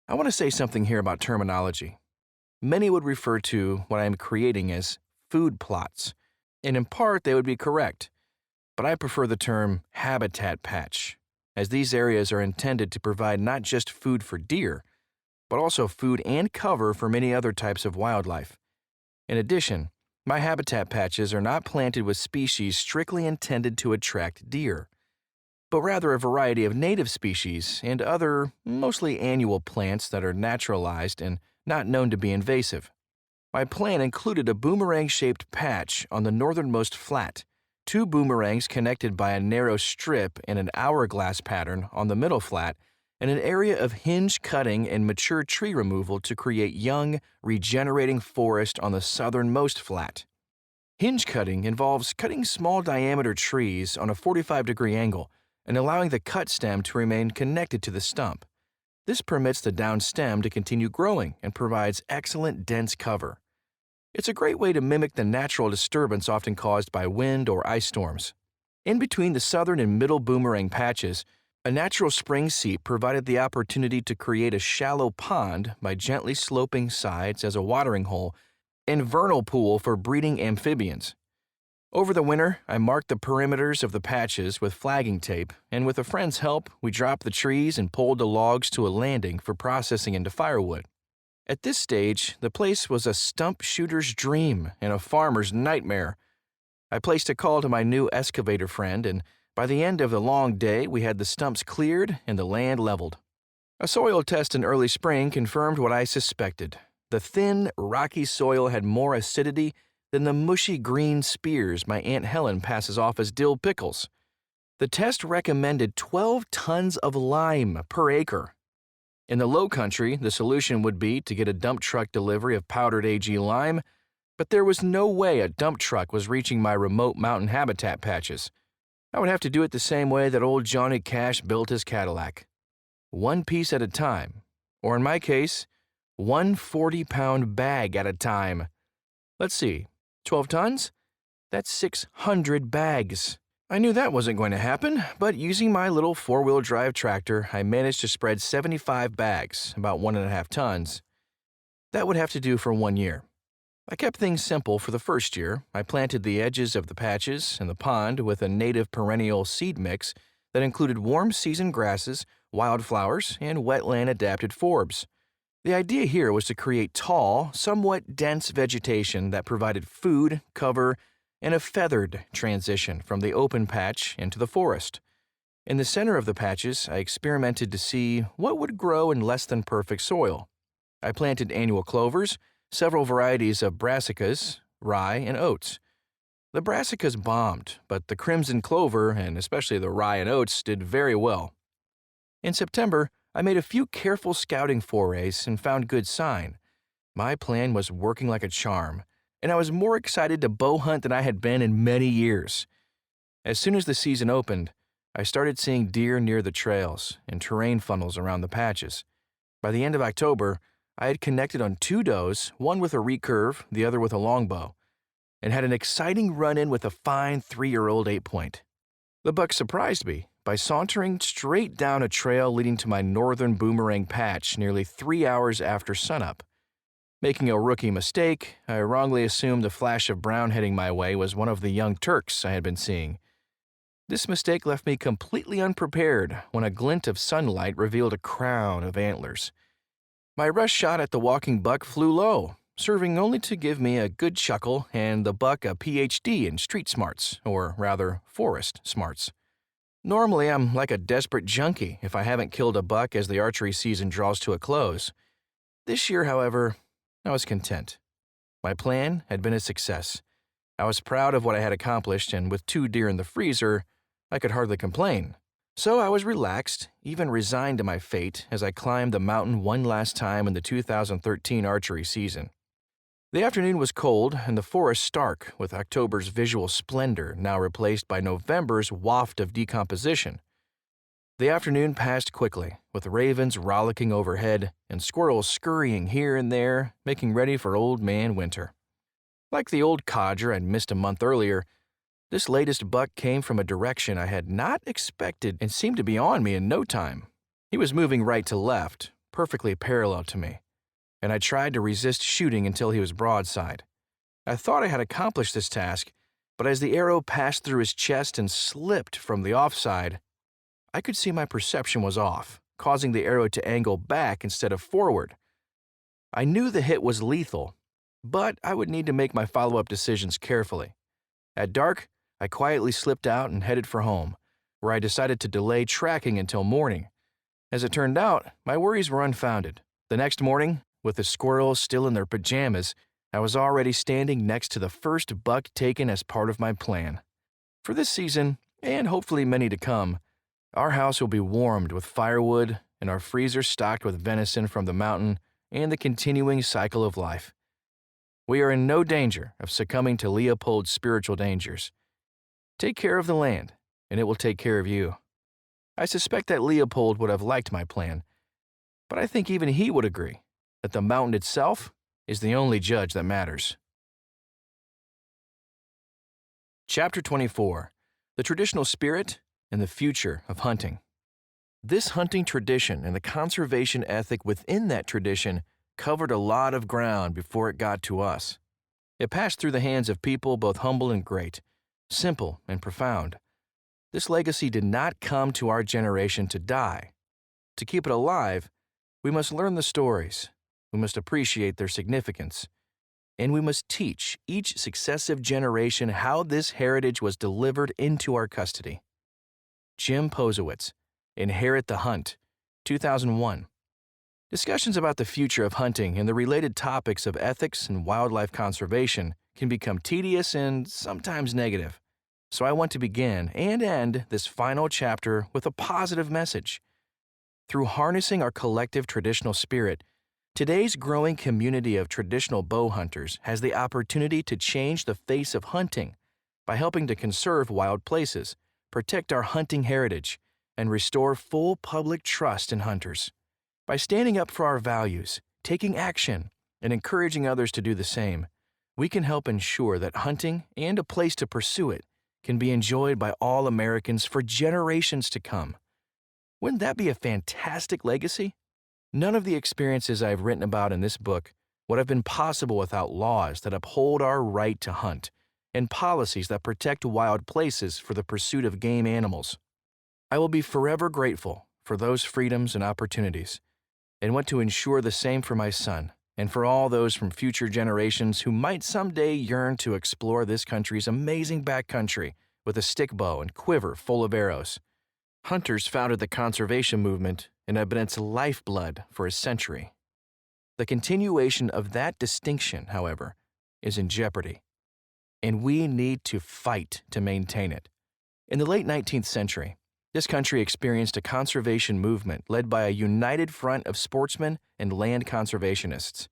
I want to say something here about terminology. Many would refer to what I am creating as food plots, and in part they would be correct, but I prefer the term habitat patch, as these areas are intended to provide not just food for deer, but also food and cover for many other types of wildlife. In addition, my habitat patches are not planted with species strictly intended to attract deer, but rather a variety of native species and other, mostly annual plants that are naturalized and not known to be invasive. My plan included a boomerang-shaped patch on the northernmost flat, 2 boomerangs connected by a narrow strip in an hourglass pattern on the middle flat, and an area of hinge cutting and mature tree removal to create young, regenerating forest on the southernmost flat. Hinge cutting involves cutting small diameter trees on a 45-degree angle and allowing the cut stem to remain connected to the stump. This permits the down stem to continue growing and provides excellent dense cover. It's a great way to mimic the natural disturbance often caused by wind or ice storms. In between the southern and middle boomerang patches, a natural spring seep provided the opportunity to create a shallow pond by gently sloping sides as a watering hole and vernal pool for breeding amphibians. Over the winter, I marked the perimeters of the patches with flagging tape, and with a friend's help, we dropped the trees and pulled the logs to a landing for processing into firewood. At this stage, the place was a stump shooter's dream and a farmer's nightmare. I placed a call to my new excavator friend, and by the end of the long day, we had the stumps cleared and the land leveled. A soil test in early spring confirmed what I suspected. The thin, rocky soil had more acidity than the mushy green spears my Aunt Helen passes off as dill pickles. The test recommended 12 tons of lime per acre. In the low country, the solution would be to get a dump truck delivery of powdered AG lime, but there was no way a dump truck was reaching my remote mountain habitat patches. I would have to do it the same way that old Johnny Cash built his Cadillac. 1 piece at a time, or in my case, 1 40-pound bag at a time. Let's see. 12 tons? That's 600 bags. I knew that wasn't going to happen, but using my little 4-wheel drive tractor, I managed to spread 75 bags, about 1.5 tons. That would have to do for 1 year. I kept things simple for the first year. I planted the edges of the patches and the pond with a native perennial seed mix that included warm season grasses, wildflowers, and wetland-adapted forbs. The idea here was to create tall, somewhat dense vegetation that provided food, cover, and a feathered transition from the open patch into the forest. In the center of the patches, I experimented to see what would grow in less than perfect soil. I planted annual clovers, several varieties of brassicas, rye, and oats. The brassicas bombed, but the crimson clover, and especially the rye and oats, did very well. In September, I made a few careful scouting forays and found good sign. My plan was working like a charm, and I was more excited to bow hunt than I had been in many years. As soon as the season opened, I started seeing deer near the trails and terrain funnels around the patches. By the end of October, I had connected on 2 does, one with a recurve, the other with a longbow, and had an exciting run-in with a fine 3-year-old 8-point. The buck surprised me by sauntering straight down a trail leading to my northern boomerang patch nearly 3 hours after sunup. Making a rookie mistake, I wrongly assumed the flash of brown heading my way was one of the young Turks I had been seeing. This mistake left me completely unprepared when a glint of sunlight revealed a crown of antlers. My rush shot at the walking buck flew low, serving only to give me a good chuckle and the buck a PhD in street smarts, or rather, forest smarts. Normally, I'm like a desperate junkie if I haven't killed a buck as the archery season draws to a close. This year, however, I was content. My plan had been a success. I was proud of what I had accomplished, and with 2 deer in the freezer, I could hardly complain. So I was relaxed, even resigned to my fate as I climbed the mountain one last time in the 2013 archery season. The afternoon was cold and the forest stark, with October's visual splendor now replaced by November's waft of decomposition. The afternoon passed quickly, with ravens rollicking overhead and squirrels scurrying here and there, making ready for Old Man Winter. Like the old codger I'd missed a month earlier, this latest buck came from a direction I had not expected and seemed to be on me in no time. He was moving right to left, perfectly parallel to me, and I tried to resist shooting until he was broadside. I thought I had accomplished this task, but as the arrow passed through his chest and slipped from the offside, I could see my perception was off, causing the arrow to angle back instead of forward. I knew the hit was lethal, but I would need to make my follow-up decisions carefully. At dark, I quietly slipped out and headed for home, where I decided to delay tracking until morning. As it turned out, my worries were unfounded. The next morning, with the squirrels still in their pajamas, I was already standing next to the first buck taken as part of my plan. For this season, and hopefully many to come, our house will be warmed with firewood and our freezer stocked with venison from the mountain and the continuing cycle of life. We are in no danger of succumbing to Leopold's spiritual dangers. Take care of the land, and it will take care of you. I suspect that Leopold would have liked my plan, but I think even he would agree that the mountain itself is the only judge that matters. Chapter 24: The Traditional Spirit and the Future of Hunting. This hunting tradition and the conservation ethic within that tradition covered a lot of ground before it got to us. It passed through the hands of people both humble and great, simple and profound. This legacy did not come to our generation to die. To keep it alive, we must learn the stories, we must appreciate their significance, and we must teach each successive generation how this heritage was delivered into our custody. Jim Posewitz, Inherit the Hunt, 2001. Discussions about the future of hunting and the related topics of ethics and wildlife conservation can become tedious and sometimes negative. So I want to begin and end this final chapter with a positive message. Through harnessing our collective traditional spirit, today's growing community of traditional bow hunters has the opportunity to change the face of hunting by helping to conserve wild places, protect our hunting heritage, and restore full public trust in hunters. By standing up for our values, taking action, and encouraging others to do the same, we can help ensure that hunting and a place to pursue it can be enjoyed by all Americans for generations to come. Wouldn't that be a fantastic legacy? None of the experiences I've written about in this book would have been possible without laws that uphold our right to hunt and policies that protect wild places for the pursuit of game animals. I will be forever grateful for those freedoms and opportunities, and want to ensure the same for my son and for all those from future generations who might someday yearn to explore this country's amazing backcountry with a stick bow and quiver full of arrows. Hunters founded the conservation movement and have been its lifeblood for a century. The continuation of that distinction, however, is in jeopardy, and we need to fight to maintain it. In the late 19th century, this country experienced a conservation movement led by a united front of sportsmen and land conservationists.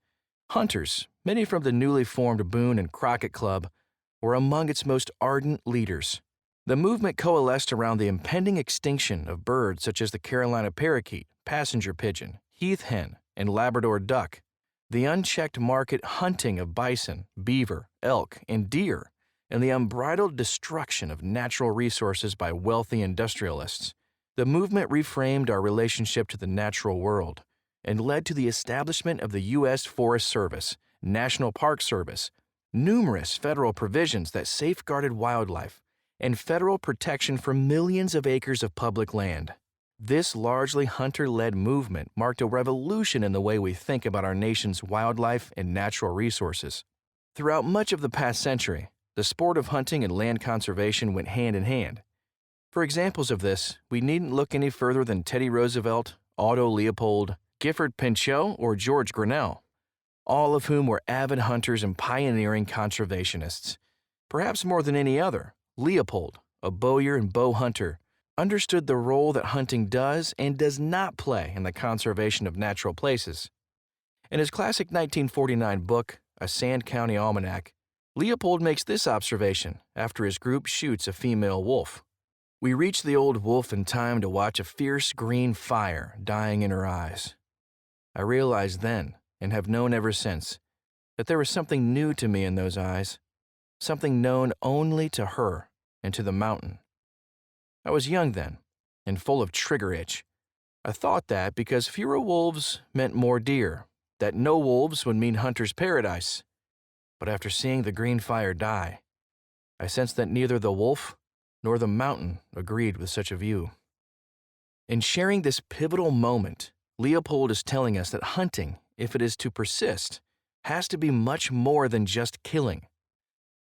Hunters, many from the newly formed Boone and Crockett Club, were among its most ardent leaders. The movement coalesced around the impending extinction of birds such as the Carolina parakeet, passenger pigeon, heath hen, and Labrador duck, the unchecked market hunting of bison, beaver, elk, and deer, and the unbridled destruction of natural resources by wealthy industrialists. The movement reframed our relationship to the natural world and led to the establishment of the U.S. Forest Service, National Park Service, numerous federal provisions that safeguarded wildlife, and federal protection for millions of acres of public land. This largely hunter-led movement marked a revolution in the way we think about our nation's wildlife and natural resources. Throughout much of the past century, the sport of hunting and land conservation went hand in hand. For examples of this, we needn't look any further than Teddy Roosevelt, Otto Leopold, Gifford Pinchot, or George Grinnell, all of whom were avid hunters and pioneering conservationists. Perhaps more than any other, Leopold, a bowyer and bowhunter, understood the role that hunting does and does not play in the conservation of natural places. In his classic 1949 book, A Sand County Almanac, Leopold makes this observation after his group shoots a female wolf. We reach the old wolf in time to watch a fierce green fire dying in her eyes. I realized then, and have known ever since, that there was something new to me in those eyes, something known only to her and to the mountain. I was young then, and full of trigger itch. I thought that because fewer wolves meant more deer, that no wolves would mean hunter's paradise. But after seeing the green fire die, I sensed that neither the wolf nor the mountain agreed with such a view. In sharing this pivotal moment, Leopold is telling us that hunting, if it is to persist, has to be much more than just killing.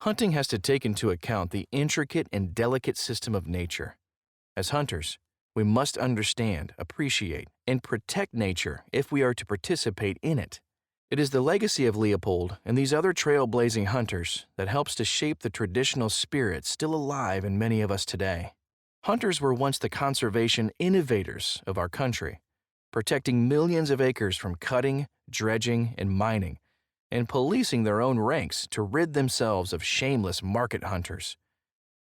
Hunting has to take into account the intricate and delicate system of nature. As hunters, we must understand, appreciate, and protect nature if we are to participate in it. It is the legacy of Leopold and these other trailblazing hunters that helps to shape the traditional spirit still alive in many of us today. Hunters were once the conservation innovators of our country, protecting millions of acres from cutting, dredging, and mining, and policing their own ranks to rid themselves of shameless market hunters.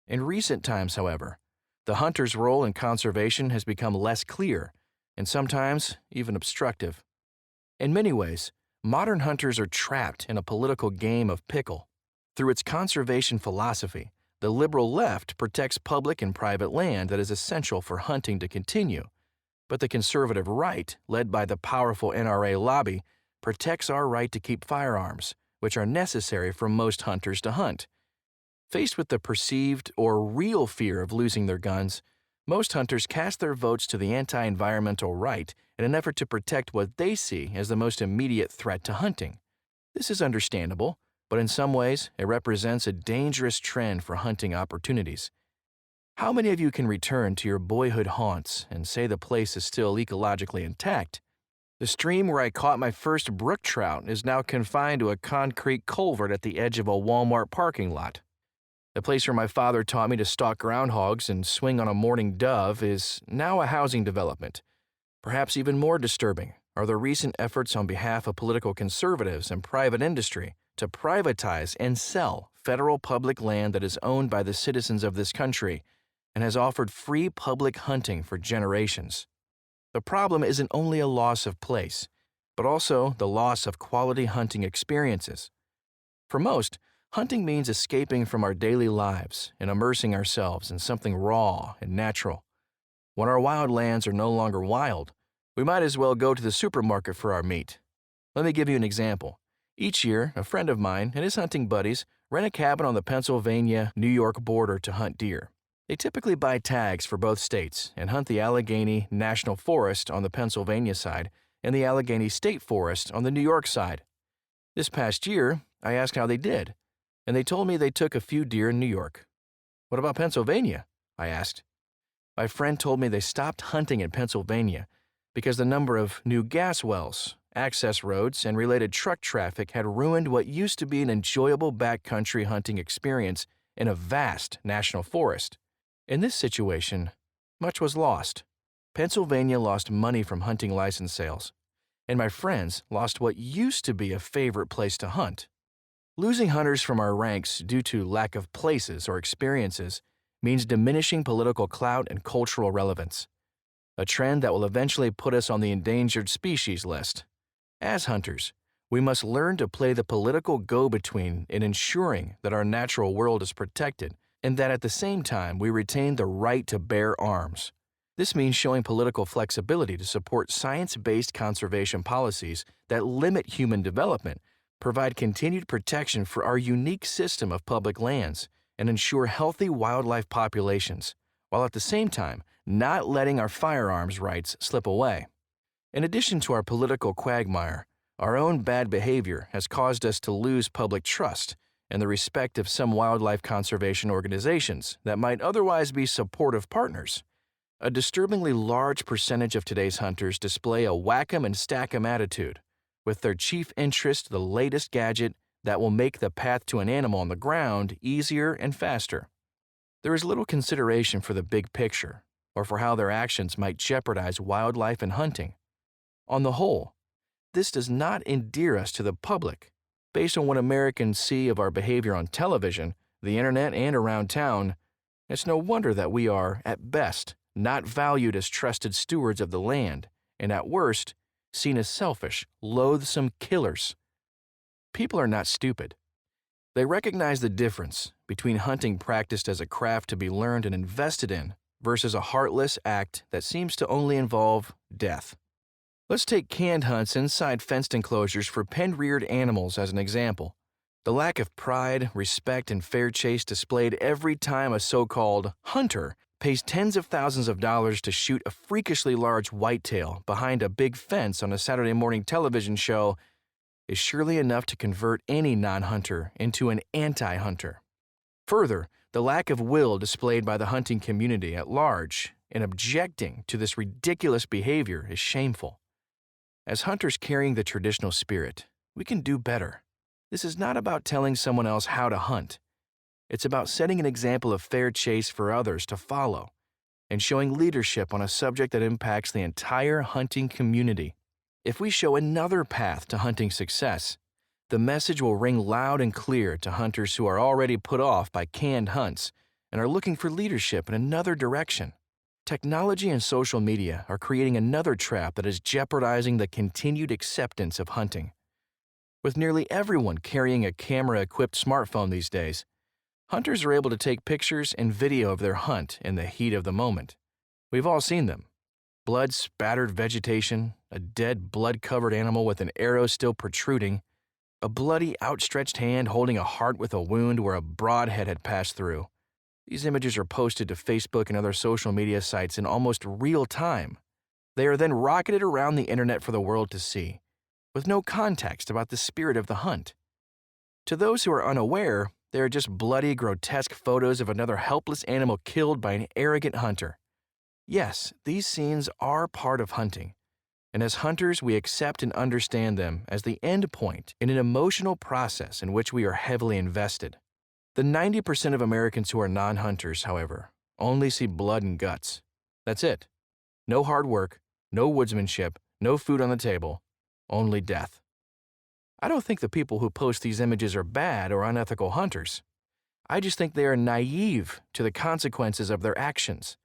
In recent times, however, the hunter's role in conservation has become less clear and sometimes even obstructive. In many ways, modern hunters are trapped in a political game of pickle. Through its conservation philosophy, the liberal left protects public and private land that is essential for hunting to continue, but the conservative right, led by the powerful NRA lobby, protects our right to keep firearms, which are necessary for most hunters to hunt. Faced with the perceived or real fear of losing their guns, most hunters cast their votes to the anti-environmental right in an effort to protect what they see as the most immediate threat to hunting. This is understandable, but in some ways, it represents a dangerous trend for hunting opportunities. How many of you can return to your boyhood haunts and say the place is still ecologically intact? The stream where I caught my first brook trout is now confined to a concrete culvert at the edge of a Walmart parking lot. The place where my father taught me to stalk groundhogs and swing on a mourning dove is now a housing development. Perhaps even more disturbing are the recent efforts on behalf of political conservatives and private industry to privatize and sell federal public land that is owned by the citizens of this country and has offered free public hunting for generations. The problem isn't only a loss of place, but also the loss of quality hunting experiences. For most, hunting means escaping from our daily lives and immersing ourselves in something raw and natural. When our wild lands are no longer wild, we might as well go to the supermarket for our meat. Let me give you an example. Each year, a friend of mine and his hunting buddies rent a cabin on the Pennsylvania-New York border to hunt deer. They typically buy tags for both states and hunt the Allegheny National Forest on the Pennsylvania side and the Allegheny State Forest on the New York side. This past year, I asked how they did, and they told me they took a few deer in New York. What about Pennsylvania? I asked. My friend told me they stopped hunting in Pennsylvania because the number of new gas wells, access roads, and related truck traffic had ruined what used to be an enjoyable backcountry hunting experience in a vast national forest. In this situation, much was lost. Pennsylvania lost money from hunting license sales, and my friends lost what used to be a favorite place to hunt. Losing hunters from our ranks due to lack of places or experiences means diminishing political clout and cultural relevance, a trend that will eventually put us on the endangered species list. As hunters, we must learn to play the political go-between in ensuring that our natural world is protected and that at the same time we retain the right to bear arms. This means showing political flexibility to support science-based conservation policies that limit human development, provide continued protection for our unique system of public lands, and ensure healthy wildlife populations, while at the same time not letting our firearms rights slip away. In addition to our political quagmire, our own bad behavior has caused us to lose public trust and the respect of some wildlife conservation organizations that might otherwise be supportive partners. A disturbingly large percentage of today's hunters display a whack 'em and stack 'em attitude, with their chief interest the latest gadget that will make the path to an animal on the ground easier and faster. There is little consideration for the big picture, or for how their actions might jeopardize wildlife and hunting. On the whole, this does not endear us to the public. Based on what Americans see of our behavior on television, the internet, and around town, it's no wonder that we are, at best, not valued as trusted stewards of the land, and at worst, seen as selfish, loathsome killers. People are not stupid. They recognize the difference between hunting practiced as a craft to be learned and invested in versus a heartless act that seems to only involve death. Let's take canned hunts inside fenced enclosures for pen-reared animals as an example. The lack of pride, respect, and fair chase displayed every time a so-called hunter pays tens of thousands of dollars to shoot a freakishly large whitetail behind a big fence on a Saturday morning television show is surely enough to convert any non-hunter into an anti-hunter. Further, the lack of will displayed by the hunting community at large in objecting to this ridiculous behavior is shameful. As hunters carrying the traditional spirit, we can do better. This is not about telling someone else how to hunt. It's about setting an example of fair chase for others to follow and showing leadership on a subject that impacts the entire hunting community. If we show another path to hunting success, the message will ring loud and clear to hunters who are already put off by canned hunts and are looking for leadership in another direction. Technology and social media are creating another trap that is jeopardizing the continued acceptance of hunting. With nearly everyone carrying a camera-equipped smartphone these days, hunters are able to take pictures and video of their hunt in the heat of the moment. We've all seen them. Blood-spattered vegetation, a dead, blood-covered animal with an arrow still protruding, a bloody, outstretched hand holding a heart with a wound where a broadhead had passed through. These images are posted to Facebook and other social media sites in almost real time. They are then rocketed around the internet for the world to see, with no context about the spirit of the hunt. To those who are unaware, they are just bloody, grotesque photos of another helpless animal killed by an arrogant hunter. Yes, these scenes are part of hunting, and as hunters we accept and understand them as the end point in an emotional process in which we are heavily invested. The 90% of Americans who are non-hunters, however, only see blood and guts. That's it. No hard work, no woodsmanship, no food on the table, only death. I don't think the people who post these images are bad or unethical hunters. I just think they are naive to the consequences of their actions.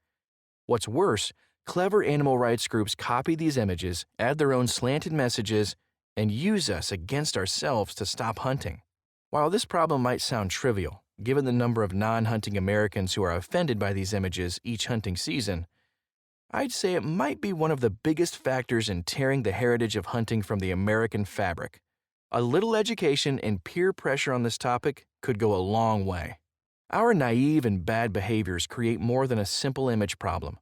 What's worse, clever animal rights groups copy these images, add their own slanted messages, and use us against ourselves to stop hunting. While this problem might sound trivial, given the number of non-hunting Americans who are offended by these images each hunting season, I'd say it might be one of the biggest factors in tearing the heritage of hunting from the American fabric. A little education and peer pressure on this topic could go a long way. Our naive and bad behaviors create more than a simple image problem.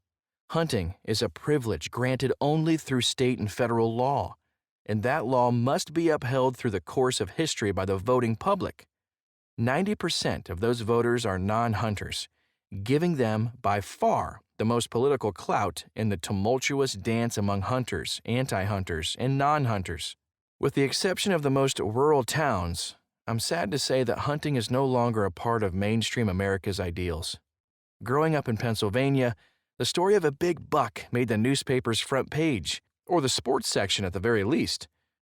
Hunting is a privilege granted only through state and federal law, and that law must be upheld through the course of history by the voting public. 90% of those voters are non-hunters, giving them, by far, the most political clout in the tumultuous dance among hunters, anti-hunters, and non-hunters. With the exception of the most rural towns, I'm sad to say that hunting is no longer a part of mainstream America's ideals. Growing up in Pennsylvania, the story of a big buck made the newspaper's front page, or the sports section at the very least,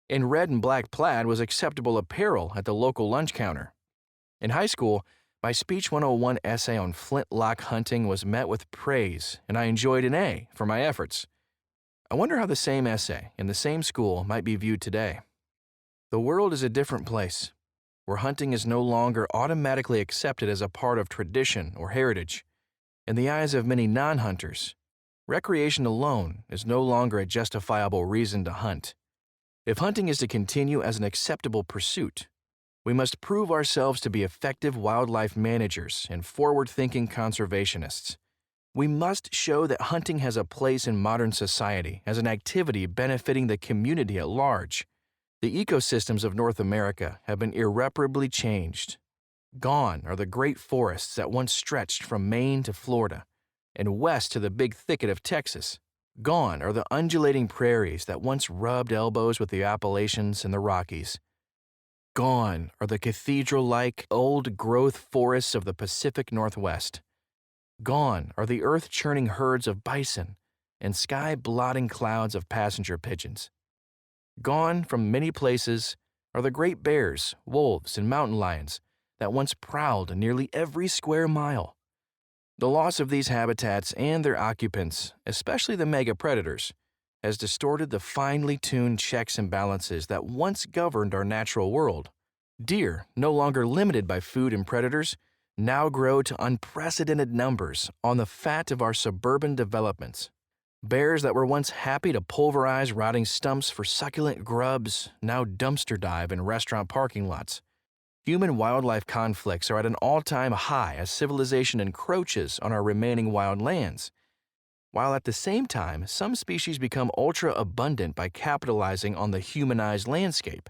and red and black plaid was acceptable apparel at the local lunch counter. In high school, my Speech 101 essay on flintlock hunting was met with praise, and I enjoyed an A for my efforts. I wonder how the same essay in the same school might be viewed today. The world is a different place, where hunting is no longer automatically accepted as a part of tradition or heritage. In the eyes of many non-hunters, Recreation alone is no longer a justifiable reason to hunt. If hunting is to continue as an acceptable pursuit, we must prove ourselves to be effective wildlife managers and forward-thinking conservationists. We must show that hunting has a place in modern society as an activity benefiting the community at large. The ecosystems of North America have been irreparably changed. Gone are the great forests that once stretched from Maine to Florida and west to the big thicket of Texas. Gone are the undulating prairies that once rubbed elbows with the Appalachians and the Rockies. Gone are the cathedral-like, old-growth forests of the Pacific Northwest. Gone are the earth-churning herds of bison and sky-blotting clouds of passenger pigeons. Gone from many places are the great bears, wolves, and mountain lions that once prowled nearly every square mile. The loss of these habitats and their occupants, especially the mega-predators, has distorted the finely tuned checks and balances that once governed our natural world. Deer, no longer limited by food and predators, now grow to unprecedented numbers on the fat of our suburban developments. Bears that were once happy to pulverize rotting stumps for succulent grubs now dumpster dive in restaurant parking lots. Human-wildlife conflicts are at an all-time high as civilization encroaches on our remaining wild lands, while at the same time some species become ultra-abundant by capitalizing on the humanized landscape.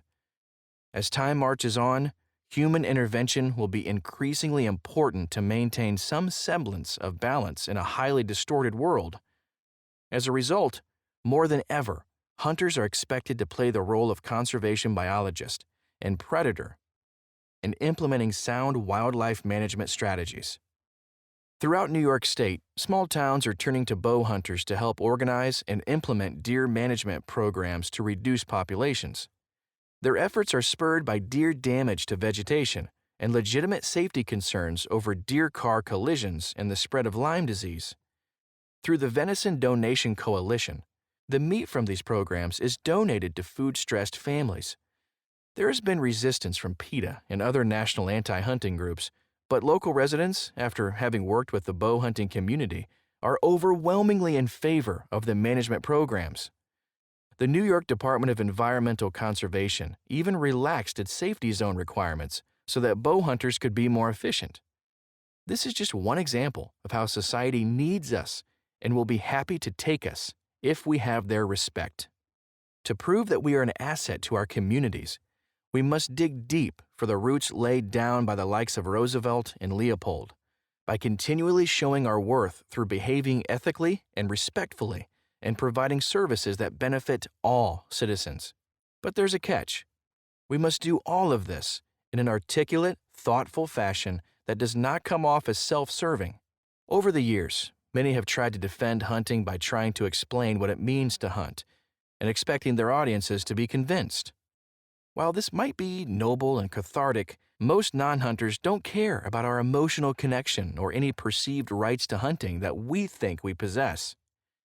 As time marches on, human intervention will be increasingly important to maintain some semblance of balance in a highly distorted world. As a result, more than ever, hunters are expected to play the role of conservation biologist and predator in implementing sound wildlife management strategies. Throughout New York State, small towns are turning to bow hunters to help organize and implement deer management programs to reduce populations. Their efforts are spurred by deer damage to vegetation and legitimate safety concerns over deer car collisions and the spread of Lyme disease. Through the Venison Donation Coalition, the meat from these programs is donated to food-stressed families. There has been resistance from PETA and other national anti-hunting groups, but local residents, after having worked with the bow hunting community, are overwhelmingly in favor of the management programs. The New York Department of Environmental Conservation even relaxed its safety zone requirements so that bow hunters could be more efficient. This is just one example of how society needs us and will be happy to take us if we have their respect. To prove that we are an asset to our communities, we must dig deep for the roots laid down by the likes of Roosevelt and Leopold, by continually showing our worth through behaving ethically and respectfully and providing services that benefit all citizens. But there's a catch. We must do all of this in an articulate, thoughtful fashion that does not come off as self-serving. Over the years, many have tried to defend hunting by trying to explain what it means to hunt and expecting their audiences to be convinced. While this might be noble and cathartic, most non-hunters don't care about our emotional connection or any perceived rights to hunting that we think we possess.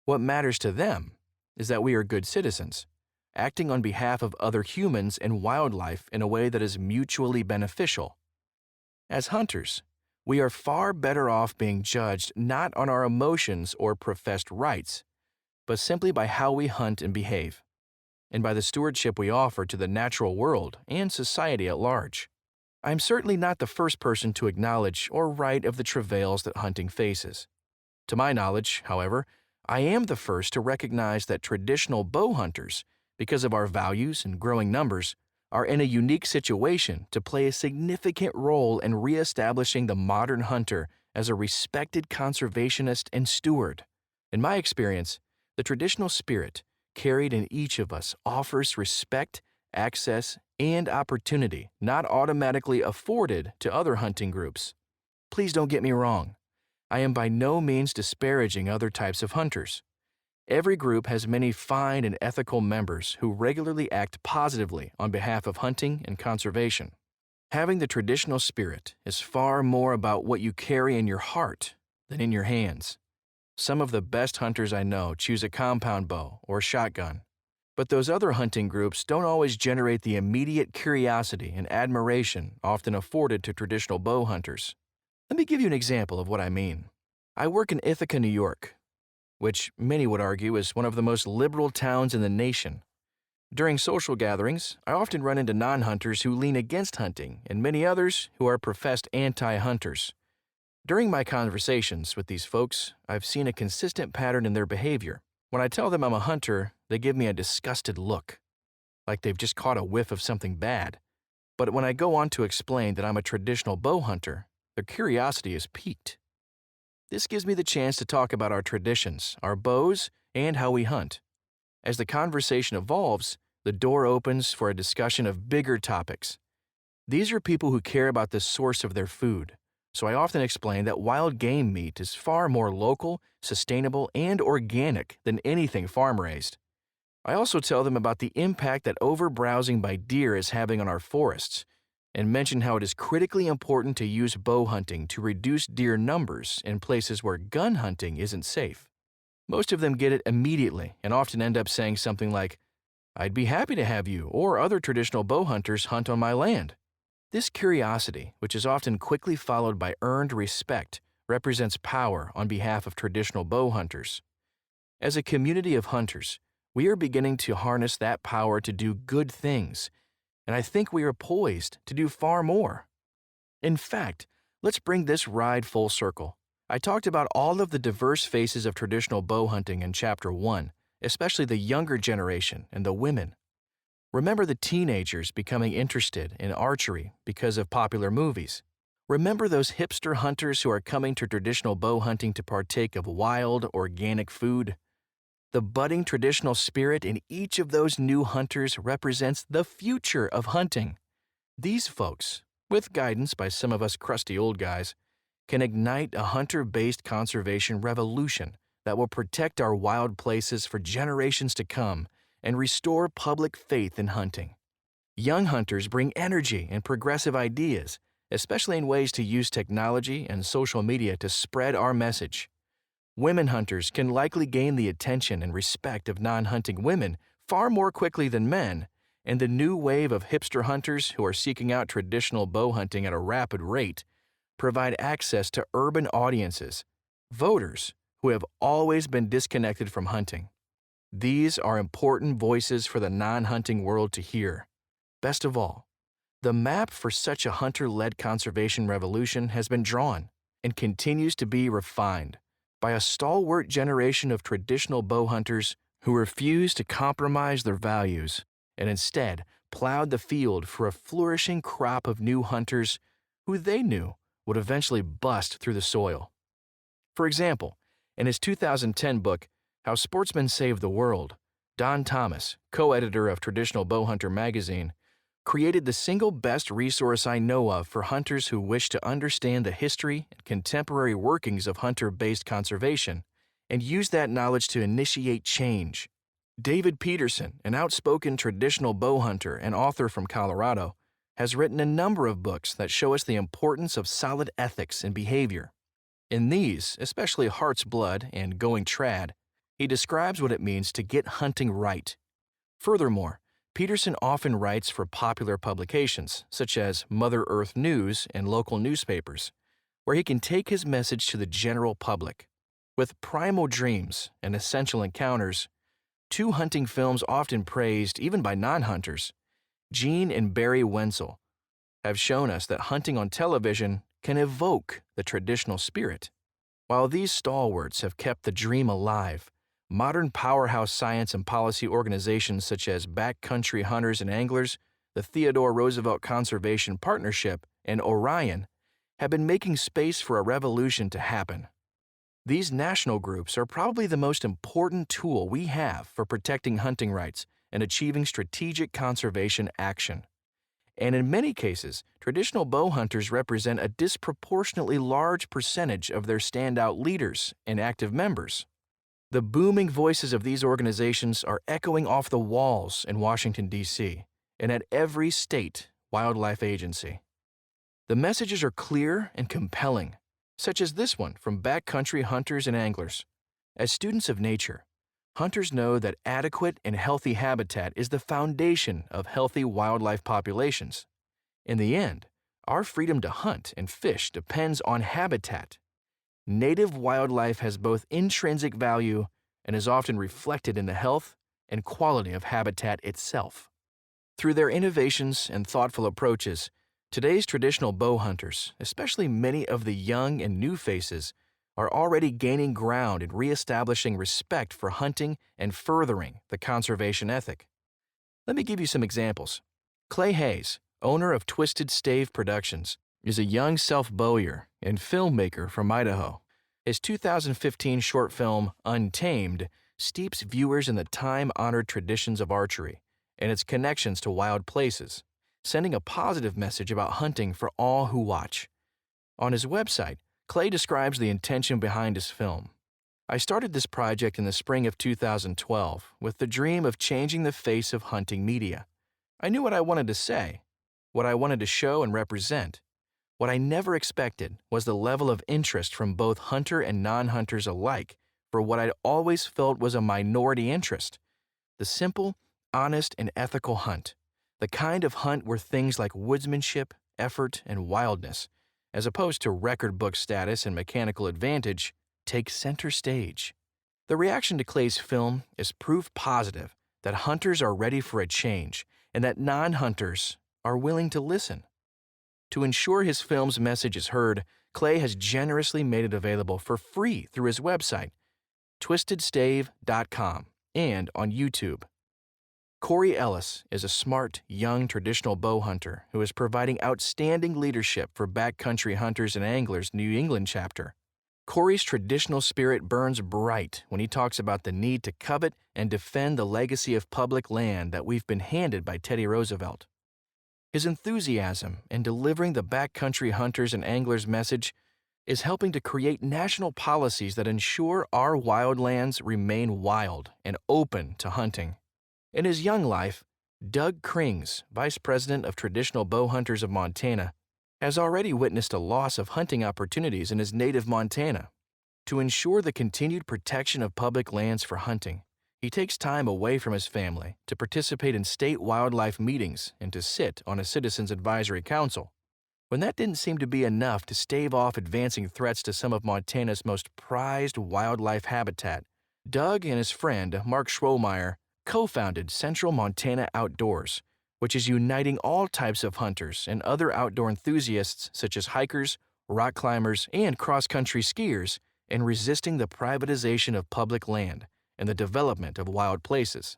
What matters to them is that we are good citizens, acting on behalf of other humans and wildlife in a way that is mutually beneficial. As hunters, we are far better off being judged not on our emotions or professed rights, but simply by how we hunt and behave, and by the stewardship we offer to the natural world and society at large. I am certainly not the first person to acknowledge or write of the travails that hunting faces. To my knowledge, however, I am the first to recognize that traditional bow hunters, because of our values and growing numbers, are in a unique situation to play a significant role in reestablishing the modern hunter as a respected conservationist and steward. In my experience, the traditional spirit carried in each of us offers respect, access, and opportunity not automatically afforded to other hunting groups. Please don't get me wrong. I am by no means disparaging other types of hunters. Every group has many fine and ethical members who regularly act positively on behalf of hunting and conservation. Having the traditional spirit is far more about what you carry in your heart than in your hands. Some of the best hunters I know choose a compound bow or shotgun, but those other hunting groups don't always generate the immediate curiosity and admiration often afforded to traditional bow hunters. Let me give you an example of what I mean. I work in Ithaca, New York. which many would argue is one of the most liberal towns in the nation. During social gatherings, I often run into non-hunters who lean against hunting and many others who are professed anti-hunters. During my conversations with these folks, I've seen a consistent pattern in their behavior. When I tell them I'm a hunter, they give me a disgusted look, like they've just caught a whiff of something bad. But when I go on to explain that I'm a traditional bow hunter, their curiosity is piqued. This gives me the chance to talk about our traditions, our bows, and how we hunt. As the conversation evolves, the door opens for a discussion of bigger topics. These are people who care about the source of their food, so I often explain that wild game meat is far more local, sustainable, and organic than anything farm-raised. I also tell them about the impact that overbrowsing by deer is having on our forests, and mention how it is critically important to use bow hunting to reduce deer numbers in places where gun hunting isn't safe. Most of them get it immediately and often end up saying something like, "I'd be happy to have you or other traditional bow hunters hunt on my land." This curiosity, which is often quickly followed by earned respect, represents power on behalf of traditional bow hunters. As a community of hunters, we are beginning to harness that power to do good things, and I think we are poised to do far more. In fact, let's bring this ride full circle. I talked about all of the diverse faces of traditional bow hunting in Chapter 1, especially the younger generation and the women. Remember the teenagers becoming interested in archery because of popular movies. Remember those hipster hunters who are coming to traditional bow hunting to partake of wild, organic food? The budding traditional spirit in each of those new hunters represents the future of hunting. These folks, with guidance by some of us crusty old guys, can ignite a hunter-based conservation revolution that will protect our wild places for generations to come and restore public faith in hunting. Young hunters bring energy and progressive ideas, especially in ways to use technology and social media to spread our message. Women hunters can likely gain the attention and respect of non-hunting women far more quickly than men, and the new wave of hipster hunters who are seeking out traditional bow hunting at a rapid rate provide access to urban audiences, voters who have always been disconnected from hunting. These are important voices for the non-hunting world to hear. Best of all, the map for such a hunter-led conservation revolution has been drawn and continues to be refined by a stalwart generation of traditional bow hunters who refused to compromise their values and instead plowed the field for a flourishing crop of new hunters who they knew would eventually bust through the soil. For example, in his 2010 book, How Sportsmen Saved the World, Don Thomas, co-editor of Traditional Bowhunter magazine, created the single best resource I know of for hunters who wish to understand the history and contemporary workings of hunter-based conservation and use that knowledge to initiate change. David Peterson, an outspoken traditional bow hunter and author from Colorado, has written a number of books that show us the importance of solid ethics and behavior. In these, especially Heart's Blood and Going Trad, he describes what it means to get hunting right. Furthermore, Peterson often writes for popular publications, such as Mother Earth News and local newspapers, where he can take his message to the general public. With Primal Dreams and Essential Encounters, two hunting films often praised even by non-hunters, Gene and Barry Wenzel have shown us that hunting on television can evoke the traditional spirit. While these stalwarts have kept the dream alive, modern powerhouse science and policy organizations such as Backcountry Hunters and Anglers, the Theodore Roosevelt Conservation Partnership, and Orion have been making space for a revolution to happen. These national groups are probably the most important tool we have for protecting hunting rights and achieving strategic conservation action. And in many cases, traditional bow hunters represent a disproportionately large percentage of their standout leaders and active members. The booming voices of these organizations are echoing off the walls in Washington, D.C., and at every state wildlife agency. The messages are clear and compelling, such as this one from Backcountry Hunters and Anglers. As students of nature, hunters know that adequate and healthy habitat is the foundation of healthy wildlife populations. In the end, our freedom to hunt and fish depends on habitat. native wildlife has both intrinsic value and is often reflected in the health and quality of habitat itself. Through their innovations and thoughtful approaches, today's traditional bow hunters, especially many of the young and new faces, are already gaining ground and reestablishing respect for hunting and furthering the conservation ethic. Let me give you some examples. Clay Hayes, owner of Twisted Stave Productions, is a young self-bowyer and filmmaker from Idaho. His 2015 short film, Untamed, steeps viewers in the time-honored traditions of archery and its connections to wild places, sending a positive message about hunting for all who watch. On his website, Clay describes the intention behind his film. I started this project in the spring of 2012 with the dream of changing the face of hunting media. I knew what I wanted to say, what I wanted to show and represent. What I never expected was the level of interest from both hunter and non-hunters alike for what I'd always felt was a minority interest: the simple, honest, and ethical hunt, the kind of hunt where things like woodsmanship, effort, and wildness, as opposed to record book status and mechanical advantage, take center stage. The reaction to Clay's film is proof positive that hunters are ready for a change and that non-hunters are willing to listen. To ensure his film's message is heard, Clay has generously made it available for free through his website, twistedstave.com, and on YouTube. Corey Ellis is a smart, young traditional bow hunter who is providing outstanding leadership for Backcountry Hunters and Anglers New England chapter. Corey's traditional spirit burns bright when he talks about the need to covet and defend the legacy of public land that we've been handed by Teddy Roosevelt. His enthusiasm in delivering the Backcountry Hunters and Anglers message is helping to create national policies that ensure our wildlands remain wild and open to hunting. In his young life, Doug Krings, Vice President of Traditional Bowhunters of Montana, has already witnessed a loss of hunting opportunities in his native Montana. To ensure the continued protection of public lands for hunting, he takes time away from his family to participate in state wildlife meetings and to sit on a Citizens Advisory Council. When that didn't seem to be enough to stave off advancing threats to some of Montana's most prized wildlife habitat, Doug and his friend, Mark Schromeyer, co-founded Central Montana Outdoors, which is uniting all types of hunters and other outdoor enthusiasts such as hikers, rock climbers, and cross-country skiers in resisting the privatization of public land and the development of wild places.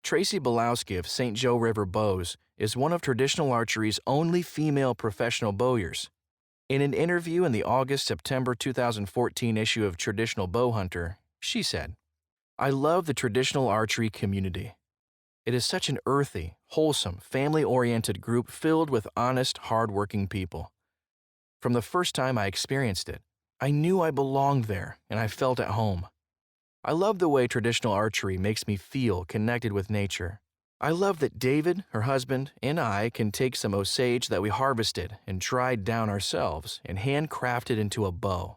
Tracy Belowski of St. Joe River Bows is one of traditional archery's only female professional bowyers. In an interview in the August-September 2014 issue of Traditional Bowhunter, she said, "I love the traditional archery community. It is such an earthy, wholesome, family-oriented group filled with honest, hard-working people. From the first time I experienced it, I knew I belonged there and I felt at home. I love the way traditional archery makes me feel connected with nature. I love that David, her husband, and I can take some osage that we harvested and dried down ourselves and handcraft it into a bow,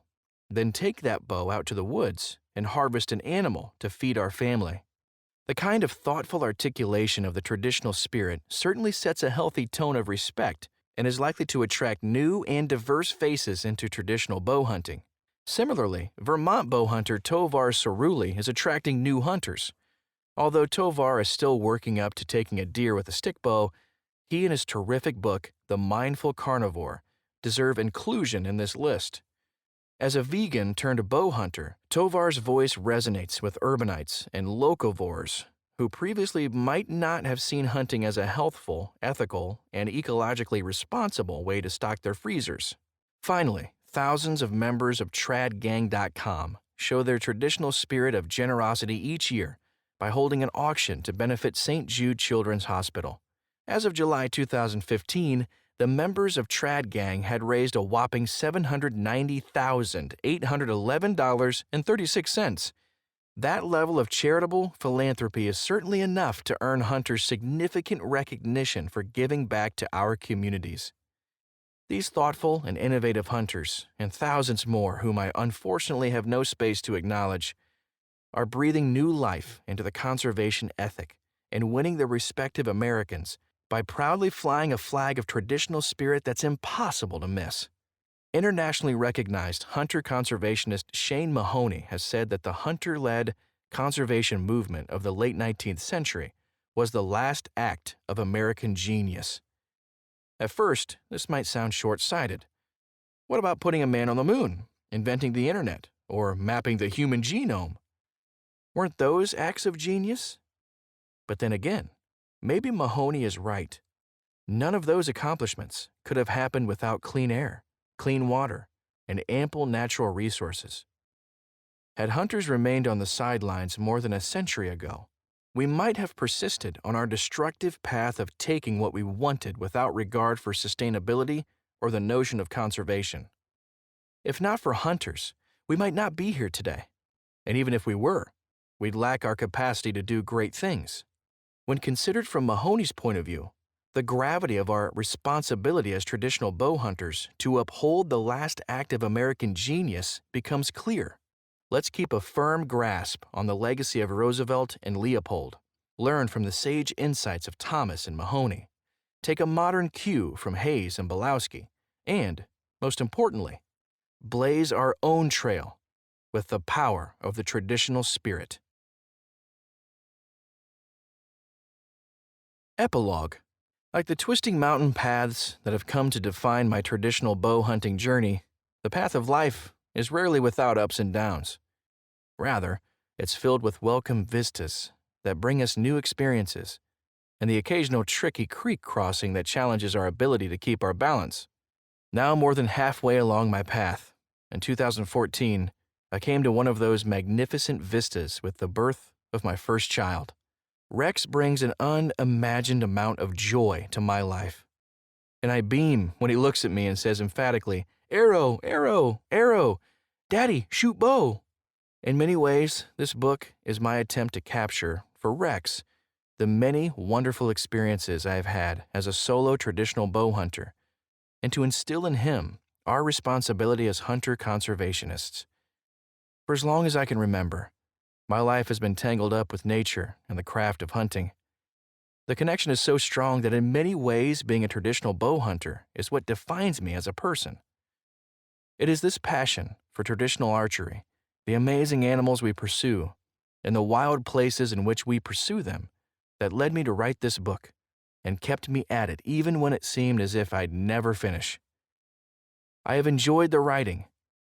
then take that bow out to the woods and harvest an animal to feed our family. The kind of thoughtful articulation of the traditional spirit certainly sets a healthy tone of respect and is likely to attract new and diverse faces into traditional bow hunting. Similarly, Vermont bow hunter Tovar Cerulli is attracting new hunters. Although Tovar is still working up to taking a deer with a stick bow, he and his terrific book, The Mindful Carnivore, deserve inclusion in this list. As a vegan turned bow hunter, Tovar's voice resonates with urbanites and locavores who previously might not have seen hunting as a healthful, ethical, and ecologically responsible way to stock their freezers. Finally, thousands of members of tradgang.com show their traditional spirit of generosity each year by holding an auction to benefit St. Jude Children's Hospital. As of July 2015, the members of Trad Gang had raised a whopping $790,811.36. That level of charitable philanthropy is certainly enough to earn hunters significant recognition for giving back to our communities. These thoughtful and innovative hunters, and thousands more whom I unfortunately have no space to acknowledge, are breathing new life into the conservation ethic and winning the respect of Americans by proudly flying a flag of traditional spirit that's impossible to miss. Internationally recognized hunter-conservationist Shane Mahoney has said that the hunter-led conservation movement of the late 19th century was the last act of American genius. At first, this might sound short-sighted. What about putting a man on the moon, inventing the internet, or mapping the human genome? Weren't those acts of genius? But then again, maybe Mahoney is right. None of those accomplishments could have happened without clean air, clean water, and ample natural resources. Had hunters remained on the sidelines more than a century ago, we might have persisted on our destructive path of taking what we wanted without regard for sustainability or the notion of conservation. If not for hunters, we might not be here today. And even if we were, we'd lack our capacity to do great things. When considered from Mahoney's point of view, the gravity of our responsibility as traditional bow hunters to uphold the last act of American genius becomes clear. Let's keep a firm grasp on the legacy of Roosevelt and Leopold, learn from the sage insights of Thomas and Mahoney, take a modern cue from Hayes and Bulowski, and, most importantly, blaze our own trail with the power of the traditional spirit. Epilogue. Like the twisting mountain paths that have come to define my traditional bow hunting journey, the path of life is rarely without ups and downs. Rather, it's filled with welcome vistas that bring us new experiences, and the occasional tricky creek crossing that challenges our ability to keep our balance. Now more than halfway along my path, in 2014, I came to one of those magnificent vistas with the birth of my first child. Rex brings an unimagined amount of joy to my life, and I beam when he looks at me and says emphatically, "Arrow, arrow, arrow! Daddy, shoot bow!" In many ways, this book is my attempt to capture, for Rex, the many wonderful experiences I have had as a solo traditional bow hunter, and to instill in him our responsibility as hunter-conservationists. For as long as I can remember, my life has been tangled up with nature and the craft of hunting. The connection is so strong that in many ways being a traditional bow hunter is what defines me as a person. It is this passion for traditional archery, the amazing animals we pursue, and the wild places in which we pursue them that led me to write this book and kept me at it even when it seemed as if I'd never finish. I have enjoyed the writing,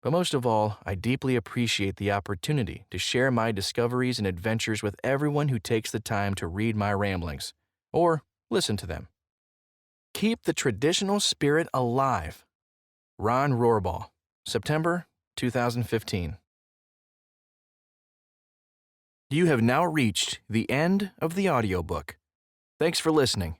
but most of all, I deeply appreciate the opportunity to share my discoveries and adventures with everyone who takes the time to read my ramblings, or listen to them. Keep the traditional spirit alive. Ron Rohrbaugh, September 2015. You have now reached the end of the audiobook. Thanks for listening.